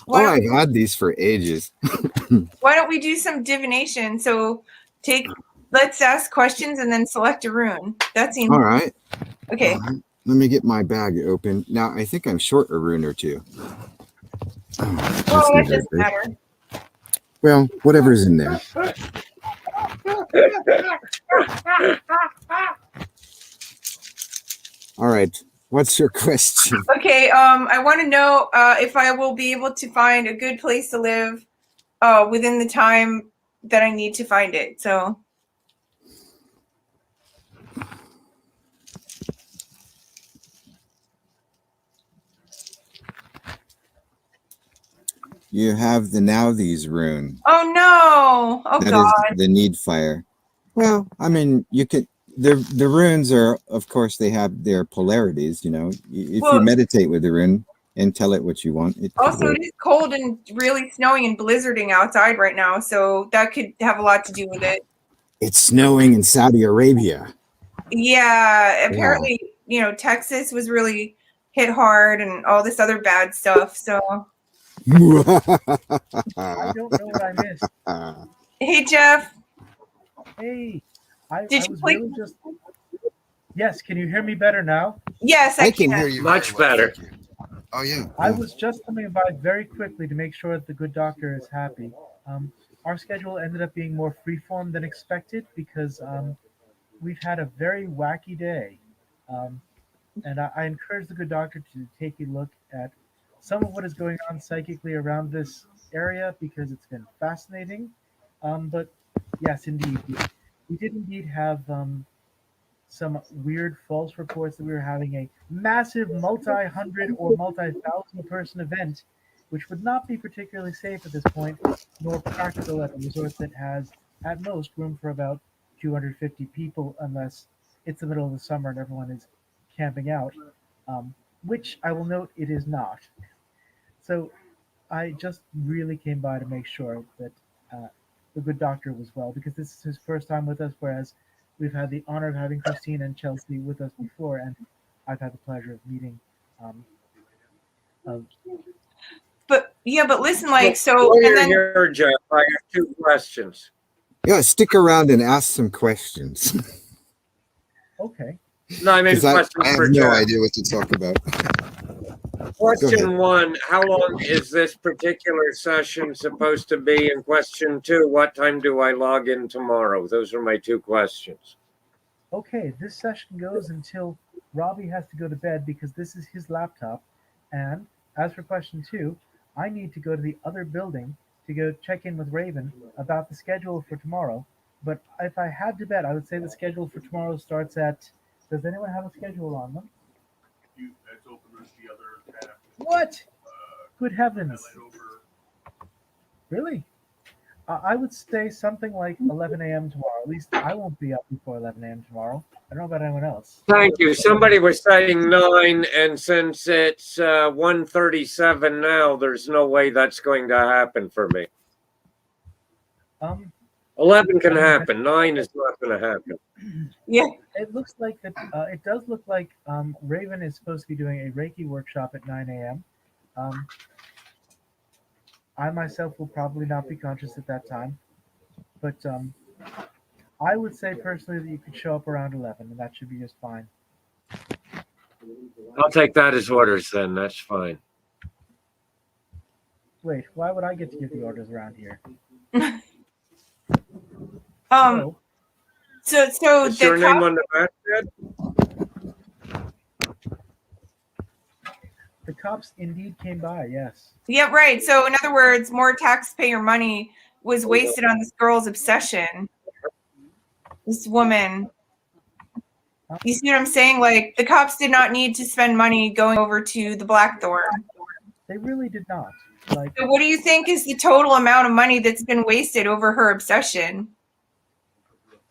Speaker 16: Oh, I've had these for ages.
Speaker 15: Why don't we do some divination? So let's ask questions and then select a rune. That seems
Speaker 16: all right.
Speaker 15: Okay.
Speaker 16: Let me get my bag open. Now, I think I'm short a rune or two. That's
Speaker 15: Well,
Speaker 16: not
Speaker 15: that
Speaker 16: very
Speaker 15: doesn't
Speaker 16: good.
Speaker 15: matter.
Speaker 16: Well, whatever's in there. All right. What's your question?
Speaker 15: Okay, I want to know if I will be able to find a good place to live within the time that I need to find it. So,
Speaker 16: You have the Now These rune.
Speaker 15: oh no! Oh
Speaker 16: That is
Speaker 15: God!
Speaker 16: the Need Fire. Well, I mean, you could. The runes are, of course, they have their polarities. You know, if
Speaker 15: Well,
Speaker 16: you meditate with the rune and tell it what you want, it could
Speaker 15: also,
Speaker 16: work.
Speaker 15: it is cold and really snowing and blizzarding outside right now, so that could have a lot to do with it.
Speaker 16: It's snowing in Saudi Arabia.
Speaker 15: Yeah, apparently, Texas was really hit hard and all this other bad stuff. So,
Speaker 17: I don't know what I missed.
Speaker 15: hey, Jeff.
Speaker 17: Hey, I
Speaker 15: Did you
Speaker 17: was
Speaker 15: play?
Speaker 17: really just. Yes, can you hear me better now?
Speaker 15: Yes, I can.
Speaker 16: hear you
Speaker 14: Much better.
Speaker 16: Oh yeah.
Speaker 17: I was just coming by very quickly to make sure that the good doctor is happy. Our schedule ended up being more freeform than expected because we've had a very wacky day. And I encourage the good doctor to take a look at some of what is going on psychically around this area because it's been fascinating. But yes, indeed, we did indeed have some weird false reports that we were having a massive multi-hundred or multi-thousand person event, which would not be particularly safe at this point, nor practical at a resort that has at most room for about 250 people, unless it's the middle of the summer and everyone is camping out, which I will note it is not. So I just really came by to make sure that the good doctor was well because this is his first time with us, whereas we've had the honor of having Christine and Chelsea with us before, and I've had the pleasure of meeting. Of
Speaker 15: But listen, like so,
Speaker 14: While
Speaker 15: and
Speaker 14: you're
Speaker 15: then
Speaker 14: here, Jeff, I have two questions.
Speaker 16: Yeah, stick around and ask some questions.
Speaker 17: Okay.
Speaker 14: No, I mean
Speaker 16: 'Cause I
Speaker 14: questions
Speaker 16: have
Speaker 14: for
Speaker 16: no
Speaker 14: Jeff.
Speaker 16: idea what to talk about.
Speaker 14: Question one, how long is this particular session supposed to be? And question two, what time do I log in tomorrow? Those are my two questions.
Speaker 17: Okay, this session goes until Robbie has to go to bed because this is his laptop. And as for question two, I need to go to the other building to go check in with Raven about the schedule for tomorrow. But if I had to bet, I would say the schedule for tomorrow starts at. Does anyone have a schedule on them? What? Good heavens. Really? I would say something like 11 a.m. tomorrow. At least I won't be up before 11 a.m. tomorrow. I don't know about anyone else.
Speaker 14: Thank you. Somebody was saying 9, and since it's 1:37 now, there's no way that's going to happen for me. 11 can happen. 9 is not going to happen.
Speaker 15: Yeah.
Speaker 17: It looks like that. It does look like Raven is supposed to be doing a Reiki workshop at 9 a.m. I myself will probably not be conscious at that time, but I would say personally that you could show up around 11, and that should be just fine.
Speaker 14: I'll take that as orders then. That's fine.
Speaker 17: Wait, why would I get to give the orders around here?
Speaker 15: So
Speaker 14: Is
Speaker 15: the
Speaker 14: your name
Speaker 15: cop,
Speaker 14: on the back yet?
Speaker 17: The cops indeed came by, yes.
Speaker 15: yeah, right. So in other words, more taxpayer money was wasted on this girl's obsession. This woman. You see what I'm saying? Like the cops did not need to spend money going over to the Blackthorn.
Speaker 17: They really did not. Like,
Speaker 15: so what do you think is the total amount of money that's been wasted over her obsession?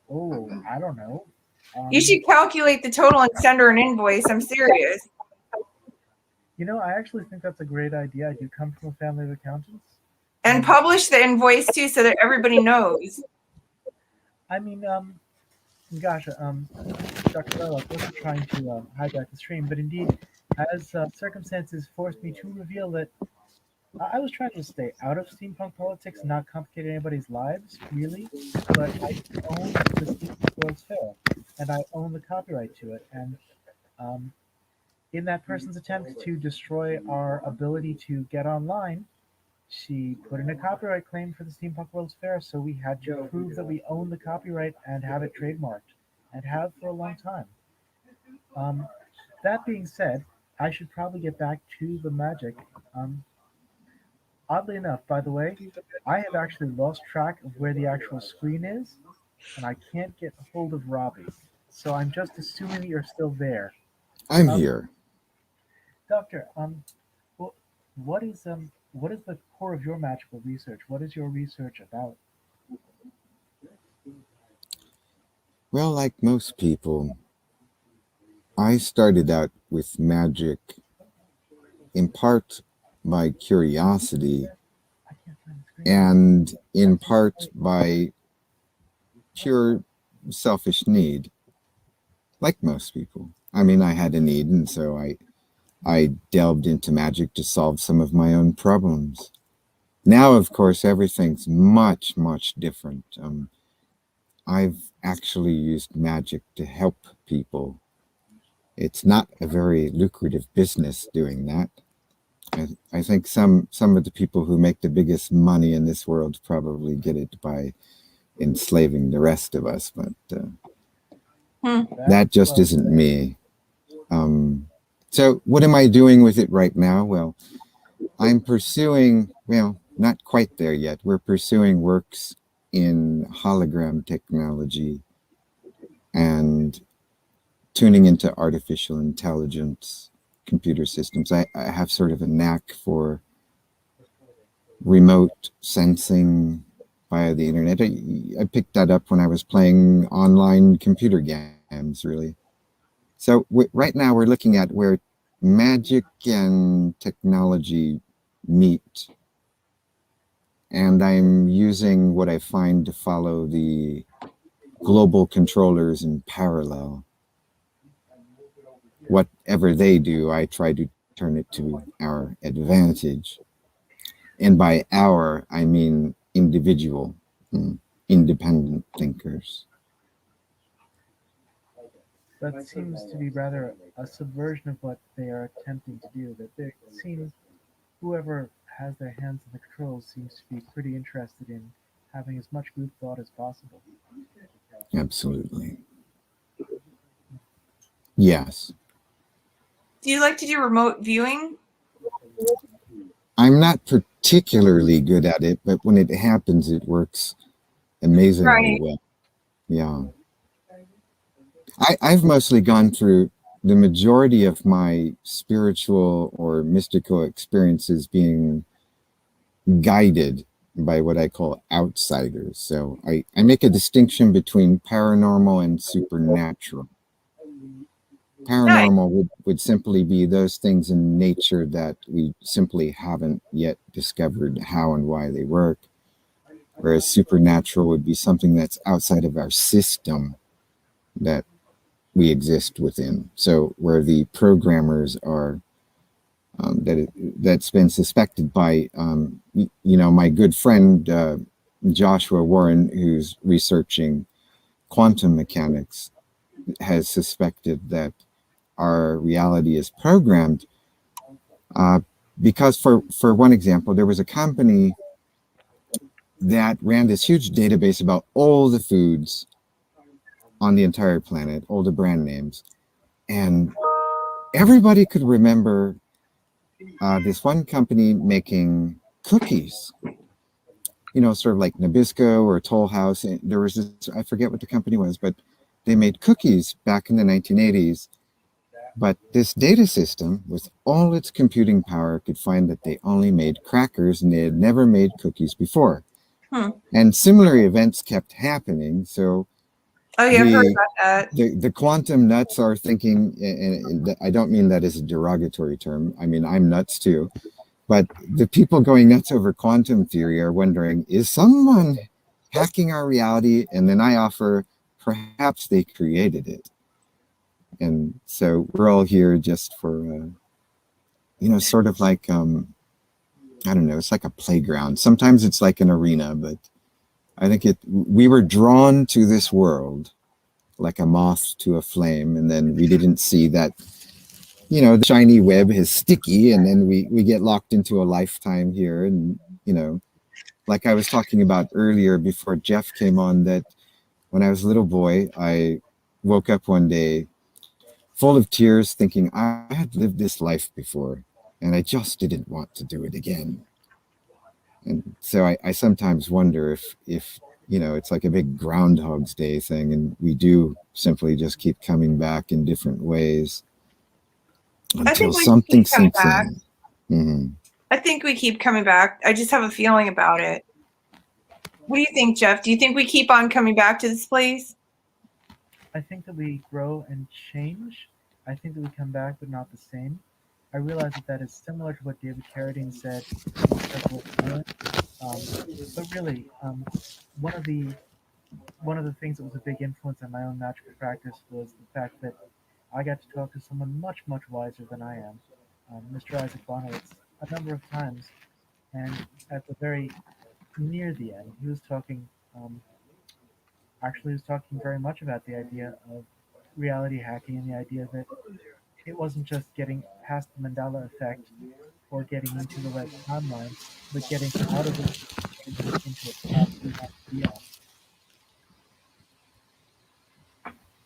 Speaker 17: Oh, I don't know.
Speaker 15: You should calculate the total and send her an invoice. I'm serious.
Speaker 17: You know, I actually think that's a great idea. I do come from a family of accountants.
Speaker 15: And publish the invoice too so that everybody knows.
Speaker 17: I mean, gosh, Dr. Bell, I wasn't trying to hijack the stream, but indeed, as circumstances forced me to reveal that I was trying to stay out of steampunk politics and not complicate anybody's lives, really, but I own the Steampunk World's Fair, and I own the copyright to it, and in that person's attempt to destroy our ability to get online, She put in a copyright claim for the Steampunk World's Fair, so we had to prove that we own the copyright and have it trademarked, and have for a long time. That being said, I should probably get back to the magic. Um, Oddly enough, by the way, I have actually lost track of where the actual screen is, and I can't get a hold of Robbie. So I'm just assuming that you're still there.
Speaker 16: I'm here.
Speaker 17: Doctor, well, what is the core of your magical research? What is your research about?
Speaker 16: Well, like most people, I started out with magic in part by curiosity and in part by pure selfish need, like most people. I mean, I had a need, and so I delved into magic to solve some of my own problems. Now, of course, everything's much, much different. I've actually used magic to help people. It's not a very lucrative business doing that. I think some of the people who make the biggest money in this world probably get it by enslaving the rest of us, but that just isn't me. So what am I doing with it right now? Well, I'm pursuing, well, not quite there yet. We're pursuing works in hologram technology and tuning into artificial intelligence computer systems. I have sort of a knack for remote sensing via the internet. I picked that up when I was playing online computer games, really. So right now we're looking at where magic and technology meet. And I'm using what I find to follow the global controllers in parallel. Whatever they do, I try to turn it to our advantage. And by our, I mean individual, independent thinkers.
Speaker 17: That seems to be rather a subversion of what they are attempting to do. That it seems whoever has their hands on the controls seems to be pretty interested in having as much group thought as possible.
Speaker 16: Absolutely. Yes.
Speaker 15: Do you like to do remote viewing?
Speaker 16: I'm not particularly good at it, but when it happens, it works amazingly well. Yeah. I've mostly gone through the majority of my spiritual or mystical experiences being guided by what I call outsiders. So I make a distinction between paranormal and supernatural. Paranormal would simply be those things in nature that we simply haven't yet discovered how and why they work. Whereas supernatural would be something that's outside of our system that we exist within. So where the programmers are, that's been suspected by, my good friend, Joshua Warren, who's researching quantum mechanics, has suspected that our reality is programmed because for one example, there was a company that ran this huge database about all the foods on the entire planet, all the brand names, and everybody could remember this one company making cookies, sort of like Nabisco or Toll House. There was this, I forget what the company was, but they made cookies back in the 1980s. But this data system, with all its computing power, could find that they only made crackers and they had never made cookies before. And similar events kept happening. So
Speaker 15: I've heard about that.
Speaker 16: The quantum nuts are thinking, and I don't mean that as a derogatory term. I mean, I'm nuts too. But the people going nuts over quantum theory are wondering, is someone hacking our reality? And then I offer, perhaps they created it. And so we're all here just for, sort of like, I don't know, it's like a playground. Sometimes it's like an arena, but I think we were drawn to this world like a moth to a flame. And then we didn't see that, the shiny web is sticky. And then we get locked into a lifetime here. And you know, like I was talking about earlier before Jeff came on, that when I was a little boy, I woke up one day full of tears thinking I had lived this life before and I just didn't want to do it again. And so I sometimes wonder if, you know, it's like a big Groundhog's Day thing and we do simply just keep coming back in different ways
Speaker 15: I
Speaker 16: until
Speaker 15: think we
Speaker 16: something
Speaker 15: keep coming
Speaker 16: sinks
Speaker 15: back.
Speaker 16: in. Hmm.
Speaker 15: I think we keep coming back. I just have a feeling about it. What do you think, Jeff? Do you think we keep on coming back to this place?
Speaker 17: I think that we grow and change. I think that we come back, but not the same. I realize that that is similar to what David Carradine said in Circle of Silence. But really, one of the one of the things that was a big influence on my own magical practice was the fact that I got to talk to someone much, much wiser than I am, Mr. Isaac Bonowitz, a number of times. And at the very near the end, he was talking, actually, he was talking very much about the idea of reality hacking and the idea that it wasn't just getting past the Mandela effect or getting into the right timeline, but getting out of it and into a path we have to be on.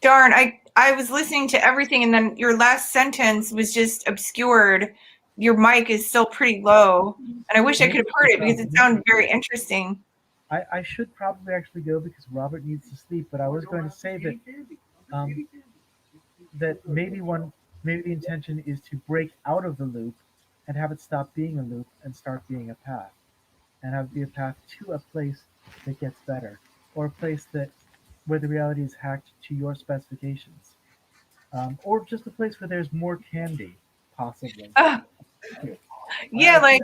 Speaker 15: Darn, I was listening to everything and then your last sentence was just obscured. Your mic is still pretty low. And I wish I could have heard it because it sounded very interesting.
Speaker 17: I should probably actually go because Robert needs to sleep, but I was going to say that that maybe the intention is to break out of the loop and have it stop being a loop and start being a path, and have it be a path to a place that gets better, or a place that where the reality is hacked to your specifications, or just a place where there's more candy, possibly.
Speaker 15: Yeah, like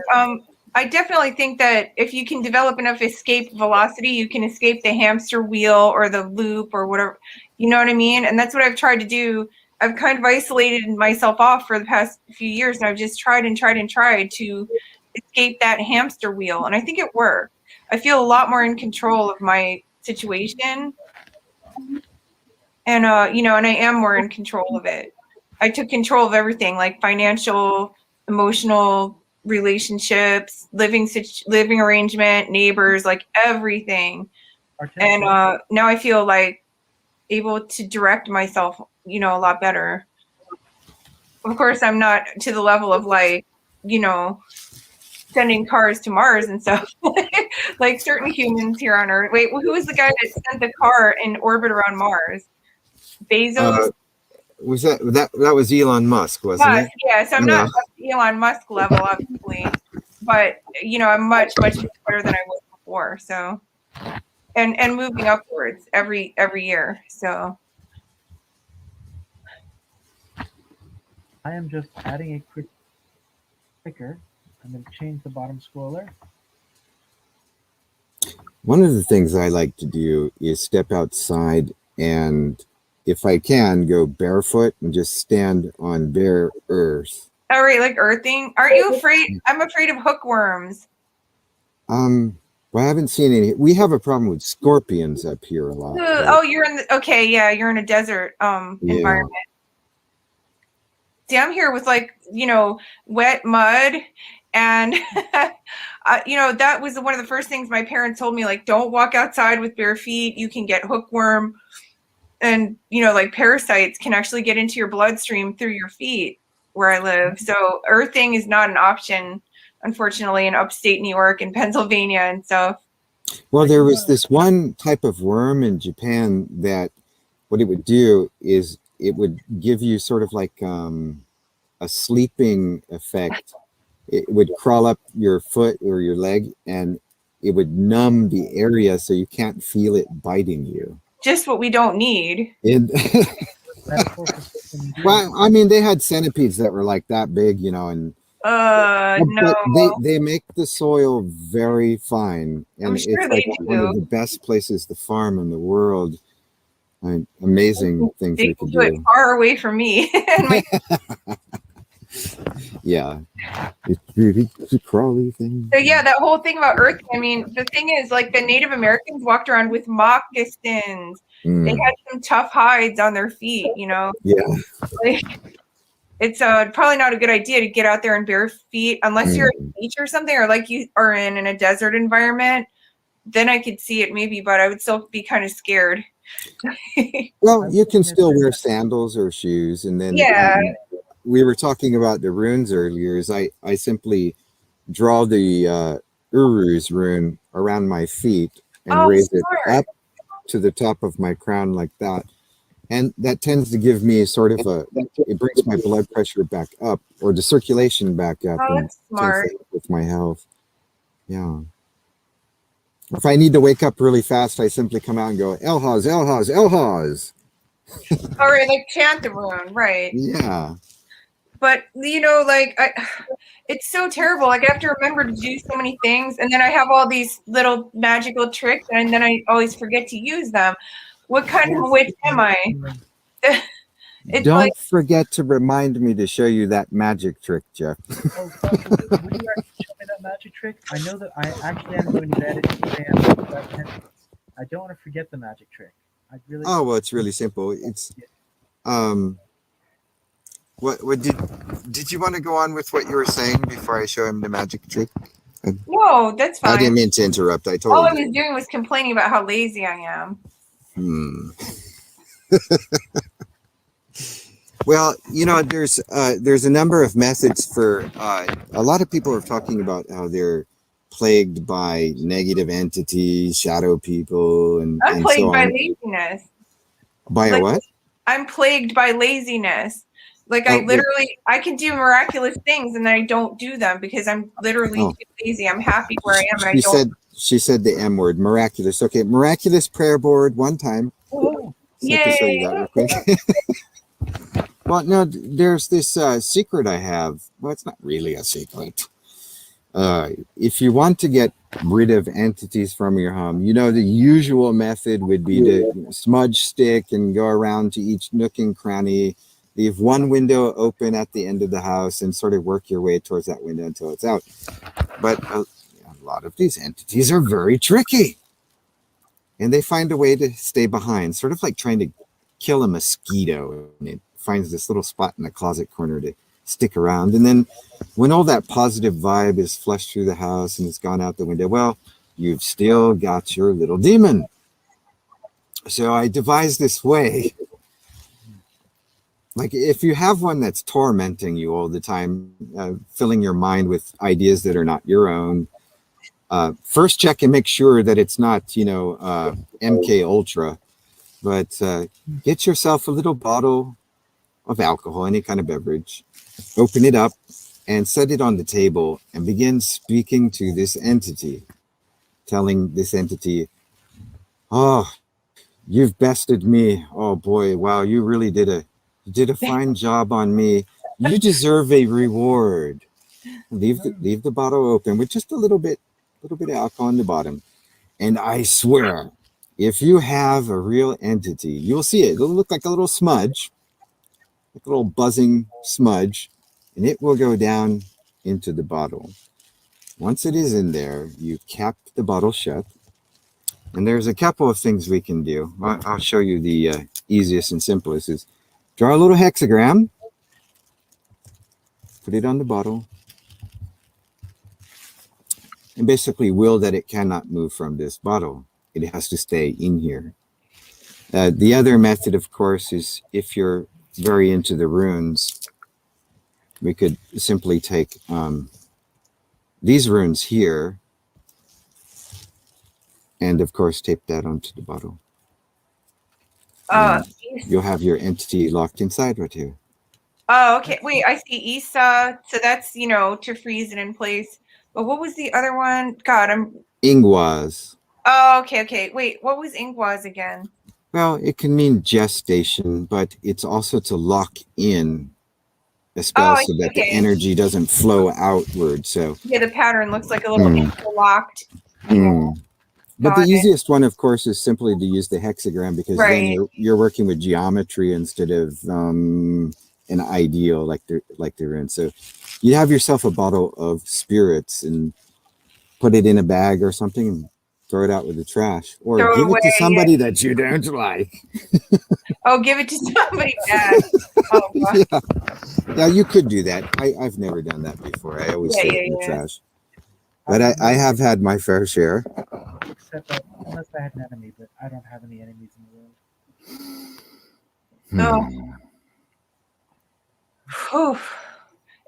Speaker 15: I definitely think that if you can develop enough escape velocity, you can escape the hamster wheel or the loop or whatever. You know what I mean? And that's what I've tried to do. I've kind of isolated myself off for the past few years, and I've just tried and tried and tried to escape that hamster wheel, and I think it worked. I feel a lot more in control of my situation, and you know, and I am more in control of it. I took control of everything, like financial, emotional, relationships, living arrangement, neighbors, like everything. And now I feel like able to direct myself, you know, a lot better. Of course, I'm not to the level of like, you know, sending cars to Mars and stuff, like certain humans here on Earth. Wait, who was the guy that sent the car in orbit around Mars? Bezos.
Speaker 16: Was that was Elon Musk, wasn't it?
Speaker 15: Yeah, so I'm not Elon Musk level, obviously, but you know, I'm much better than I was before. So, and moving upwards every year. So,
Speaker 17: I am just adding a quick clicker. I'm going to change the bottom scroller.
Speaker 16: One of the things I like to do is step outside and, if I can, go barefoot and just stand on bare earth.
Speaker 15: all right, like earthing. Aren't you afraid? I'm afraid of hookworms.
Speaker 16: Well, I haven't seen any. We have a problem with scorpions up here a lot.
Speaker 15: Oh, you're in the okay, yeah, you're in a desert environment. See, I'm here with like, you know, wet mud, and you know, that was one of the first things my parents told me, like, don't walk outside with bare feet. You can get hookworm, and you know, like parasites can actually get into your bloodstream through your feet where I live. So earthing is not an option, unfortunately, in upstate New York and Pennsylvania and stuff.
Speaker 16: Well, there was this one type of worm in Japan that what it would do is it would give you sort of like a sleeping effect. It would crawl up your foot or your leg and it would numb the area so you can't feel it biting you.
Speaker 15: Just what we don't need.
Speaker 16: Well, I mean, they had centipedes that were like that big, you know, and
Speaker 15: no.
Speaker 16: But they make the soil very fine, and
Speaker 15: I'm sure
Speaker 16: it's
Speaker 15: they
Speaker 16: like one of the best places to farm in the world. I mean, amazing things
Speaker 15: They
Speaker 16: they
Speaker 15: can
Speaker 16: could
Speaker 15: do it
Speaker 16: do.
Speaker 15: far away from me.
Speaker 16: Yeah, it's really a crawly thing.
Speaker 15: So yeah, that whole thing about earthing. I mean, the thing is, like, the Native Americans walked around with moccasins. They had some tough hides on their feet, you know.
Speaker 16: Yeah.
Speaker 15: Like, it's probably not a good idea to get out there in bare feet unless you're at the beach or something, or like you are in a desert environment. Then I could see it maybe, but I would still be kind of scared.
Speaker 16: Well, you can still wear sandals or shoes, and then
Speaker 15: Yeah.
Speaker 16: we were talking about the runes earlier. Is I simply draw the Uru's rune around my feet and
Speaker 15: Oh,
Speaker 16: raise it
Speaker 15: smart.
Speaker 16: up to the top of my crown like that. And that tends to give me sort of it brings my blood pressure back up, or the circulation back up,
Speaker 15: Oh,
Speaker 16: and
Speaker 15: that's
Speaker 16: tends
Speaker 15: smart.
Speaker 16: to help with my health. Yeah. If I need to wake up really fast, I simply come out and go, Elhaz, Elhaz, Elhaz.
Speaker 15: Or like chant the rune, right?
Speaker 16: Yeah.
Speaker 15: But you know, like it's so terrible. Like I have to remember to do so many things, and then I have all these little magical tricks, and then I always forget to use them. What kind of witch am I? It's
Speaker 16: Don't
Speaker 15: like,
Speaker 16: forget to remind me to show you that magic trick, Jeff.
Speaker 17: Oh, Doctor, would you actually show me that magic trick? I know that I actually am going to bed at 2 a.m. in about 10 minutes. I don't want to forget the magic trick. I really.
Speaker 16: Oh, well, it's really simple. It's what did you want to go on with what you were saying before I show him the magic trick?
Speaker 15: no, that's fine.
Speaker 16: I didn't mean to interrupt. I
Speaker 15: All I
Speaker 16: totally
Speaker 15: was doing was complaining about how lazy I am.
Speaker 16: Well, you know, there's a number of methods for a lot of people are talking about how they're plagued by negative entities, shadow people, and
Speaker 15: I'm plagued
Speaker 16: so
Speaker 15: by
Speaker 16: on.
Speaker 15: laziness.
Speaker 16: By a what?
Speaker 15: I'm plagued by laziness. Like
Speaker 16: Oh,
Speaker 15: I
Speaker 16: well-
Speaker 15: literally, I can do miraculous things and then I don't do them because I'm literally
Speaker 16: Oh.
Speaker 15: too lazy. I'm happy where I am and I
Speaker 16: She
Speaker 15: don't.
Speaker 16: said the M word, miraculous. Okay, miraculous prayer board one time. So I can show you that real quick. Well, no, there's this secret I have. Well, it's not really a secret. If you want to get rid of entities from your home, you know, the usual method would be to smudge stick and go around to each nook and cranny, leave one window open at the end of the house, and sort of work your way towards that window until it's out. But a lot of these entities are very tricky, and they find a way to stay behind, sort of like trying to kill a mosquito, and it finds this little spot in the closet corner to stick around. And then when all that positive vibe is flushed through the house and it's gone out the window, well, you've still got your little demon. So I devised this way. Like if you have one that's tormenting you all the time, filling your mind with ideas that are not your own, first check and make sure that it's not, you know, MK Ultra, but get yourself a little bottle of alcohol, any kind of beverage, open it up and set it on the table and begin speaking to this entity, telling this entity, oh, you've bested me. Oh boy, wow, you really did a fine job on me. You deserve a reward. Leave the bottle open with just a little bit of alcohol on the bottom. And I swear, if you have a real entity, you'll see it. It'll look like a little smudge, like a little buzzing smudge, and it will go down into the bottle. Once it is in there, you cap the bottle shut. And there's a couple of things we can do. I'll show you the easiest and simplest is draw a little hexagram, put it on the bottle, and basically will that it cannot move from this bottle. It has to stay in here. The other method, of course, is if you're very into the runes, we could simply take these runes here and, of course, tape that onto the bottle. You'll have your entity locked inside right here.
Speaker 15: Oh, okay. Wait, I see Isa. So that's, you know, to freeze it in place. But what was the other one? God, I'm.
Speaker 16: Ingwas.
Speaker 15: Oh, okay. Wait, what was Ingwas again?
Speaker 16: Well, it can mean gestation, but it's also to lock in a spell so that the energy doesn't flow outward. So
Speaker 15: Yeah, the pattern looks like a little interlocked.
Speaker 16: But the easiest one, of course, is simply to use the hexagram, because then you're working with geometry instead of an ideal like they're in. So you have yourself a bottle of spirits and put it in a bag or something, and throw it out with the trash, or
Speaker 15: Throw it
Speaker 16: give it to
Speaker 15: away,
Speaker 16: somebody
Speaker 15: yeah.
Speaker 16: that you don't like.
Speaker 15: Oh, give it to somebody bad. Oh, God.
Speaker 16: Yeah, you could do that. I've never done that before. I always
Speaker 15: Yeah,
Speaker 16: throw
Speaker 15: yeah,
Speaker 16: it in the
Speaker 15: yeah.
Speaker 16: trash. But I have had my fair share.
Speaker 17: Except that unless I had an enemy, but I don't have any enemies in the
Speaker 15: Oh.
Speaker 17: world.
Speaker 15: Whew.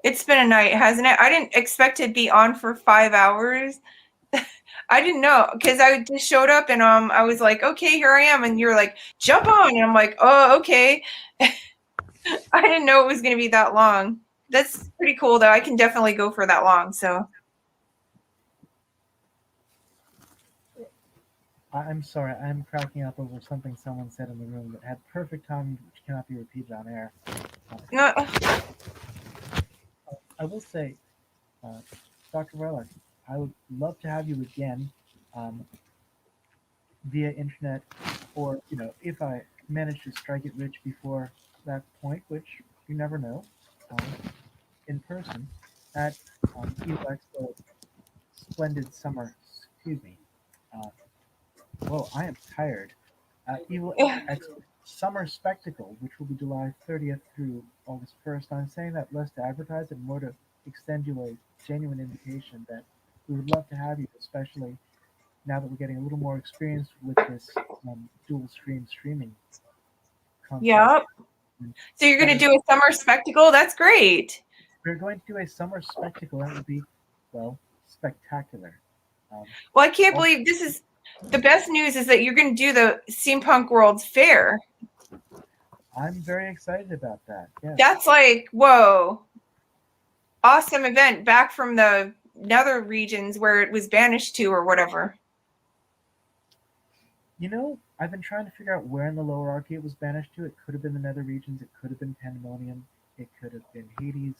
Speaker 15: It's been a night, hasn't it? I didn't expect to be on for 5 hours. I didn't know, because I just showed up and I was like, okay, here I am, and you're like, jump on, and I'm like, oh, okay. I didn't know it was going to be that long. That's pretty cool, though. I can definitely go for that long. So
Speaker 17: I'm sorry, I'm cracking up over something someone said in the room that had perfect timing, which cannot be repeated on air.
Speaker 15: no.
Speaker 17: I will say, Dr. Relic, I would love to have you again via internet, or if I manage to strike it rich before that point, which you never know, in person at Evo Expo Splendid Summer. Excuse me. Whoa, I am tired. Evo Expo Summer Spectacle, which will be July 30th through August 1st. I'm saying that less to advertise and more to extend you a genuine invitation that we would love to have you, especially now that we're getting a little more experience with this dual streaming concept.
Speaker 15: Yep. So you're going to do a summer spectacle? That's great.
Speaker 17: We're going to do a summer spectacle that will be, well, spectacular.
Speaker 15: Well, I can't believe this is the best news is that you're going to do the Steampunk World's Fair.
Speaker 17: I'm very excited about that. Yeah.
Speaker 15: That's like, whoa. Awesome event back from the nether regions where it was banished to or whatever.
Speaker 17: I've been trying to figure out where in the lower archy it was banished to. It could have been the nether regions. It could have been Pandemonium. It could have been Hades.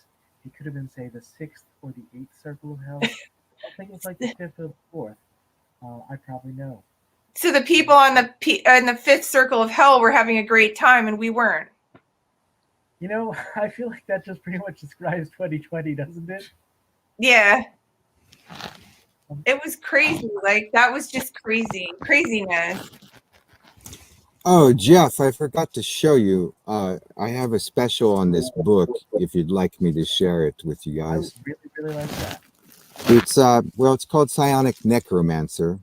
Speaker 17: It could have been, say, the 6th or the 8th circle of hell. I think it was like the 5th or the 4th. I probably know.
Speaker 15: So the people on the 5th circle of hell were having a great time and we weren't.
Speaker 17: I feel like that just pretty much describes 2020, doesn't it?
Speaker 15: Yeah. It was crazy. Like, that was just craziness.
Speaker 16: Oh, Jeff, I forgot to show you. I have a special on this book if you'd like me to share it with you
Speaker 17: I
Speaker 16: guys.
Speaker 17: would really like that.
Speaker 16: It's it's called Psionic Necromancer.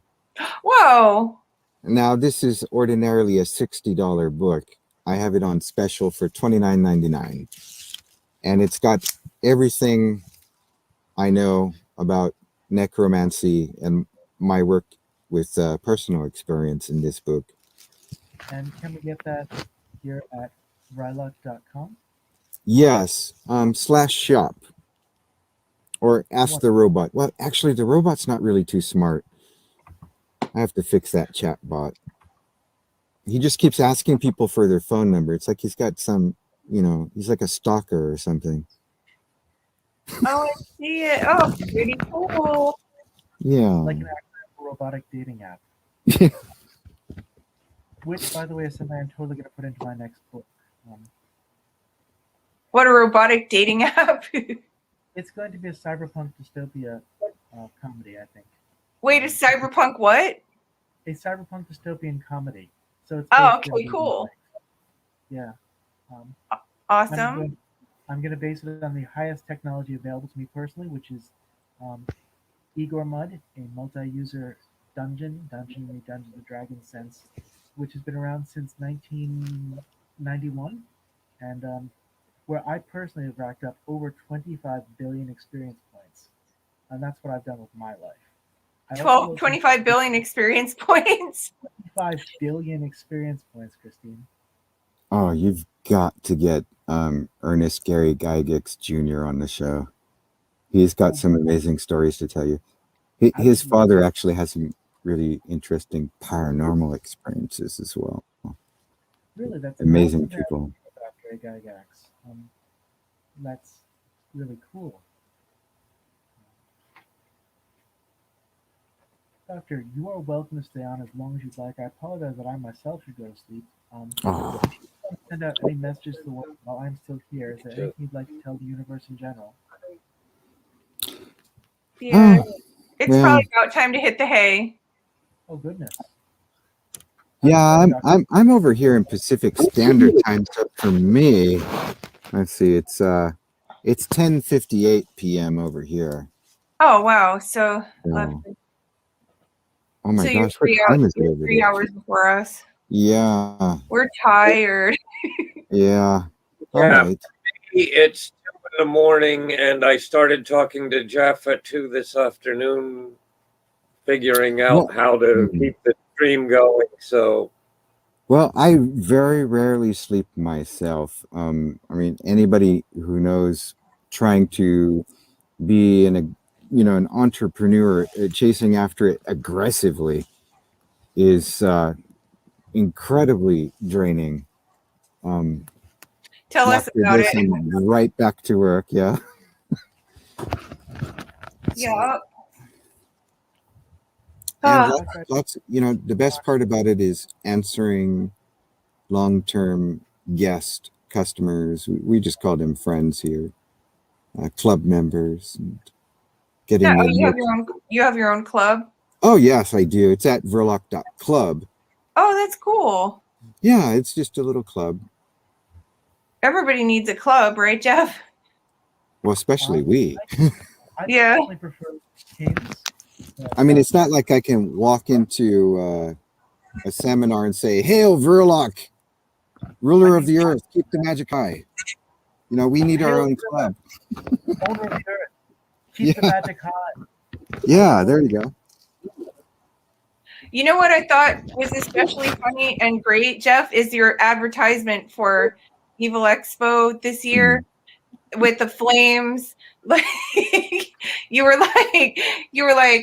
Speaker 15: Whoa.
Speaker 16: Now, this is ordinarily a $60 book. I have it on special for $29.99. And it's got everything I know about necromancy and my work with personal experience in this book.
Speaker 17: And can we get that here at rylock.com?
Speaker 16: Yes, /shop. Or ask the robot. Well, actually, the robot's not really too smart. I have to fix that chat bot. He just keeps asking people for their phone number. It's like he's got some, he's like a stalker or something.
Speaker 15: Oh, I see it. Oh, pretty cool.
Speaker 16: Yeah.
Speaker 17: Like an actual robotic dating app. Which, by the way, is something I'm totally going to put into my next book.
Speaker 15: What a robotic dating app.
Speaker 17: It's going to be a cyberpunk dystopia comedy, I think.
Speaker 15: Wait, a cyberpunk what?
Speaker 17: A cyberpunk dystopian comedy. So it's
Speaker 15: okay, cool.
Speaker 17: Yeah.
Speaker 15: Awesome.
Speaker 17: I'm going to base it on the highest technology available to me personally, which is Igor Mud, a multi-user dungeon in the Dungeons and Dragons sense, which has been around since 1991, and where I personally have racked up over 25 billion experience points, and that's what I've done with my life.
Speaker 15: 25 billion experience points.
Speaker 17: 25 billion experience points, Christine.
Speaker 16: Oh, you've got to get Ernest Gary Gygax Jr. on the show. He's got some amazing stories to tell you. His father actually has some really interesting paranormal experiences as well.
Speaker 17: Really, that's
Speaker 16: amazing people.
Speaker 17: Dr. Gygax. That's really cool. Doctor, you are welcome to stay on as long as you'd like. I apologize that I myself should go to sleep. If you want to send out any messages to the world while I'm still here, is there anything you'd like to tell the universe in general?
Speaker 15: Yeah, it's probably about time to hit the hay.
Speaker 17: Oh goodness.
Speaker 16: Yeah, I'm over here in Pacific Standard Time, so for me, let's see, it's 10:58 p.m. over here.
Speaker 15: Oh wow. So
Speaker 16: So, oh my
Speaker 15: so you're
Speaker 16: gosh, what time is it
Speaker 15: you're
Speaker 16: over
Speaker 15: 3 hours before us.
Speaker 16: Yeah,
Speaker 15: We're tired.
Speaker 16: yeah. All
Speaker 14: Yeah,
Speaker 16: right.
Speaker 14: it's 2 in the morning, and I started talking to Jeff at 2 this afternoon, figuring out
Speaker 16: Well,
Speaker 14: how to keep the stream going. So
Speaker 16: well, I very rarely sleep myself. I mean, anybody who knows trying to be an entrepreneur, chasing after it aggressively is incredibly draining.
Speaker 15: Tell us
Speaker 16: After
Speaker 15: about
Speaker 16: this,
Speaker 15: it.
Speaker 16: I'm right back to work. Yeah.
Speaker 15: Yeah.
Speaker 16: And
Speaker 15: Ah.
Speaker 16: lots, the best part about it is answering long-term guest customers. We just call them friends here, club members, and
Speaker 15: Yeah,
Speaker 16: getting
Speaker 15: oh,
Speaker 16: them.
Speaker 15: you have your own club?
Speaker 16: Oh, yes, I do. It's at verloc.club.
Speaker 15: Oh, that's cool.
Speaker 16: Yeah, it's just a little club.
Speaker 15: Everybody needs a club, right, Jeff?
Speaker 16: Well, especially we.
Speaker 15: Yeah.
Speaker 17: definitely prefer games.
Speaker 16: I mean, it's not like I can walk into a seminar and say, "Hail, Verloc, ruler of the earth, keep the magic high." We need our own club.
Speaker 17: Owner of the earth, keep the magic high.
Speaker 16: Yeah, there you go.
Speaker 15: You know what I thought was especially funny and great, Jeff, is your advertisement for Evil Expo this year with the flames. Like you were like,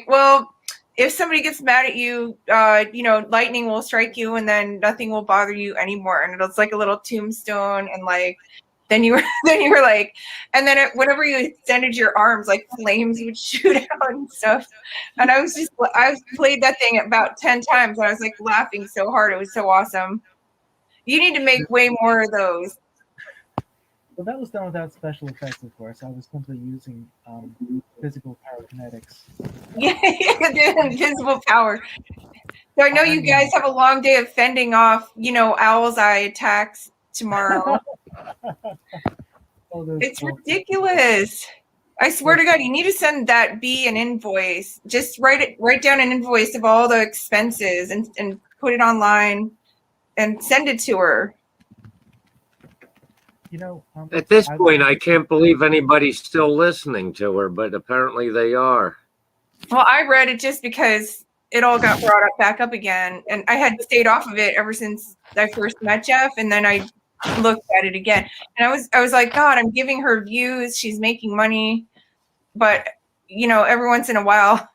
Speaker 15: well, if somebody gets mad at you, lightning will strike you and then nothing will bother you anymore. And it's like a little tombstone, and like then you were like, and then whenever you extended your arms, like flames would shoot out and stuff. And I played that thing about 10 times, and I was like laughing so hard. It was so awesome. You need to make way more of those.
Speaker 17: Well, that was done without special effects, of course. I was simply using physical pyrokinetics.
Speaker 15: Yeah, the invisible power. So I know you guys have a long day of fending off, owl's eye attacks tomorrow. It's ridiculous. I swear to God, you need to send that bee an invoice. Just write down an invoice of all the expenses and put it online and send it to her.
Speaker 14: at this point, I can't believe anybody's still listening to her, but apparently they are.
Speaker 15: Well, I read it just because it all got brought back up again, and I had stayed off of it ever since I first met Jeff, and then I looked at it again, and I was like, God, I'm giving her views, she's making money, but every once in a while,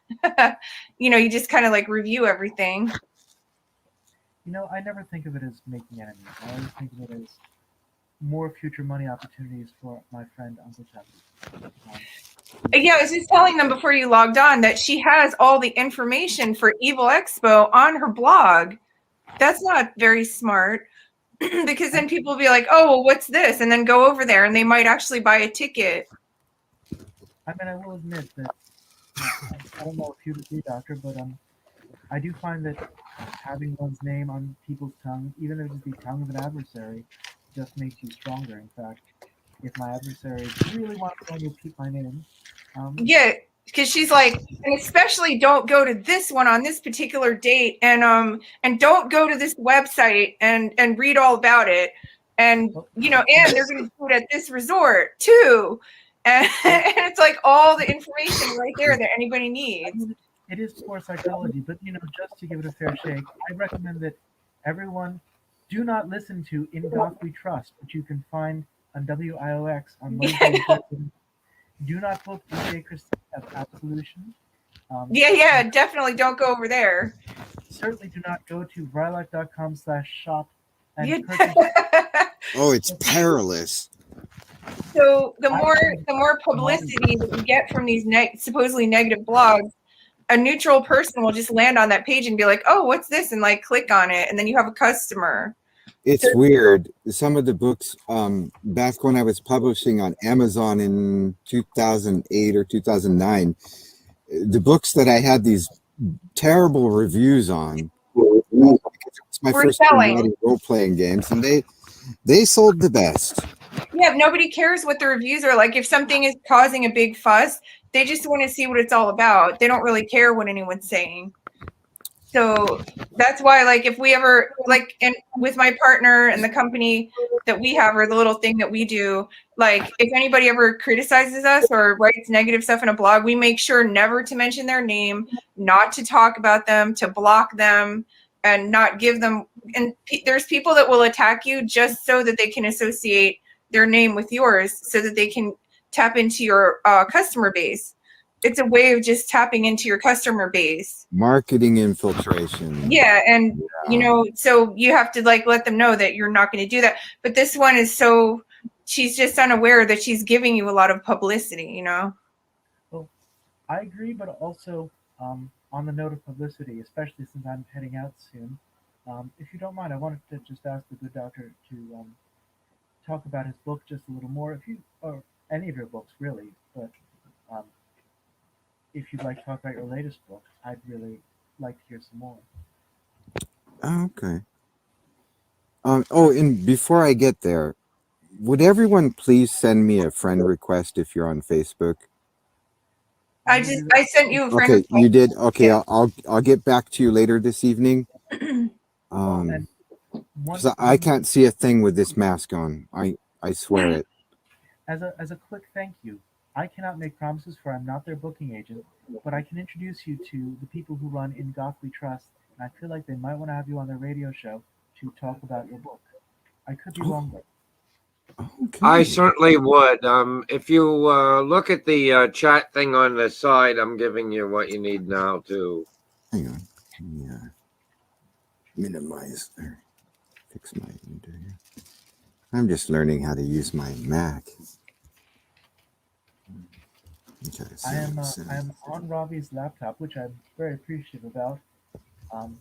Speaker 15: you just kind of like review everything.
Speaker 17: I never think of it as making enemies. I always think of it as more future money opportunities for my friend Uncle Chappie.
Speaker 15: Yeah, I was just telling them before you logged on that she has all the information for Evil Expo on her blog. That's not very smart, because then people will be like, oh, well, what's this? And then go over there and they might actually buy a ticket.
Speaker 17: I mean, I will admit that I don't know if you agree, Doctor, but I do find that having one's name on people's tongue, even if it's the tongue of an adversary, just makes you stronger. In fact, if my adversary really wants to repeat my name,
Speaker 15: yeah, because she's like, and especially don't go to this one on this particular date, and don't go to this website and read all about it, and and they're going to do it at this resort too, and it's like all the information right there that anybody needs.
Speaker 17: It is poor psychology, but just to give it a fair shake, I recommend that everyone do not listen to In Goth We Trust, which you can find on WIOX on Wednesday. Do not book DJ Christine of Absolution.
Speaker 15: Yeah, definitely don't go over there.
Speaker 17: Certainly do not go to rylock.com/shop and
Speaker 15: purchase.
Speaker 16: Oh, it's perilous.
Speaker 15: So the more publicity that you get from these supposedly negative blogs, a neutral person will just land on that page and be like, oh, what's this? And like click on it. And then you have a customer.
Speaker 16: It's weird. Some of the books, back when I was publishing on Amazon in 2008 or 2009, the books that I had these terrible reviews on. Because it's my
Speaker 15: We're
Speaker 16: first time
Speaker 15: selling.
Speaker 16: writing role-playing games, and they sold the best.
Speaker 15: Yeah, nobody cares what the reviews are like. If something is causing a big fuss, they just want to see what it's all about. They don't really care what anyone's saying. So that's why, like, if we ever, like, and with my partner and the company that we have, or the little thing that we do, like, if anybody ever criticizes us or writes negative stuff in a blog, we make sure never to mention their name, not to talk about them, to block them, and not give them. And there's people that will attack you just so that they can associate their name with yours, so that they can tap into your customer base. It's a way of just tapping into your customer base.
Speaker 16: Marketing infiltration.
Speaker 15: Yeah, and you know, so you have to like let them know that you're not going to do that. But this one is so, she's just unaware that she's giving you a lot of publicity, you know.
Speaker 17: Well, I agree, but also on the note of publicity, especially since I'm heading out soon, if you don't mind, I wanted to just ask the good doctor to talk about his book just a little more, if you or any of your books really, but um, if you'd like to talk about your latest book, I'd really like to hear some more.
Speaker 16: Oh, okay. And before I get there, would everyone please send me a friend request if you're on Facebook?
Speaker 15: I sent you a friend
Speaker 16: Okay, you
Speaker 15: request.
Speaker 16: did. Okay,
Speaker 15: Yeah.
Speaker 16: I'll get back to you later this evening. Because I can't see a thing with this mask on. I swear it.
Speaker 17: As a quick thank you, I cannot make promises for I'm not their booking agent, but I can introduce you to the people who run In Goth We Trust, and I feel like they might want to have you on their radio show to talk about your book. I could be wrong though.
Speaker 14: I certainly would. If you look at the chat thing on the side, I'm giving you what you need now to.
Speaker 16: Hang on. Yeah. Minimize or fix my window here. I'm just learning how to use my Mac. Okay,
Speaker 17: I am on Robbie's laptop, which I'm very appreciative about. And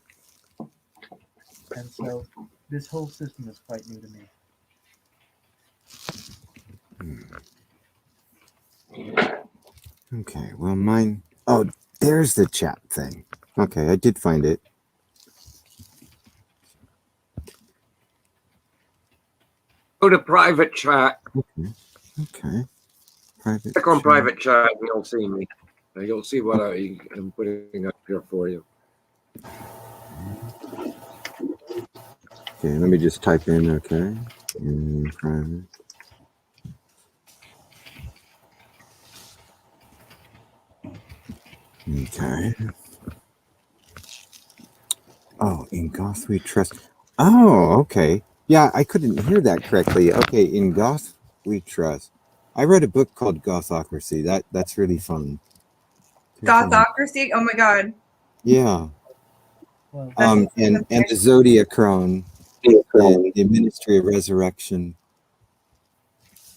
Speaker 17: so this whole system is quite new to me.
Speaker 16: Okay, well, mine. Oh, there's the chat thing. Okay, I did find it.
Speaker 14: Go to private chat.
Speaker 16: Okay. Private
Speaker 14: Click on
Speaker 16: chat.
Speaker 14: private chat and you'll see me. You'll see what I'm putting up here for you.
Speaker 16: Okay, let me just type in. Okay. In private. Okay. Oh, In Goth We Trust. Oh, okay. Yeah, I couldn't hear that correctly. Okay, In Goth We Trust. I read a book called Gothocracy. That's really fun.
Speaker 15: Gothocracy? Oh my god.
Speaker 16: Yeah.
Speaker 17: Well,
Speaker 16: And the Zodiacron, and the Ministry of Resurrection.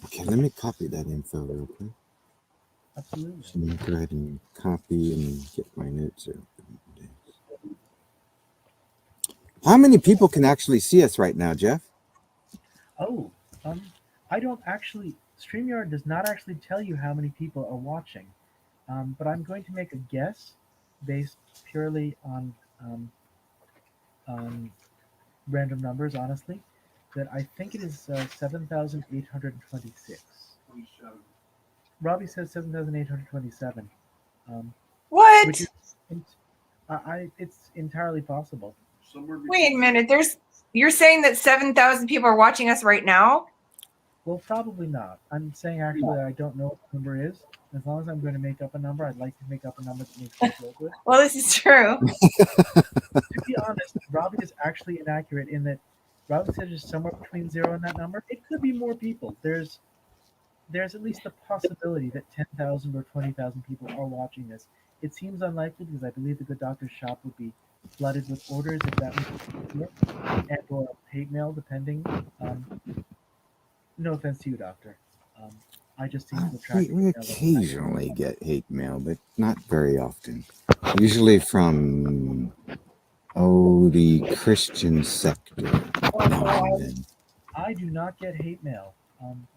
Speaker 16: Okay, let me copy that info real quick.
Speaker 17: Absolutely.
Speaker 16: So let me go ahead and copy and get my notes open. How many people can actually see us right now, Jeff?
Speaker 17: Oh, I don't actually. StreamYard does not actually tell you how many people are watching, but I'm going to make a guess based purely on random numbers. Honestly, that I think it is 7,826. Robbie says 7,827.
Speaker 15: What?
Speaker 17: Which is, it's entirely possible.
Speaker 15: Wait a minute. You're saying that 7,000 people are watching us right now?
Speaker 17: Well, probably not. I'm saying actually I don't know what the number is. As long as I'm going to make up a number, I'd like to make up a number that makes me feel good.
Speaker 15: Well, this is true.
Speaker 17: To be honest, Robbie is actually inaccurate in that Robbie said it's somewhere between 0 and that number. It could be more people. There's at least the possibility that 10,000 or 20,000 people are watching this. It seems unlikely because I believe the good doctor's shop would be flooded with orders if that was and or hate mail, depending. No offense to you, doctor. I just seem to attract.
Speaker 16: We occasionally get hate mail, but not very often. Usually from the Christian sector.
Speaker 17: I do not get hate mail.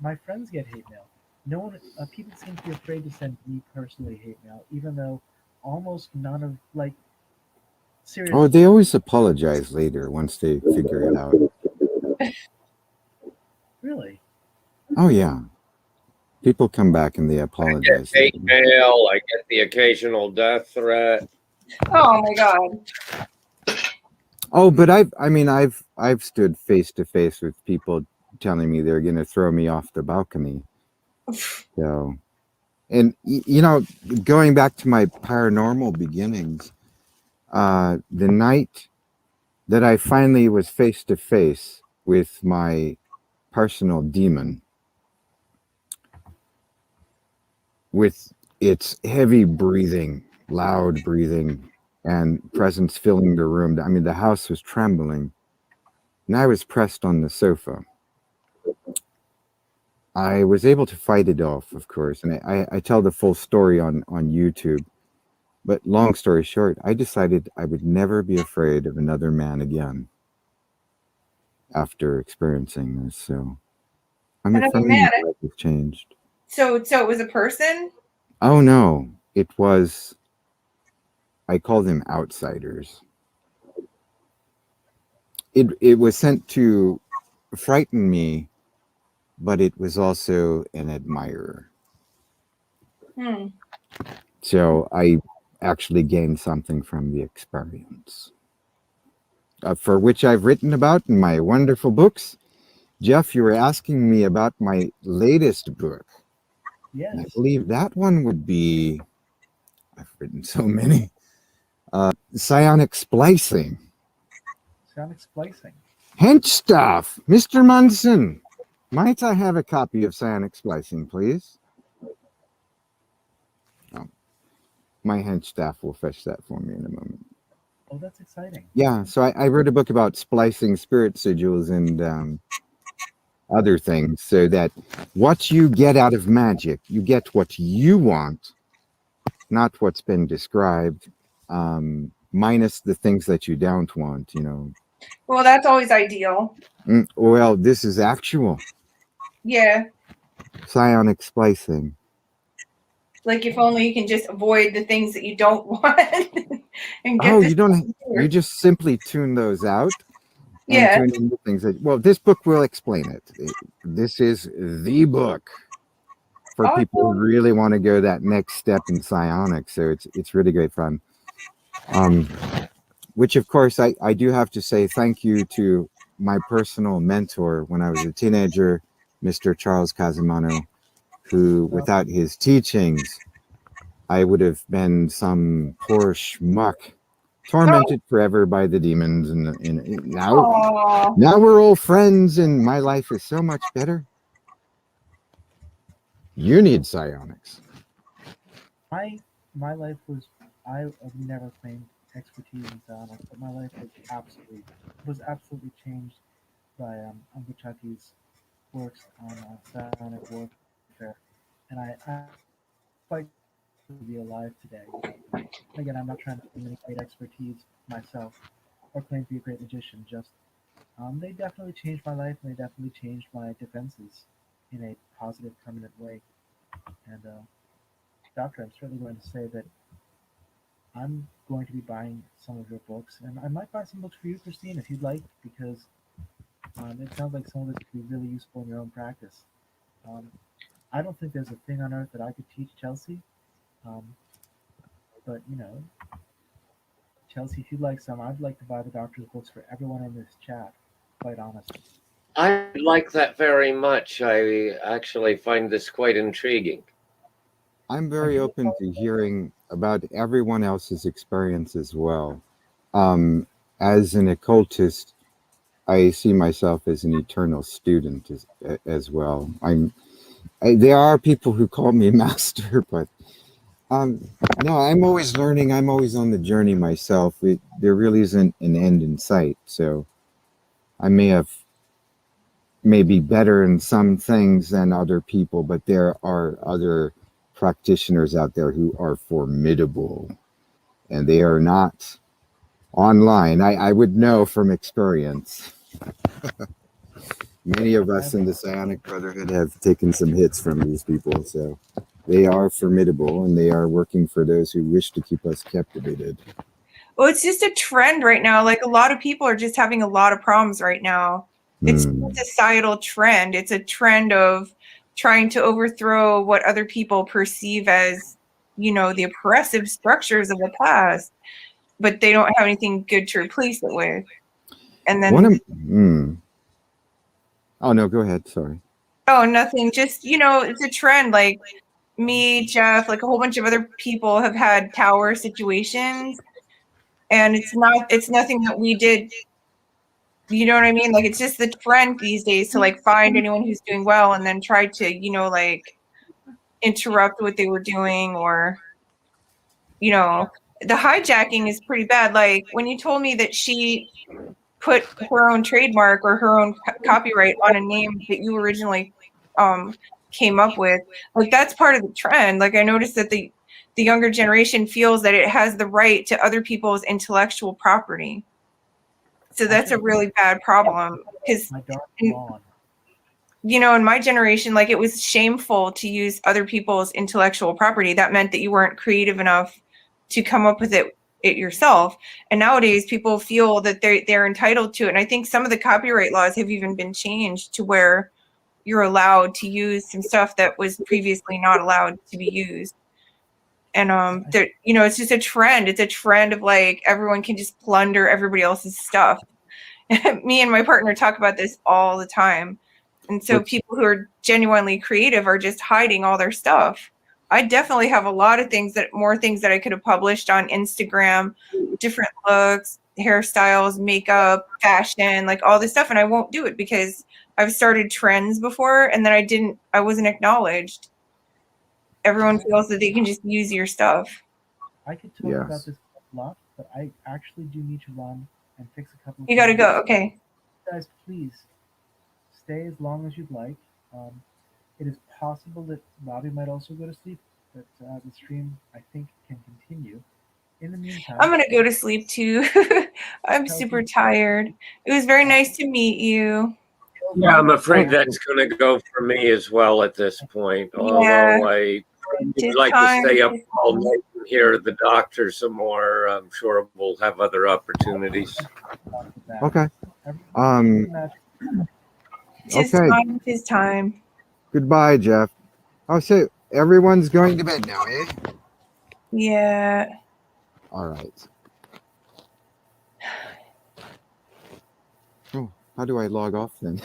Speaker 17: My friends get hate mail. No one. People seem to be afraid to send me personally hate mail, even though almost none of Seriously.
Speaker 16: Oh, they always apologize later once they figure it out.
Speaker 17: Really?
Speaker 16: Oh yeah, people come back and they
Speaker 14: I get
Speaker 16: apologize
Speaker 14: hate
Speaker 16: later.
Speaker 14: mail. I get the occasional death threat.
Speaker 15: Oh my god.
Speaker 16: Oh, but I've stood face to face with people telling me they're going to throw me off the balcony. So, and you know, going back to my paranormal beginnings, the night that I finally was face to face with my personal demon, with its heavy breathing, loud breathing, and presence filling the room. I mean, the house was trembling, and I was pressed on the sofa. I was able to fight it off, of course, and I tell the full story on YouTube. But long story short, I decided I would never be afraid of another man again after experiencing this. So, I mean, for
Speaker 15: Another
Speaker 16: me,
Speaker 15: man.
Speaker 16: my life has changed.
Speaker 15: So it was a person?
Speaker 16: Oh no, it was, I call them outsiders. It was sent to frighten me, but it was also an admirer.
Speaker 15: Hmm.
Speaker 16: So I actually gained something from the experience, for which I've written about in my wonderful books. Jeff, you were asking me about my latest book.
Speaker 17: Yes.
Speaker 16: And I believe that one would be, I've written so many, psionic splicing.
Speaker 17: Psionic splicing.
Speaker 16: Hench stuff. Mr. Munson, might I have a copy of psionic splicing, please? Oh, my hench staff will fetch that for me in a moment.
Speaker 17: Oh, that's exciting.
Speaker 16: Yeah, so I wrote a book about splicing spirit sigils and other things, so that what you get out of magic, you get what you want, not what's been described, minus the things that you don't want, you know.
Speaker 15: Well, that's always ideal.
Speaker 16: Well, this is actual
Speaker 15: Yeah.
Speaker 16: psionic splicing.
Speaker 15: Like if only you can just avoid the things that you don't want and get
Speaker 16: Oh,
Speaker 15: this.
Speaker 16: you don't, you just simply tune those out and
Speaker 15: Yeah.
Speaker 16: tune in the things that, well, this book will explain it. This is the book for people who really want to go that next step in psionics. So it's really great fun. Which of course I do have to say thank you to my personal mentor when I was a teenager, Mr. Charles Casimano, who without his teachings, I would have been some poor schmuck, tormented forever by the demons. And now we're all friends, and my life is so much better. You need psionics.
Speaker 17: My life was, I have never claimed expertise in psionics, but my life was absolutely changed by Uncle Chucky's works on psionic warfare, and I quite to be alive today. And again, I'm not trying to claim any great expertise myself or claim to be a great magician. Just they definitely changed my life, and they definitely changed my defenses in a positive, permanent way. And Doctor, I'm certainly going to say that I'm going to be buying some of your books, and I might buy some books for you, Christine, if you'd like, because it sounds like some of this could be really useful in your own practice. I don't think there's a thing on earth that I could teach Chelsea, but you know, Chelsea, if you'd like some, I'd like to buy the doctor's books for everyone in this chat, quite honestly.
Speaker 14: I like that very much. I actually find this quite intriguing.
Speaker 16: I'm very open to hearing about everyone else's experience as well. As an occultist, I see myself as an eternal student as well. There are people who call me master, but no, I'm always learning. I'm always on the journey myself. There really isn't an end in sight. So I may be better in some things than other people, but there are other practitioners out there who are formidable, and they are not online. I would know from experience. Many of us in the Psionic Brotherhood have taken some hits from these people, so they are formidable, and they are working for those who wish to keep us captivated.
Speaker 15: Well, it's just a trend right now. Like a lot of people are just having a lot of problems right now. It's a societal trend. It's a trend of trying to overthrow what other people perceive as, the oppressive structures of the past, but they don't have anything good to replace it with. And then
Speaker 16: Oh no, go ahead. Sorry.
Speaker 15: Oh, nothing. Just, it's a trend. Like me, Jeff, like a whole bunch of other people have had tower situations, and it's nothing that we did. You know what I mean? Like it's just the trend these days to like find anyone who's doing well and then try to, like interrupt what they were doing, or the hijacking is pretty bad. Like when you told me that she put her own trademark or her own copyright on a name that you originally came up with, like that's part of the trend. Like I noticed that the younger generation feels that it has the right to other people's intellectual property. So that's a really bad problem because in my generation, like it was shameful to use other people's intellectual property. That meant that you weren't creative enough to come up with it yourself. And nowadays people feel that they're entitled to it. And I think some of the copyright laws have even been changed to where you're allowed to use some stuff that was previously not allowed to be used. And it's just a trend. It's a trend of like everyone can just plunder everybody else's stuff. Me and my partner talk about this all the time. And so people who are genuinely creative are just hiding all their stuff. I definitely have a lot of more things that I could have published on Instagram, different looks, hairstyles, makeup, fashion, like all this stuff. And I won't do it because I've started trends before and then I wasn't acknowledged. Everyone feels that they can just use your stuff.
Speaker 17: I could talk about this a lot, but I actually do need to run and fix a couple of
Speaker 15: You gotta
Speaker 17: things.
Speaker 15: go, okay.
Speaker 17: Guys, please stay as long as you'd like. It is possible that Robbie might also go to sleep, but the stream, I think, can continue. In the meantime,
Speaker 15: I'm gonna go to sleep too. I'm super tired. It was very nice to meet you.
Speaker 14: Yeah, I'm afraid that's going to go for me as well at this point. Although I would like to stay up all night and hear the doctor some more. I'm sure we'll have other opportunities.
Speaker 16: Okay.
Speaker 15: His time.
Speaker 16: Goodbye, Jeff. Oh, so everyone's going to bed now, eh?
Speaker 15: Yeah.
Speaker 16: All right. Oh, how do I log off then?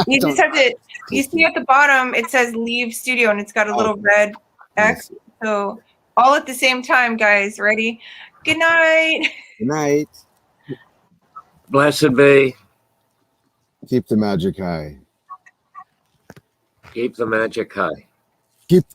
Speaker 15: You just have to, you see at the bottom, it says leave studio and it's got a little red X. So all at the same time, guys. Ready? Good night.
Speaker 16: Good night.
Speaker 14: Blessed be.
Speaker 16: Keep the magic high.
Speaker 14: Keep the magic high.
Speaker 16: Keep